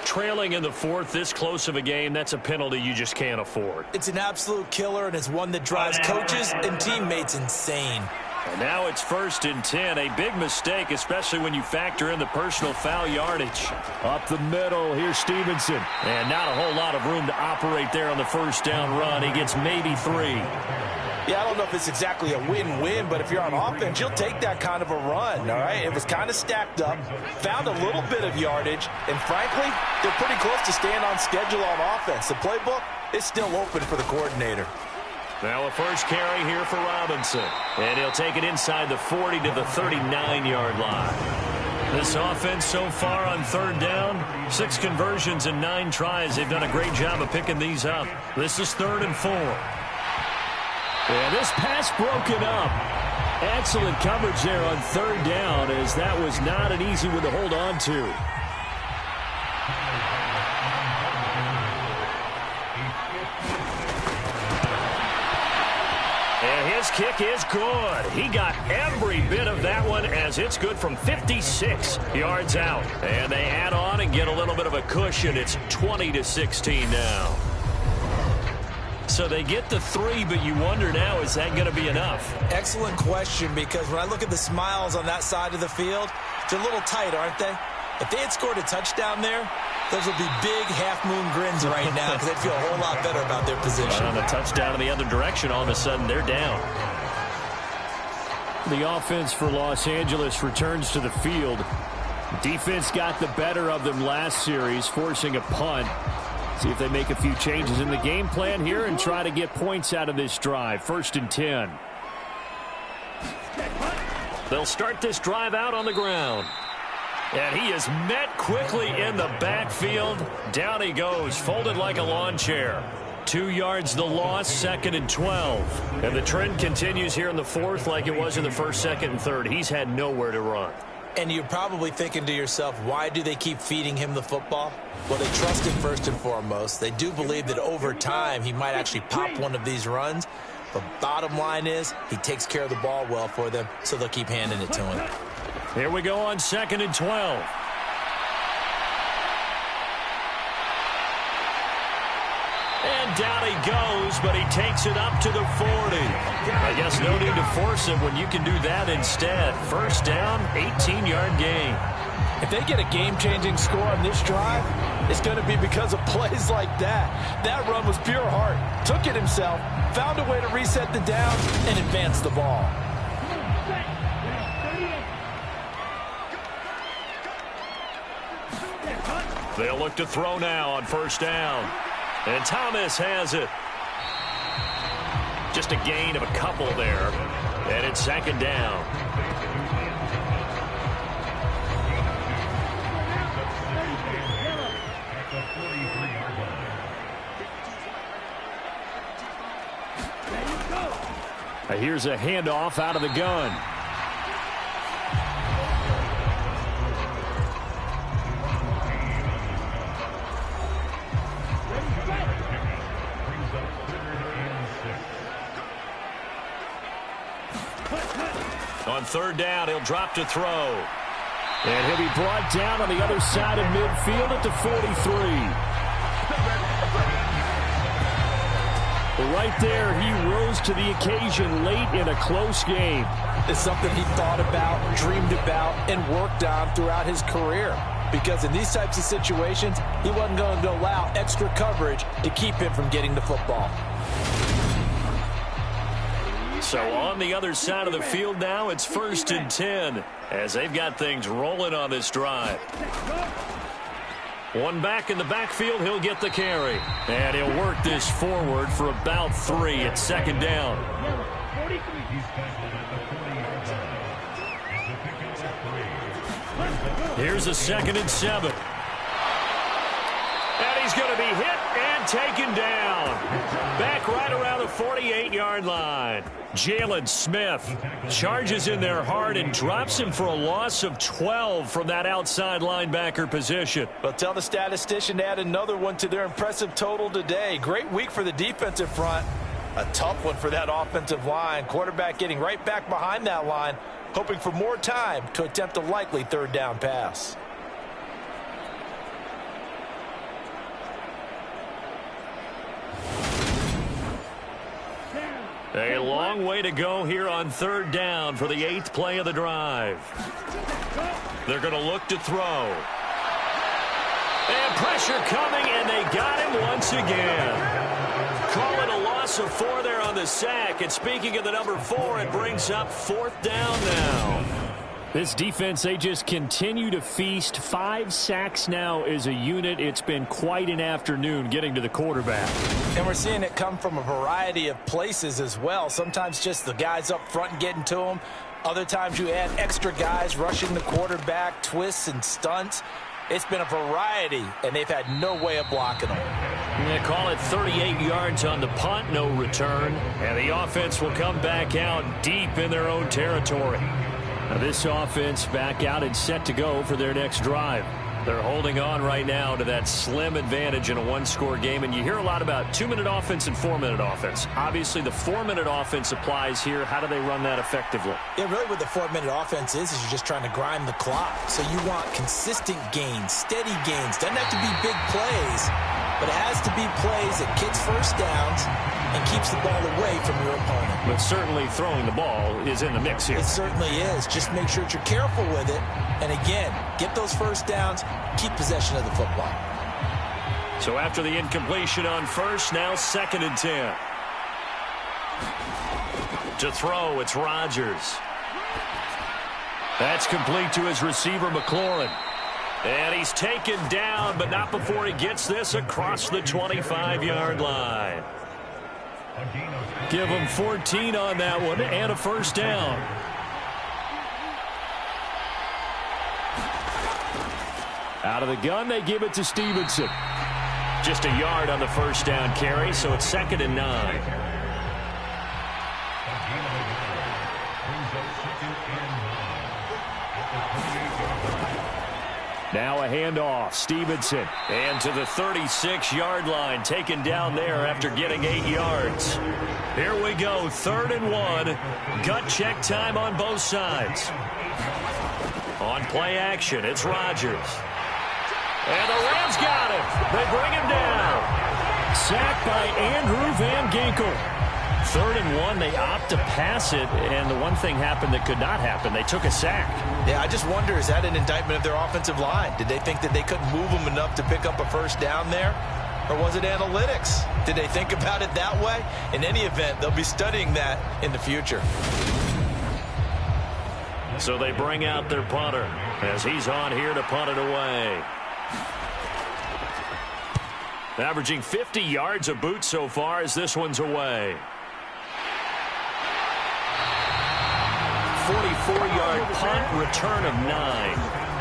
Trailing in the fourth, this close of a game, that's a penalty you just can't afford. It's an absolute killer, and it's one that drives coaches and teammates insane. And now it's 1st and 10. A big mistake, especially when you factor in the personal foul yardage. Up the middle, here's Stevenson. And not a whole lot of room to operate there on the first down run. He gets maybe 3. Yeah, I don't know if it's exactly a win-win, but if you're on offense, you'll take that kind of a run, all right? It was kind of stacked up, found a little bit of yardage, and frankly, they're pretty close to staying on schedule on offense. The playbook is still open for the coordinator. Now a first carry here for Robinson. And he'll take it inside the 40 to the 39-yard line. This offense so far on third down, 6 conversions and 9 tries. They've done a great job of picking these up. This is 3rd and 4. And this pass broken up. Excellent coverage there on third down, as that was not an easy one to hold on to. And his kick is good. He got every bit of that one, as it's good from 56 yards out. And they add on and get a little bit of a cushion. It's 20-16 now. So they get the 3, but you wonder now, is that going to be enough? Excellent question, because when I look at the smiles on that side of the field, they're a little tight, aren't they? If they had scored a touchdown there, those would be big half-moon grins right now, because they'd feel a whole lot better about their position. On a touchdown in the other direction, all of a sudden they're down. The offense for Los Angeles returns to the field. Defense got the better of them last series, forcing a punt. See if they make a few changes in the game plan here and try to get points out of this drive. 1st and 10. They'll start this drive out on the ground. And he is met quickly in the backfield. Down he goes, folded like a lawn chair. 2 yards the loss, 2nd and 12. And the trend continues here in the fourth like it was in the first, second, and third. He's had nowhere to run. And you're probably thinking to yourself, why do they keep feeding him the football? Well, they trust him first and foremost. They do believe that over time he might actually pop one of these runs. But bottom line is he takes care of the ball well for them, so they'll keep handing it to him. Here we go on 2nd and 12. And down he goes, but he takes it up to the 40. I guess no need to force him when you can do that instead. First down, 18-yard gain. If they get a game-changing score on this drive, it's going to be because of plays like that. That run was pure heart. Took it himself, found a way to reset the down, and advance the ball. They'll look to throw now on first down. And Thomas has it. Just a gain of a couple there. And it's 2nd down. Here's a handoff out of the gun. On 3rd down, he'll drop to throw. And he'll be brought down on the other side of midfield at the 43. Right there, he rose to the occasion late in a close game. It's something he thought about, dreamed about, and worked on throughout his career. Because in these types of situations, he wasn't going to allow extra coverage to keep him from getting the football. So on the other side of the field now, it's 1st and 10 as they've got things rolling on this drive. One back in the backfield, he'll get the carry. And he'll work this forward for about 3 at 2nd down. Here's a 2nd and 7. And he's going to be hit and taken down. Back right around the 48-yard line. Jalen Smith charges in there hard and drops him for a loss of 12 from that outside linebacker position. But tell the statistician to add another one to their impressive total today. Great week for the defensive front. A tough one for that offensive line. Quarterback getting right back behind that line, hoping for more time to attempt a likely 3rd down pass. A long way to go here on 3rd down for the 8th play of the drive. They're going to look to throw. And pressure coming, and they got him once again. Call it a loss of 4 there on the sack. And speaking of the number 4, it brings up 4th down now. This defense, they just continue to feast. 5 sacks now as a unit. It's been quite an afternoon getting to the quarterback. And we're seeing it come from a variety of places as well. Sometimes just the guys up front getting to them. Other times you add extra guys rushing the quarterback, twists and stunts. It's been a variety, and they've had no way of blocking them. They call it 38 yards on the punt, no return. And the offense will come back out deep in their own territory. Now this offense back out and set to go for their next drive. They're holding on right now to that slim advantage in a one-score game. And you hear a lot about 2-minute offense and 4-minute offense. Obviously, the 4-minute offense applies here. How do they run that effectively? Yeah, really what the 4-minute offense is you're just trying to grind the clock. So you want consistent gains, steady gains. Doesn't have to be big plays, but it has to be plays that gets first downs and keeps the ball away from your opponent. But certainly throwing the ball is in the mix here. It certainly is. Just make sure that you're careful with it. And again, get those first downs, keep possession of the football. So after the incompletion on first, now 2nd and 10. To throw, it's Rodgers. That's complete to his receiver, McLaurin. And he's taken down, but not before he gets this across the 25-yard line. Give him 14 on that one and a first down. Out of the gun, they give it to Stevenson. Just a yard on the first down carry, so it's 2nd and 9. Now a handoff. Stevenson. And to the 36-yard line, taken down there after getting 8 yards. Here we go, 3rd and 1. Gut check time on both sides. On play action, it's Rodgers. And the Rams got him. They bring him down. Sacked by Andrew Van Ginkel. 3rd and 1, they opt to pass it, and the one thing happened that could not happen. They took a sack. Yeah, I just wonder, is that an indictment of their offensive line? Did they think that they couldn't move them enough to pick up a first down there? Or was it analytics? Did they think about it that way? In any event, they'll be studying that in the future. So they bring out their punter as he's on here to punt it away. Averaging 50 yards a boot so far as this one's away. 44-yard punt, return of 9.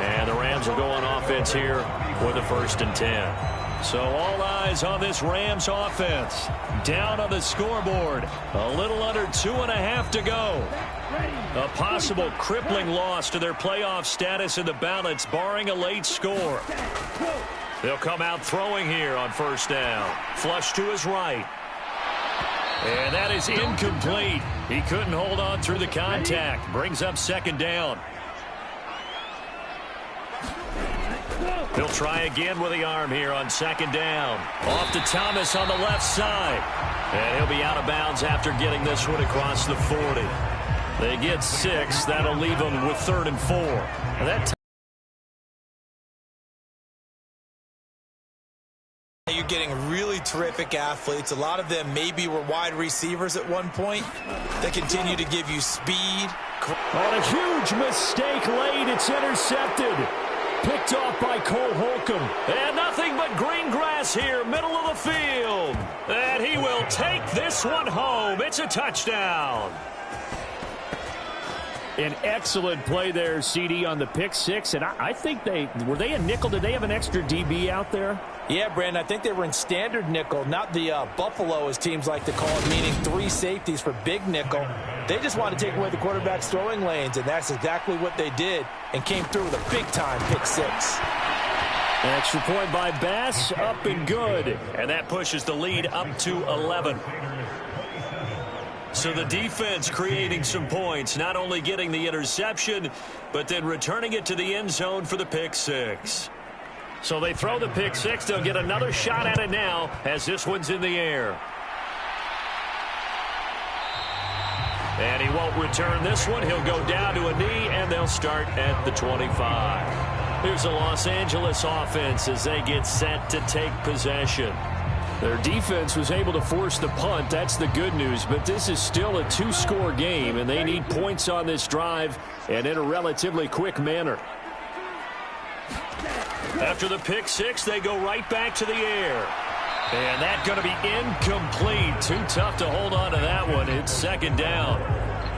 And the Rams will go on offense here with a 1st and 10. So all eyes on this Rams offense. Down on the scoreboard. A little under 2.5 to go. A possible crippling loss to their playoff status in the balance, barring a late score. They'll come out throwing here on 1st down. Flush to his right. And that is incomplete. He couldn't hold on through the contact. Brings up 2nd down. He'll try again with the arm here on 2nd down. Off to Thomas on the left side. And he'll be out of bounds after getting this one across the 40. They get 6. That'll leave them with 3rd and 4. And that You're getting really terrific athletes. A lot of them maybe were wide receivers at one point. They continue to give you speed. On a huge mistake late, it's intercepted. Picked off by Cole Holcomb. And nothing but green grass here, middle of the field. And he will take this one home. It's a touchdown. An excellent play there, CD, on the pick 6. And I think were they a nickel? Did they have an extra DB out there? Yeah, Brandon, I think they were in standard nickel, not the Buffalo, as teams like to call it, meaning 3 safeties for big nickel. They just want to take away the quarterback's throwing lanes, and that's exactly what they did and came through with a big-time pick 6. An extra point by Bass, up and good. And that pushes the lead up to 11. So the defense creating some points, not only getting the interception, but then returning it to the end zone for the pick 6. So they throw the pick 6. They'll get another shot at it now as this one's in the air. And he won't return this one. He'll go down to a knee, and they'll start at the 25. Here's the Los Angeles offense as they get set to take possession. Their defense was able to force the punt. That's the good news. But this is still a 2-score game, and they need points on this drive and in a relatively quick manner. After the pick 6, they go right back to the air. And that's going to be incomplete. Too tough to hold on to that one. It's 2nd down.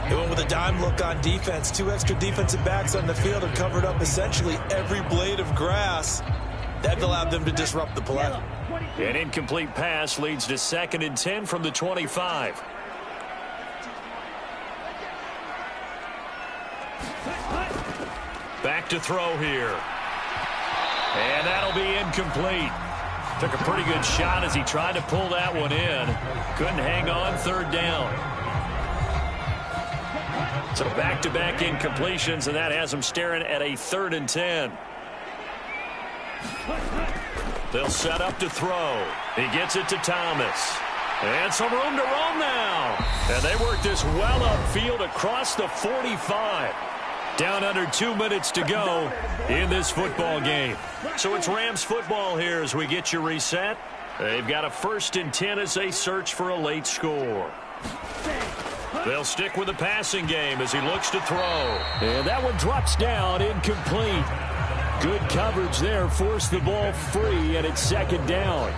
They went with a dime look on defense. 2 extra defensive backs on the field and covered up essentially every blade of grass. That allowed them to disrupt the play. An incomplete pass leads to 2nd and 10 from the 25. Back to throw here. And that'll be incomplete. Took a pretty good shot as he tried to pull that one in. Couldn't hang on, 3rd down. So back-to-back incompletions, and that has them staring at a 3rd and 10. They'll set up to throw. He gets it to Thomas. And some room to roam now. And they work this well upfield across the 45. Down under 2 minutes to go in this football game. So it's Rams football here as we get you reset. They've got a 1st and 10 as they search for a late score. They'll stick with the passing game as he looks to throw. And that one drops down, incomplete. Good coverage there, forced the ball free, and it's 2nd down.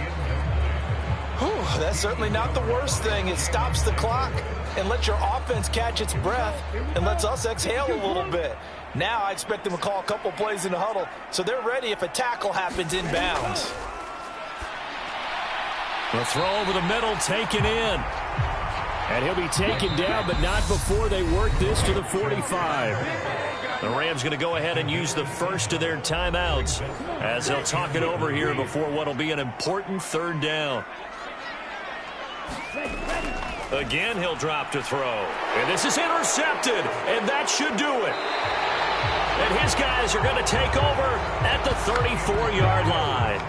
Whew, that's certainly not the worst thing. It stops the clock and lets your offense catch its breath and lets us exhale a little bit. Now I expect them to call a couple plays in the huddle, so they're ready if a tackle happens inbounds. The throw over the middle taken in. And he'll be taken down, but not before they work this to the 45. The Rams going to go ahead and use the first of their timeouts as they'll talk it over here before what will be an important third down. Again, he'll drop to throw. And this is intercepted, and that should do it. And his guys are going to take over at the 34-yard line.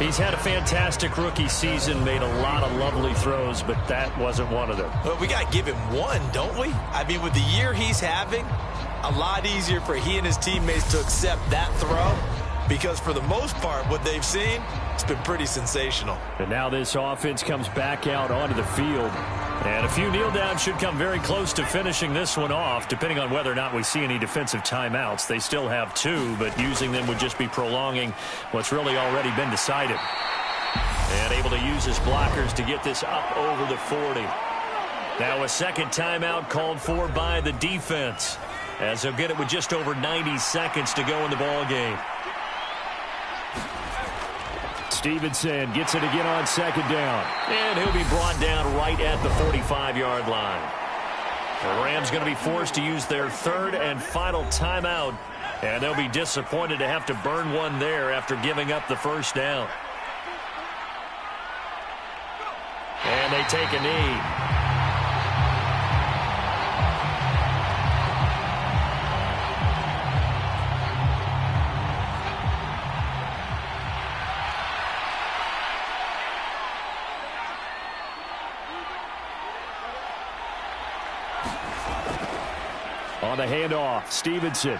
He's had a fantastic rookie season, made a lot of lovely throws, but that wasn't one of them. Well, we got to give him one, don't we? I mean, with the year he's having, a lot easier for he and his teammates to accept that throw because for the most part, what they've seen, it's been pretty sensational. And now this offense comes back out onto the field. And a few kneel downs should come very close to finishing this one off, depending on whether or not we see any defensive timeouts. They still have 2, but using them would just be prolonging what's really already been decided. And able to use his blockers to get this up over the 40. Now a second timeout called for by the defense, as they'll get it with just over 90 seconds to go in the ball game. Stevenson gets it again on second down. And he'll be brought down right at the 45-yard line. The Rams going to be forced to use their third and final timeout, and they'll be disappointed to have to burn one there after giving up the first down. And they take a knee. On the handoff, Stevenson.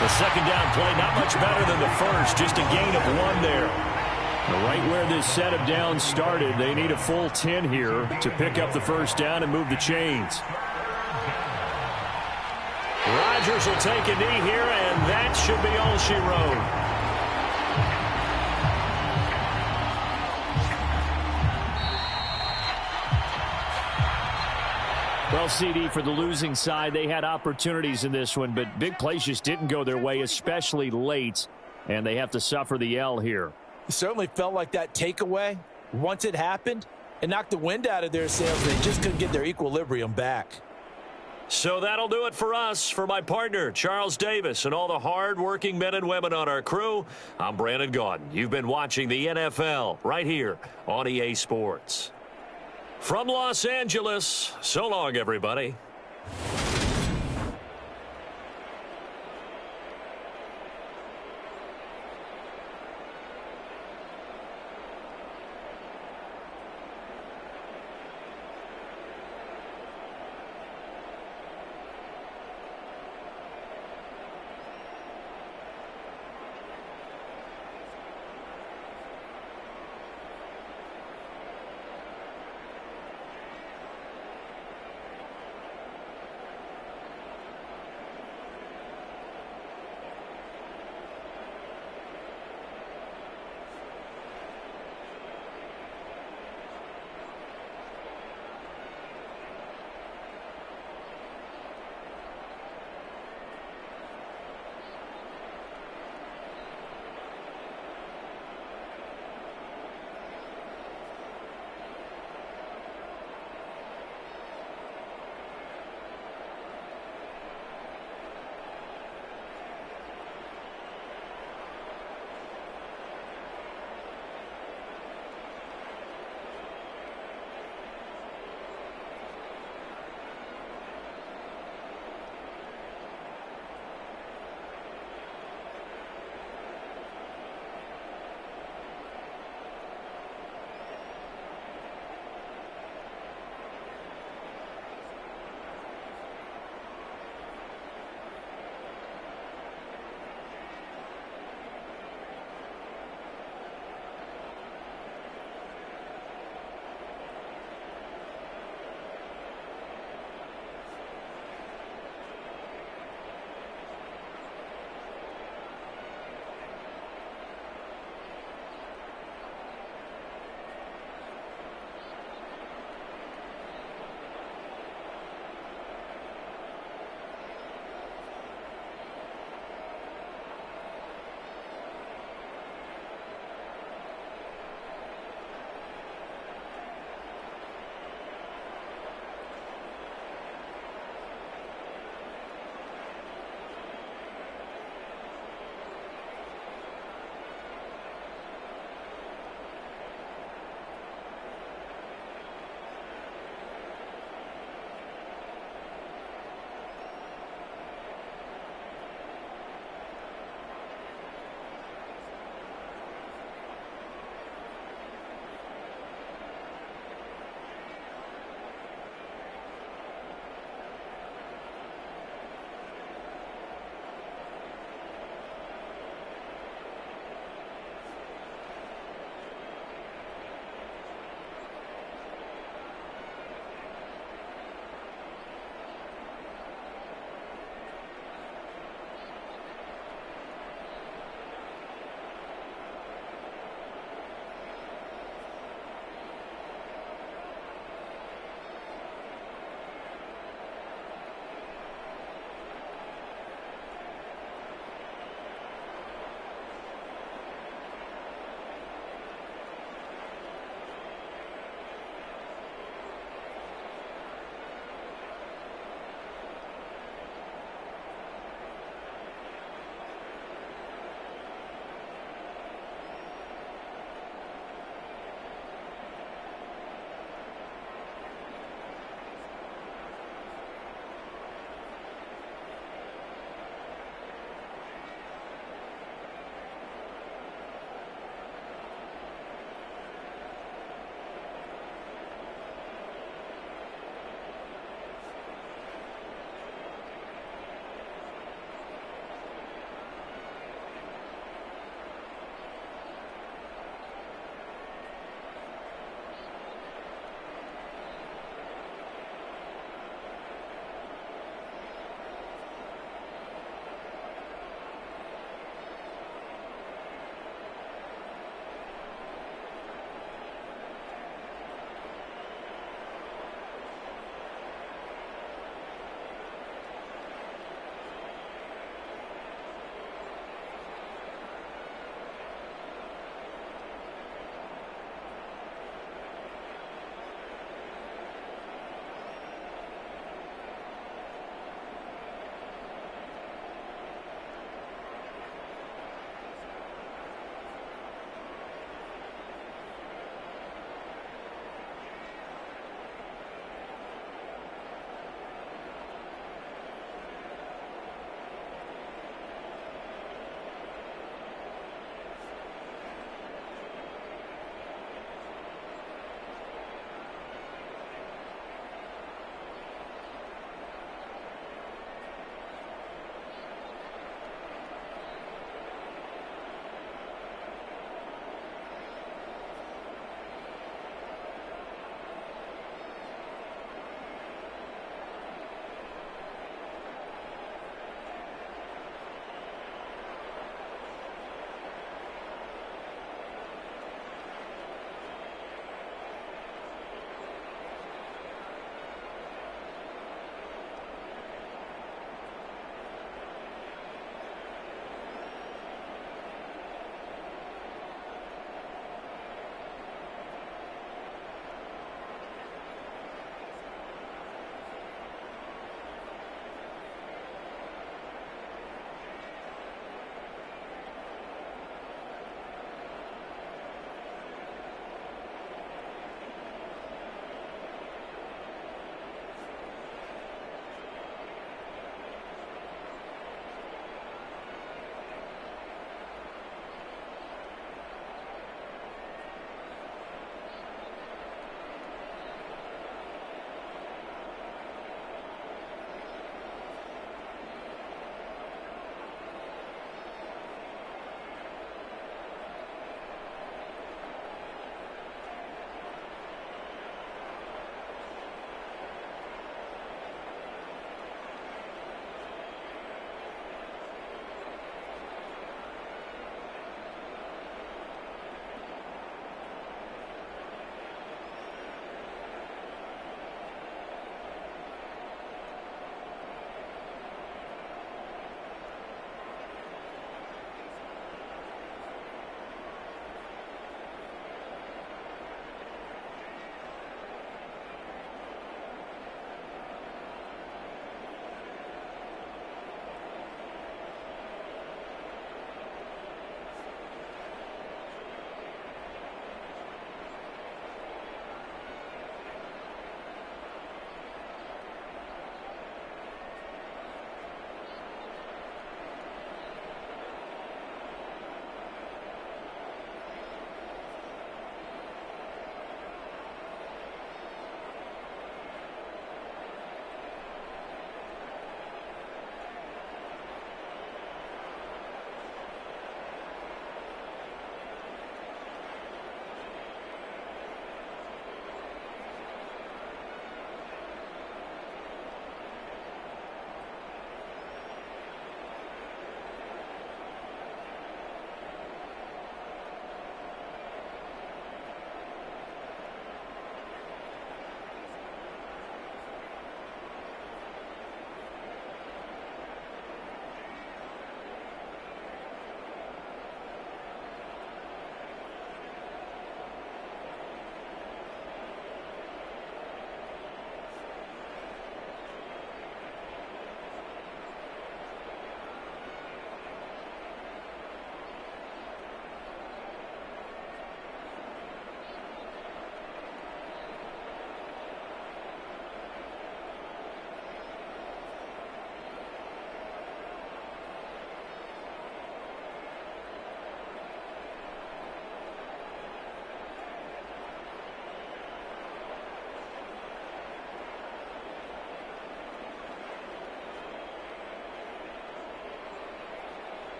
The second down play, not much better than the first, just a gain of 1 there. Right where this set of downs started, they need a full 10 here to pick up the first down and move the chains. Rodgers will take a knee here, and that should be all she wrote. Well, CD, for the losing side, they had opportunities in this one, but big plays just didn't go their way, especially late, and they have to suffer the L here. It certainly felt like that takeaway, once it happened, it knocked the wind out of their sails. They just couldn't get their equilibrium back. So that'll do it for us. For my partner, Charles Davis, and all the hard-working men and women on our crew, I'm Brandon Gaudin. You've been watching the NFL right here on EA Sports. From Los Angeles, so long, everybody.